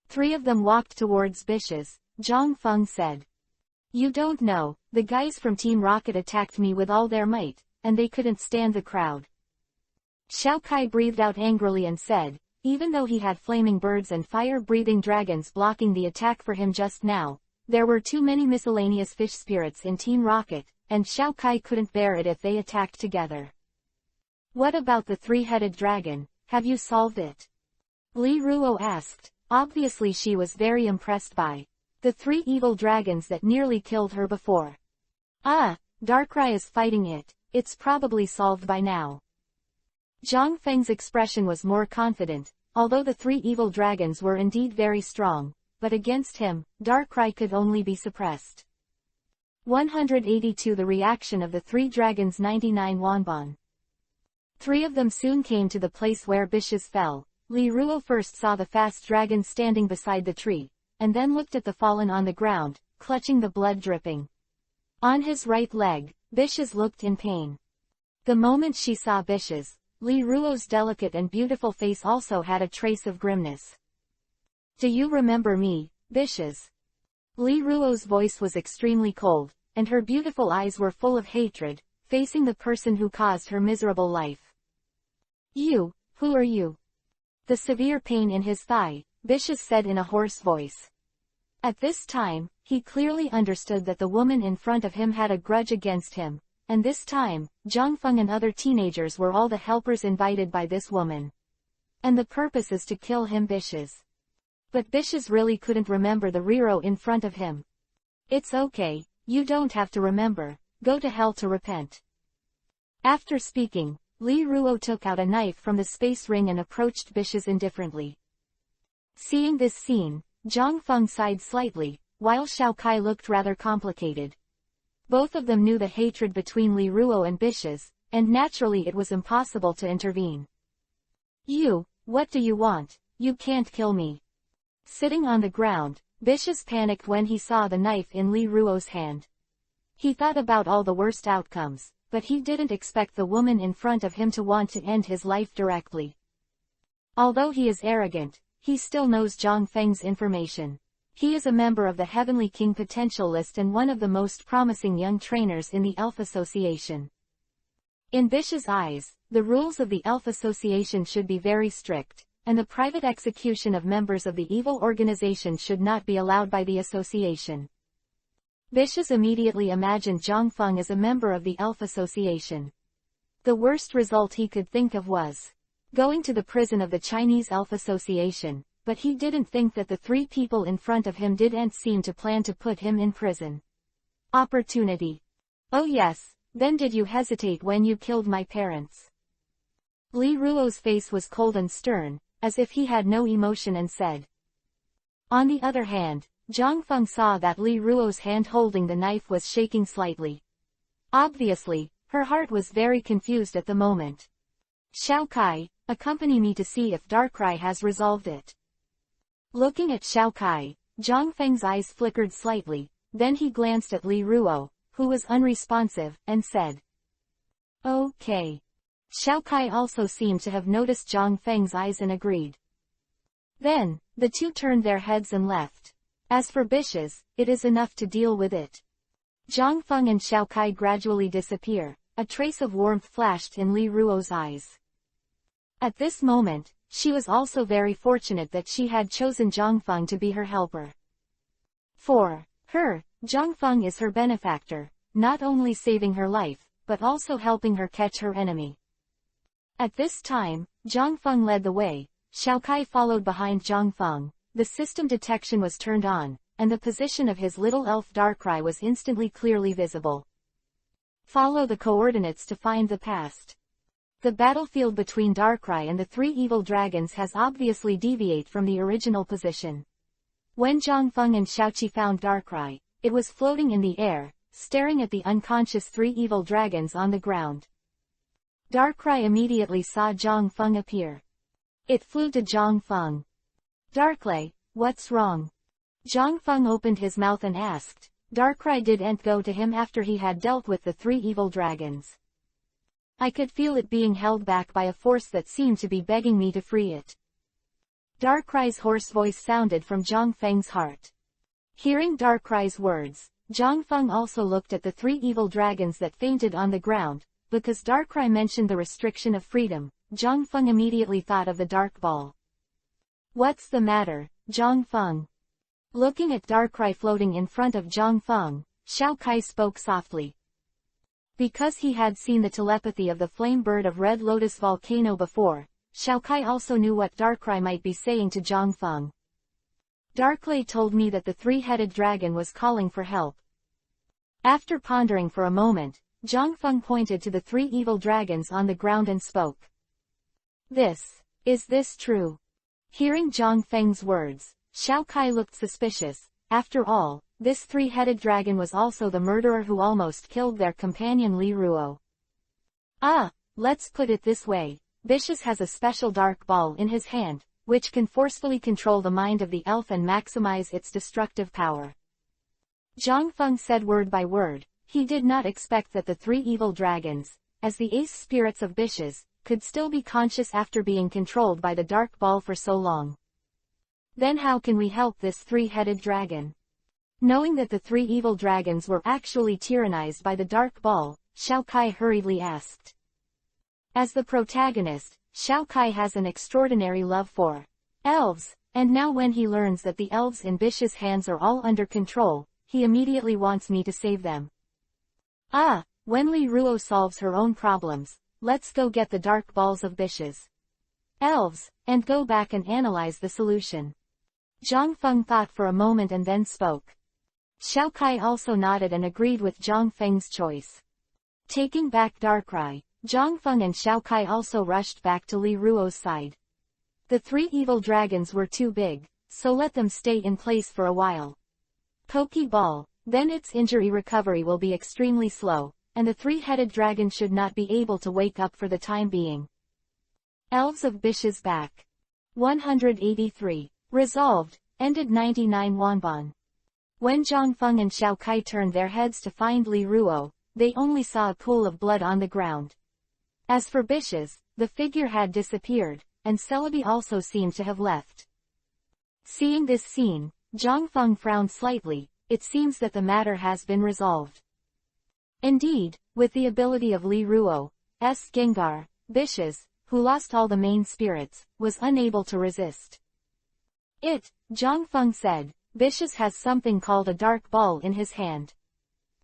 Three of them walked towards Bishes. Zhang Feng said. You don't know, the guys from Team Rocket attacked me with all their might, and they couldn't stand the crowd. Xiao Kai breathed out angrily and said, even though he had flaming birds and fire-breathing dragons blocking the attack for him just now, there were too many miscellaneous fish spirits in Team Rocket, and Xiao Kai couldn't bear it if they attacked together. What about the three-headed dragon, have you solved it? Li Ruo asked. Obviously she was very impressed by the three evil dragons that nearly killed her before. Ah, Darkrai is fighting it, it's probably solved by now. Zhang Feng's expression was more confident, although the three evil dragons were indeed very strong, but against him, Darkrai could only be suppressed. 182 The reaction of the three dragons 99 Wanbon. Three of them soon came to the place where Bishes fell. Li Ruo first saw the fast dragon standing beside the tree, and then looked at the fallen on the ground, clutching the blood dripping. On his right leg, Bishes looked in pain. The moment she saw Bishes, Li Ruo's delicate and beautiful face also had a trace of grimness. Do you remember me, Bishes? Li Ruo's voice was extremely cold, and her beautiful eyes were full of hatred, facing the person who caused her miserable life. You, who are you? The severe pain in his thigh, Bishes said in a hoarse voice. At this time, he clearly understood that the woman in front of him had a grudge against him, and this time, Zhang Feng and other teenagers were all the helpers invited by this woman. And the purpose is to kill him Bishes. But Bishes really couldn't remember the Riro in front of him. It's okay, you don't have to remember, go to hell to repent. After speaking, Li Ruo took out a knife from the space ring and approached Bishes indifferently. Seeing this scene, Zhang Feng sighed slightly, while Xiao Kai looked rather complicated. Both of them knew the hatred between Li Ruo and Bishes, and naturally it was impossible to intervene. You, what do you want? You can't kill me. Sitting on the ground, Bishes panicked when he saw the knife in Li Ruo's hand. He thought about all the worst outcomes, but he didn't expect the woman in front of him to want to end his life directly. Although he is arrogant, he still knows Zhang Feng's information. He is a member of the Heavenly King Potential List and one of the most promising young trainers in the Elf Association. In Bish's eyes, the rules of the Elf Association should be very strict, and the private execution of members of the evil organization should not be allowed by the association. Bishes immediately imagined Zhang Feng as a member of the Elf Association. The worst result he could think of was going to the prison of the Chinese Elf Association, but he didn't think that the three people in front of him didn't seem to plan to put him in prison. Opportunity. Oh yes, then did you hesitate when you killed my parents? Li Ruo's face was cold and stern, as if he had no emotion and said. On the other hand, Zhang Feng saw that Li Ruo's hand holding the knife was shaking slightly. Obviously, her heart was very confused at the moment. Xiao Kai, accompany me to see if Darkrai has resolved it. Looking at Xiao Kai, Zhang Feng's eyes flickered slightly, then he glanced at Li Ruo, who was unresponsive, and said, Okay. Xiao Kai also seemed to have noticed Zhang Feng's eyes and agreed. Then, the two turned their heads and left. As for Bishes, it is enough to deal with it. Zhang Feng and Xiao Kai gradually disappear, a trace of warmth flashed in Li Ruo's eyes. At this moment, she was also very fortunate that she had chosen Zhang Feng to be her helper. For her, Zhang Feng is her benefactor, not only saving her life, but also helping her catch her enemy. At this time, Zhang Feng led the way, Xiao Kai followed behind Zhang Feng, the system detection was turned on, and the position of his little elf Darkrai was instantly clearly visible. Follow the coordinates to find the past. The battlefield between Darkrai and the three evil dragons has obviously deviated from the original position. When Zhang Feng and Xiaoqi found Darkrai, it was floating in the air, staring at the unconscious three evil dragons on the ground. Darkrai immediately saw Zhang Feng appear. It flew to Zhang Feng. Darkrai, what's wrong? Zhang Feng opened his mouth and asked. Darkrai didn't go to him after he had dealt with the three evil dragons. I could feel it being held back by a force that seemed to be begging me to free it. Darkrai's hoarse voice sounded from Zhang Feng's heart. Hearing Darkrai's words, Zhang Feng also looked at the three evil dragons that fainted on the ground. Because Darkrai mentioned the restriction of freedom, Zhang Feng immediately thought of the dark ball. What's the matter, Zhang Feng? Looking at Darkrai floating in front of Zhang Feng, Xiao Kai spoke softly. Because he had seen the telepathy of the flame bird of Red Lotus Volcano before, Xiao Kai also knew what Darkrai might be saying to Zhang Feng. Darkrai told me that the three-headed dragon was calling for help. After pondering for a moment, Zhang Feng pointed to the three evil dragons on the ground and spoke. Is this true? Hearing Zhang Feng's words, Xiao Kai looked suspicious. After all, this three-headed dragon was also the murderer who almost killed their companion Li Ruo. Let's put it this way. Vicious has a special dark ball in his hand, which can forcefully control the mind of the elf and maximize its destructive power. Zhang Feng said word by word. He did not expect that the three evil dragons, as the ace spirits of Vicious, could still be conscious after being controlled by the dark ball for so long. Then how can we help this three-headed dragon? Knowing that the three evil dragons were actually tyrannized by the dark ball, Xiao Kai hurriedly asked. As the protagonist, Xiao Kai has an extraordinary love for elves, and now when he learns that the elves in Vicious' hands are all under control, he immediately wants me to save them. When Li Ruo solves her own problems, let's go get the dark balls of Vicious elves, and go back and analyze the solution. Zhang Feng thought for a moment and then spoke. Xiao Kai also nodded and agreed with Zhang Feng's choice. Taking back Darkrai, Zhang Feng and Xiao Kai also rushed back to Li Ruo's side. The three evil dragons were too big, so let them stay in place for a while. Pokeball. Then its injury recovery will be extremely slow, and the three-headed dragon should not be able to wake up for the time being. Elves of Vicious back. 183. Resolved, ended 99 Wanban. When Zhang Feng and Xiao Kai turned their heads to find Li Ruo, they only saw a pool of blood on the ground. As for Vicious, the figure had disappeared, and Celebi also seemed to have left. Seeing this scene, Zhang Feng frowned slightly. It seems that the matter has been resolved. Indeed, with the ability of Li Ruo's Gengar, Vicious, who lost all the main spirits, was unable to resist it. Zhang Feng said, Vicious has something called a dark ball in his hand.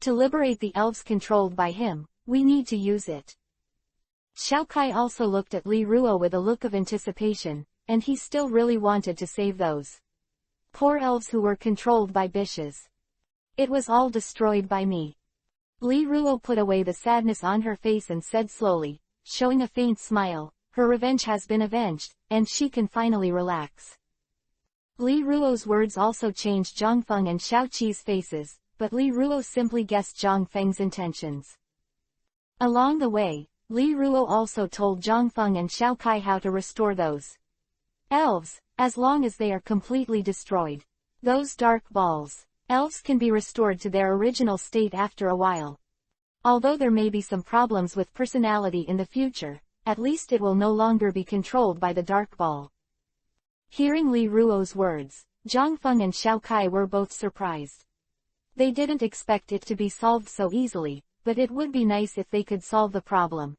To liberate the elves controlled by him, we need to use it. Xiao Kai also looked at Li Ruo with a look of anticipation, and he still really wanted to save those poor elves who were controlled by Vicious. It was all destroyed by me. Li Ruo put away the sadness on her face and said slowly, showing a faint smile, her revenge has been avenged, and she can finally relax. Li Ruo's words also changed Zhang Feng and Xiao Qi's faces, but Li Ruo simply guessed Zhang Feng's intentions. Along the way, Li Ruo also told Zhang Feng and Xiao Kai how to restore those elves, as long as they are completely destroyed. Those dark balls. Elves can be restored to their original state after a while. Although there may be some problems with personality in the future, at least it will no longer be controlled by the dark ball. Hearing Li Ruo's words, Zhang Feng and Xiao Kai were both surprised. They didn't expect it to be solved so easily, but it would be nice if they could solve the problem.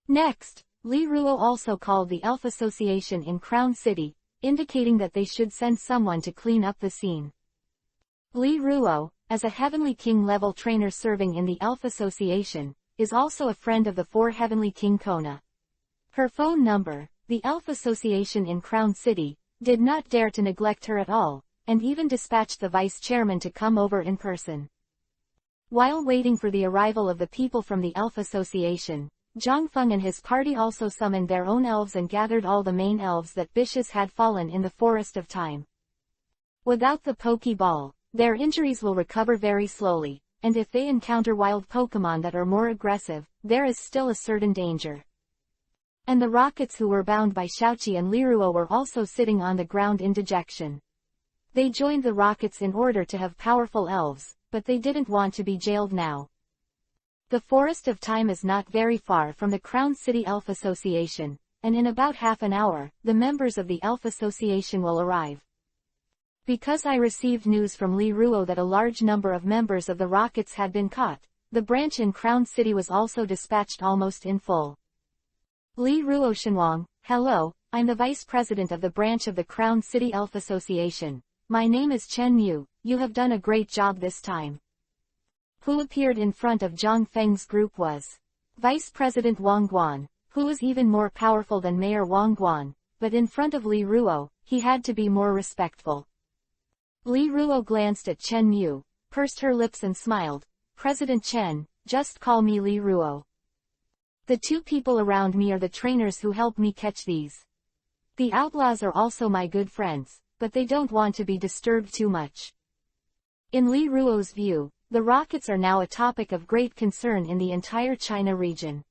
Next, Li Ruo also called the Elf Association in Crown City, indicating that they should send someone to clean up the scene. Li Ruo, as a Heavenly King-level trainer serving in the Elf Association, is also a friend of the 4 Heavenly King Kona. Her phone number, the Elf Association in Crown City, did not dare to neglect her at all, and even dispatched the vice chairman to come over in person. While waiting for the arrival of the people from the Elf Association, Zhang Feng and his party also summoned their own elves and gathered all the main elves that Vicious had fallen in the Forest of Time. Without the Pokeball, their injuries will recover very slowly, and if they encounter wild Pokemon that are more aggressive, there is still a certain danger. And the Rockets who were bound by Xiaoqi and Li Ruo were also sitting on the ground in dejection. They joined the Rockets in order to have powerful elves, but they didn't want to be jailed now. The Forest of Time is not very far from the Crown City Elf Association, and in about half an hour, the members of the Elf Association will arrive. Because I received news from Li Ruo that a large number of members of the Rockets had been caught, the branch in Crown City was also dispatched almost in full. Li Ruo Shenwang, hello, I'm the Vice President of the branch of the Crown City Elf Association. My name is Chen Mu, you have done a great job this time. Who appeared in front of Zhang Feng's group was Vice President Wang Guan, who was even more powerful than Mayor Wang Guan, but in front of Li Ruo, he had to be more respectful. Li Ruo glanced at Chen Mu, pursed her lips and smiled. President Chen, just call me Li Ruo. The two people around me are the trainers who help me catch these. The outlaws are also my good friends, but they don't want to be disturbed too much. In Li Ruo's view, the Rockets are now a topic of great concern in the entire China region.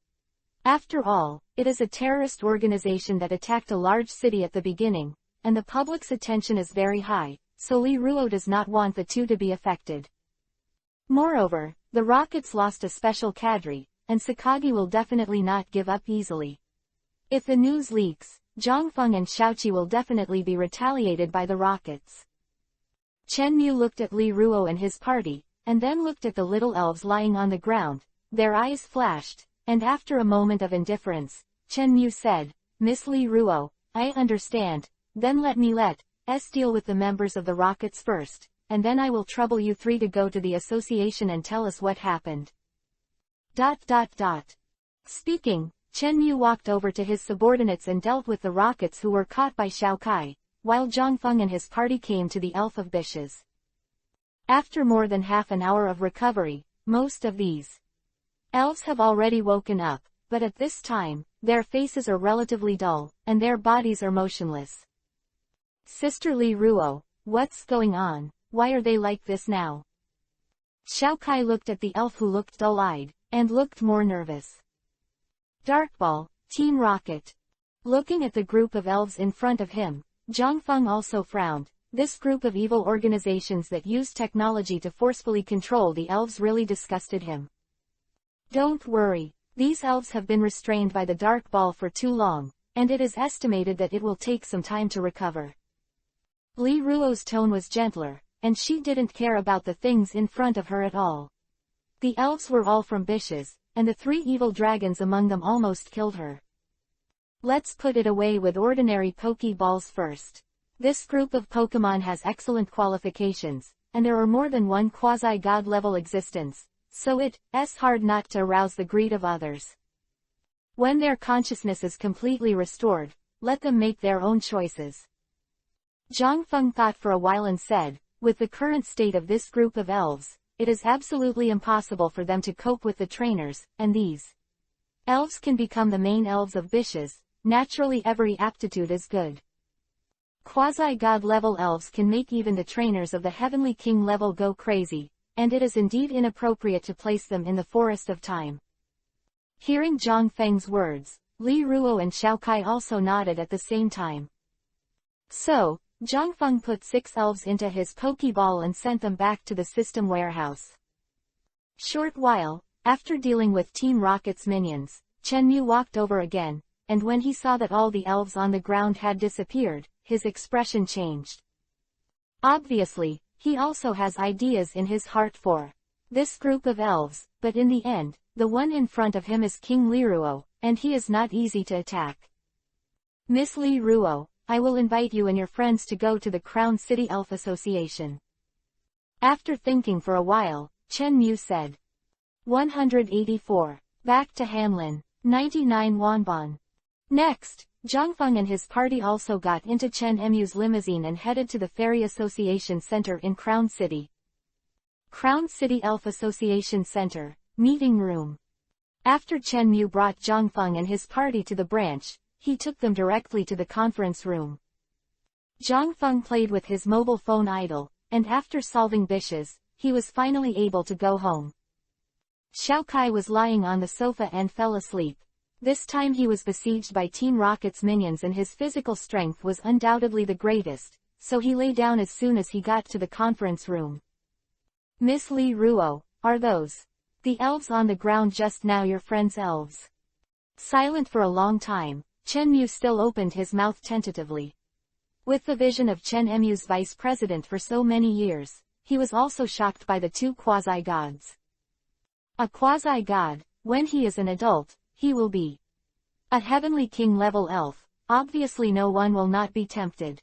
After all, it is a terrorist organization that attacked a large city at the beginning, and the public's attention is very high, so Li Ruo does not want the two to be affected. Moreover, the Rockets lost a special cadre, and Sakagi will definitely not give up easily. If the news leaks, Zhangfeng and Xiaoqi will definitely be retaliated by the Rockets. Chen Mu looked at Li Ruo and his party, and then looked at the little elves lying on the ground. Their eyes flashed, and after a moment of indifference, Chen Mu said, Miss Li Ruo, I understand, then let us deal with the members of the Rockets first, and then I will trouble you three to go to the association and tell us what happened. ... Speaking, Chen Mu walked over to his subordinates and dealt with the Rockets who were caught by Xiao Kai, while Zhang Feng and his party came to the Elf of Bishes. After more than half an hour of recovery, most of these elves have already woken up, but at this time, their faces are relatively dull, and their bodies are motionless. Sister Li Ruo, what's going on? Why are they like this now? Xiao Kai looked at the elf who looked dull-eyed, and looked more nervous. Darkball, Team Rocket. Looking at the group of elves in front of him, Zhang Feng also frowned. This group of evil organizations that use technology to forcefully control the elves really disgusted him. Don't worry, these elves have been restrained by the Dark Ball for too long, and it is estimated that it will take some time to recover. Li Ruo's tone was gentler, and she didn't care about the things in front of her at all. The elves were all from Bishes, and the three evil dragons among them almost killed her. Let's put it away with ordinary Pokeballs first. This group of Pokemon has excellent qualifications, and there are more than one quasi-god level existence, so it's hard not to arouse the greed of others. When their consciousness is completely restored, let them make their own choices. Zhang Feng thought for a while and said, with the current state of this group of elves, it is absolutely impossible for them to cope with the trainers, and these elves can become the main elves of Bishes. Naturally every aptitude is good. Quasi-god level elves can make even the trainers of the Heavenly King level go crazy, and it is indeed inappropriate to place them in the Forest of Time. Hearing Zhang Feng's words, Li Ruo and Xiao Kai also nodded at the same time. So, Zhang Feng put 6 elves into his Pokeball and sent them back to the system warehouse. Short while, after dealing with Team Rocket's minions, Chen Mu walked over again, and when he saw that all the elves on the ground had disappeared, his expression changed. Obviously, he also has ideas in his heart for this group of elves, but in the end, the one in front of him is King Li Ruo, and he is not easy to attack. Miss Li Ruo, I will invite you and your friends to go to the Crown City Elf Association. After thinking for a while, Chen Mu said. 184. Back to Hanlin. 99 wonbon. Next, Zhang Feng and his party also got into Chen Mu's limousine and headed to the Ferry Association Center in Crown City. Crown City Elf Association Center, Meeting Room. After Chen Mu brought Zhang Feng and his party to the branch, he took them directly to the conference room. Zhang Feng played with his mobile phone idle, and after solving Bishes, he was finally able to go home. Xiao Kai was lying on the sofa and fell asleep. This time he was besieged by Team Rocket's minions and his physical strength was undoubtedly the greatest, so he lay down as soon as he got to the conference room. Miss Li Ruo, are those The elves on the ground just now, your friends elves. Silent for a long time, Chen Mu still opened his mouth tentatively. With the vision of Chen Mu's vice president for so many years, he was also shocked by the two quasi-gods. A quasi-god, when he is an adult, he will be a heavenly king level elf. Obviously no one will not be tempted.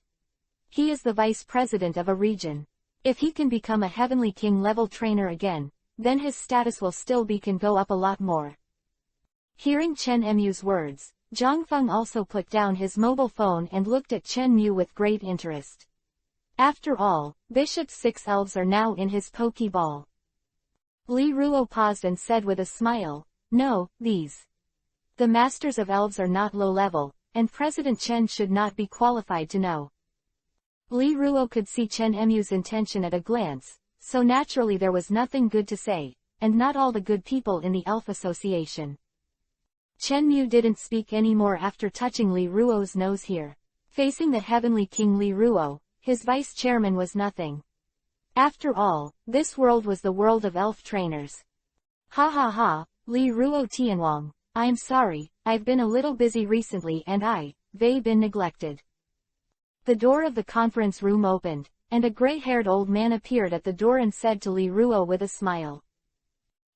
He is the vice president of a region. If he can become a heavenly king level trainer again, then his status will still can go up a lot more. Hearing Chen Mu's words, Zhang Feng also put down his mobile phone and looked at Chen Mu with great interest. After all, Bishop's 6 elves are now in his Pokeball. Li Ruo paused and said with a smile, "No, the masters of elves are not low level, and President Chen should not be qualified to know." Li Ruo could see Chen Mu's intention at a glance, so naturally there was nothing good to say, and not all the good people in the Elf Association. Chen Mu didn't speak anymore after touching Li Ruo's nose here. Facing the heavenly king Li Ruo, his vice chairman was nothing. After all, this world was the world of elf trainers. Ha ha ha, Li Ruo Tianwang, I'm sorry, I've been a little busy recently and they've been neglected. The door of the conference room opened, and a gray-haired old man appeared at the door and said to Li Ruo with a smile.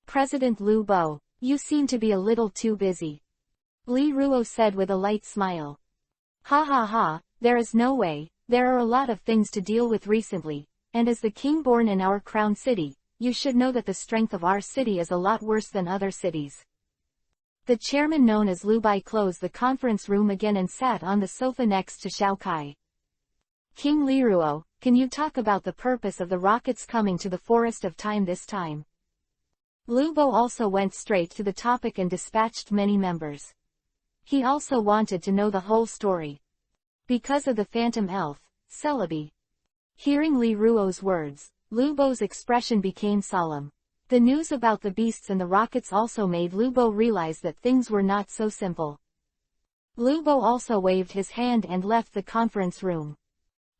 "President Lu Bo, you seem to be a little too busy." Li Ruo said with a light smile. Ha ha ha, there is no way, there are a lot of things to deal with recently, and as the king born in our crown city, you should know that the strength of our city is a lot worse than other cities. The chairman known as Lu Bai closed the conference room again and sat on the sofa next to Xiao Kai. "King Li Ruo, can you talk about the purpose of the rockets coming to the Forest of Time this time?" Lu Bo also went straight to the topic and dispatched many members. He also wanted to know the whole story. Because of the phantom elf, Celebi. Hearing Li Ruo's words, Lu Bo's expression became solemn. The news about the beasts and the rockets also made Lu Bo realize that things were not so simple. Lu Bo also waved his hand and left the conference room.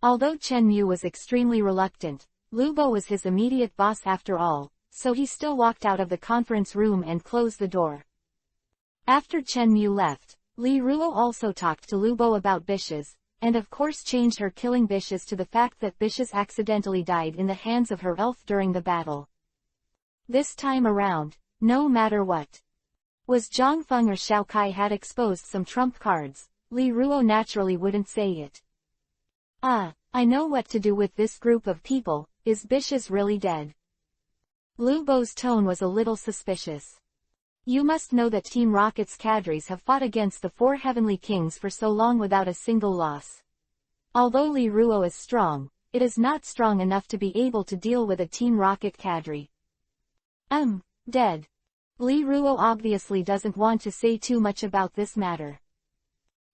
Although Chen Mu was extremely reluctant, Lu Bo was his immediate boss after all, so he still walked out of the conference room and closed the door. After Chen Mu left, Li Ruo also talked to Lu Bo about Bishes, and of course changed her killing Bishes to the fact that Bishes accidentally died in the hands of her elf during the battle. This time around, no matter what was Zhang Feng or Xiao Kai had exposed some trump cards, Li Ruo naturally wouldn't say it. I know what to do with this group of people. Is Bishes really dead?" Lu Bo's tone was a little suspicious. "You must know that Team Rocket's cadres have fought against the 4 heavenly kings for so long without a single loss. Although Li Ruo is strong, it is not strong enough to be able to deal with a Team Rocket cadre." Dead. Li Ruo obviously doesn't want to say too much about this matter.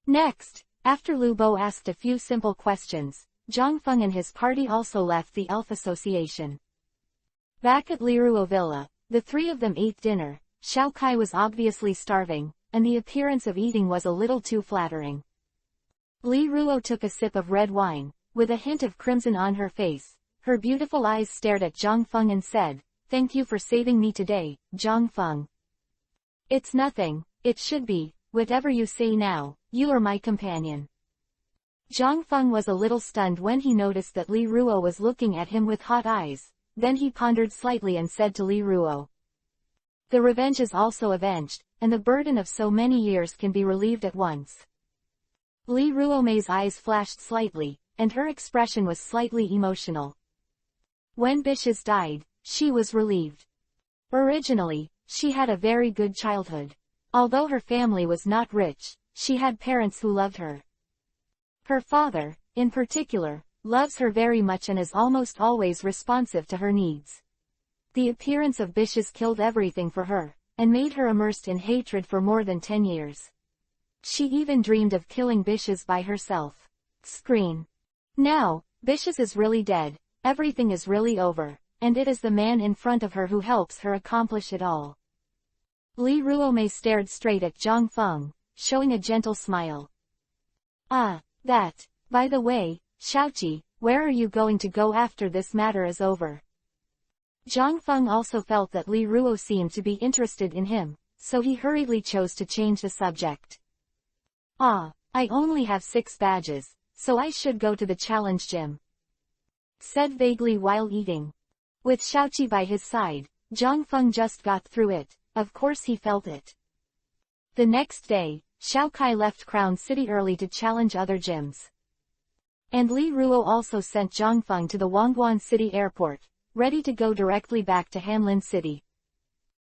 Next, after Lu Bo asked a few simple questions, Zhang Feng and his party also left the Elf Association. Back at Li Ruo Villa, the 3 of them ate dinner. Xiao Kai was obviously starving, and the appearance of eating was a little too flattering. Li Ruo took a sip of red wine, with a hint of crimson on her face. Her beautiful eyes stared at Zhang Feng and said, "Thank you for saving me today, Zhang Feng." "It's nothing, it should be, whatever you say now, you are my companion." Zhang Feng was a little stunned when he noticed that Li Ruo was looking at him with hot eyes, then he pondered slightly and said to Li Ruo, "The revenge is also avenged, and the burden of so many years can be relieved at once." Li Ruomei's eyes flashed slightly, and her expression was slightly emotional. When Bishes died, she was relieved. Originally, she had a very good childhood. Although her family was not rich, she had parents who loved her. Her father, in particular, loves her very much and is almost always responsive to her needs. The appearance of Bishes killed everything for her, and made her immersed in hatred for more than 10 years. She even dreamed of killing Bishes by herself. Screen. Now, Bishes is really dead, everything is really over, and it is the man in front of her who helps her accomplish it all. Li Ruomei stared straight at Zhang Feng, showing a gentle smile. By the way, Xiaoqi, where are you going to go after this matter is over?" Zhang Feng also felt that Li Ruo seemed to be interested in him, so he hurriedly chose to change the subject. "Ah, I only have 6 badges, so I should go to the challenge gym," said vaguely while eating. With Xiaoqi by his side, Zhang Feng just got through it. Of course he felt it. The next day, Xiao Kai left Crown City early to challenge other gyms. And Li Ruo also sent Zhang Feng to the Wangguan City airport, ready to go directly back to Hanlin City.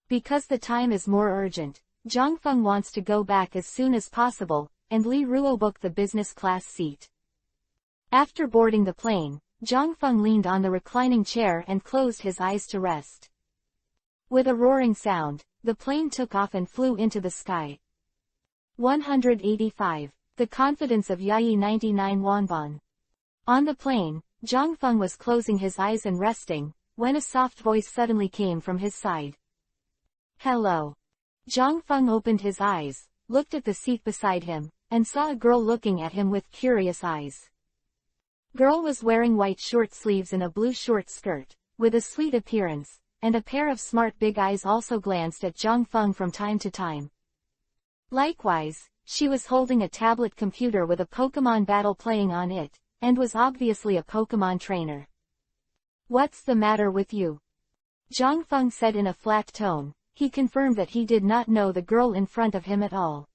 Because the time is more urgent, Zhang Feng wants to go back as soon as possible, and Li Ruo booked the business class seat. After boarding the plane, Zhang Feng leaned on the reclining chair and closed his eyes to rest. With a roaring sound, the plane took off and flew into the sky. 185. The confidence of Yayi 99 Wanban. On the plane, Zhang Feng was closing his eyes and resting, when a soft voice suddenly came from his side. "Hello." Zhang Feng opened his eyes, looked at the seat beside him, and saw a girl looking at him with curious eyes. Girl was wearing white short sleeves and a blue short skirt, with a sweet appearance, and a pair of smart big eyes also glanced at Zhang Feng from time to time. Likewise, she was holding a tablet computer with a Pokemon battle playing on it, and was obviously a Pokemon trainer. "What's the matter with you?" Zhang Feng said in a flat tone. He confirmed that he did not know the girl in front of him at all.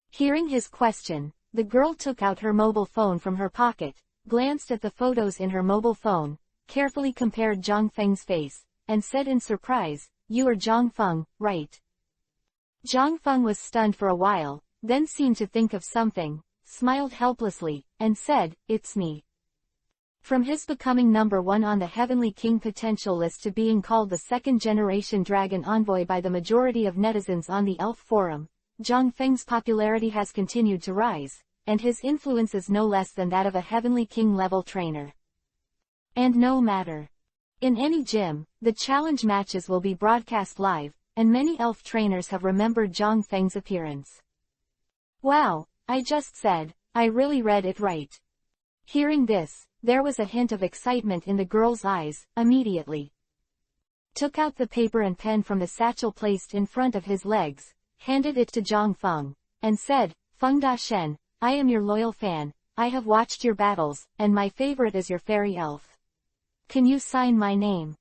Hearing his question, the girl took out her mobile phone from her pocket, glanced at the photos in her mobile phone, carefully compared Zhang Feng's face, and said in surprise, "You are Zhang Feng, right?" Zhang Feng was stunned for a while, then seemed to think of something, smiled helplessly, and said, "It's me." From his becoming number 1 on the Heavenly King potential list to being called the second-generation Dragon Envoy by the majority of netizens on the Elf Forum, Zhang Feng's popularity has continued to rise, and his influence is no less than that of a Heavenly King-level trainer. And no matter. In any gym, the challenge matches will be broadcast live, and many elf trainers have remembered Zhang Feng's appearance. "Wow, I just said, I really read it right." Hearing this, there was a hint of excitement in the girl's eyes, immediately. Took out the paper and pen from the satchel placed in front of his legs, handed it to Zhang Feng, and said, "Feng Da Shen, I am your loyal fan, I have watched your battles, and my favorite is your fairy elf. Can you sign my name?"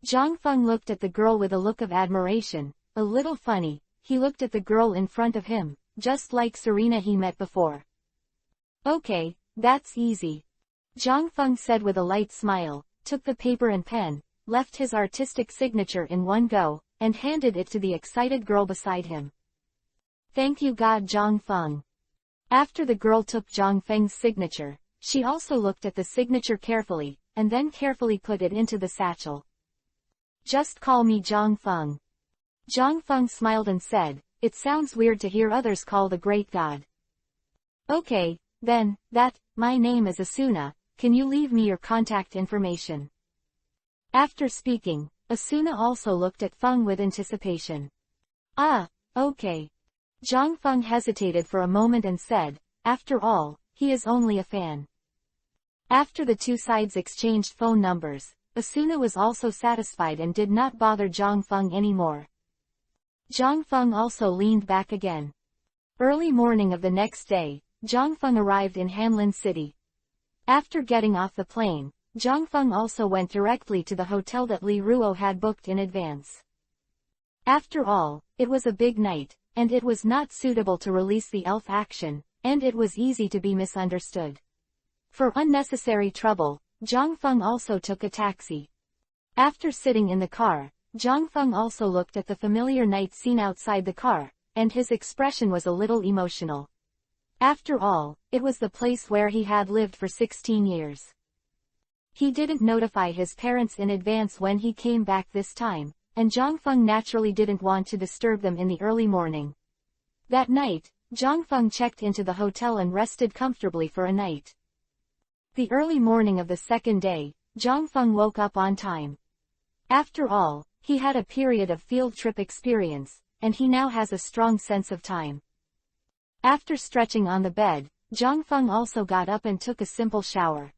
Zhang Feng looked at the girl with a look of admiration, a little funny. He looked at the girl in front of him, just like Serena he met before. "Okay, that's easy." Zhang Feng said with a light smile, took the paper and pen, left his artistic signature in one go, and handed it to the excited girl beside him. "Thank you God Zhang Feng." After the girl took Zhang Feng's signature, she also looked at the signature carefully, and then carefully put it into the satchel. "Just call me Zhang Feng." Zhang Feng smiled and said, "It sounds weird to hear others call the great god." "Okay, then, my name is Asuna, can you leave me your contact information?" After speaking, Asuna also looked at Feng with anticipation. "Ah, okay." Zhang Feng hesitated for a moment and said, "After all, he is only a fan." After the two sides exchanged phone numbers, Asuna was also satisfied and did not bother Zhang Feng anymore. Zhang Feng also leaned back again. Early morning of the next day, Zhang Feng arrived in Hanlin City. After getting off the plane, Zhang Feng also went directly to the hotel that Li Ruo had booked in advance. After all, it was a big night, and it was not suitable to release the elf action, and it was easy to be misunderstood. For unnecessary trouble, Zhang Feng also took a taxi. After sitting in the car, Zhang Feng also looked at the familiar night scene outside the car, and his expression was a little emotional. After all, it was the place where he had lived for 16 years. He didn't notify his parents in advance when he came back this time, and Zhang Feng naturally didn't want to disturb them in the early morning. That night, Zhang Feng checked into the hotel and rested comfortably for a night. The early morning of the second day, Zhang Feng woke up on time. After all, he had a period of field trip experience, and he now has a strong sense of time. After stretching on the bed, Zhang Feng also got up and took a simple shower.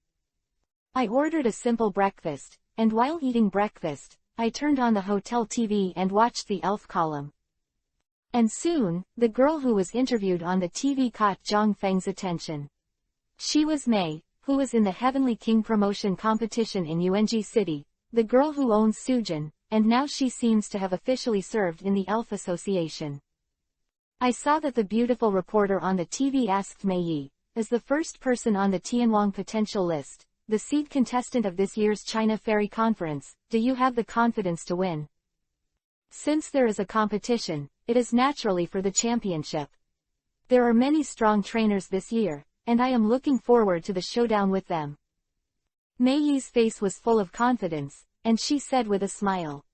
"I ordered a simple breakfast, and while eating breakfast, I turned on the hotel TV and watched the elf column. And soon, the girl who was interviewed on the TV caught Zhang Feng's attention. She was Mei, who was in the Heavenly King promotion competition in UNG City, the girl who owns Sujin, and now she seems to have officially served in the Elf Association. I saw that the beautiful reporter on the TV asked Mei Yi, as the first person on the Tianwang potential list, the seed contestant of this year's China Fairy Conference, do you have the confidence to win? Since there is a competition, it is naturally for the championship. There are many strong trainers this year, and I am looking forward to the showdown with them. Mei Yi's face was full of confidence, and she said with a smile.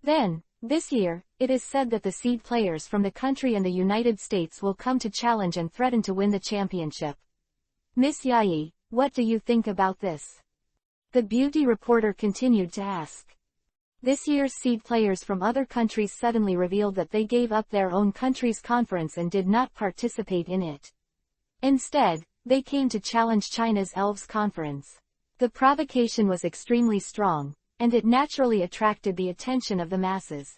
Then, this year, it is said that the seed players from the country and the United States will come to challenge and threaten to win the championship. Miss Yi, what do you think about this? The beauty reporter continued to ask. This year's seed players from other countries suddenly revealed that they gave up their own country's conference and did not participate in it. Instead, they came to challenge China's Elves Conference. The provocation was extremely strong, and it naturally attracted the attention of the masses.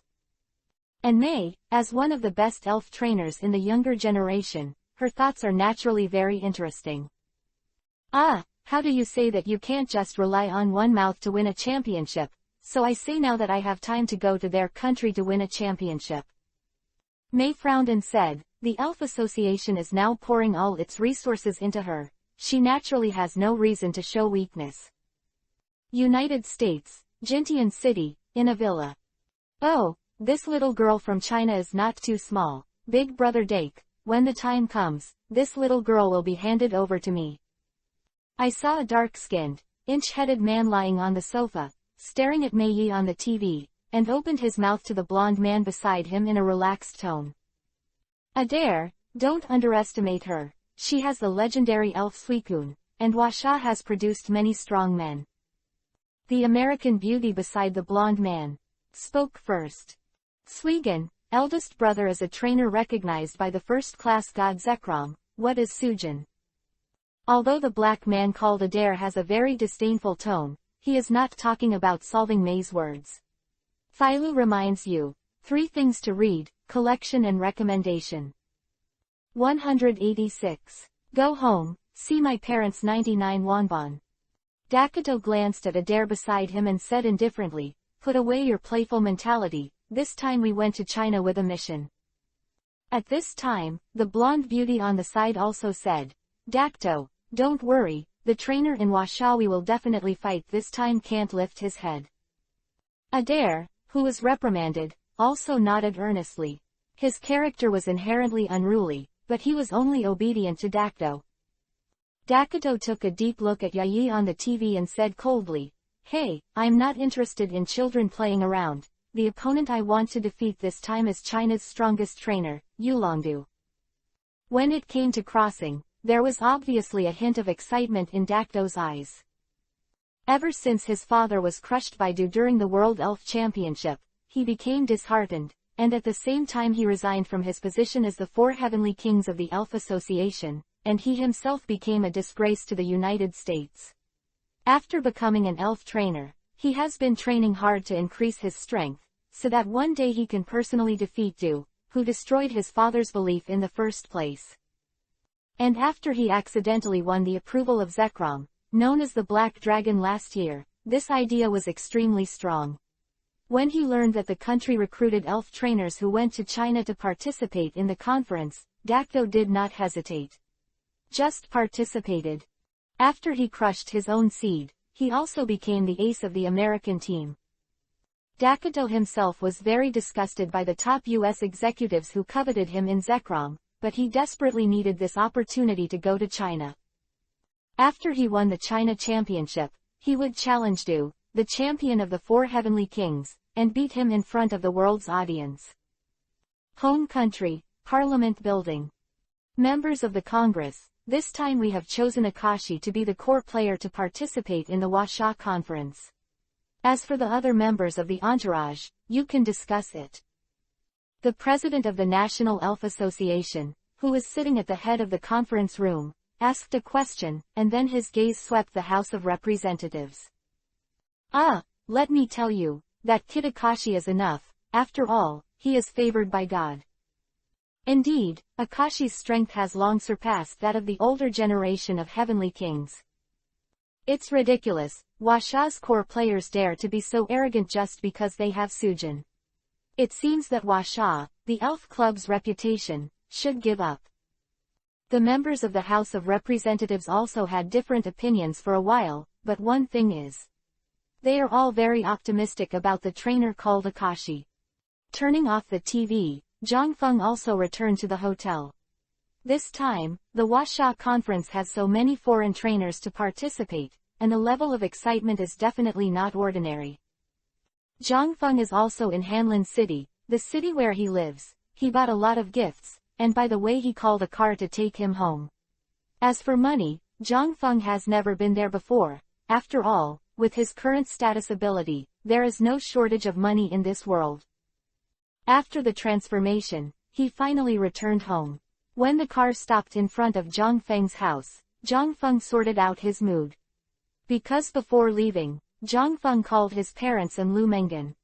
And Mei, as one of the best elf trainers in the younger generation, her thoughts are naturally very interesting. Ah, how do you say that you can't just rely on one mouth to win a championship? So I say now that I have time to go to their country to win a championship. Mei frowned and said, the Elf Association is now pouring all its resources into her. She naturally has no reason to show weakness. United States, Jintian City, in a villa. Oh, this little girl from China is not too small. Big brother Dake, when the time comes, this little girl will be handed over to me. I saw a dark-skinned, inch-headed man lying on the sofa, staring at Mei Yi on the TV, and opened his mouth to the blonde man beside him in a relaxed tone. Adair, don't underestimate her. She has the legendary elf Suicune, and Huasha has produced many strong men. The American beauty beside the blonde man spoke first. Suigan, eldest brother, is a trainer recognized by the first-class god Zekrom. What is Sujin? Although the black man called Adair has a very disdainful tone, he is not talking about solving Mei's words. Phailu reminds you, 3 things to read, collection and recommendation. 186. Go home, see my parents. 99 wonbon. Dakuto glanced at Adair beside him and said indifferently, put away your playful mentality, this time we went to China with a mission. At this time, the blonde beauty on the side also said, Dakuto, don't worry, the trainer in Washawi will definitely fight this time. Can't lift his head. Adair, who was reprimanded, also nodded earnestly. His character was inherently unruly, but he was only obedient to Dakuto. Dakuto took a deep look at Yayi on the TV and said coldly, hey, I'm not interested in children playing around. The opponent I want to defeat this time is China's strongest trainer, Yulongdu. When it came to crossing, there was obviously a hint of excitement in Dakuto's eyes. Ever since his father was crushed by Du during the World Elf Championship, he became disheartened, and at the same time he resigned from his position as the 4 Heavenly Kings of the Elf Association, and he himself became a disgrace to the United States. After becoming an elf trainer, he has been training hard to increase his strength, so that one day he can personally defeat Du, who destroyed his father's belief in the first place. And after he accidentally won the approval of Zekrom, known as the Black Dragon last year, this idea was extremely strong. When he learned that the country recruited elf trainers who went to China to participate in the conference, Dakuto did not hesitate. Just participated. After he crushed his own seed, he also became the ace of the American team. Dakuto himself was very disgusted by the top US executives who coveted him in Zekrom, but he desperately needed this opportunity to go to China. After he won the China Championship, he would challenge Du, the champion of the 4 Heavenly Kings, and beat him in front of the world's audience. Home country, Parliament building. Members of the Congress, this time we have chosen Akashi to be the core player to participate in the Huasha conference. As for the other members of the entourage, you can discuss it. The president of the National Elf Association, who was sitting at the head of the conference room, asked a question, and then his gaze swept the House of Representatives. Ah, let me tell you, that kid Akashi is enough, after all, he is favored by God. Indeed, Akashi's strength has long surpassed that of the older generation of heavenly kings. It's ridiculous, Washa's core players dare to be so arrogant just because they have Sujin. It seems that Washa, the elf club's reputation, should give up. The members of the House of Representatives also had different opinions for a while, but one thing is, they are all very optimistic about the trainer called Akashi. Turning off the TV, Zhang Feng also returned to the hotel. This time, the Washa conference has so many foreign trainers to participate, and the level of excitement is definitely not ordinary. Zhang Feng is also in Hanlin City, the city where he lives. He bought a lot of gifts, and by the way he called a car to take him home. As for money, Zhang Feng has never been there before. After all, with his current status ability, there is no shortage of money in this world. After the transformation, he finally returned home. When the car stopped in front of Zhang Feng's house, Zhang Feng sorted out his mood. Because before leaving, Zhang Feng called his parents and Lu Mengen.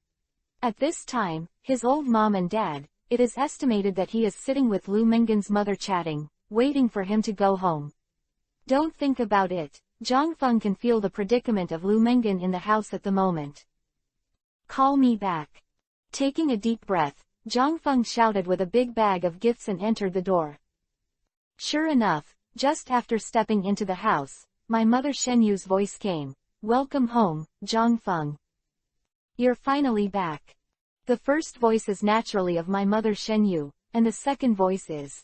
At this time, his old mom and dad, it is estimated that he is sitting with Lu Mengen's mother chatting, waiting for him to go home. Don't think about it, Zhang Feng can feel the predicament of Lu Mengen in the house at the moment. Call me back. Taking a deep breath, Zhang Feng shouted with a big bag of gifts and entered the door. Sure enough, just after stepping into the house, my mother Shenyu's voice came. Welcome home, Zhang Feng. You're finally back. The first voice is naturally of my mother Shenyu, and the second voice is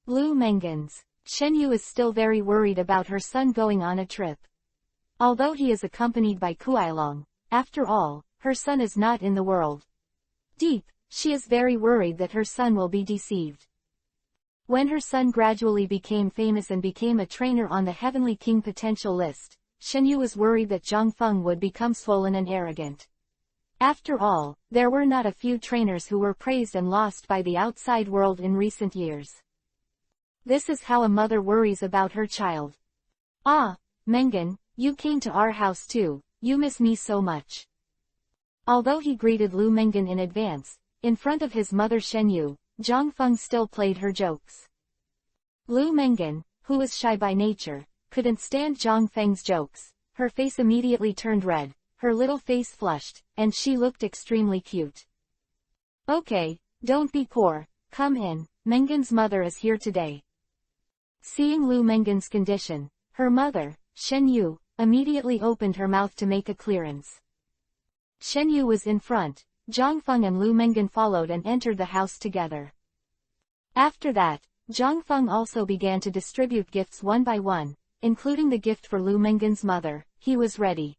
Lu Mengen's. Shenyu is still very worried about her son going on a trip. Although he is accompanied by Kuailong, after all, her son is not in the world. Deep, she is very worried that her son will be deceived. When her son gradually became famous and became a trainer on the Heavenly King potential list, Shenyu was worried that Zhang Feng would become swollen and arrogant. After all, there were not a few trainers who were praised and lost by the outside world in recent years. This is how a mother worries about her child. Ah, Mengen, you came to our house too, you miss me so much. Although he greeted Lu Mengen in advance, in front of his mother Shenyu, Zhang Feng still played her jokes. Lu Mengen, who was shy by nature, couldn't stand Zhang Feng's jokes. Her face immediately turned red, her little face flushed, and she looked extremely cute. Okay, don't be poor, come in, Mengen's mother is here today. Seeing Lu Mengen's condition, her mother, Shenyu, immediately opened her mouth to make a clearance. Shenyu was in front, Zhang Feng and Lu Mengen followed and entered the house together. After that, Zhang Feng also began to distribute gifts one by one, including the gift for Lu Mengen's mother. He was ready.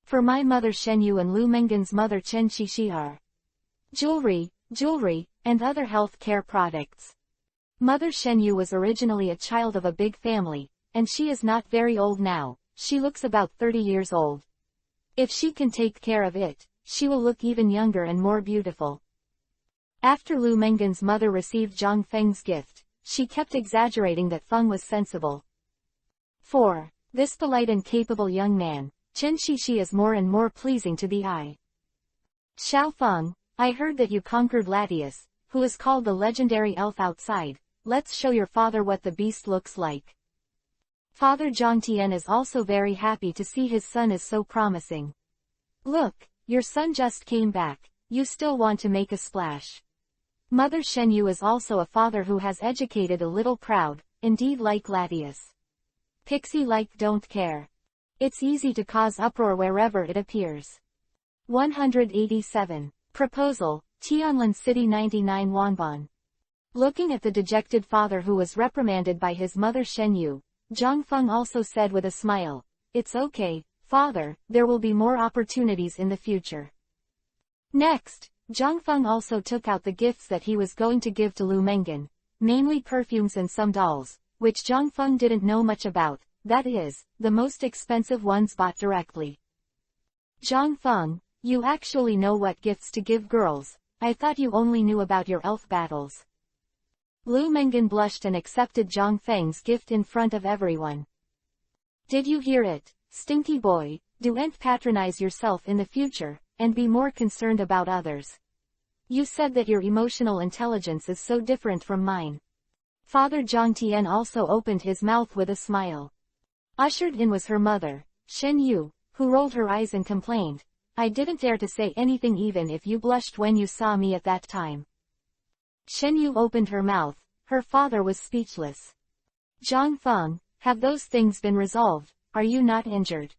For my mother Shenyu and Lu Mengen's mother Chen Shishi are jewelry, and other health care products. Mother Shenyu was originally a child of a big family, and she is not very old now, she looks about 30 years old. If she can take care of it, she will look even younger and more beautiful. After Lu Mengen's mother received Zhang Feng's gift, she kept exaggerating that Feng was sensible. For this polite and capable young man, Chen Shishi is more and more pleasing to the eye. Xiao Feng, I heard that you conquered Latius, who is called the legendary elf outside. Let's show your father what the beast looks like. Father Zhang Tian is also very happy to see his son is so promising. Look, your son just came back, you still want to make a splash. Mother Shenyu is also a father who has educated a little proud, indeed like Latius. Pixie-like don't care. It's easy to cause uproar wherever it appears. 187. Proposal, Tianlin City 99 Wanban. Looking at the dejected father who was reprimanded by his mother Shenyu, Zhang Feng also said with a smile, It's okay, father, there will be more opportunities in the future. Next, Zhang Feng also took out the gifts that he was going to give to Lu Mengen, namely perfumes and some dolls, which Zhang Feng didn't know much about, that is, the most expensive ones bought directly. Zhang Feng, you actually know what gifts to give girls, I thought you only knew about your elf battles. Lu Mengen blushed and accepted Zhang Feng's gift in front of everyone. Did you hear it, stinky boy, Don't patronize yourself in the future, and be more concerned about others. You said that your emotional intelligence is so different from mine. Father Zhang Tian also opened his mouth with a smile. Ushered in was her mother, Shen Yu, who rolled her eyes and complained, I didn't dare to say anything even if you blushed when you saw me at that time. Shen Yu opened her mouth, her father was speechless. Zhang Feng, have those things been resolved? Are you not injured?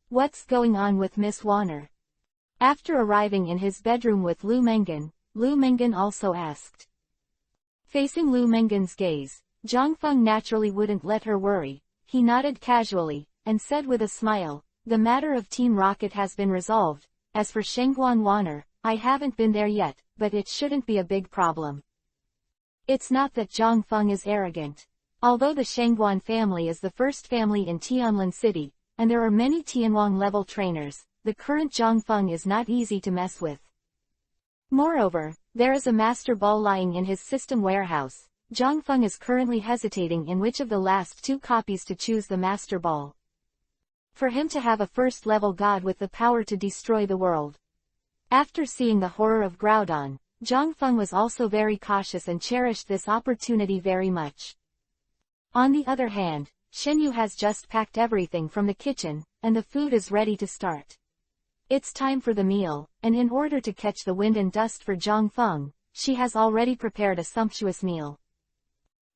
What's going on with Miss Warner? After arriving in his bedroom with Lu Mengan also asked. Facing Lu Mengan's gaze, Zhang Feng naturally wouldn't let her worry. He nodded casually, and said with a smile, the matter of Team Rocket has been resolved. As for Shengguan Warner, I haven't been there yet, but it shouldn't be a big problem. It's not that Zhang Feng is arrogant. Although the Shengguan family is the first family in Tianlin City, and there are many Tianwang-level trainers, the current Zhang Feng is not easy to mess with. Moreover, there is a master ball lying in his system warehouse. Zhang Feng is currently hesitating in which of the last two copies to choose the master ball. For him to have a first-level god with the power to destroy the world. After seeing the horror of Groudon, Zhang Feng was also very cautious and cherished this opportunity very much. On the other hand, Shen Yu has just packed everything from the kitchen, and the food is ready to start. It's time for the meal, and in order to catch the wind and dust for Zhang Feng, she has already prepared a sumptuous meal.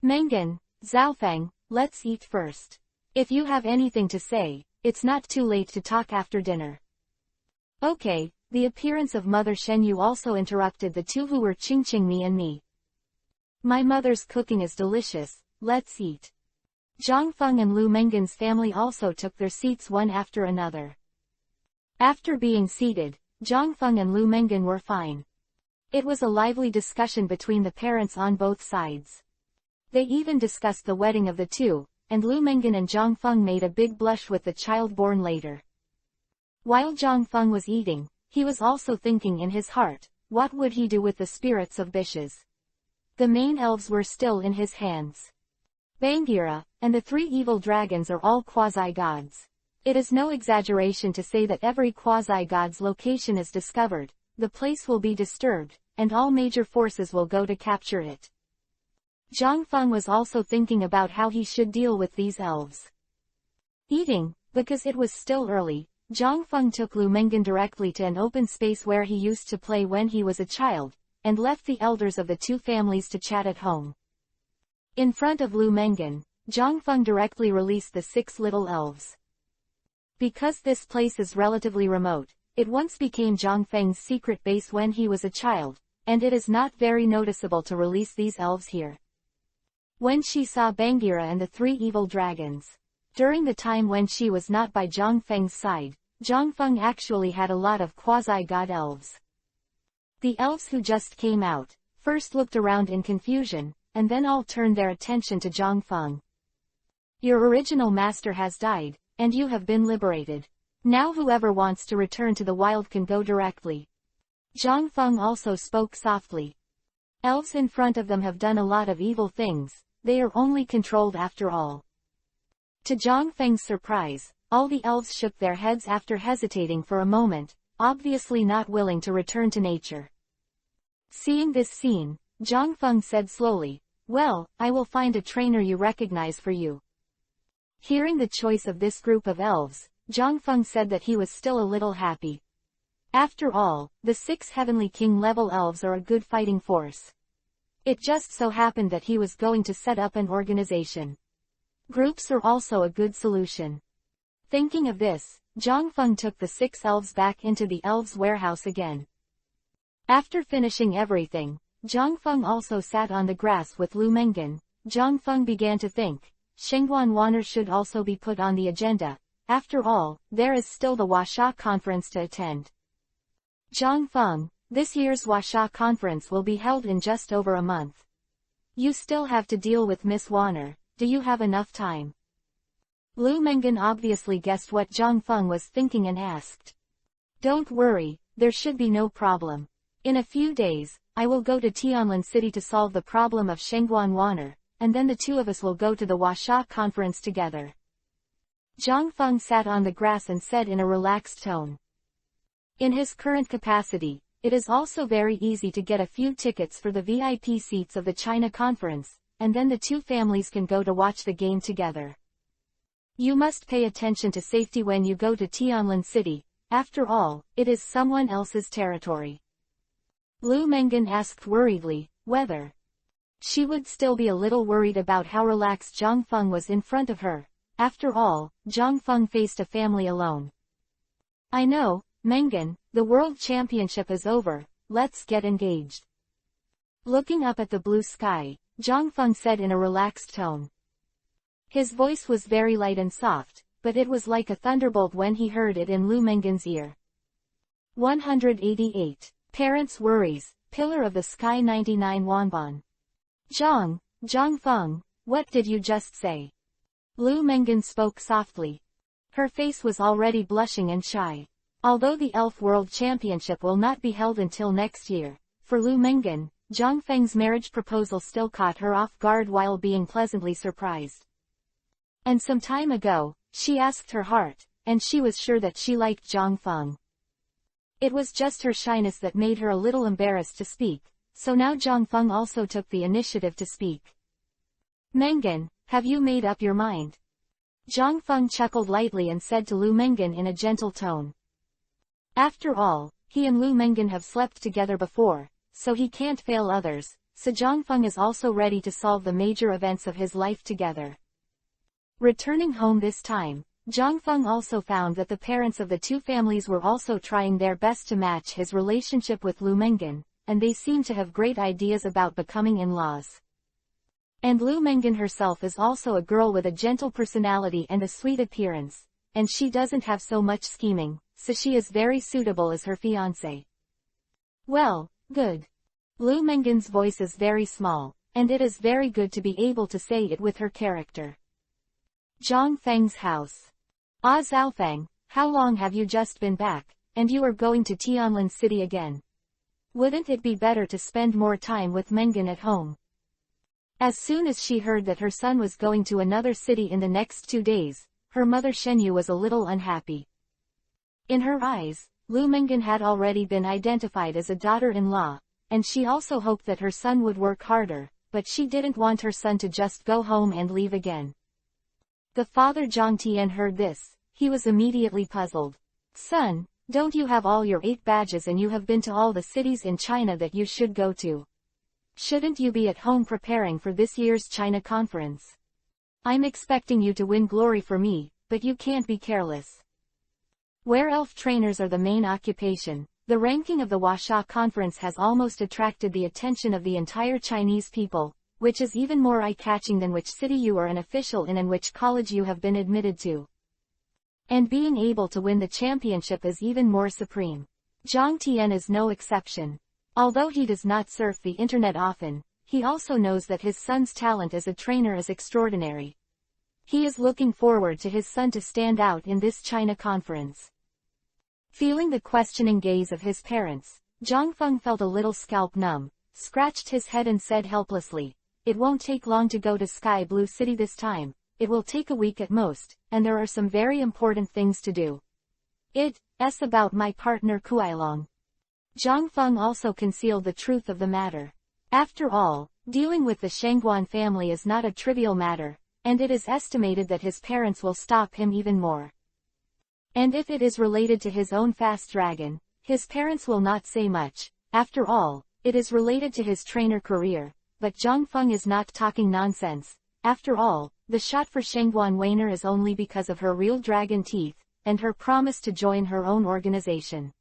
Mengan, Zhaofeng, let's eat first. If you have anything to say, it's not too late to talk after dinner. Okay, the appearance of Mother Shen Yu also interrupted the two who were Qingqing me and me. My mother's cooking is delicious, let's eat. Zhang Feng and Lu Mengan's family also took their seats one after another. After being seated, Zhang Feng and Lu Mengan were fine. It was a lively discussion between the parents on both sides. They even discussed the wedding of the two, and Lu Mengan and Zhang Feng made a big blush with the child born later. While Zhang Feng was eating, he was also thinking in his heart, what would he do with the spirits of bishes? The main elves were still in his hands. Bangira, and the three evil dragons are all quasi-gods. It is no exaggeration to say that every quasi-god's location is discovered, the place will be disturbed, and all major forces will go to capture it. Zhang Feng was also thinking about how he should deal with these elves. Eating, because it was still early, Zhang Feng took Lu Mengan directly to an open space where he used to play when he was a child, and left the elders of the two families to chat at home. In front of Lu Mengan, Zhang Feng directly released the 6 little elves. Because this place is relatively remote, it once became Zhang Feng's secret base when he was a child, and it is not very noticeable to release these elves here. When she saw Bangira and the 3 evil dragons, during the time when she was not by Zhang Feng's side, Zhang Feng actually had a lot of quasi-god elves. The elves who just came out, first looked around in confusion, and then all turned their attention to Zhang Feng. Your original master has died, and you have been liberated. Now whoever wants to return to the wild can go directly. Zhang Feng also spoke softly. Elves in front of them have done a lot of evil things, they are only controlled after all. To Zhang Feng's surprise, all the elves shook their heads after hesitating for a moment, obviously not willing to return to nature. Seeing this scene, Zhang Feng said slowly, well, I will find a trainer you recognize for you. Hearing the choice of this group of elves, Zhang Feng said that he was still a little happy. After all, the 6 Heavenly King level elves are a good fighting force. It just so happened that he was going to set up an organization. Groups are also a good solution. Thinking of this, Zhang Feng took the 6 elves back into the elves' warehouse again. After finishing everything, Zhang Feng also sat on the grass with Lu Mengan. Zhang Feng began to think, Shengguan Warner should also be put on the agenda. After all, there is still the Huasha conference to attend. Zhang Feng, this year's Huasha conference will be held in just over a month. You still have to deal with Miss Warner, do you have enough time? Lu Mengan obviously guessed what Zhang Feng was thinking and asked. Don't worry, there should be no problem. In a few days, I will go to Tianlin City to solve the problem of Shengguan Warner, and then the two of us will go to the Huasha conference together. Zhang Feng sat on the grass and said in a relaxed tone. In his current capacity, it is also very easy to get a few tickets for the VIP seats of the China conference, and then the two families can go to watch the game together. You must pay attention to safety when you go to Tianlin City, after all, it is someone else's territory. Lu Mengan asked worriedly, whether she would still be a little worried about how relaxed Zhang Feng was in front of her. After all, Zhang Feng faced a family alone. I know, Mengan, the World Championship is over, let's get engaged. Looking up at the blue sky, Zhang Feng said in a relaxed tone. His voice was very light and soft, but it was like a thunderbolt when he heard it in Lu Mengan's ear. 188. Parents' Worries, Pillar of the Sky 99 Wanbon. Zhang Feng, what did you just say? Lu Mengan spoke softly. Her face was already blushing and shy. Although the Elf World Championship will not be held until next year, for Lu Mengan, Zhang Feng's marriage proposal still caught her off guard while being pleasantly surprised. And some time ago, she asked her heart, and she was sure that she liked Zhang Feng. It was just her shyness that made her a little embarrassed to speak, so now Zhang Feng also took the initiative to speak. Mengan, have you made up your mind? Zhang Feng chuckled lightly and said to Lu Mengan in a gentle tone. After all, he and Lu Mengan have slept together before, so he can't fail others, so Zhang Feng is also ready to solve the major events of his life together. Returning home this time, Zhang Feng also found that the parents of the two families were also trying their best to match his relationship with Lu Mengan, and they seem to have great ideas about becoming in-laws. And Lu Mengan herself is also a girl with a gentle personality and a sweet appearance, and she doesn't have so much scheming, so she is very suitable as her fiancé. Well, good. Lu Mengan's voice is very small, and it is very good to be able to say it with her character. Zhang Feng's house. Ah Zhaofeng, how long have you just been back, and you are going to Tianlin City again? Wouldn't it be better to spend more time with Mengan at home? As soon as she heard that her son was going to another city in the next 2 days, her mother Shenyu was a little unhappy. In her eyes, Lu Mengan had already been identified as a daughter-in-law, and she also hoped that her son would work harder, but she didn't want her son to just go home and leave again. The father Zhang Tian heard this, he was immediately puzzled. Son, don't you have all your 8 badges and you have been to all the cities in China that you should go to? Shouldn't you be at home preparing for this year's China conference? I'm expecting you to win glory for me, but you can't be careless. Where elf trainers are the main occupation, the ranking of the Huasha conference has almost attracted the attention of the entire Chinese people, which is even more eye-catching than which city you are an official in and which college you have been admitted to. And being able to win the championship is even more supreme. Zhang Tian is no exception. Although he does not surf the internet often, he also knows that his son's talent as a trainer is extraordinary. He is looking forward to his son to stand out in this China conference. Feeling the questioning gaze of his parents, Zhang Feng felt a little scalp numb, scratched his head and said helplessly, "It won't take long to go to Sky Blue City this time, it will take a week at most, and there are some very important things to do. It's about my partner Kuailong." Zhang Feng also concealed the truth of the matter. After all, dealing with the Shangguan family is not a trivial matter, and it is estimated that his parents will stop him even more. And if it is related to his own fast dragon, his parents will not say much. After all, it is related to his trainer career, but Zhang Feng is not talking nonsense. After all, the shot for Shangguan Weiner is only because of her real dragon teeth, and her promise to join her own organization.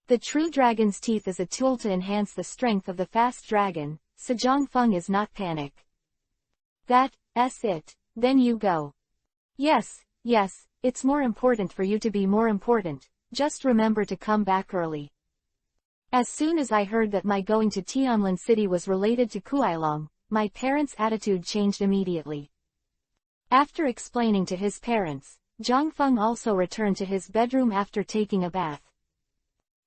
The true dragon's teeth is a tool to enhance the strength of the fast dragon, so Zhang Feng is not panic. That's it, then you go. Yes, it's more important for you to be more important, just remember to come back early. As soon as I heard that my going to Tianlin City was related to Kuailong, my parents' attitude changed immediately. After explaining to his parents, Zhang Feng also returned to his bedroom after taking a bath.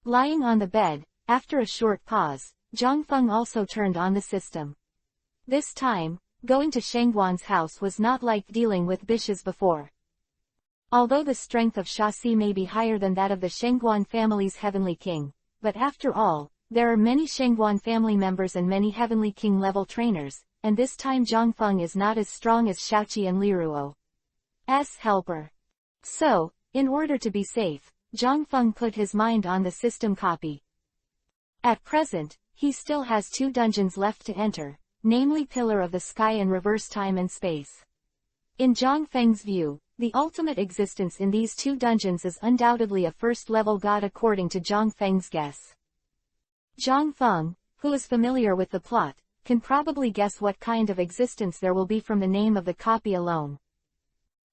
Lying on the bed, after a short pause, Zhang Feng also turned on the system. This time, going to Shangguan's house was not like dealing with Bishes before. Although the strength of Shaxi may be higher than that of the Shengguan family's Heavenly King, but after all, there are many Shengguan family members and many Heavenly King level trainers, and this time Zhang Feng is not as strong as Xiaoqi and Liruo's helper. So, in order to be safe, Zhang Feng put his mind on the system copy. At present, he still has 2 dungeons left to enter, namely Pillar of the Sky and Reverse Time and Space. In Zhang Feng's view, the ultimate existence in these 2 dungeons is undoubtedly a first-level god according to Zhang Feng's guess. Zhang Feng, who is familiar with the plot, can probably guess what kind of existence there will be from the name of the copy alone.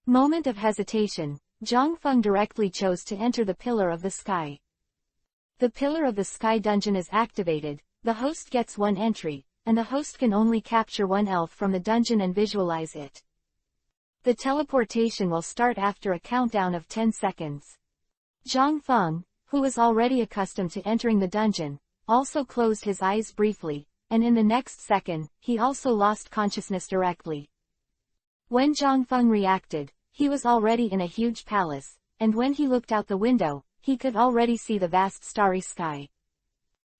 Moment of hesitation, Zhang Feng directly chose to enter the Pillar of the Sky. The Pillar of the Sky dungeon is activated, the host gets 1 entry, and the host can only capture 1 elf from the dungeon and visualize it. The teleportation will start after a countdown of 10 seconds. Zhang Feng, who is already accustomed to entering the dungeon, also closed his eyes briefly, and in the next second, he also lost consciousness directly. When Zhang Feng reacted, he was already in a huge palace, and when he looked out the window, he could already see the vast starry sky.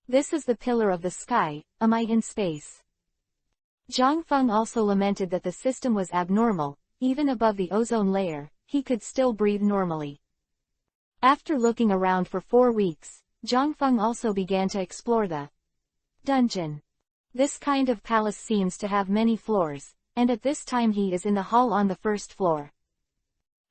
This is the Pillar of the Sky, am I in space? Zhang Feng also lamented that the system was abnormal, even above the ozone layer, he could still breathe normally. After looking around for 4 weeks, Zhang Feng also began to explore the dungeon. This kind of palace seems to have many floors, and at this time he is in the hall on the first floor.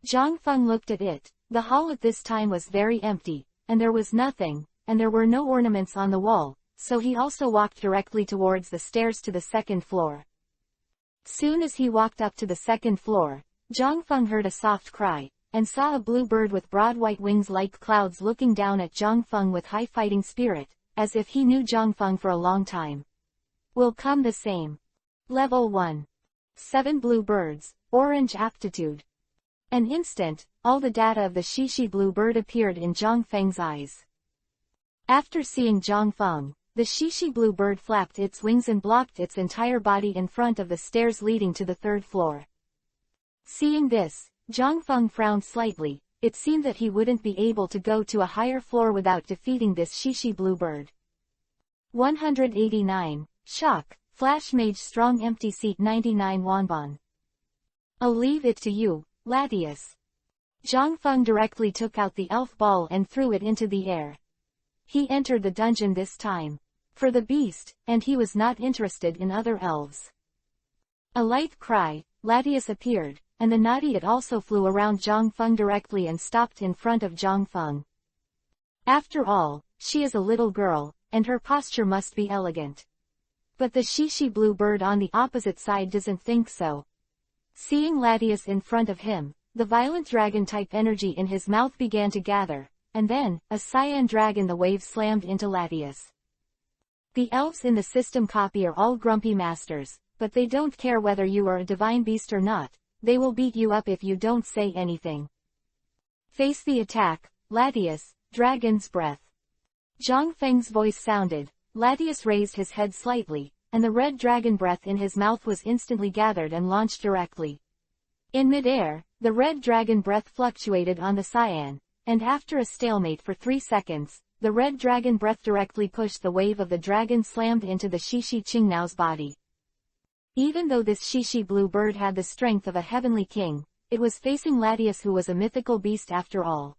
Zhang Feng looked at it. The hall at this time was very empty, and there was nothing, and there were no ornaments on the wall, so he also walked directly towards the stairs to the 2nd floor. Soon as he walked up to the 2nd floor, Zhang Feng heard a soft cry, and saw a blue bird with broad white wings like clouds looking down at Zhang Feng with high fighting spirit, as if he knew Zhang Feng for a long time. Will come the same. Level 1. 7 blue birds, orange aptitude. An instant, all the data of the Shishi blue bird appeared in Zhang Feng's eyes. After seeing Zhang Feng, the Shishi blue bird flapped its wings and blocked its entire body in front of the stairs leading to the 3rd floor. Seeing this, Zhang Feng frowned slightly. It seemed that he wouldn't be able to go to a higher floor without defeating this Shishi blue bird. 189. Shock, Flash Mage Strong Empty Seat 99 Wanbon. I'll leave it to you, Latius. Zhang Feng directly took out the elf ball and threw it into the air. He entered the dungeon this time for the beast, and he was not interested in other elves. A light cry, Latius appeared, and the naughty it also flew around Zhang Feng directly and stopped in front of Zhang Feng. After all, she is a little girl, and her posture must be elegant. But the Shishi blue bird on the opposite side doesn't think so. Seeing Latius in front of him, the violent dragon-type energy in his mouth began to gather, and then, a cyan dragon the wave slammed into Latius. The elves in the system copy are all grumpy masters, but they don't care whether you are a divine beast or not, they will beat you up if you don't say anything. Face the attack, Latius, Dragon's Breath. Zhang Feng's voice sounded, Latius raised his head slightly, and the red dragon breath in his mouth was instantly gathered and launched directly. In mid-air, the red dragon breath fluctuated on the cyan, and after a stalemate for 3 seconds, the red dragon breath directly pushed the wave of the dragon slammed into the Shishi Qingnao's body. Even though this Shishi blue bird had the strength of a heavenly king, it was facing Latius who was a mythical beast after all.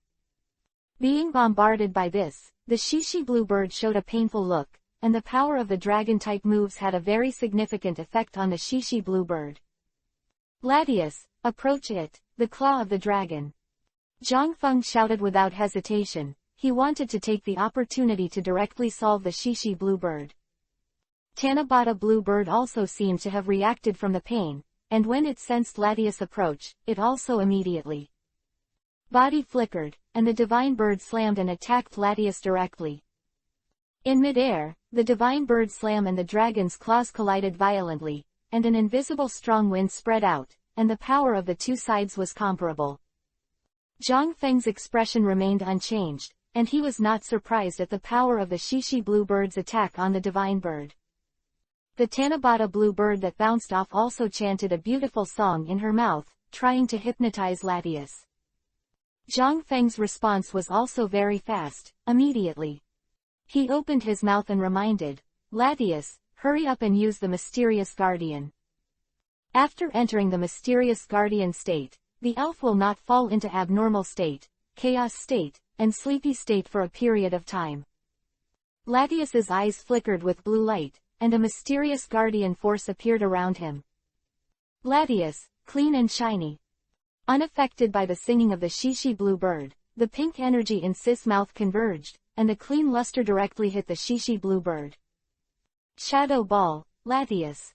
Being bombarded by this, the Shishi blue bird showed a painful look, and the power of the dragon-type moves had a very significant effect on the Shishi blue bird. Latius, approach it, the claw of the dragon. Zhang Feng shouted without hesitation. He wanted to take the opportunity to directly solve the Shishi blue bird. Tanabata blue bird also seemed to have reacted from the pain, and when it sensed Latius' approach, it also immediately body flickered, and the divine bird slammed and attacked Latius directly. In mid-air, the divine bird slam and the dragon's claws collided violently, and an invisible strong wind spread out, and the power of the two sides was comparable. Zhang Feng's expression remained unchanged, and he was not surprised at the power of the Shishi blue bird's attack on the divine bird. The Tanabata blue bird that bounced off also chanted a beautiful song in her mouth, trying to hypnotize Latius. Zhang Feng's response was also very fast, immediately. He opened his mouth and reminded, Latius, hurry up and use the mysterious guardian. After entering the mysterious guardian state, the elf will not fall into abnormal state, chaos state, and sleepy state for a period of time. Latius's eyes flickered with blue light, and a mysterious guardian force appeared around him. Latius, clean and shiny. Unaffected by the singing of the shishi blue bird, the pink energy in Sis' mouth converged, and the clean luster directly hit the shishi blue bird. Shadow ball, Latius.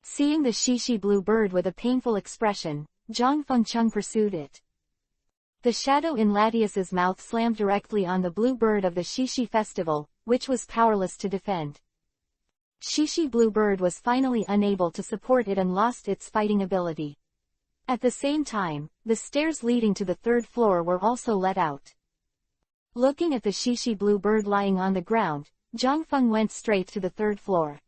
Seeing the shishi blue bird with a painful expression, Zhang Fengcheng pursued it. The shadow in Latius's mouth slammed directly on the blue bird of the shishi festival, which was powerless to defend. Shishi blue bird was finally unable to support it and lost its fighting ability. At the same time, the stairs leading to the third floor were also let out. Looking at the shishi blue bird lying on the ground, Zhang Feng went straight to the third floor.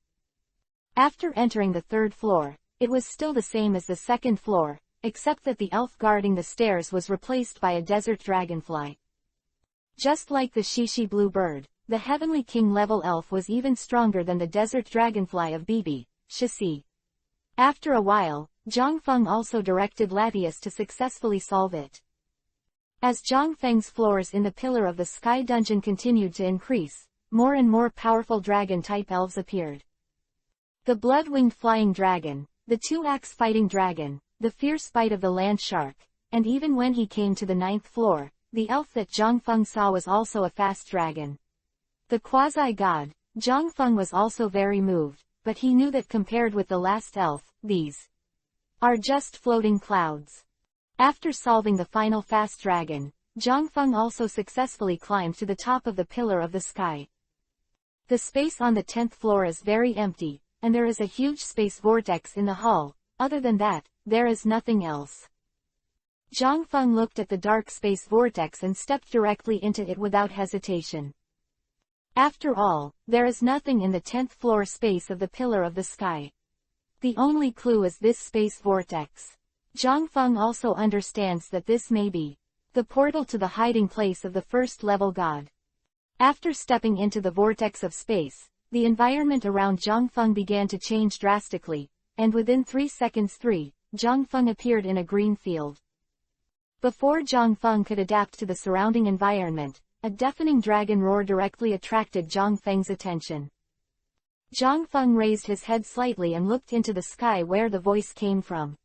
After entering the third floor, it was still the same as the second floor, except that the elf guarding the stairs was replaced by a desert dragonfly. Just like the shishi blue bird, the Heavenly King level elf was even stronger than the desert dragonfly of Bibi, Shisi. After a while, Zhang Feng also directed Latius to successfully solve it. As Zhang Feng's floors in the Pillar of the Sky dungeon continued to increase, more and more powerful dragon-type elves appeared. The blood-winged flying dragon, the two-axe fighting dragon, the fierce bite of the land shark, and even when he came to the 9th floor, the elf that Zhang Feng saw was also a fast dragon. The Quasi-God, Zhang Feng was also very moved, but he knew that compared with the last elf, these are just floating clouds. After solving the final fast dragon, Zhang Feng also successfully climbed to the top of the Pillar of the Sky. The space on the 10th floor is very empty, and there is a huge space vortex in the hall. Other than that, there is nothing else. Zhang Feng looked at the dark space vortex and stepped directly into it without hesitation. After all, there is nothing in the 10th floor space of the Pillar of the Sky. The only clue is this space vortex. Zhang Feng also understands that this may be the portal to the hiding place of the first level god. After stepping into the vortex of space, the environment around Zhang Feng began to change drastically, and within 3 seconds Zhang Feng appeared in a green field. Before Zhang Feng could adapt to the surrounding environment, a deafening dragon roar directly attracted Zhang Feng's attention. Zhang Feng raised his head slightly and looked into the sky where the voice came from.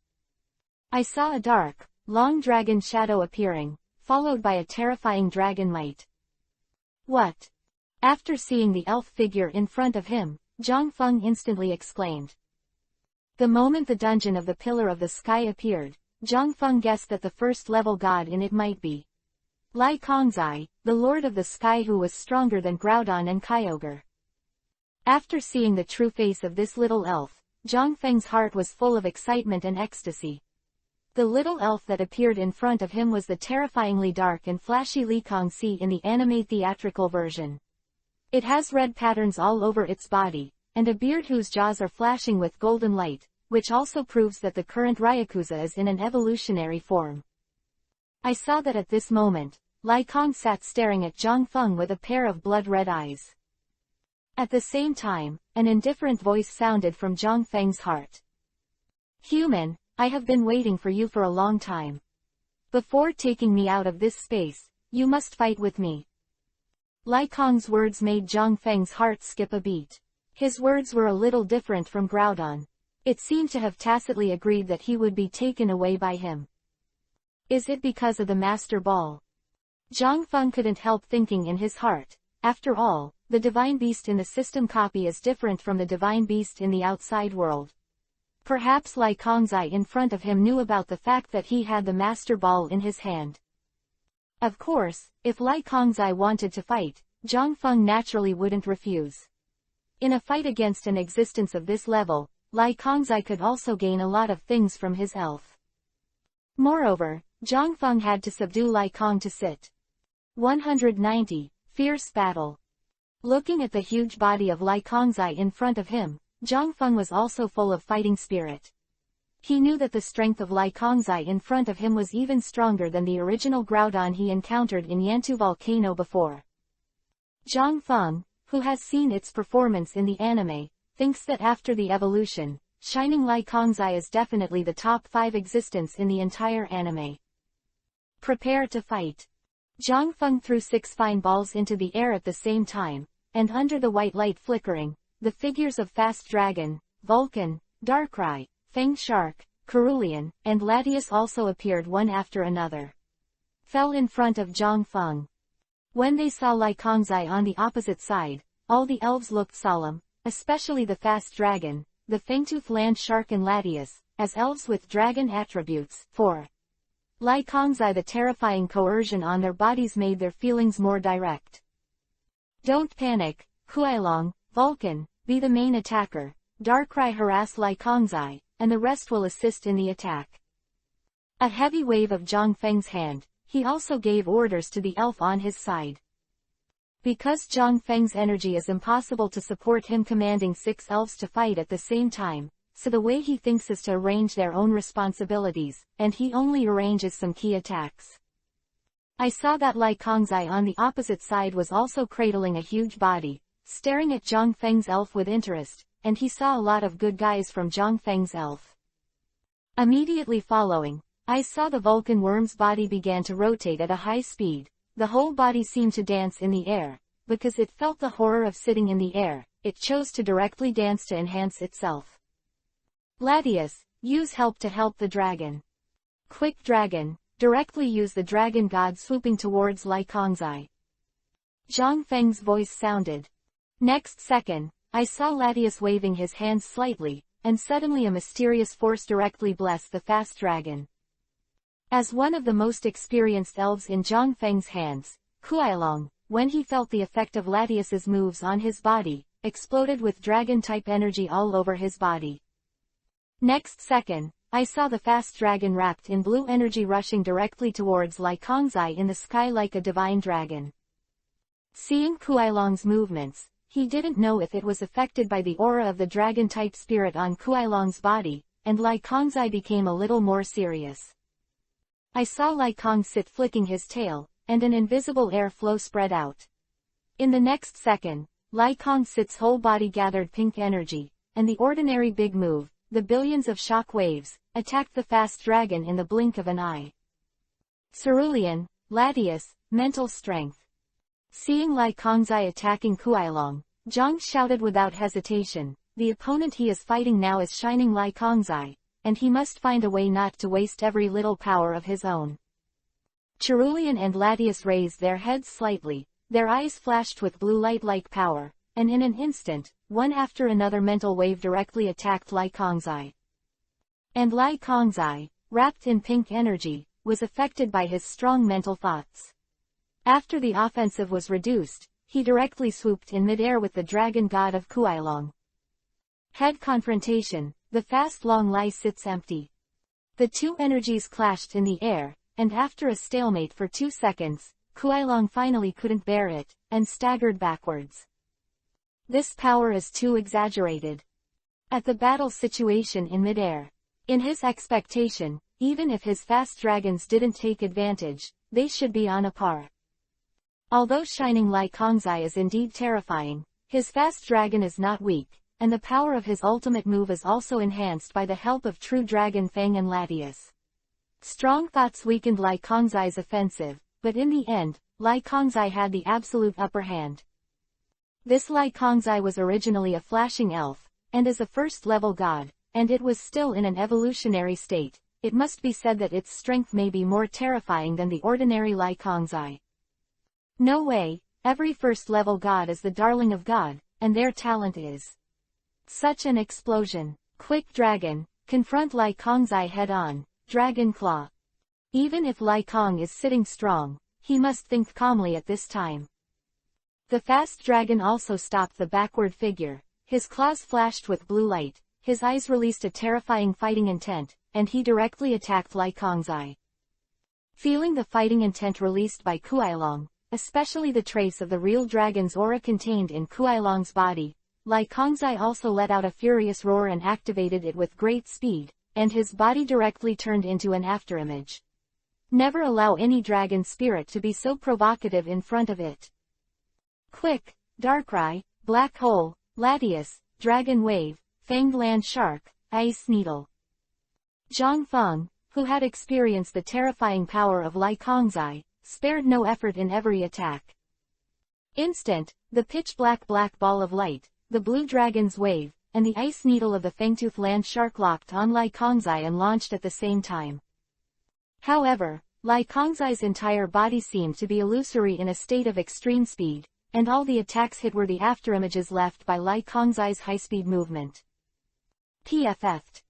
I saw a dark, long dragon shadow appearing, followed by a terrifying dragon might. What? After seeing the elf figure in front of him, Zhang Feng instantly exclaimed. The moment the dungeon of the Pillar of the Sky appeared, Zhang Feng guessed that the first level god in it might be Lai Kongzai, the Lord of the Sky, who was stronger than Groudon and Kyogre. After seeing the true face of this little elf, Zhang Feng's heart was full of excitement and ecstasy. The little elf that appeared in front of him was the terrifyingly dark and flashy Li Kongzi in the anime theatrical version. It has red patterns all over its body, and a beard whose jaws are flashing with golden light, which also proves that the current Ryakuza is in an evolutionary form. I saw that at this moment, Lai Kong sat staring at Zhang Feng with a pair of blood-red eyes. At the same time, an indifferent voice sounded from Zhang Feng's heart. Human, I have been waiting for you for a long time. Before taking me out of this space, you must fight with me. Lai Kong's words made Zhang Feng's heart skip a beat. His words were a little different from Groudon. It seemed to have tacitly agreed that he would be taken away by him. Is it because of the Master Ball? Zhang Feng couldn't help thinking in his heart. After all, the divine beast in the system copy is different from the divine beast in the outside world. Perhaps Lai Kongzai in front of him knew about the fact that he had the Master Ball in his hand. Of course, if Lai Kongzai wanted to fight, Zhang Feng naturally wouldn't refuse. In a fight against an existence of this level, Lai Kongzai could also gain a lot of things from his elf. Moreover, Zhang Feng had to subdue Lai Kong to sit. 190. Fierce Battle. Looking at the huge body of Lai Kongzai in front of him, Zhang Feng was also full of fighting spirit. He knew that the strength of Lai Kongzai in front of him was even stronger than the original Groudon he encountered in Yantu Volcano before. Zhang Feng, who has seen its performance in the anime, thinks that after the evolution, Shining Lai Kongzai is definitely the top 5 existence in the entire anime. Prepare to fight. Zhang Feng threw 6 fine balls into the air at the same time, and under the white light flickering, the figures of Fast Dragon, Vulcan, Darkrai, Fang Shark, Cerulean, and Latias also appeared one after another. Fell in front of Zhang Feng. When they saw Lai Kongzai on the opposite side, all the elves looked solemn, especially the Fast Dragon, the Fangtooth Land Shark and Latias, as elves with dragon attributes. 4. Lai Kongzai, the terrifying coercion on their bodies made their feelings more direct. Don't panic, Huailong, Vulcan, be the main attacker, Darkrai harass Lai Kongzai, and the rest will assist in the attack. A heavy wave of Zhang Feng's hand, he also gave orders to the elf on his side. Because Zhang Feng's energy is impossible to support him commanding 6 elves to fight at the same time, so the way he thinks is to arrange their own responsibilities, and he only arranges some key attacks. I saw that Lai Kongzai on the opposite side was also cradling a huge body, staring at Zhang Feng's elf with interest, and he saw a lot of good guys from Zhang Feng's elf. Immediately following, I saw the Vulcan worm's body began to rotate at a high speed. The whole body seemed to dance in the air. Because it felt the horror of sitting in the air, it chose to directly dance to enhance itself. Latias, use help to help the dragon. Quick Dragon, directly use the dragon god swooping towards Lai Kongzai. Zhang Feng's voice sounded. Next second, I saw Latias waving his hands slightly, and suddenly a mysterious force directly blessed the Fast Dragon. As one of the most experienced elves in Zhang Feng's hands, Huailong, when he felt the effect of Latias's moves on his body, exploded with dragon-type energy all over his body. Next second, I saw the Fast Dragon wrapped in blue energy rushing directly towards Lai Kongzai in the sky like a divine dragon. Seeing Huailong's movements, he didn't know if it was affected by the aura of the dragon-type spirit on Huailong's body, and Lai Kongzai became a little more serious. I saw Lai Kong sit flicking his tail, and an invisible air flow spread out. In the next second, Lai Kong Sit's whole body gathered pink energy, and the ordinary big move, the billions of shock waves, attacked the Fast Dragon in the blink of an eye. Cerulean, Latias, mental strength. Seeing Lai Kongzai attacking Huailong, Zhang shouted without hesitation, the opponent he is fighting now is Shining Lai Kongzai, and he must find a way not to waste every little power of his own. Cerulean and Latias raised their heads slightly, their eyes flashed with blue light like power, and in an instant, one after another mental wave directly attacked Lai Kongzai. And Lai Kongzai, wrapped in pink energy, was affected by his strong mental thoughts. After the offensive was reduced, he directly swooped in midair with the dragon god of Huailong. Head confrontation, the Fast Long Lai sits empty. The two energies clashed in the air, and after a stalemate for 2 seconds, Huailong finally couldn't bear it, and staggered backwards. This power is too exaggerated. At the battle situation in midair. In his expectation, even if his fast dragons didn't take advantage, they should be on a par. Although Shining Lai Kongzai is indeed terrifying, his fast dragon is not weak, and the power of his ultimate move is also enhanced by the help of True Dragon Fang and Latias. Strong thoughts weakened Lai Kongzai's offensive, but in the end, Lai Kongzai had the absolute upper hand. This Lai Kongzai was originally a flashing elf, and is a first-level god, and it was still in an evolutionary state. It must be said that its strength may be more terrifying than the ordinary Lai Kongzai. No way, every first-level god is the darling of God, and their talent is such an explosion. Quick Dragon, confront Lai Kongzai head-on, Dragon Claw. Even if Lai Kong is sitting strong, he must think calmly at this time. The fast dragon also stopped the backward figure, his claws flashed with blue light, his eyes released a terrifying fighting intent, and he directly attacked Lai Kongzai. Feeling the fighting intent released by Huailong, especially the trace of the real dragon's aura contained in Huailong's body, Lai Kongzai also let out a furious roar and activated it with great speed, and his body directly turned into an afterimage. Never allow any dragon spirit to be so provocative in front of it. Quick, Darkrai, Black Hole, Latias, Dragon Wave, Fanged Land Shark, Ice Needle. Zhang Feng, who had experienced the terrifying power of Lai Kongzai, spared no effort in every attack. Instant, the pitch-black black ball of light, the blue dragon's wave, and the ice needle of the Fangtooth Land Shark locked on Lai Kongzai and launched at the same time. However, Lai Kongzai's entire body seemed to be illusory in a state of extreme speed, and all the attacks hit were the afterimages left by Lai Kongzai's high-speed movement. PFF'd.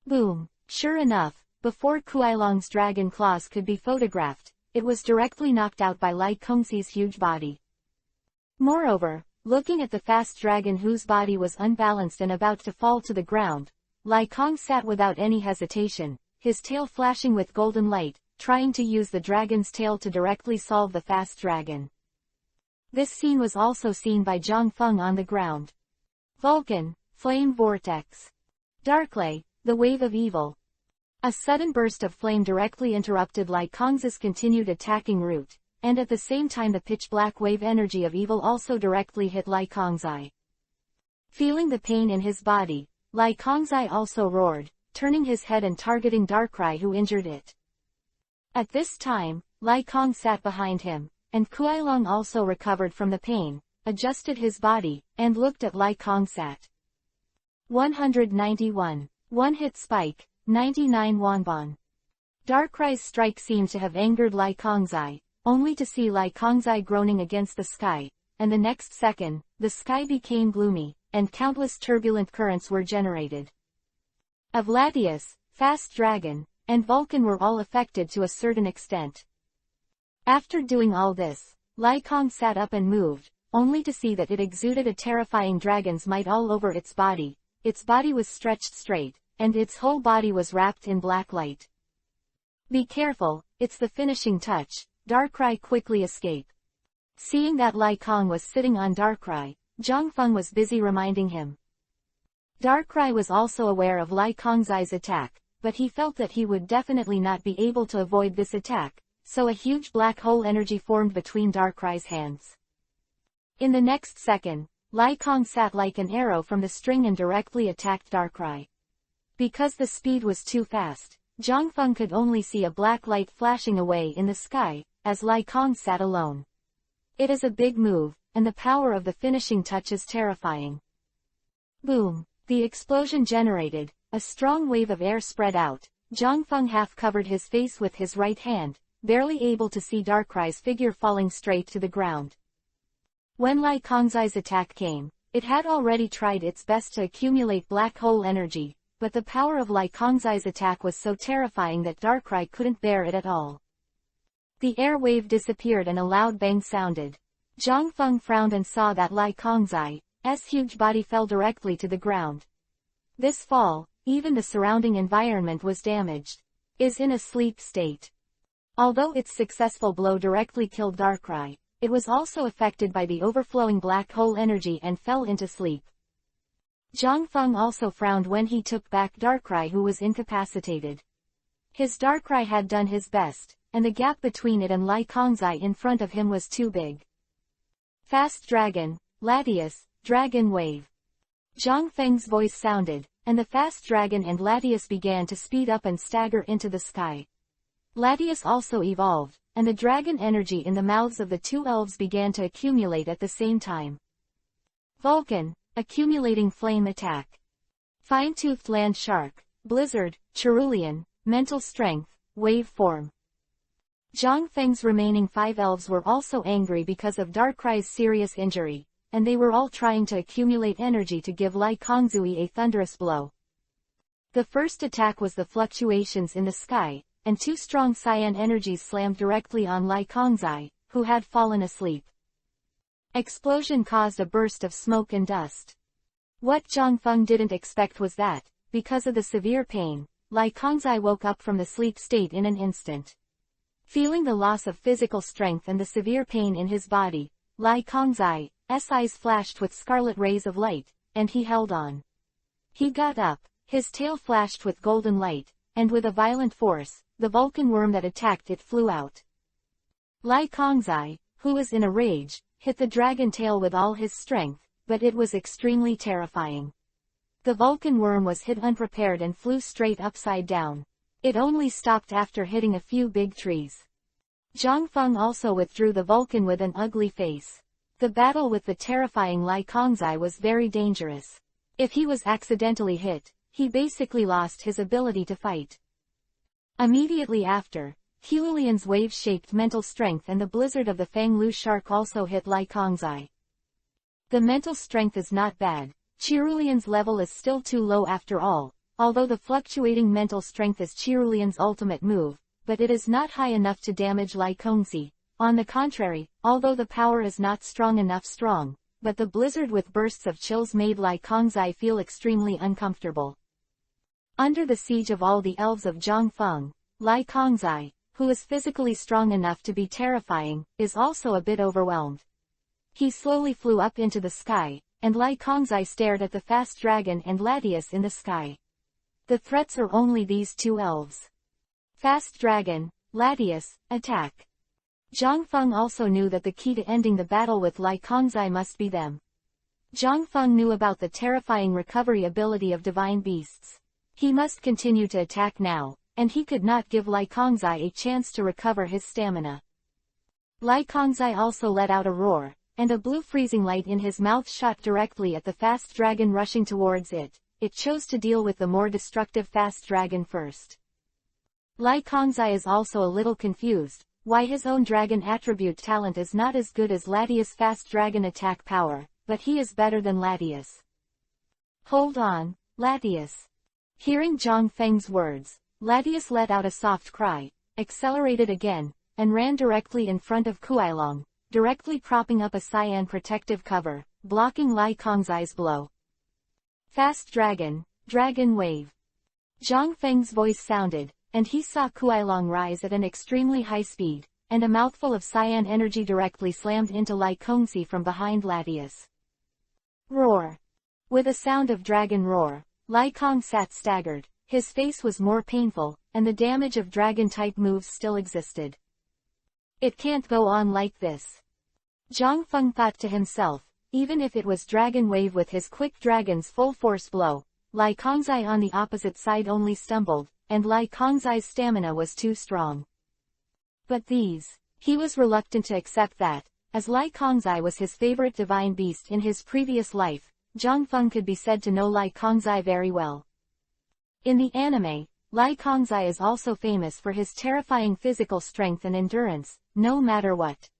Boom. Sure enough, before Kuailong's dragon claws could be photographed, it was directly knocked out by Lai Kongzai's huge body. Moreover, looking at the fast dragon whose body was unbalanced and about to fall to the ground, Lai Kong sat without any hesitation, his tail flashing with golden light, trying to use the dragon's tail to directly solve the fast dragon. This scene was also seen by Zhang Feng on the ground. Vulcan, Flame Vortex. Darklay, the Wave of Evil. A sudden burst of flame directly interrupted Lai Kongzai's continued attacking route, and at the same time the pitch-black wave energy of evil also directly hit Lai Kongzai. Feeling the pain in his body, Lai Kongzai also roared, turning his head and targeting Darkrai who injured it. At this time, Lai Kong sat behind him, and Kuailong also recovered from the pain, adjusted his body, and looked at Lai Kongsat. 191. One-hit spike, 99 wonbon. Darkrai's strike seemed to have angered Lai Kongzai, only to see Lai Kongzai groaning against the sky, and the next second, the sky became gloomy, and countless turbulent currents were generated. Of Latias, Fast Dragon, and Vulcan were all affected to a certain extent. After doing all this, Lai Kong sat up and moved, only to see that it exuded a terrifying dragon's might all over its body. Its body was stretched straight, and its whole body was wrapped in black light. Be careful, it's the finishing touch, Darkrai quickly escaped. Seeing that Lai Kong was sitting on Darkrai, Zhang Feng was busy reminding him. Darkrai was also aware of Lai Kongzai's attack, but he felt that he would definitely not be able to avoid this attack, so a huge black hole energy formed between Darkrai's hands. In the next second, Lai Kong sat like an arrow from the string and directly attacked Darkrai. Because the speed was too fast, Zhang Feng could only see a black light flashing away in the sky, as Lai Kong sat alone. It is a big move, and the power of the finishing touch is terrifying. Boom! The explosion generated, a strong wave of air spread out. Zhang Feng half covered his face with his right hand, barely able to see Darkrai's figure falling straight to the ground. When Lai Kongzai's attack came, it had already tried its best to accumulate black hole energy, but the power of Lai Kongzai's attack was so terrifying that Darkrai couldn't bear it at all. The air wave disappeared and a loud bang sounded. Zhang Feng frowned and saw that Lai Kongzai's huge body fell directly to the ground. This fall, even the surrounding environment was damaged. Is in a sleep state. Although its successful blow directly killed Darkrai, it was also affected by the overflowing black hole energy and fell into sleep. Zhang Feng also frowned when he took back Darkrai who was incapacitated. His Darkrai had done his best, and the gap between it and Lai Kongzai in front of him was too big. Fast Dragon, Latias, Dragon Wave. Zhang Feng's voice sounded, and the Fast Dragon and Latias began to speed up and stagger into the sky. Latias also evolved, and the dragon energy in the mouths of the two elves began to accumulate at the same time. Vulcan, accumulating flame attack. Fine-toothed land shark, blizzard, cerulean, mental strength, wave form. Zhang Feng's remaining 5 elves were also angry because of Darkrai's serious injury, and they were all trying to accumulate energy to give Lai Kongzui a thunderous blow. The first attack was the fluctuations in the sky, and 2 strong cyan energies slammed directly on Lai Kongzai, who had fallen asleep. Explosion caused a burst of smoke and dust. What Zhang Feng didn't expect was that, because of the severe pain, Lai Kongzai woke up from the sleep state in an instant. Feeling the loss of physical strength and the severe pain in his body, Lai Kongzai's eyes flashed with scarlet rays of light, and he held on. He got up, His tail flashed with golden light, and with a violent force, the Vulcan worm that attacked it flew out. Lai Kongzai, who was in a rage, hit the dragon tail with all his strength, but it was extremely terrifying. The Vulcan worm was hit unprepared and flew straight upside down. It only stopped after hitting a few big trees. Zhang Feng also withdrew the Vulcan with an ugly face. The battle with the terrifying Lai Kongzai was very dangerous. If he was accidentally hit, he basically lost his ability to fight. Immediately after, Helulian's wave-shaped mental strength and the blizzard of the Fanglu shark also hit Lai Kongzai. The mental strength is not bad. Cherulian's level is still too low after all, although the fluctuating mental strength is Cherulian's ultimate move, but it is not high enough to damage Lai Kongzai. On the contrary, although the power is not strong enough but the blizzard with bursts of chills made Lai Kongzai feel extremely uncomfortable. Under the siege of all the elves of Zhang Feng, Lai Kongzai, who is physically strong enough to be terrifying, is also a bit overwhelmed. He slowly flew up into the sky, and Lai Kongzai stared at the fast dragon and Latius in the sky. The threats are only these two elves. Fast dragon, Latius, attack. Zhang Feng also knew that the key to ending the battle with Lai Kongzai must be them. Zhang Feng knew about the terrifying recovery ability of divine beasts. He must continue to attack now, and he could not give Lai Kongzai a chance to recover his stamina. Lai Kongzai also let out a roar, and a blue freezing light in his mouth shot directly at the fast dragon rushing towards it. It chose to deal with the more destructive fast dragon first. Lai Kongzai is also a little confused, why his own dragon attribute talent is not as good as Latius' fast dragon attack power, but he is better than Latius. Hold on, Latius. Hearing Zhang Feng's words, Latius let out a soft cry, accelerated again, and ran directly in front of Kuailong, directly propping up a cyan protective cover, blocking Lai Kongzai's blow. Fast dragon, dragon wave. Zhang Feng's voice sounded, and he saw Kuailong rise at an extremely high speed, and a mouthful of cyan energy directly slammed into Lai Kongzai from behind Latius. Roar. With a sound of dragon roar, Lai Kong sat staggered, his face was more painful, and the damage of dragon-type moves still existed. It can't go on like this. Zhang Feng thought to himself, even if it was Dragon Wave with his quick dragon's full force blow, Lai Kongzai on the opposite side only stumbled, and Lai Kongzai's stamina was too strong. But he was reluctant to accept that, as Lai Kongzai was his favorite divine beast in his previous life. Zhang Feng could be said to know Lai Kongzai very well. In the anime, Lai Kongzai is also famous for his terrifying physical strength and endurance, no matter what.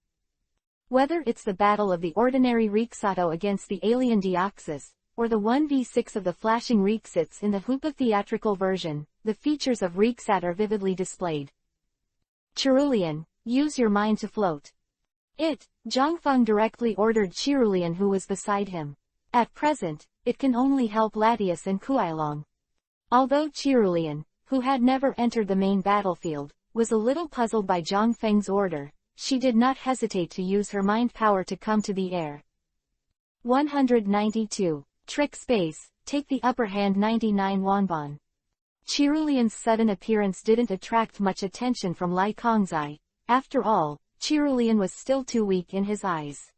Whether it's the battle of the ordinary Rikusato against the alien Deoxys, or the 1v6 of the flashing Rikusato in the Hoopa theatrical version, the features of Rikusat are vividly displayed. Cherulian, use your mind to float. Zhang Feng directly ordered Cherulian, who was beside him. At present, it can only help Latius and Kuailong. Although Cherulian, who had never entered the main battlefield, was a little puzzled by Zhang Feng's order, she did not hesitate to use her mind power to come to the air. 192. Trick Space, take the upper hand 99 Wanban. Cherulian's sudden appearance didn't attract much attention from Lai Kongzai. After all, Cherulian was still too weak in his eyes.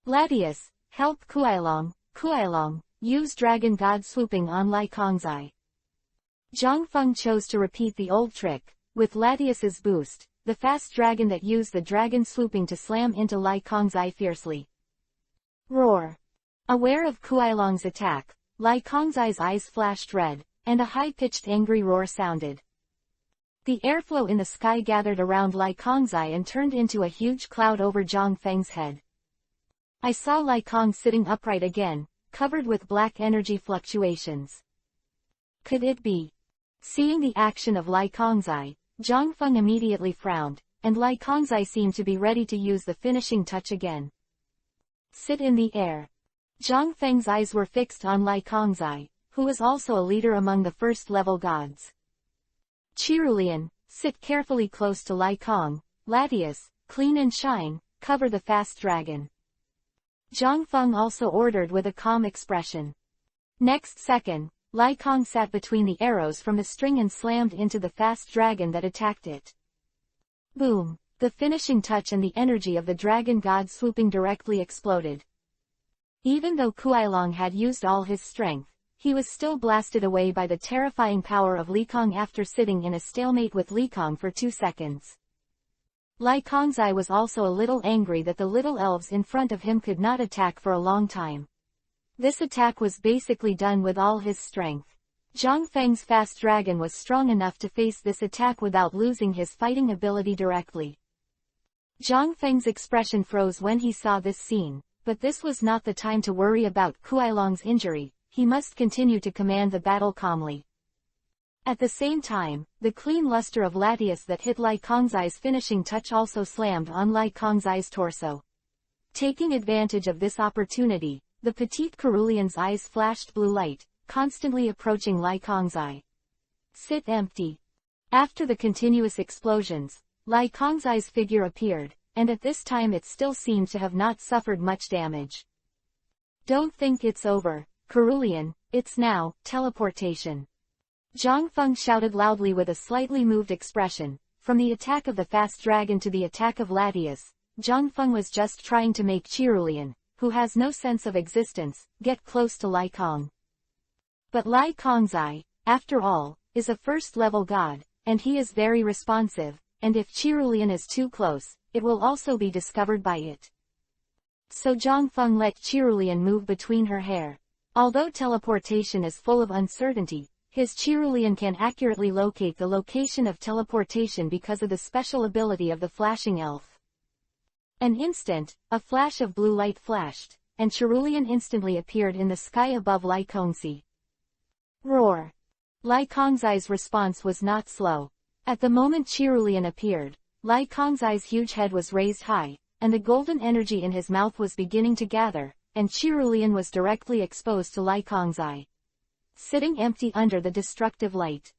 Latius, help Kuailong. Kuailong, use Dragon God swooping on Lai Kongzai. Zhang Feng chose to repeat the old trick, with Latius's boost, the fast dragon that used the dragon swooping to slam into Lai Kongzai fiercely. Roar. Aware of Kuailong's attack, Lai Kongzai's eyes flashed red, and a high-pitched angry roar sounded. The airflow in the sky gathered around Lai Kongzai and turned into a huge cloud over Zhang Feng's head. I saw Lai Kong sitting upright again, covered with black energy fluctuations. Could it be? Seeing the action of Lai Kongzai, Zhang Feng immediately frowned, and Lai Kongzai seemed to be ready to use the finishing touch again. Sit in the air. Zhang Feng's eyes were fixed on Lai Kongzai, who was also a leader among the first-level gods. Cherulian, sit carefully close to Lai Kong. Latius, clean and shine, cover the fast dragon. Zhang Feng also ordered with a calm expression. Next second, Lai Kong sat between the arrows from the string and slammed into the fast dragon that attacked it. Boom! The finishing touch and the energy of the dragon god swooping directly exploded. Even though Kuai-Long had used all his strength, he was still blasted away by the terrifying power of Li Kong after sitting in a stalemate with Li Kong for 2 seconds. Lai Kongzai was also a little angry that the little elves in front of him could not attack for a long time. This attack was basically done with all his strength. Zhang Feng's fast dragon was strong enough to face this attack without losing his fighting ability directly. Zhang Feng's expression froze when he saw this scene, but this was not the time to worry about Kuai-Long's injury. He must continue to command the battle calmly. At the same time, the clean luster of Latias that hit Lai Kongzai's finishing touch also slammed on Lai Kongzai's torso. Taking advantage of this opportunity, the petite Cerulean's eyes flashed blue light, constantly approaching Lai Kongzai. Sit empty. After the continuous explosions, Lai Kongzai's figure appeared, and at this time it still seemed to have not suffered much damage. Don't think it's over, Cerulean, it's now, teleportation. Zhang Feng shouted loudly with a slightly moved expression. From the attack of the fast dragon to the attack of Latias, Zhang Feng was just trying to make Cerulean, who has no sense of existence, get close to Lai Kong. But Lai Kongzai, after all, is a first-level god, and he is very responsive, and if Cerulean is too close, it will also be discovered by it. So Zhang Feng let Cerulean move between her hair. Although teleportation is full of uncertainty, his Cerulean can accurately locate the location of teleportation because of the special ability of the flashing elf. An instant, a flash of blue light flashed, and Cerulean instantly appeared in the sky above Lai Kongzai. Roar! Lai Kongzai's response was not slow. At the moment Cerulean appeared, Lai Kongzai's huge head was raised high, and the golden energy in his mouth was beginning to gather, and Cerulean was directly exposed to Lai Kongzai, sitting empty under the destructive light.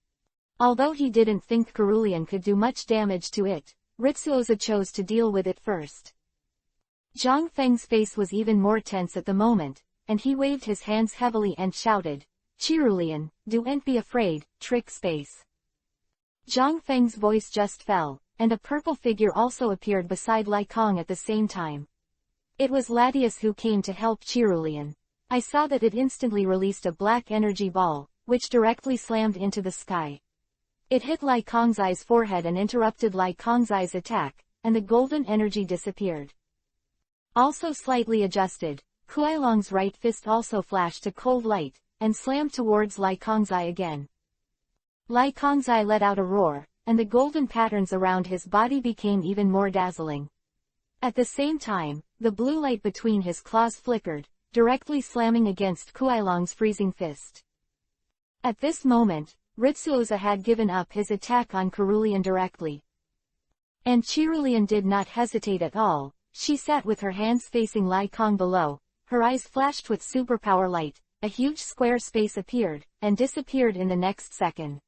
Although he didn't think Cerulean could do much damage to it, Ritsuoza chose to deal with it first. Zhang Feng's face was even more tense at the moment, and he waved his hands heavily and shouted, Cerulean, don't be afraid, trick space. Zhang Feng's voice just fell, and a purple figure also appeared beside Lai Kong at the same time. It was Latias who came to help Cerulean. I saw that it instantly released a black energy ball, which directly slammed into the sky. It hit Lai Kongzai's forehead and interrupted Lai Kongzai's attack, and the golden energy disappeared. Also slightly adjusted, Kuai-Long's right fist also flashed a cold light, and slammed towards Lai Kongzai again. Lai Kongzai let out a roar, and the golden patterns around his body became even more dazzling. At the same time, the blue light between his claws flickered, directly slamming against Kuai-Long's freezing fist. At this moment, Ritsuoza had given up his attack on Cerulean directly. And Cerulean did not hesitate at all. She sat with her hands facing Lai Kong below, her eyes flashed with superpower light, a huge square space appeared, and disappeared in the next second.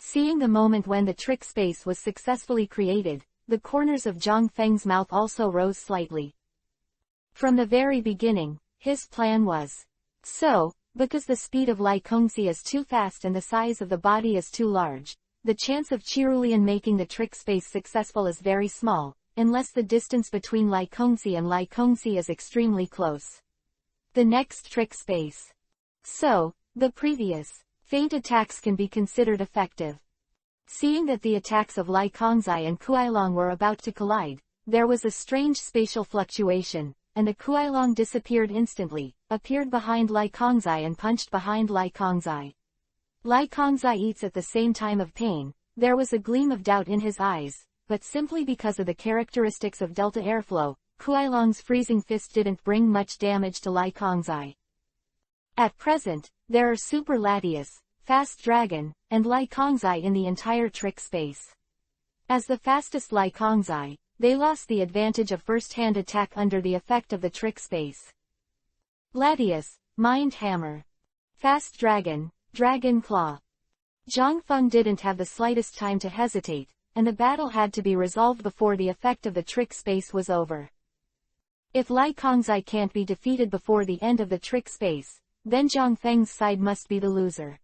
Seeing the moment when the trick space was successfully created, the corners of Zhang Feng's mouth also rose slightly. From the very beginning, his plan was so, because the speed of Lai Kongzai is too fast and the size of the body is too large, the chance of Cerulean making the trick space successful is very small, unless the distance between Lai Kongzai and Lai Kongzai is extremely close. The next trick space. So, the previous feint attacks can be considered effective. Seeing that the attacks of Lai Kongzai and Kuai-Long were about to collide, there was a strange spatial fluctuation, and the Kuai-Long disappeared instantly, appeared behind Lai Kongzai and punched behind Lai Kongzai. Lai Kongzai eats at the same time of pain. There was a gleam of doubt in his eyes, but simply because of the characteristics of delta airflow, Kuai-Long's freezing fist didn't bring much damage to Lai Kongzai. At present, there are Super Latias, Fast Dragon, and Lai Kongzai in the entire trick space. As the fastest Lai Kongzai, they lost the advantage of first-hand attack under the effect of the trick space. Latias, Mind Hammer. Fast Dragon, Dragon Claw. Zhang Feng didn't have the slightest time to hesitate, and the battle had to be resolved before the effect of the trick space was over. If Lai Kongzai can't be defeated before the end of the trick space, then Zhang Feng's side must be the loser.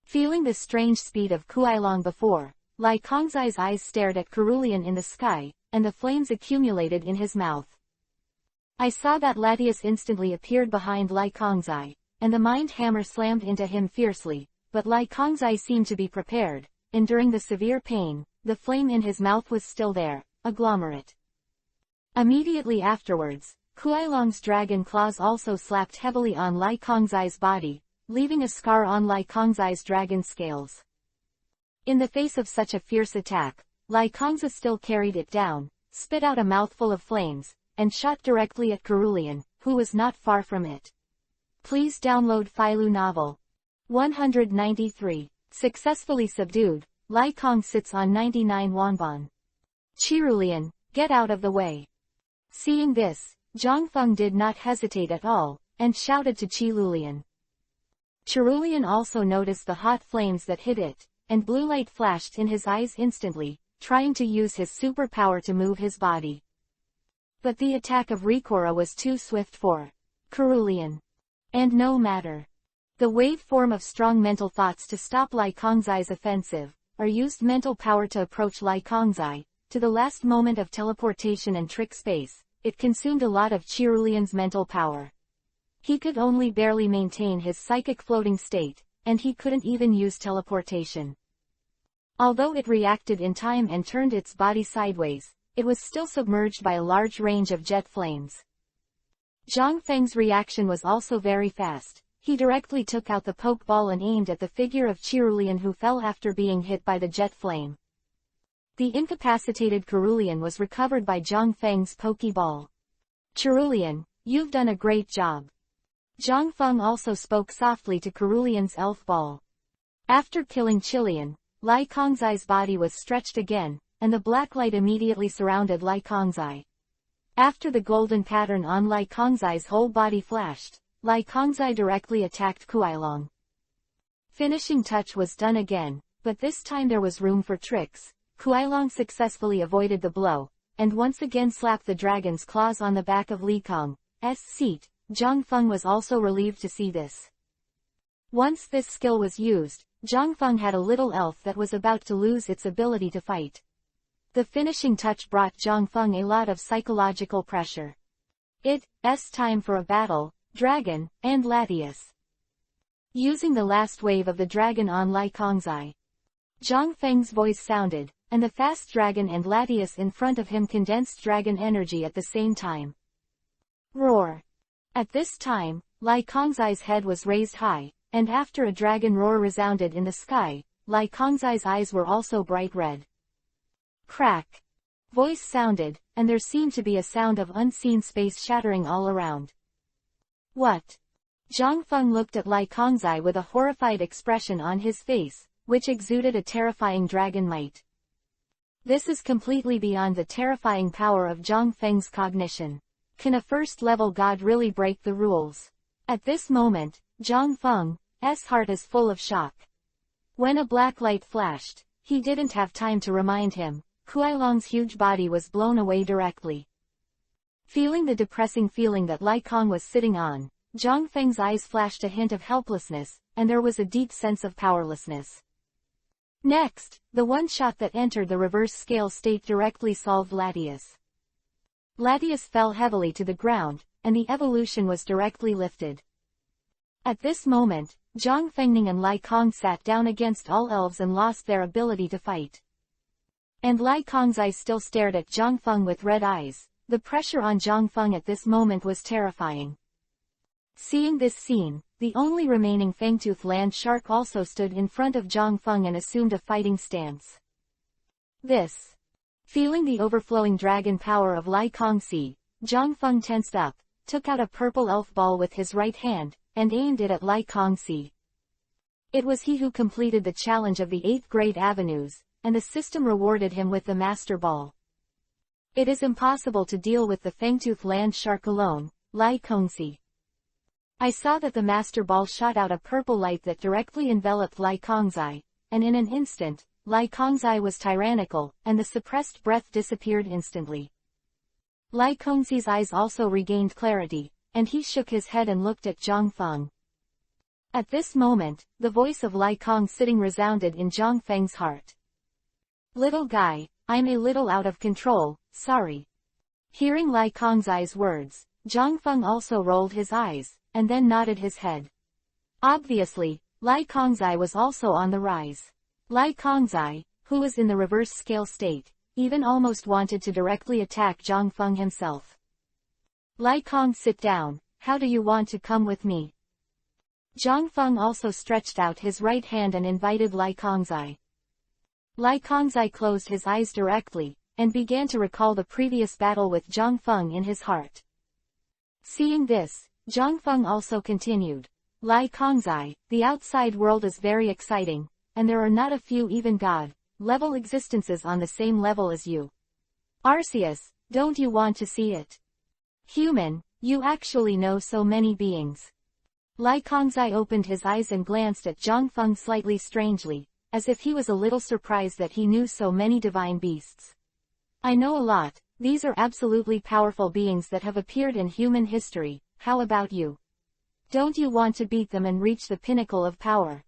Feeling the strange speed of Kuailong before, Lai Kongzai's eyes stared at cerulean in the sky, and the flames accumulated in his mouth. I saw that Latius instantly appeared behind Lai Kongzai, and the mind hammer slammed into him fiercely, but Lai Kongzai seemed to be prepared, enduring the severe pain. The flame in his mouth was still there, agglomerate. Immediately afterwards, Kuailong's dragon claws also slapped heavily on Lai Kongzai's body, leaving a scar on Lai Kongzai's dragon scales. In the face of such a fierce attack, Lai Kongzai still carried it down, spit out a mouthful of flames, and shot directly at cerulean, who was not far from it. Please download Filu Novel. 193. Successfully subdued, Lai Kong sits on 99 wonbon. Cerulean, get out of the way. Seeing this, Zhang Feng did not hesitate at all, and shouted to Cerulean. Cerulean also noticed the hot flames that hit it, and blue light flashed in his eyes instantly, trying to use his superpower to move his body. But the attack of Rikora was too swift for cerulean. And no matter. The wave form of strong mental thoughts to stop Lai Kongzai's offensive, or used mental power to approach Lai Kongzai, to the last moment of teleportation and trick space. It consumed a lot of Cerulean's mental power. He could only barely maintain his psychic floating state, and he couldn't even use teleportation. Although it reacted in time and turned its body sideways, it was still submerged by a large range of jet flames. Zhang Feng's reaction was also very fast. He directly took out the pokeball and aimed at the figure of Cerulean, who fell after being hit by the jet flame. The incapacitated cerulean was recovered by Zhang Feng's pokeball. Cerulean, you've done a great job. Zhang Feng also spoke softly to cerulean's elf ball. After killing Chilean, Lai Kongzai's body was stretched again, and the black light immediately surrounded Lai Kongzai. After the golden pattern on Lai Kongzai's whole body flashed, Lai Kongzai directly attacked Kuailong. Finishing touch was done again, but this time there was room for tricks. Kuailong successfully avoided the blow, and once again slapped the dragon's claws on the back of Li Kong's seat. Zhang Feng was also relieved to see this. Once this skill was used, Zhang Feng had a little elf that was about to lose its ability to fight. The finishing touch brought Zhang Feng a lot of psychological pressure. It's time for a battle, Dragon, and Latius. Using the last wave of the dragon on Lai Kongzai, Zhang Feng's voice sounded, and the fast dragon and Latius in front of him condensed dragon energy at the same time. Roar! At this time, Lai Kongzai's head was raised high, and after a dragon roar resounded in the sky, Lai Kongzai's eyes were also bright red. Crack! Voice sounded, and there seemed to be a sound of unseen space shattering all around. What? Zhang Feng looked at Lai Kongzai with a horrified expression on his face, which exuded a terrifying dragon might. This is completely beyond the terrifying power of Zhang Feng's cognition. Can a first-level god really break the rules? At this moment, Zhang Feng's heart is full of shock. When a black light flashed, he didn't have time to remind him. Kuailong's huge body was blown away directly. Feeling the depressing feeling that Lai Kong was sitting on, Zhang Feng's eyes flashed a hint of helplessness, and there was a deep sense of powerlessness. Next, the one shot that entered the reverse scale state directly solved Latius. Latius fell heavily to the ground, and the evolution was directly lifted. At this moment, Zhang Fengning and Lai Kong sat down against all elves and lost their ability to fight. And Lai Kongzai still stared at Zhang Feng with red eyes. The pressure on Zhang Feng at this moment was terrifying. Seeing this scene, the only remaining fangtooth land shark also stood in front of Zhang Feng and assumed a fighting stance. Feeling the overflowing dragon power of Lai Kongzi, Zhang Feng tensed up, took out a purple elf ball with his right hand, and aimed it at Lai Kongzi. It was he who completed the challenge of the 8th grade avenues, and the system rewarded him with the Master Ball. It is impossible to deal with the fangtooth land shark alone, Lai Kongzi. I saw that the Master Ball shot out a purple light that directly enveloped Lai Kongzai, and in an instant, Lai Kongzai was tyrannical, and the suppressed breath disappeared instantly. Lai Kongzi's eyes also regained clarity, and he shook his head and looked at Zhang Feng. At this moment, the voice of Lai Kong sitting resounded in Zhang Feng's heart. Little guy, I'm a little out of control, sorry. Hearing Lai Kongzai's words, Zhang Feng also rolled his eyes, and then nodded his head. Obviously, Lai Kongzai was also on the rise. Lai Kongzai, who was in the reverse scale state, even almost wanted to directly attack Zhang Feng himself. Lai Kong, sit down, how do you want to come with me? Zhang Feng also stretched out his right hand and invited Lai Kongzai. Lai Kongzai closed his eyes directly, and began to recall the previous battle with Zhang Feng in his heart. Seeing this, Zhang Feng also continued. Lai Kongzai, the outside world is very exciting, and there are not a few even God-level existences on the same level as you. Arceus, don't you want to see it? Human, you actually know so many beings. Lai Kongzai opened his eyes and glanced at Zhang Feng slightly strangely, as if he was a little surprised that he knew so many divine beasts. I know a lot, these are absolutely powerful beings that have appeared in human history, how about you? Don't you want to beat them and reach the pinnacle of power?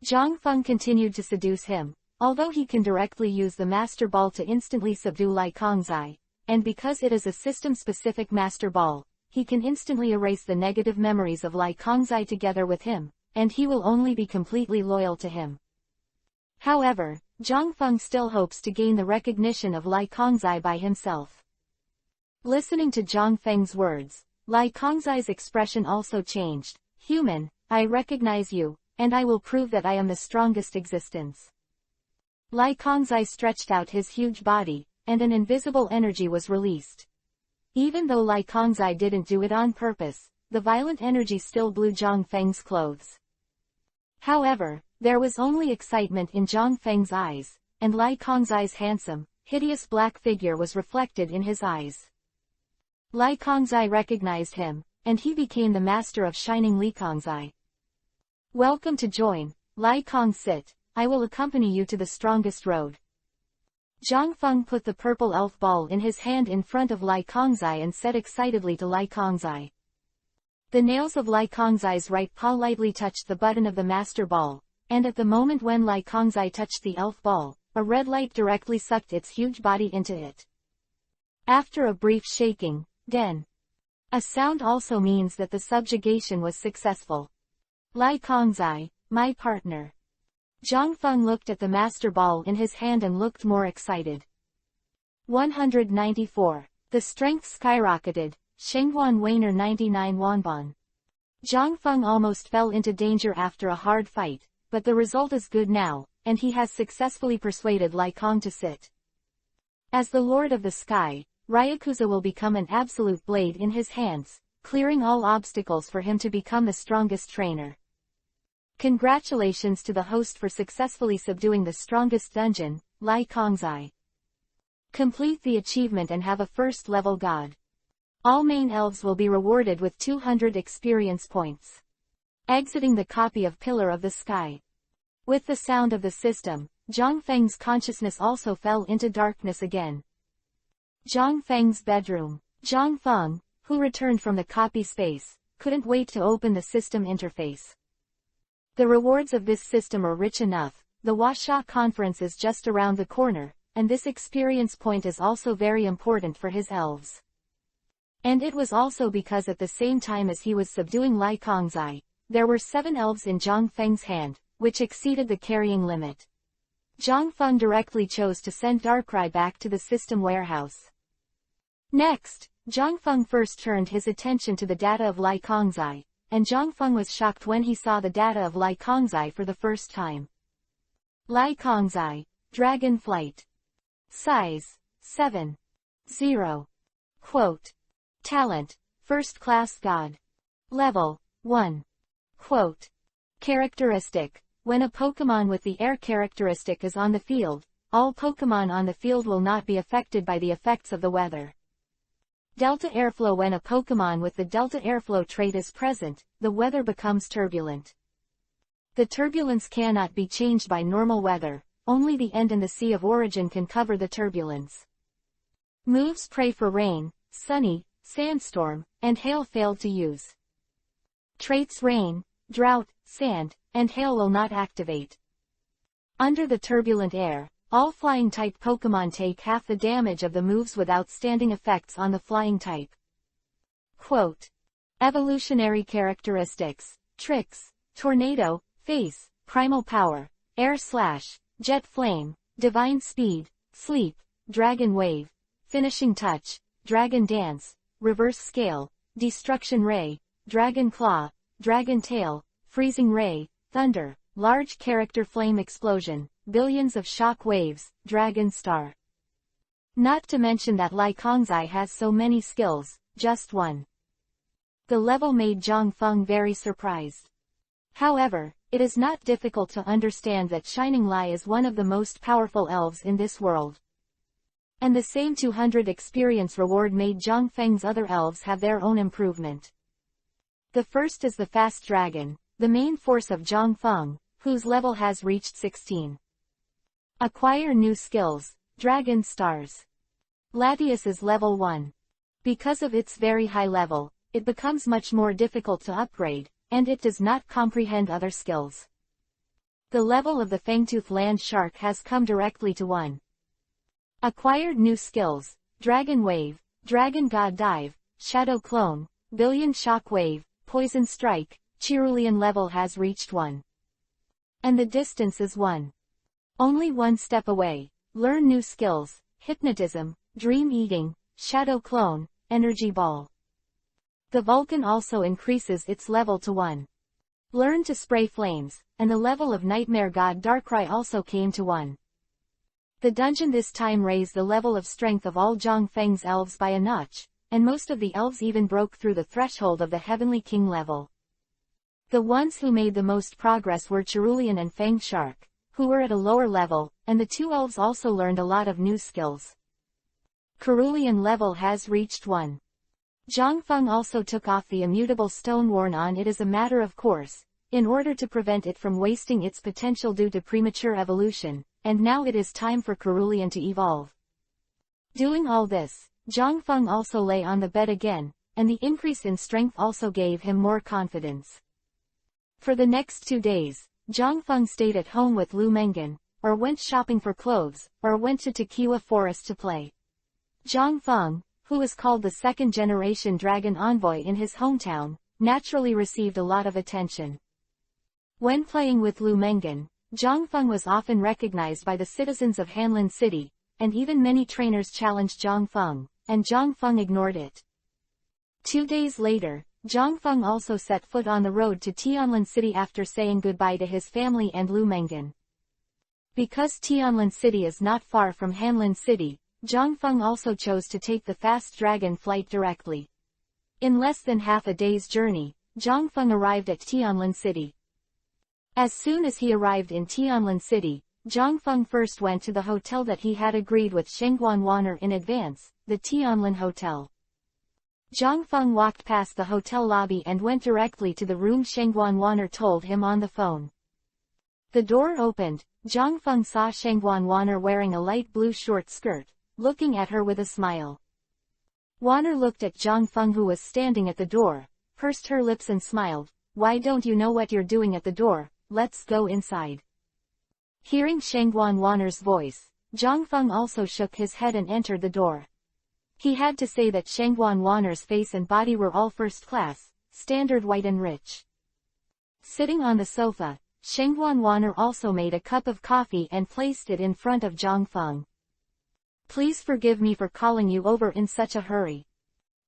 Zhang Feng continued to seduce him, although he can directly use the Master Ball to instantly subdue Lai Kongzai, and because it is a system-specific Master Ball, he can instantly erase the negative memories of Lai Kongzai together with him, and he will only be completely loyal to him. However, Zhang Feng still hopes to gain the recognition of Lai Kongzai by himself. Listening to Zhang Feng's words, Lai Kongzai's expression also changed. Human, I recognize you, and I will prove that I am the strongest existence. Lai Kongzai stretched out his huge body, and an invisible energy was released. Even though Lai Kongzai didn't do it on purpose, the violent energy still blew Zhang Feng's clothes. However, there was only excitement in Zhang Feng's eyes, and Lai Kongzai's handsome, hideous black figure was reflected in his eyes. Lai Kongzai recognized him, and he became the master of Shining Li Kongzai. Welcome to join, Lai Kong, sit, I will accompany you to the strongest road. Zhang Feng put the purple elf ball in his hand in front of Lai Kongzai and said excitedly to Lai Kongzai. The nails of Lai Kongzai's right paw lightly touched the button of the master ball, and at the moment when Lai Kongzai touched the elf ball, a red light directly sucked its huge body into it. After a brief shaking, den. A sound also means that the subjugation was successful. Lai Kongzai, my partner. Zhang Feng looked at the master ball in his hand and looked more excited. 194. The strength skyrocketed, Shenghuan Weiner 99 Wanban. Zhang Feng almost fell into danger after a hard fight, but the result is good now, and he has successfully persuaded Lai Kong to sit. As the Lord of the Sky, Ryakuza will become an absolute blade in his hands, clearing all obstacles for him to become the strongest trainer. Congratulations to the host for successfully subduing the strongest dungeon, Lai Kongzai. Complete the achievement and have a first-level god. All main elves will be rewarded with 200 experience points. Exiting the copy of Pillar of the Sky. With the sound of the system, Zhang Feng's consciousness also fell into darkness again. Zhang Feng's bedroom. Zhang Feng, who returned from the copy space, couldn't wait to open the system interface. The rewards of this system are rich enough, the Washa conference is just around the corner, and this experience point is also very important for his elves. And it was also because at the same time as he was subduing Lai Kongzai, there were 7 elves in Zhang Feng's hand, which exceeded the carrying limit. Zhang Feng directly chose to send Darkrai back to the system warehouse. Next, Zhang Feng first turned his attention to the data of Lai Kongzai, and Zhang Feng was shocked when he saw the data of Lai Kongzai for the first time. Lai Kongzai, Dragon Flight. Size, 7. 0. Quote. Talent, First Class God. Level, 1. Quote. Characteristic, when a Pokémon with the air characteristic is on the field, all Pokémon on the field will not be affected by the effects of the weather. Delta Airflow, when a Pokémon with the Delta Airflow trait is present, the weather becomes turbulent. The turbulence cannot be changed by normal weather, only the end and the Sea of Origin can cover the turbulence. Moves pray for rain, sunny, sandstorm, and hail failed to use. Traits rain, drought, sand, and hail will not activate. Under the turbulent air, all flying-type Pokémon take half the damage of the moves with outstanding effects on the flying type. Quote. Evolutionary characteristics, tricks, tornado, face, primal power, air slash, jet flame, divine speed, sleep, dragon wave, finishing touch, dragon dance, reverse scale, destruction ray, dragon claw, dragon tail, freezing ray, thunder, large character flame explosion, billions of shock waves, dragon star. Not to mention that Lai Kongzai has so many skills, just one. The level made Zhang Feng very surprised. However, it is not difficult to understand that Shining Lai is one of the most powerful elves in this world. And the same 200 experience reward made Zhang Feng's other elves have their own improvement. The first is the Fast Dragon, the main force of Zhang Feng, whose level has reached 16. Acquire new skills, Dragon Stars. Latias is level 1. Because of its very high level, it becomes much more difficult to upgrade, and it does not comprehend other skills. The level of the Fangtooth Land Shark has come directly to 1. Acquired new skills, Dragon Wave, Dragon God Dive, Shadow Clone, Billion Shock Wave, Poison Strike, Cerulean level has reached 1. And the distance is 1. Only one step away. Learn new skills, Hypnotism, Dream Eating, Shadow Clone, Energy Ball. The Vulcan also increases its level to 1. Learn to spray flames, and the level of Nightmare God Darkrai also came to 1. The dungeon this time raised the level of strength of all Zhang Feng's elves by a notch, and most of the elves even broke through the threshold of the Heavenly King level. The ones who made the most progress were Cerulean and Fang Shark, who were at a lower level, and the 2 elves also learned a lot of new skills. Cerulean level has reached 1. Zhang Feng also took off the immutable stone worn on it as a matter of course, in order to prevent it from wasting its potential due to premature evolution, and now it is time for Cerulean to evolve. Doing all this, Zhang Feng also lay on the bed again, and the increase in strength also gave him more confidence. For the next 2 days, Zhang Feng stayed at home with Lu Mengan, or went shopping for clothes, or went to Tequila Forest to play. Zhang Feng, who is called the second-generation dragon envoy in his hometown, naturally received a lot of attention. When playing with Lu Mengan, Zhang Feng was often recognized by the citizens of Hanlin City, and even many trainers challenged Zhang Feng, and Zhang Feng ignored it. 2 days later, Zhang Feng also set foot on the road to Tianlin City after saying goodbye to his family and Lu Mengan. Because Tianlin City is not far from Hanlin City, Zhang Feng also chose to take the fast dragon flight directly. In less than half a day's journey, Zhang Feng arrived at Tianlin City. As soon as he arrived in Tianlin City, Zhang Feng first went to the hotel that he had agreed with Shengguan Wanner in advance, the Tianlin Hotel. Zhang Feng walked past the hotel lobby and went directly to the room Shengguan Wanner told him on the phone. The door opened. Zhang Feng saw Shengguan Wanner wearing a light blue short skirt, looking at her with a smile. Wanner looked at Zhang Feng, who was standing at the door, pursed her lips and smiled. Why don't you know what you're doing at the door? Let's go inside. Hearing Shengguan Wanner's voice, Zhang Feng also shook his head and entered the door. He had to say that Shengguan Wanner's face and body were all first class, standard white and rich. Sitting on the sofa, Shengguan Wanner also made a cup of coffee and placed it in front of Zhang Feng. Please forgive me for calling you over in such a hurry.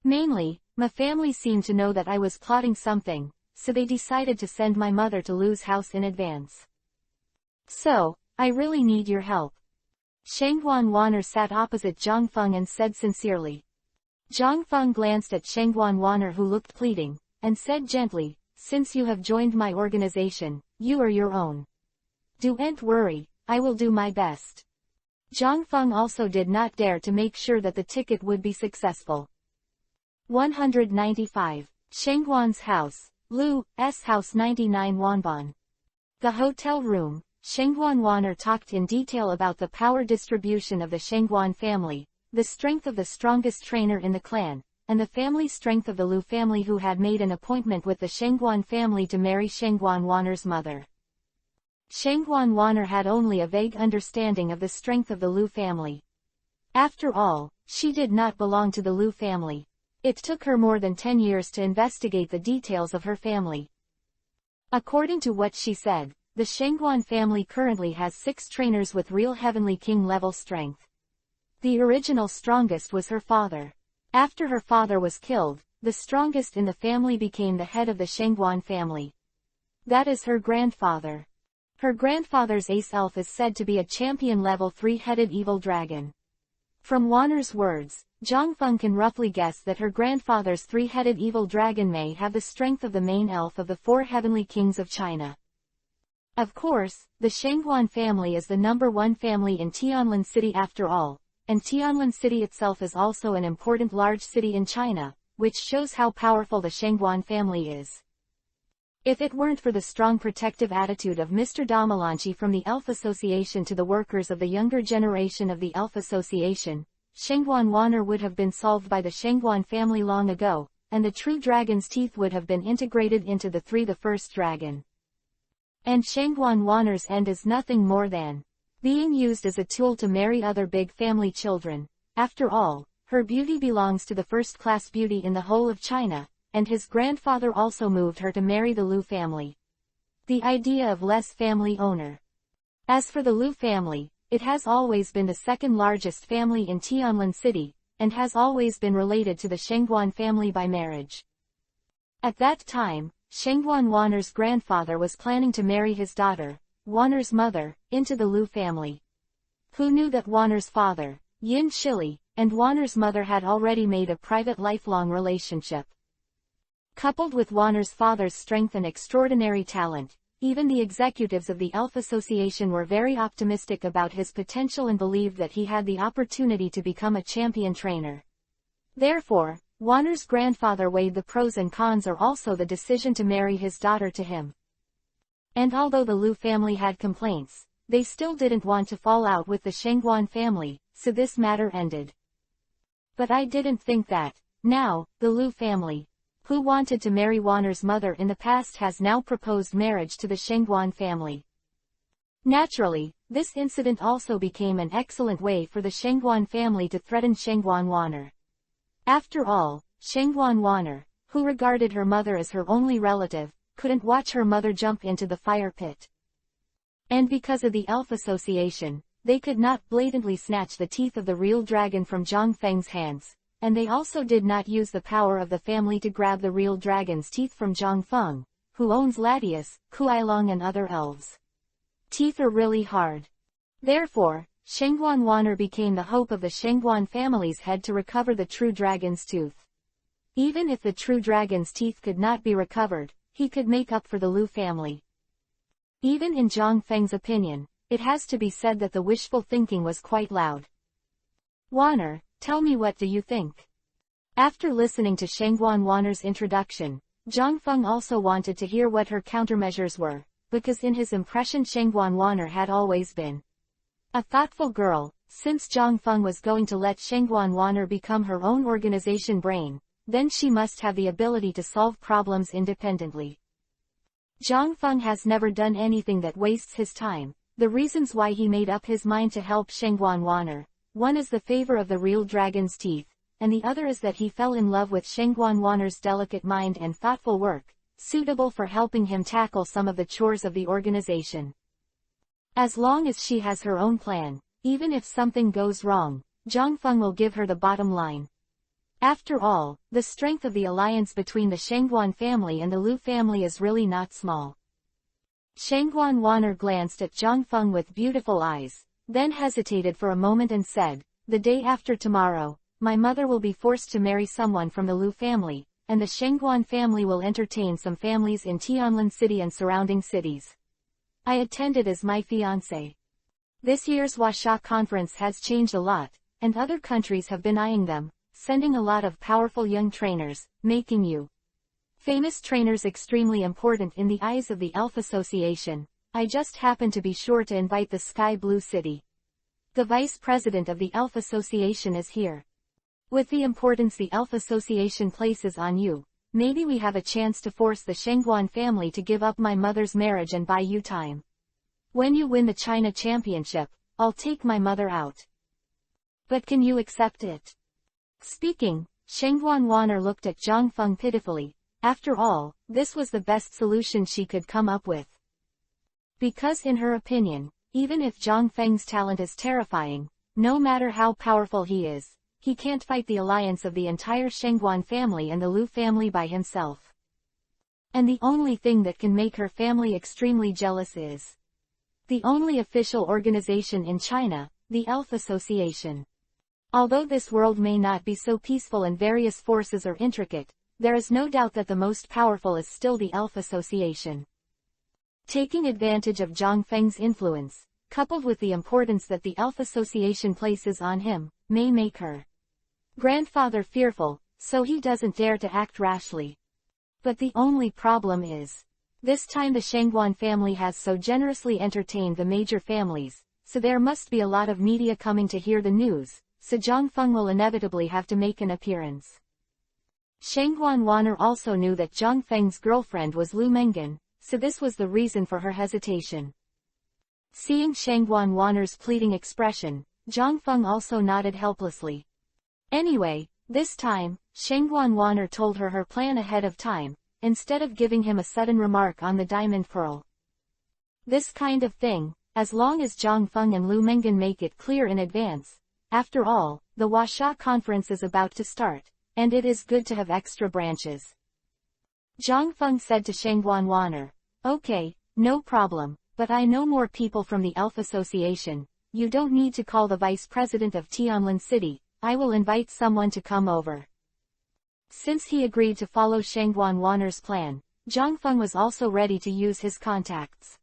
Mainly, my family seemed to know that I was plotting something, so they decided to send my mother to Lu's house in advance. So, I really need your help. Shengguan Wanner sat opposite Zhang Feng and said sincerely. Zhang Feng glanced at Shengguan Wanner, who looked pleading, and said gently, since you have joined my organization, you are your own. Don't worry, I will do my best. Zhang Feng also did not dare to make sure that the ticket would be successful. 195. Shengguan's house, Lu's house 99 Wanban. The hotel room, Shengguan Wanner talked in detail about the power distribution of the Shengguan family, the strength of the strongest trainer in the clan, and the family strength of the Lu family, who had made an appointment with the Shengguan family to marry Shengguan Wanner's mother. Shengguan Wanner had only a vague understanding of the strength of the Lu family. After all, she did not belong to the Lu family. It took her more than 10 years to investigate the details of her family. According to what she said, the Shengguan family currently has 6 trainers with real Heavenly King level strength. The original strongest was her father. After her father was killed, the strongest in the family became the head of the Shengguan family. That is her grandfather. Her grandfather's ace elf is said to be a champion level 3-headed evil dragon. From Wanner's words, Zhang Feng can roughly guess that her grandfather's 3-headed evil dragon may have the strength of the main elf of the 4 heavenly kings of China. Of course, the Shengguan family is the #1 family in Tianlin City after all, and Tianlin City itself is also an important large city in China, which shows how powerful the Shengguan family is. If it weren't for the strong protective attitude of Mr. Damalanchi from the Elf Association to the workers of the younger generation of the Elf Association, Shengguan Wanner would have been solved by the Shengguan family long ago, and the true dragon's teeth would have been integrated into the first dragon. And Shengguan Wanner's end is nothing more than being used as a tool to marry other big family children. After all, her beauty belongs to the first-class beauty in the whole of China, and his grandfather also moved her to marry the Lu family. The idea of less family owner. As for the Lu family, it has always been the second largest family in Tianlin City, and has always been related to the Shengguan family by marriage. At that time, Shengguan Wanner's grandfather was planning to marry his daughter, Wanner's mother, into the Lu family. Who knew that Wanner's father, Yin Shili, and Wanner's mother had already made a private lifelong relationship? Coupled with Wanner's father's strength and extraordinary talent, even the executives of the Elf Association were very optimistic about his potential and believed that he had the opportunity to become a champion trainer. Therefore, Wanner's grandfather weighed the pros and cons, or also the decision to marry his daughter to him. And although the Lu family had complaints, they still didn't want to fall out with the Shengguan family, so this matter ended. But I didn't think that. Now, the Lu family, who wanted to marry Wanner's mother in the past, has now proposed marriage to the Shengguan family. Naturally, this incident also became an excellent way for the Shengguan family to threaten Shengguan Wanner. After all, Shengguan Wanner, who regarded her mother as her only relative, couldn't watch her mother jump into the fire pit. And because of the Elf Association, they could not blatantly snatch the teeth of the real dragon from Zhang Feng's hands, and they also did not use the power of the family to grab the real dragon's teeth from Zhang Feng, who owns Latius, Kuailong and other elves. Teeth are really hard. Therefore, Shengguan Wanner became the hope of the Shengguan family's head to recover the true dragon's tooth. Even if the true dragon's teeth could not be recovered, he could make up for the Lu family. Even in Zhang Feng's opinion, it has to be said that the wishful thinking was quite loud. Wanner, tell me, what do you think? After listening to Shengguan Wanner's introduction, Zhang Feng also wanted to hear what her countermeasures were, because in his impression Shengguan Wanner had always been a thoughtful girl. Since Zhang Feng was going to let Shengguan Wanner become her own organization brain, then she must have the ability to solve problems independently. Zhang Feng has never done anything that wastes his time. The reasons why he made up his mind to help Shengguan Wanner, one is the favor of the real dragon's teeth, and the other is that he fell in love with Shengguan Wanner's delicate mind and thoughtful work, suitable for helping him tackle some of the chores of the organization. As long as she has her own plan, even if something goes wrong, Zhang Feng will give her the bottom line. After all, the strength of the alliance between the Shengguan family and the Lu family is really not small. Shengguan Wanner glanced at Zhang Feng with beautiful eyes, then hesitated for a moment and said, "The day after tomorrow, my mother will be forced to marry someone from the Lu family, and the Shengguan family will entertain some families in Tianlin City and surrounding cities. I attended as my fiancé. This year's Huasha conference has changed a lot, and other countries have been eyeing them, sending a lot of powerful young trainers, making you famous trainers extremely important in the eyes of the Elf Association. I just happened to be sure to invite the Sky Blue City. The vice president of the Elf Association is here." With the importance the Elf Association places on you, maybe we have a chance to force the Shengguan family to give up my mother's marriage and buy you time. When you win the China Championship, I'll take my mother out. But can you accept it? Speaking, Shengguan Wanner looked at Zhang Feng pitifully. After all, this was the best solution she could come up with. Because in her opinion, even if Zhang Feng's talent is terrifying, no matter how powerful he is, he can't fight the alliance of the entire Shengguan family and the Lu family by himself. And the only thing that can make her family extremely jealous is the only official organization in China, the Elf Association. Although this world may not be so peaceful and various forces are intricate, there is no doubt that the most powerful is still the Elf Association. Taking advantage of Zhang Feng's influence, coupled with the importance that the Elf Association places on him, may make her grandfather fearful, so he doesn't dare to act rashly. But the only problem is, this time the Shengguan family has so generously entertained the major families, so there must be a lot of media coming to hear the news, so Zhang Feng will inevitably have to make an appearance. Shengguan Wanner also knew that Zhang Feng's girlfriend was Lu Mengan, so this was the reason for her hesitation. Seeing Shengguan Wanner's pleading expression, Zhang Feng also nodded helplessly. Anyway, this time, Shengguan Wanner told her plan ahead of time, instead of giving him a sudden remark on the diamond pearl. This kind of thing, as long as Zhang Feng and Lu Mengan make it clear in advance. After all, the Huasha conference is about to start, and it is good to have extra branches. Zhang Feng said to Shengguan Wanner, "Okay, no problem, but I know more people from the Elf Association. You don't need to call the vice president of Tianlin City, I will invite someone to come over." Since he agreed to follow Shengguan Wanner's plan, Zhang Feng was also ready to use his contacts.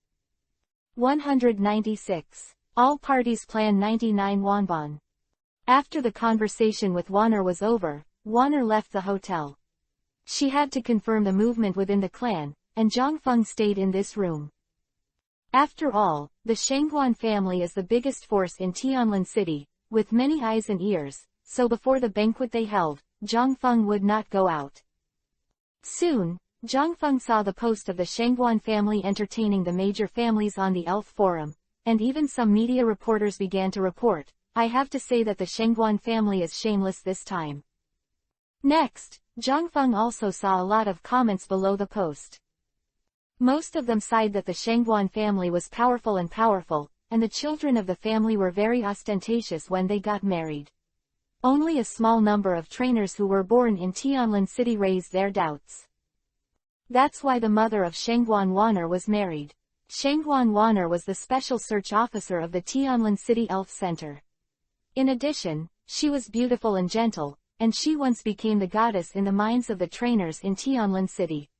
196. All parties plan 99 wonbon. After the conversation with Wanner was over, Wanner left the hotel. She had to confirm the movement within the clan, and Zhang Feng stayed in this room. After all, the Shengguan family is the biggest force in Tianlin City, with many eyes and ears, so before the banquet they held, Zhang Feng would not go out. Soon, Zhang Feng saw the post of the Shengguan family entertaining the major families on the Elf Forum, and even some media reporters began to report, "I have to say that the Shengguan family is shameless this time." Next, Zhang Feng also saw a lot of comments below the post. Most of them sighed that the Shengguan family was powerful, and the children of the family were very ostentatious when they got married. Only a small number of trainers who were born in Tianlin City raised their doubts. That's why the mother of Shengguan Wanner was married. Shengguan Wanner was the special search officer of the Tianlin City Elf Center. In addition, she was beautiful and gentle, and she once became the goddess in the minds of the trainers in Tianlin City.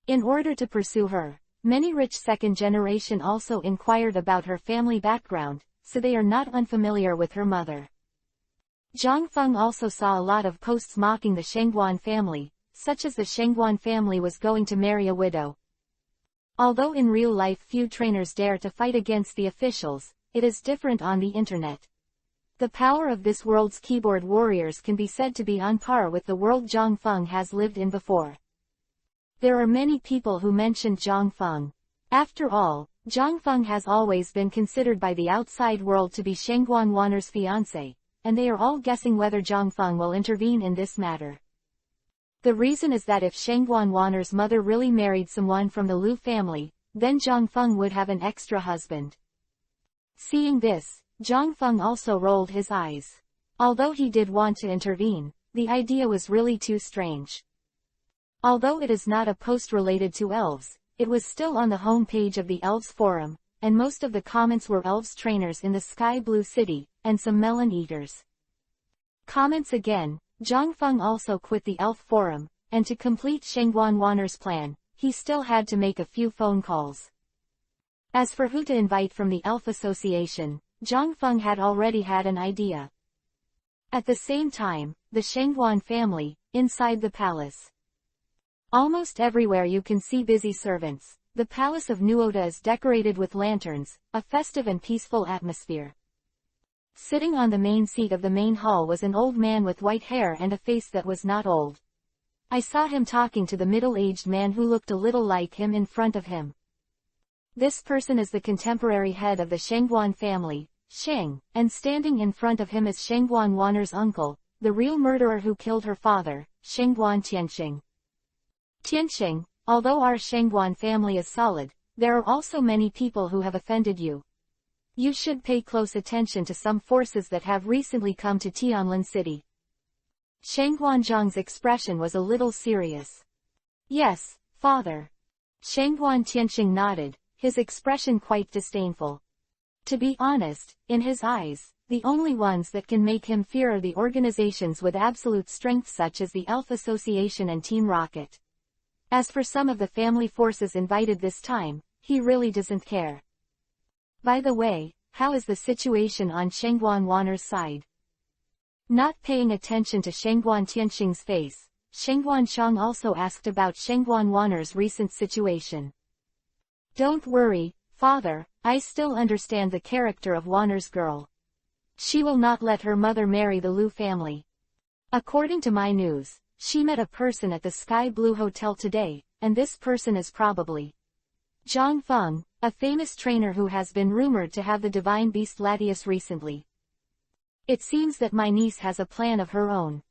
In order to pursue her, many rich second generation also inquired about her family background, so they are not unfamiliar with her mother. Zhang Feng also saw a lot of posts mocking the Shengguan family, such as the Shengguan family was going to marry a widow. Although in real life few trainers dare to fight against the officials, it is different on the internet. The power of this world's keyboard warriors can be said to be on par with the world Zhang Feng has lived in before. There are many people who mentioned Zhang Feng. After all, Zhang Feng has always been considered by the outside world to be Shengguan Wanner's fiancé, and they are all guessing whether Zhang Feng will intervene in this matter. The reason is that if Shengguan Wanner's mother really married someone from the Lu family, then Zhang Feng would have an extra husband. Seeing this, Zhang Feng also rolled his eyes. Although he did want to intervene, the idea was really too strange. Although it is not a post related to elves, it was still on the home page of the Elves Forum, and most of the comments were elves trainers in the Sky Blue City, and some melon eaters. Comments again, Zhang Feng also quit the Elf Forum, and to complete Shengguan Wanner's plan, he still had to make a few phone calls. As for who to invite from the Elf Association, Zhang Feng had already had an idea. At the same time, the Shengguan family, inside the palace. Almost everywhere you can see busy servants. The palace of Nuoda is decorated with lanterns, a festive and peaceful atmosphere. Sitting on the main seat of the main hall was an old man with white hair and a face that was not old. I saw him talking to the middle-aged man who looked a little like him in front of him. This person is the contemporary head of the Shengguan family, Sheng, and standing in front of him is Shengguan Wanner's uncle, the real murderer who killed her father, Shengguan Tianxing. Tianxing, although our Shengguan family is solid, there are also many people who have offended you. You should pay close attention to some forces that have recently come to Tianlin City. Shengguan Zhang's expression was a little serious. Yes, father. Shengguan Tianxing nodded, his expression quite disdainful. To be honest, in his eyes, the only ones that can make him fear are the organizations with absolute strength such as the Elf Association and Team Rocket. As for some of the family forces invited this time, he really doesn't care. By the way, how is the situation on Shengguan Wanner's side? Not paying attention to Shengguan Tianxing's face, Shengguan Shang also asked about Shengguan Wanner's recent situation. Don't worry, father, I still understand the character of Wanner's girl. She will not let her mother marry the Liu family. According to my news, she met a person at the Sky Blue Hotel today, and this person is probably Zhang Feng, a famous trainer who has been rumored to have the divine beast Latius recently. It seems that my niece has a plan of her own.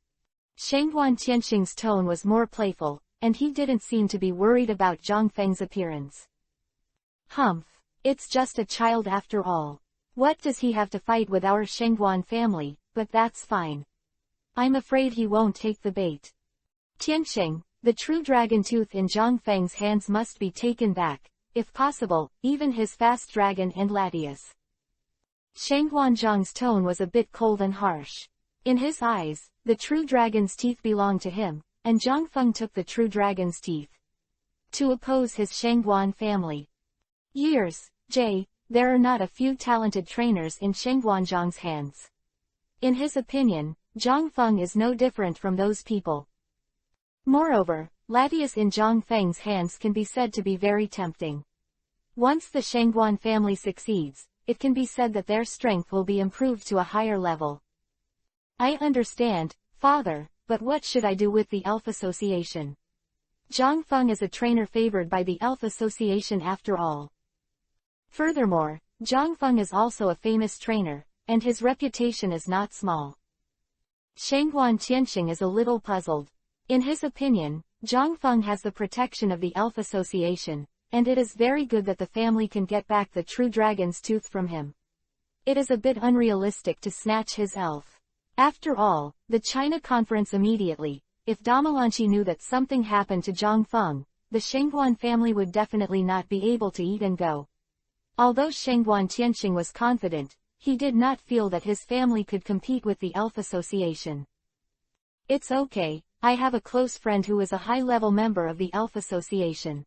Shengguan Tianxing's tone was more playful, and he didn't seem to be worried about Zhang Feng's appearance. Humph, it's just a child after all. What does he have to fight with our Shengguan family, but that's fine. I'm afraid he won't take the bait. Tianxing, the true dragon tooth in Zhang Feng's hands must be taken back, if possible, even his fast dragon and Latius. Shengguan Zhang's tone was a bit cold and harsh. In his eyes, the true dragon's teeth belonged to him, and Zhang Feng took the true dragon's teeth to oppose his Shengguan family. There are not a few talented trainers in Shengguan Zhang's hands. In his opinion, Zhang Feng is no different from those people. Moreover, Latius in Zhang Feng's hands can be said to be very tempting. Once the Shengguan family succeeds, it can be said that their strength will be improved to a higher level. I understand, father, but what should I do with the Elf Association? Zhang Feng is a trainer favored by the Elf Association after all. Furthermore, Zhang Feng is also a famous trainer, and his reputation is not small. Shengguan Tianxing is a little puzzled. In his opinion, Zhang Feng has the protection of the Elf Association, and it is very good that the family can get back the true dragon's tooth from him. It is a bit unrealistic to snatch his elf. After all, the China conference immediately, if Damalanchi knew that something happened to Zhang Feng, the Shengguan family would definitely not be able to eat and go. Although Shengguan Tianxing was confident, he did not feel that his family could compete with the Elf Association. It's okay, I have a close friend who is a high-level member of the Elf Association.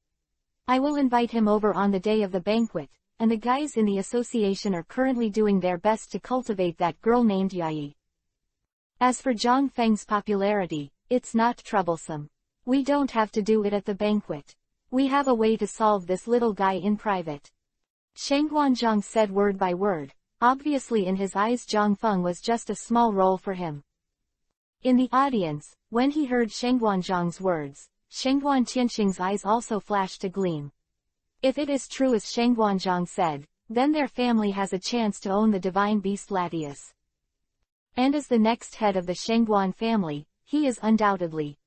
I will invite him over on the day of the banquet, and the guys in the association are currently doing their best to cultivate that girl named Yai. As for Zhang Feng's popularity, it's not troublesome. We don't have to do it at the banquet. We have a way to solve this little guy in private. Shengguan Zhang said word by word. Obviously in his eyes Zhang Feng was just a small role for him. In the audience, when he heard Shengguan Zhang's words, Shengguan Tianxing's eyes also flashed a gleam. If it is true as Shengguan Zhang said, then their family has a chance to own the divine beast Latius. And as the next head of the Shengguan family, he is undoubtedly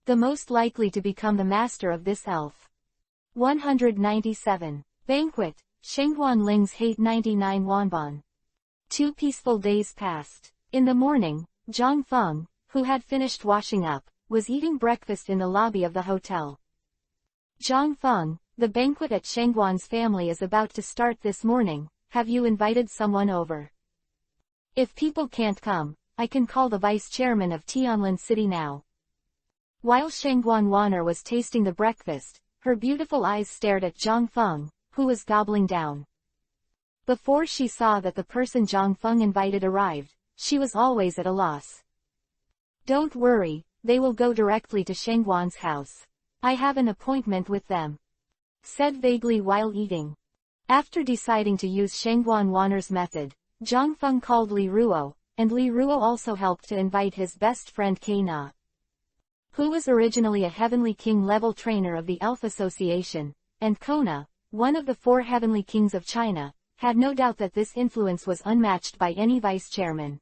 the most likely to become the master of this elf. 197. Banquet. Shengguan Ling's hate 99 Wanban. 2 peaceful days passed. In the morning, Zhang Feng, who had finished washing up, was eating breakfast in the lobby of the hotel. Zhang Feng, the banquet at Shengguan's family is about to start this morning. Have you invited someone over? If people can't come, I can call the vice chairman of Tianlin City now. While Shengguan Wanner was tasting the breakfast, her beautiful eyes stared at Zhang Feng, who was gobbling down. Before she saw that the person Zhang Feng invited arrived, she was always at a loss. Don't worry, they will go directly to Shengguan's house. I have an appointment with them, said vaguely while eating. After deciding to use Shengguan Wanner's method, Zhang Feng called Li Ruo, and Li Ruo also helped to invite his best friend Kei Na, who was originally a Heavenly King level trainer of the Elf Association, and Kona, one of the 4 Heavenly Kings of China, had no doubt that this influence was unmatched by any vice-chairman.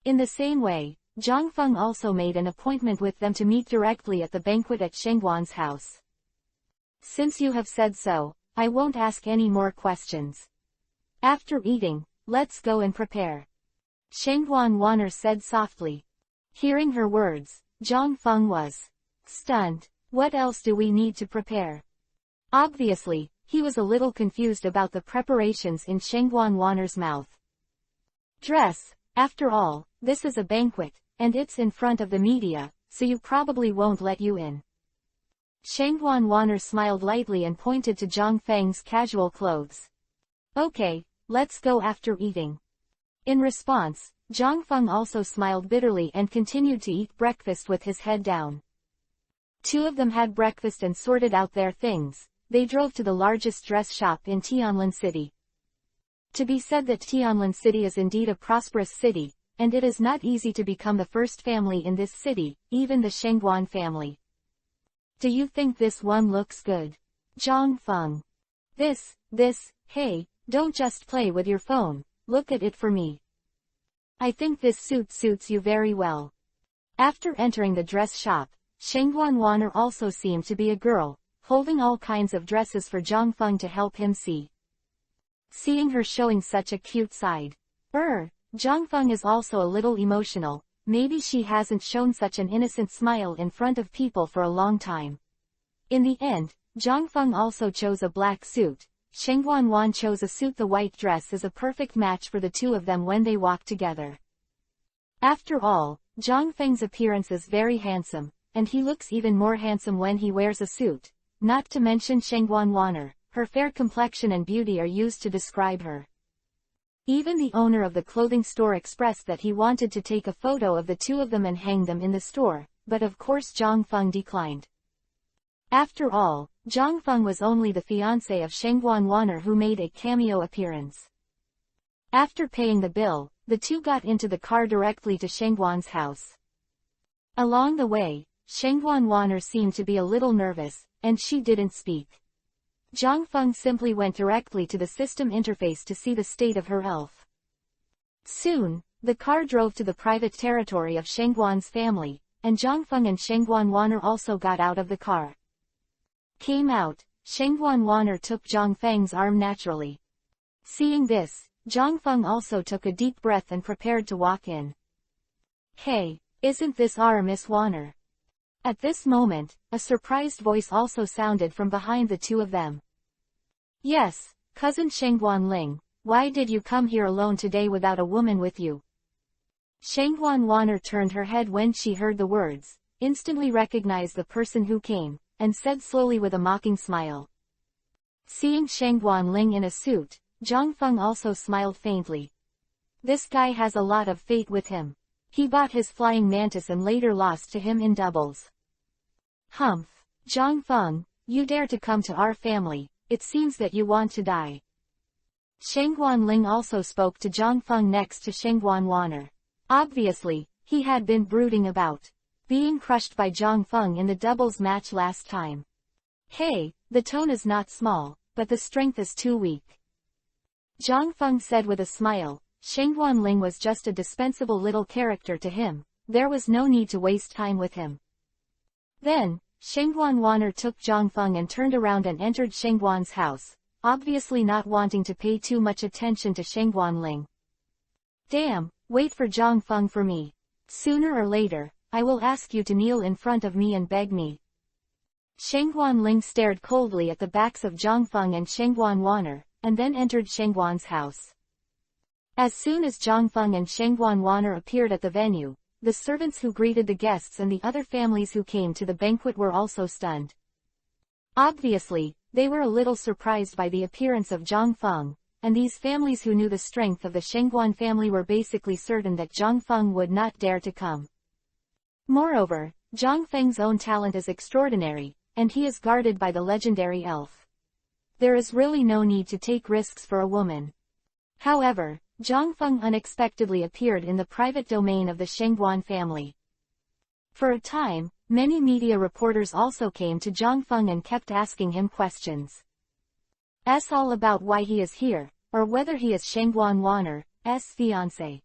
In the same way, Zhang Feng also made an appointment with them to meet directly at the banquet at Shengguan's house. Since you have said so, I won't ask any more questions. After eating, let's go and prepare. Shengguan Wanner said softly. Hearing her words, Zhang Feng was stunned. What else do we need to prepare? Obviously, he was a little confused about the preparations in Shengguan Wanner's mouth. Dress, after all, this is a banquet, and it's in front of the media, so you probably won't let you in. Shengguan Wanner smiled lightly and pointed to Zhang Feng's casual clothes. Okay, let's go after eating. In response, Zhang Feng also smiled bitterly and continued to eat breakfast with his head down. 2 of them had breakfast and sorted out their things. They drove to the largest dress shop in Tianlin City. To be said that Tianlin City is indeed a prosperous city, and it is not easy to become the first family in this city, even the Shengguan family. Do you think this one looks good? Zhang Feng. This, hey, don't just play with your phone, look at it for me. I think this suit suits you very well. After entering the dress shop, Shengguan Wanner also seemed to be a girl, holding all kinds of dresses for Zhang Feng to help him see. Seeing her showing such a cute side. Zhang Feng is also a little emotional, maybe she hasn't shown such an innocent smile in front of people for a long time. In the end, Zhang Feng also chose a black suit. Shengguan Wan chose a suit. The white dress is a perfect match for the 2 of them when they walk together. After all, Zhang Feng's appearance is very handsome, and he looks even more handsome when he wears a suit. Not to mention Shengguan Wanner, her fair complexion and beauty are used to describe her. Even the owner of the clothing store expressed that he wanted to take a photo of the 2 of them and hang them in the store, but of course Zhang Feng declined. After all, Zhang Feng was only the fiancé of Shengguan Wanner who made a cameo appearance. After paying the bill, the 2 got into the car directly to Shengguan's house. Along the way, Shengguan Wanner seemed to be a little nervous, and she didn't speak. Zhang Feng simply went directly to the system interface to see the state of her elf. Soon, the car drove to the private territory of Shengguan's family, and Zhang Feng and Shengguan Wanner also got out of the car. Came out, Shengguan Wanner took Zhang Feng's arm naturally. Seeing this, Zhang Feng also took a deep breath and prepared to walk in. Hey, isn't this our Miss Wanner? At this moment, a surprised voice also sounded from behind the 2 of them. Yes, cousin Shengguan Ling, why did you come here alone today without a woman with you? Shengguan Wanner turned her head when she heard the words, instantly recognized the person who came, and said slowly with a mocking smile. Seeing Shengguan Ling in a suit, Zhang Feng also smiled faintly. This guy has a lot of fate with him. He bought his flying mantis and later lost to him in doubles. Humph, Zhang Feng, you dare to come to our family, it seems that you want to die. Shengguan Ling also spoke to Zhang Feng next to Shengguan Wanner. Obviously, he had been brooding about being crushed by Zhang Feng in the doubles match last time. Hey, the tone is not small, but the strength is too weak. Zhang Feng said with a smile. Shengguan Ling was just a dispensable little character to him, there was no need to waste time with him. Then, Shengguan Wanner took Zhang Feng and turned around and entered Shengguan's house, obviously not wanting to pay too much attention to Shengguan Ling. Damn, wait for Zhang Feng for me. Sooner or later, I will ask you to kneel in front of me and beg me. Shengguan Ling stared coldly at the backs of Zhang Feng and Shengguan Wanner, and then entered Shengguan's house. As soon as Zhang Feng and Shengguan Wanner appeared at the venue, the servants who greeted the guests and the other families who came to the banquet were also stunned. Obviously, they were a little surprised by the appearance of Zhang Feng, and these families who knew the strength of the Shengguan family were basically certain that Zhang Feng would not dare to come. Moreover, Zhang Feng's own talent is extraordinary, and he is guarded by the legendary elf. There is really no need to take risks for a woman. However, Zhang Feng unexpectedly appeared in the private domain of the Shengguan family. For a time, many media reporters also came to Zhang Feng and kept asking him questions. All about why he is here, or whether he is Shengguan Wanner's fiancé.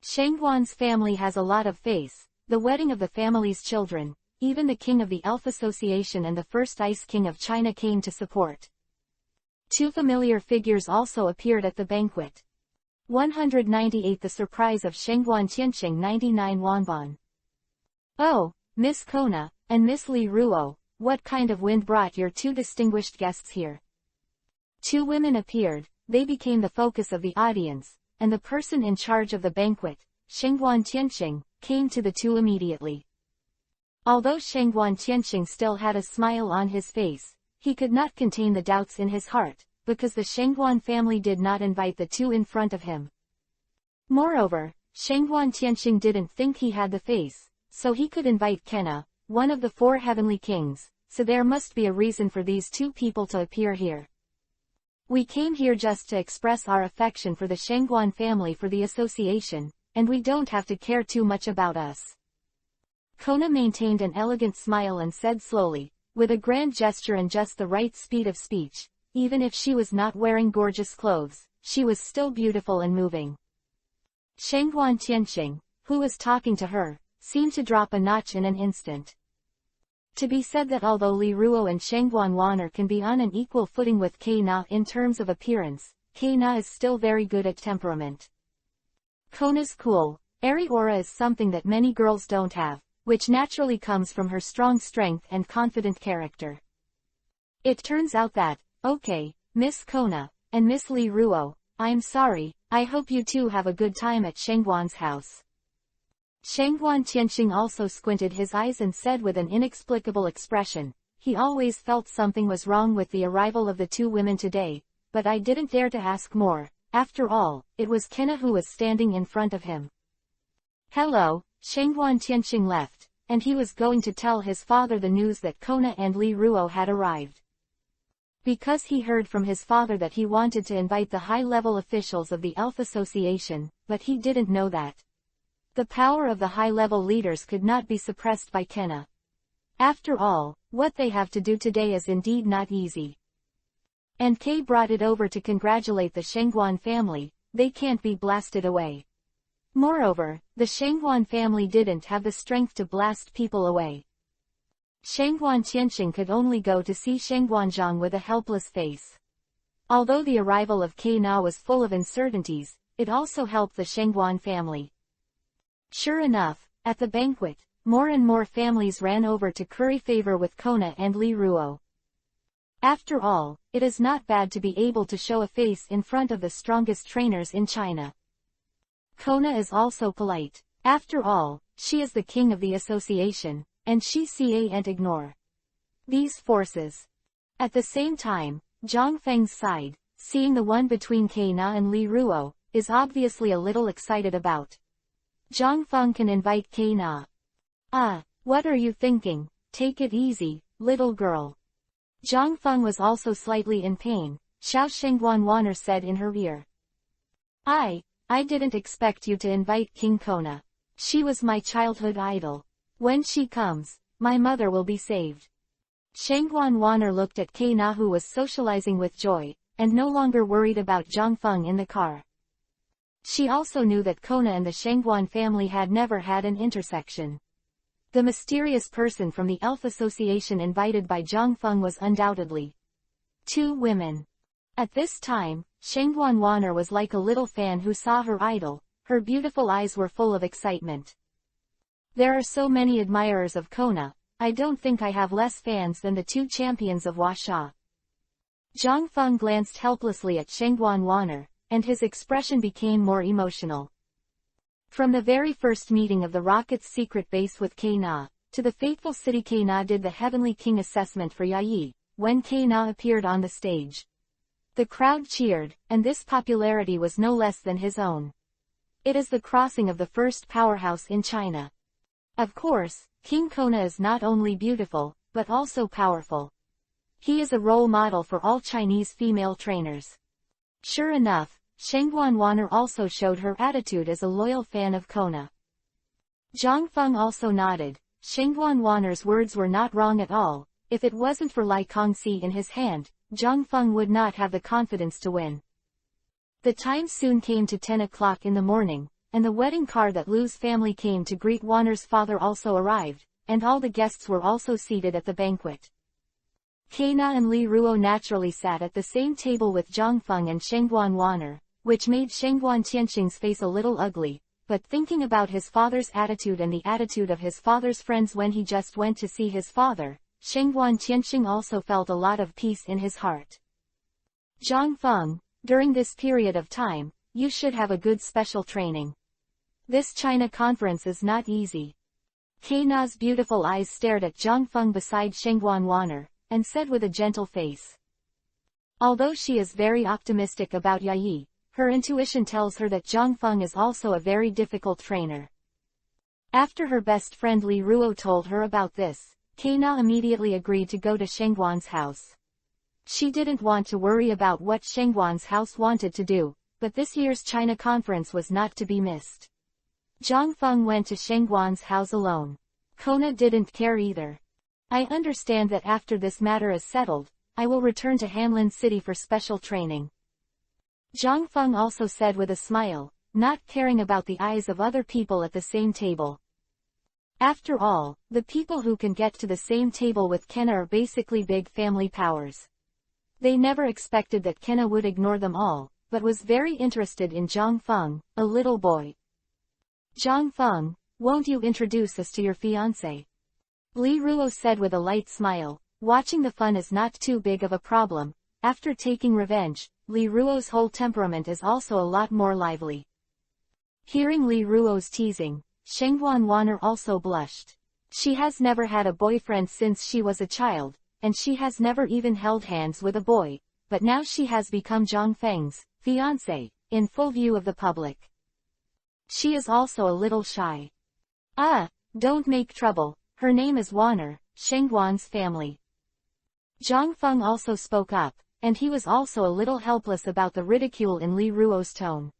Shengguan's family has a lot of face, the wedding of the family's children, even the king of the Elf Association and the first Ice King of China came to support. Two familiar figures also appeared at the banquet. 198 The surprise of Shengguan Qianqing 99 Wanban. Oh, Miss Kona, and Miss Li Ruo, what kind of wind brought your two distinguished guests here? Two women appeared, they became the focus of the audience, and the person in charge of the banquet, Shengguan Qianqing, came to the two immediately. Although Shengguan Qianqing still had a smile on his face, he could not contain the doubts in his heart, because the Shengguan family did not invite the two in front of him. Moreover, Shengguan Qianqing didn't think he had the face, so he could invite Kenna, one of the four heavenly kings, so there must be a reason for these two people to appear here. We came here just to express our affection for the Shengguan family for the association, and we don't have to care too much about us. Kona maintained an elegant smile and said slowly, with a grand gesture and just the right speed of speech, even if she was not wearing gorgeous clothes, she was still beautiful and moving. Shengguan Qianqing, who was talking to her, seemed to drop a notch in an instant. To be said that although Li Ruo and Shengguan Wanner can be on an equal footing with Kei Na in terms of appearance, Kei Na is still very good at temperament. Kona's cool, airy aura is something that many girls don't have, which naturally comes from her strong strength and confident character. It turns out that, okay, Miss Kona, and Miss Li Ruo, I'm sorry, I hope you two have a good time at Shengguan's house. Shengguan Qianqing also squinted his eyes and said with an inexplicable expression, he always felt something was wrong with the arrival of the two women today, but I didn't dare to ask more. After all, it was Kenna who was standing in front of him. Hello, Shengguan Qianqing left, and he was going to tell his father the news that Kona and Li Ruo had arrived. Because he heard from his father that he wanted to invite the high-level officials of the Elf Association, but he didn't know that the power of the high-level leaders could not be suppressed by Kenna. After all, what they have to do today is indeed not easy. And Kei brought it over to congratulate the Shengguan family, they can't be blasted away. Moreover, the Shengguan family didn't have the strength to blast people away. Shengguan Qianqing could only go to see Shengguan Zhang with a helpless face. Although the arrival of Kei Na was full of uncertainties, it also helped the Shengguan family. Sure enough, at the banquet, more and more families ran over to curry favor with Kona and Li Ruo. After all, it is not bad to be able to show a face in front of the strongest trainers in China. Kona is also polite. After all, she is the king of the association, and she can't ignore these forces. At the same time, Zhang Feng's side, seeing the one between Kei Na and Li Ruo, is obviously a little excited about. Zhang Feng can invite Kei Na. What are you thinking? Take it easy, little girl. Zhang Feng was also slightly in pain, Xiao Shengguan Wanner said in her ear. I didn't expect you to invite King Kona. She was my childhood idol. When she comes, my mother will be saved. Shengguan Wanner looked at Kei Na who was socializing with joy, and no longer worried about Zhang Feng in the car. She also knew that Kona and the Shengguan family had never had an intersection. The mysterious person from the Elf Association invited by Zhang Feng was undoubtedly two women. At this time, Shengguan Wanner was like a little fan who saw her idol, her beautiful eyes were full of excitement. There are so many admirers of Kona, I don't think I have less fans than the two champions of Huasha. Zhang Feng glanced helplessly at Shengguan Wanner, and his expression became more emotional. From the very first meeting of the Rocket's secret base with Kei Na, to the fateful city Kei Na did the Heavenly King assessment for Yayi, when Kei Na appeared on the stage. The crowd cheered, and this popularity was no less than his own. It is the crossing of the first powerhouse in China. Of course, King Kona is not only beautiful, but also powerful. He is a role model for all Chinese female trainers. Sure enough, Shengguan Wanner also showed her attitude as a loyal fan of Kona. Zhang Feng also nodded. Shengguan Wanner's words were not wrong at all. If it wasn't for Lai Kongxi in his hand, Zhang Feng would not have the confidence to win. The time soon came to 10 o'clock in the morning, and the wedding car that Lu's family came to greet Wanner's father also arrived, and all the guests were also seated at the banquet. Kaina and Li Ruo naturally sat at the same table with Zhang Feng and Shengguan Wanner, which made Shengguan Tianxing's face a little ugly, but thinking about his father's attitude and the attitude of his father's friends when he just went to see his father, Shengguan Tianxing also felt a lot of peace in his heart. Zhang Feng, during this period of time, you should have a good special training. This China conference is not easy. Kaina's beautiful eyes stared at Zhang Feng beside Shengguan Wanner, and said with a gentle face. Although she is very optimistic about Yayi, her intuition tells her that Zhang Feng is also a very difficult trainer. After her best friend Li Ruo told her about this, Kaina immediately agreed to go to Shengguan's house. She didn't want to worry about what Shengguan's house wanted to do, but this year's China conference was not to be missed. Zhang Feng went to Shengguan's house alone. Kona didn't care either. I understand that after this matter is settled, I will return to Hanlin City for special training. Zhang Feng also said with a smile, not caring about the eyes of other people at the same table. After all, the people who can get to the same table with Kena are basically big family powers. They never expected that Kena would ignore them all, but was very interested in Zhang Feng, a little boy. Zhang Feng, won't you introduce us to your fiancé? Li Ruo said with a light smile. Watching the fun is not too big of a problem. After taking revenge, Li Ruo's whole temperament is also a lot more lively. Hearing Li Ruo's teasing, Shengguan Wanner also blushed. She has never had a boyfriend since she was a child, and she has never even held hands with a boy, but now she has become Zhang Feng's fiancé, in full view of the public. She is also a little shy. Don't make trouble, her name is Wanner, Shengguan's family. Zhang Feng also spoke up, and he was also a little helpless about the ridicule in Li Ruo's tone.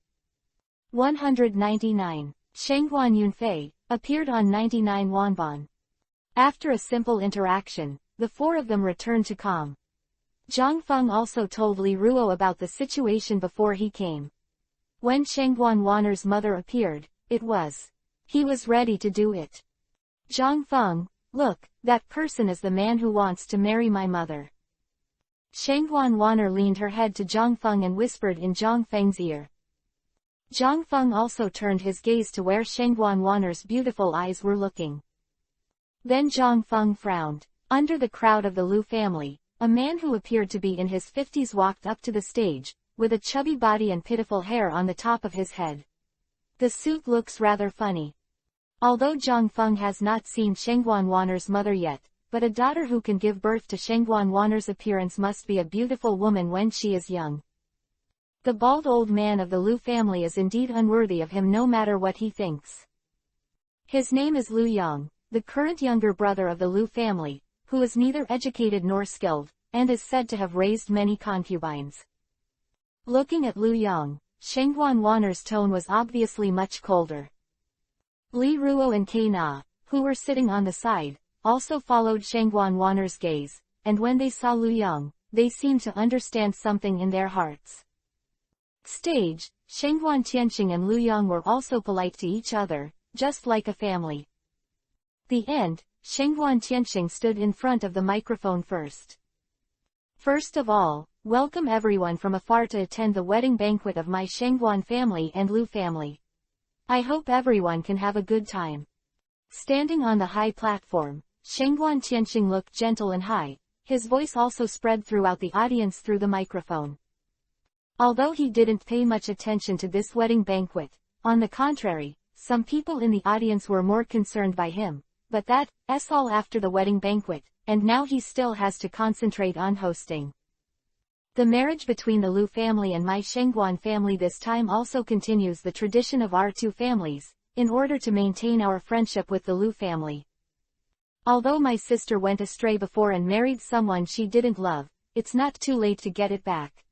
199. Shengguan Yunfei, appeared on 99 Wanban. After a simple interaction, the four of them returned to calm. Zhang Feng also told Li Ruo about the situation before he came. When Shengguan Wanner's mother appeared, he was ready to do it. Zhang Feng, look, that person is the man who wants to marry my mother. Shengguan Wanner leaned her head to Zhang Feng and whispered in Zhang Feng's ear. Zhang Feng also turned his gaze to where Shengguan Wanner's beautiful eyes were looking. Then Zhang Feng frowned. Under the crowd of the Lu family, a man who appeared to be in his 50s walked up to the stage, with a chubby body and pitiful hair on the top of his head. The suit looks rather funny. Although Zhang Feng has not seen Shengguan Wanner's mother yet, but a daughter who can give birth to Shengguan Wanner's appearance must be a beautiful woman when she is young. The bald old man of the Lu family is indeed unworthy of him no matter what he thinks. His name is Lu Yang, the current younger brother of the Lu family, who is neither educated nor skilled, and is said to have raised many concubines. Looking at Lu Yang, Shengguan Wanner's tone was obviously much colder. Li Ruo and Kaina, who were sitting on the side, also followed Shengguan Wanner's gaze, and when they saw Lu Yang, they seemed to understand something in their hearts. Stage, Shengguan Tianxing and Lu Yang were also polite to each other, just like a family. The end, Shengguan Tianxing stood in front of the microphone first. First of all, welcome everyone from afar to attend the wedding banquet of my Shengguan family and Lu family. I hope everyone can have a good time. Standing on the high platform, Shengguan Tianxing looked gentle and high. His voice also spread throughout the audience through the microphone. Although he didn't pay much attention to this wedding banquet, on the contrary, some people in the audience were more concerned by him, but that's all after the wedding banquet, and now he still has to concentrate on hosting. The marriage between the Lu family and my Shengguan family this time also continues the tradition of our two families, in order to maintain our friendship with the Lu family. Although my sister went astray before and married someone she didn't love, it's not too late to get it back.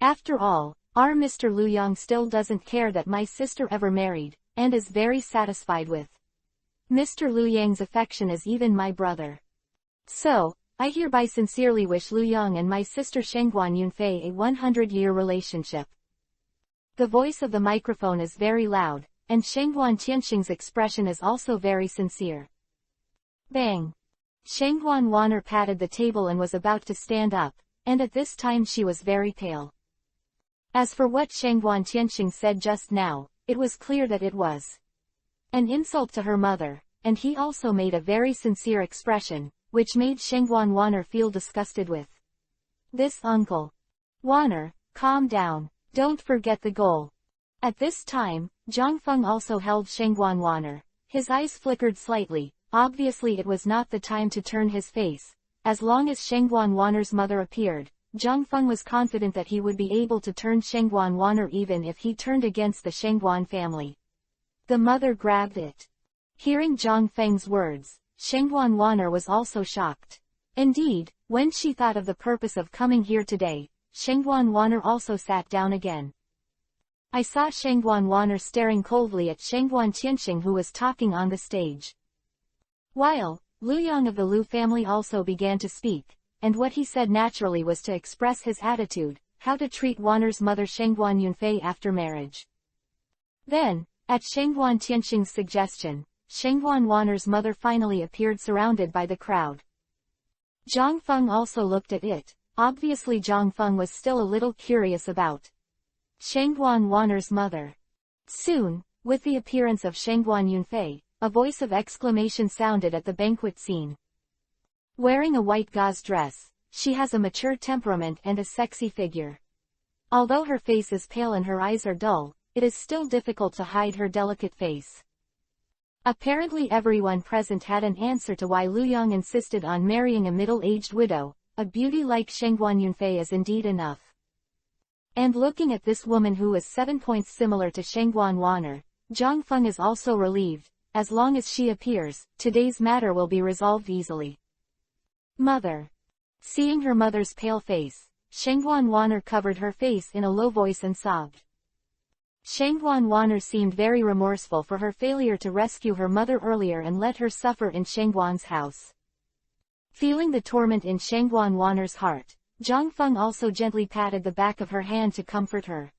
After all, Our Mr. Lu Yang still doesn't care that my sister ever married, and is very satisfied with Mr. Lu Yang's affection as even my brother. So, I hereby sincerely wish Lu Yang and my sister Shengguan Yunfei a 100-year relationship. The voice of the microphone is very loud, and Shengguan Tianxing's expression is also very sincere. Bang! Shengguan Wanner patted the table and was about to stand up, and at this time she was very pale. As for what Shengguan Tianxing said just now, it was clear that it was an insult to her mother, and he also made a very sincere expression, which made Shengguan Wanner feel disgusted with this uncle. Wanner, calm down, don't forget the goal. At this time, Zhang Feng also held Shengguan Wanner. His eyes flickered slightly, obviously it was not the time to turn his face. As long as Shengguan Wanner's mother appeared, Zhang Feng was confident that he would be able to turn Shengguan Wanner even if he turned against the Shengguan family. The mother grabbed it. Hearing Zhang Feng's words, Shengguan Wanner was also shocked. Indeed, when she thought of the purpose of coming here today, Shengguan Wanner also sat down again. I saw Shengguan Wanner staring coldly at Shengguan Tianxing who was talking on the stage. While Lu Yang of the Lu family also began to speak, and what he said naturally was to express his attitude, how to treat Wanner's mother Shengguan Yunfei after marriage. Then, at Shengguan Tianxing's suggestion, Shengguan Wanner's mother finally appeared surrounded by the crowd. Zhang Feng also looked at it. Obviously Zhang Feng was still a little curious about Shengguan Wanner's mother. Soon, with the appearance of Shengguan Yunfei, a voice of exclamation sounded at the banquet scene. Wearing a white gauze dress, she has a mature temperament and a sexy figure. Although her face is pale and her eyes are dull, it is still difficult to hide her delicate face. Apparently everyone present had an answer to why Lu Yang insisted on marrying a middle-aged widow. A beauty like Shengguan Yunfei is indeed enough. And looking at this woman who is 7 points similar to Shengguan Wanner, Zhang Feng is also relieved. As long as she appears, today's matter will be resolved easily. Mother. Seeing her mother's pale face, Shengguan Wanner covered her face in a low voice and sobbed. Shengguan Wanner seemed very remorseful for her failure to rescue her mother earlier and let her suffer in Shengguan's house. Feeling the torment in Shengguan Wanner's heart, Zhang Feng also gently patted the back of her hand to comfort her.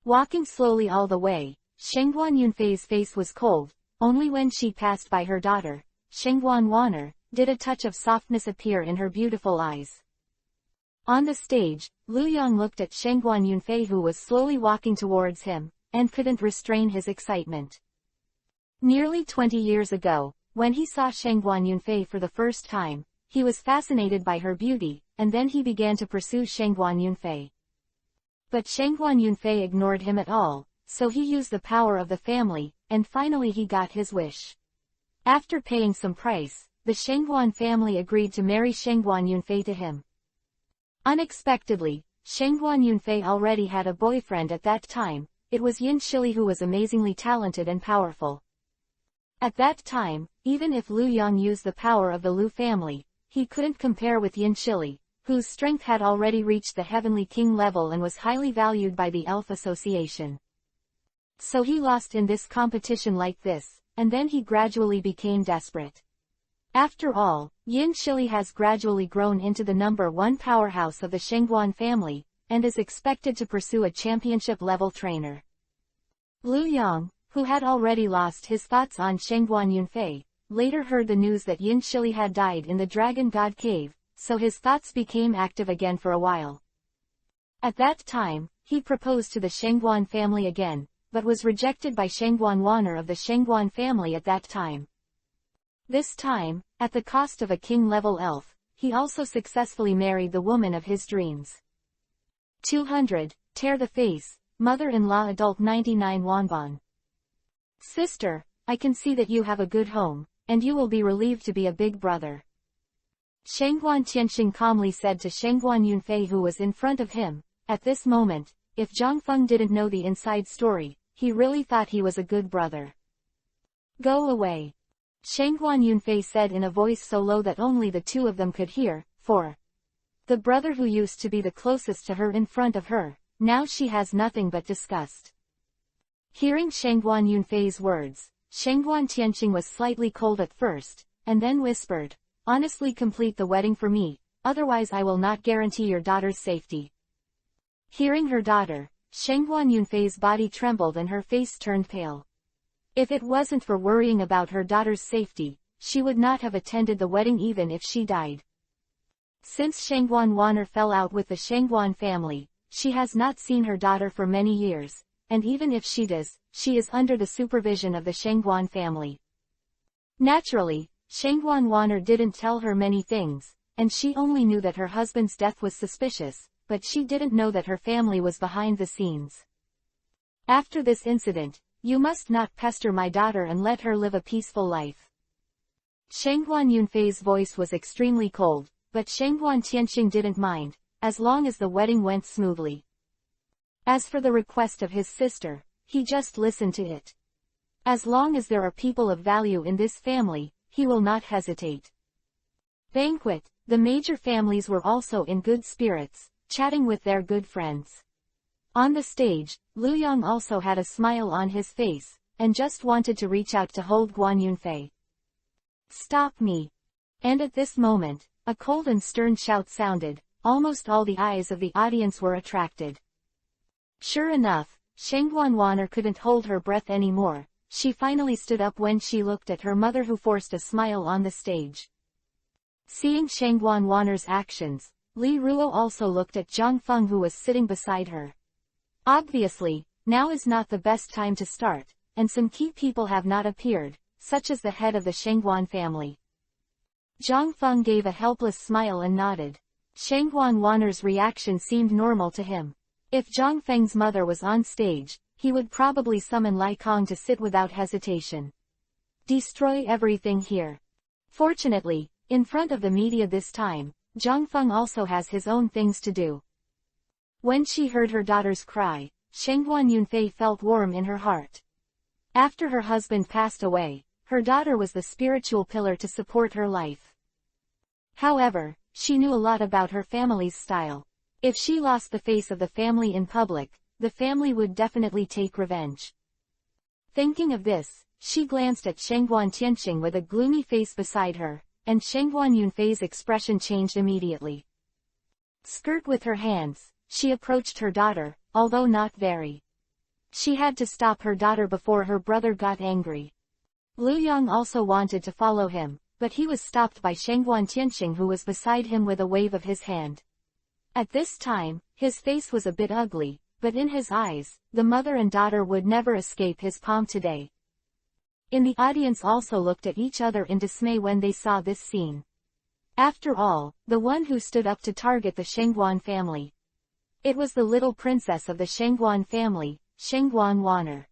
Walking slowly all the way, Shengguan Yunfei's face was cold. Only when she passed by her daughter, Shengguan Wanner, did a touch of softness appear in her beautiful eyes. On the stage, Lu Yang looked at Shengguan Yunfei who was slowly walking towards him, and couldn't restrain his excitement. Nearly 20 years ago, when he saw Shengguan Yunfei for the first time, he was fascinated by her beauty, and then he began to pursue Shengguan Yunfei. But Shengguan Yunfei ignored him at all, so he used the power of the family, and finally he got his wish. After paying some price, the Shengguan family agreed to marry Shengguan Yunfei to him. Unexpectedly, Shengguan Yunfei already had a boyfriend at that time. It was Yin Shili who was amazingly talented and powerful. At that time, even if Lu Yang used the power of the Lu family, he couldn't compare with Yin Shili, whose strength had already reached the Heavenly King level and was highly valued by the Elf Association. So he lost in this competition like this, and then he gradually became desperate. After all, Yin Shili has gradually grown into the #1 powerhouse of the Shengguan family, and is expected to pursue a championship-level trainer. Lu Yang, who had already lost his thoughts on Shengguan Yunfei, later heard the news that Yin Shili had died in the Dragon God Cave, so his thoughts became active again for a while. At that time, he proposed to the Shengguan family again, but was rejected by Shengguan Wanner of the Shengguan family at that time. This time, at the cost of a king-level elf, he also successfully married the woman of his dreams. 200. Tear the face, mother-in-law adult 99 wonbon. Sister, I can see that you have a good home, and you will be relieved to be a big brother. Shengguan Tianxing calmly said to Shengguan Yunfei who was in front of him. At this moment, if Zhang Feng didn't know the inside story, he really thought he was a good brother. Go away. Shengguan Yunfei said in a voice so low that only the two of them could hear, for the brother who used to be the closest to her in front of her, now she has nothing but disgust. Hearing Shangguan Yunfei's words, Shangguan Tianqing was slightly cold at first, and then whispered, "Honestly, complete the wedding for me, otherwise I will not guarantee your daughter's safety." Hearing her daughter, Shangguan Yunfei's body trembled and her face turned pale. If it wasn't for worrying about her daughter's safety, she would not have attended the wedding even if she died. Since Shangguan Wan'er fell out with the Shangguan family, she has not seen her daughter for many years, and even if she does, she is under the supervision of the Shangguan family. Naturally, Shangguan Wan'er didn't tell her many things, and she only knew that her husband's death was suspicious, but she didn't know that her family was behind the scenes. After this incident, you must not pester my daughter and let her live a peaceful life. Shangguan Yunfei's voice was extremely cold, but Shangguan Tianqing didn't mind, as long as the wedding went smoothly. As for the request of his sister, he just listened to it. As long as there are people of value in this family, he will not hesitate. Banquet. The major families were also in good spirits, chatting with their good friends. On the stage, Lu Yang also had a smile on his face, and just wanted to reach out to hold Guan Yunfei. "Stop me!" And at this moment, a cold and stern shout sounded. Almost all the eyes of the audience were attracted. Sure enough, Shangguan Wan'er couldn't hold her breath anymore. She finally stood up when she looked at her mother, who forced a smile on the stage. Seeing Shangguan Wan'er's actions, Li Ruo also looked at Zhang Feng, who was sitting beside her. Obviously, now is not the best time to start, and some key people have not appeared, such as the head of the Shangguan family. Zhang Feng gave a helpless smile and nodded. Shangguan Wan'er's reaction seemed normal to him. If Zhang Feng's mother was on stage, he would probably summon Lai Kong to sit without hesitation. Destroy everything here. Fortunately, in front of the media this time, Zhang Feng also has his own things to do. When she heard her daughter's cry, Shangguan Yunfei felt warm in her heart. After her husband passed away, her daughter was the spiritual pillar to support her life. However, she knew a lot about her family's style. If she lost the face of the family in public, the family would definitely take revenge. Thinking of this, she glanced at Shangguan Tianqing with a gloomy face beside her, and Shangguan Yunfei's expression changed immediately. Skirt with her hands, she approached her daughter, although not very. She had to stop her daughter before her brother got angry. Lu Yang also wanted to follow him, but he was stopped by Shangguan Tianqing, who was beside him, with a wave of his hand. At this time, his face was a bit ugly, but in his eyes, the mother and daughter would never escape his palm today. In the audience also looked at each other in dismay when they saw this scene. After all, the one who stood up to target the Shangguan family. It was the little princess of the Shangguan family, Shangguan Wan'er.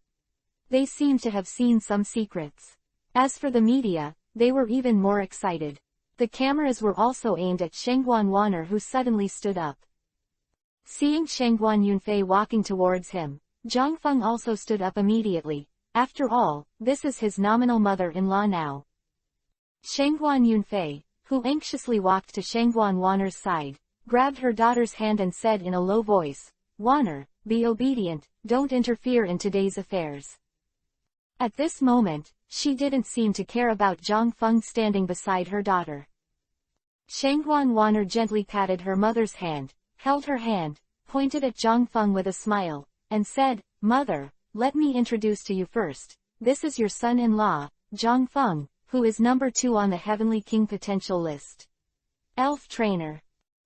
They seemed to have seen some secrets. As for the media, they were even more excited. The cameras were also aimed at Shangguan Wan'er, who suddenly stood up. Seeing Shangguan Yunfei walking towards him, Zhang Feng also stood up immediately. After all, this is his nominal mother-in-law now. Shangguan Yunfei, who anxiously walked to Shangguan Wan'er's side, grabbed her daughter's hand and said in a low voice, "Wan'er, be obedient, don't interfere in today's affairs." At this moment, she didn't seem to care about Zhang Feng standing beside her daughter. Shangguan Wan'er gently patted her mother's hand, held her hand, pointed at Zhang Feng with a smile, and said, "Mother, let me introduce to you first. This is your son-in-law, Zhang Feng, who is number 2 on the Heavenly King potential list. Elf trainer."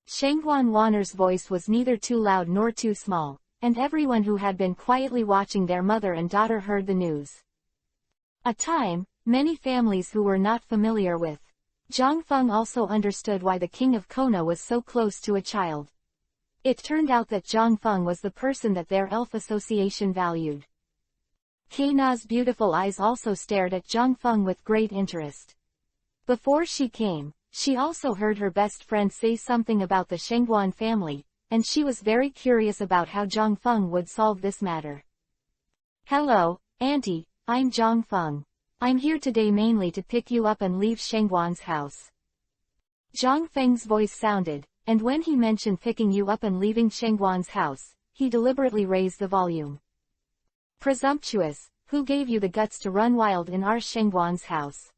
Shangguan Wan'er's voice was neither too loud nor too small, and everyone who had been quietly watching their mother and daughter heard the news. A time, many families who were not familiar with Zhang Feng also understood why the king of Kona was so close to a child. It turned out that Zhang Feng was the person that their elf association valued. Kana's beautiful eyes also stared at Zhang Feng with great interest. Before she came, she also heard her best friend say something about the Shangguan family, and she was very curious about how Zhang Feng would solve this matter. "Hello, Auntie, I'm Zhang Feng. I'm here today mainly to pick you up and leave Shangguan's house." Zhang Feng's voice sounded, and when he mentioned picking you up and leaving Shangguan's house, he deliberately raised the volume. Presumptuous, who gave you the guts to run wild in our Shengguan's house?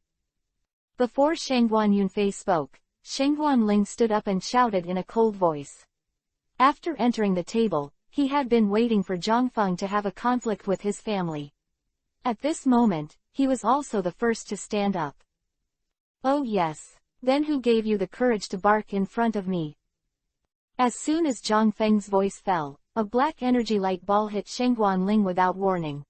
Before Shengguan Yunfei spoke, Shengguan Ling stood up and shouted in a cold voice. After entering the table, he had been waiting for Zhang Feng to have a conflict with his family. At this moment, he was also the first to stand up. Oh yes. Then who gave you the courage to bark in front of me? As soon as Zhang Feng's voice fell, a black energy light ball hit Shengguan Ling without warning.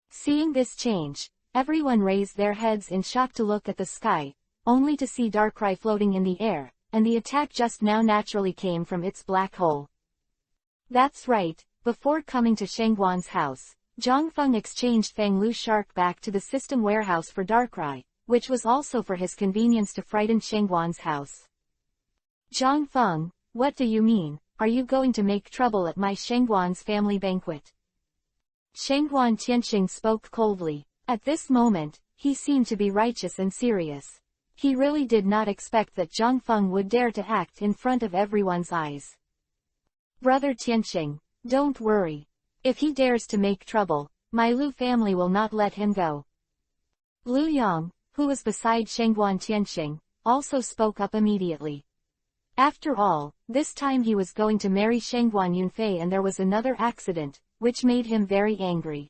Seeing this change, everyone raised their heads in shock to look at the sky, only to see Darkrai floating in the air, and the attack just now naturally came from its black hole. That's right, before coming to Shengguan's house, Zhang Feng exchanged Fang Lu's shark back to the system warehouse for Darkrai, which was also for his convenience to frighten Shengguan's house. Zhang Feng, what do you mean? Are you going to make trouble at my Shengguan's family banquet? Shengguan Tianxing spoke coldly. At this moment, he seemed to be righteous and serious. He really did not expect that Zhang Feng would dare to act in front of everyone's eyes. Brother Tianxing, don't worry. If he dares to make trouble, my Lu family will not let him go. Lu Yang, who was beside Shengguan Tianxing, also spoke up immediately. After all, this time he was going to marry Shengguan Yunfei and there was another accident, which made him very angry.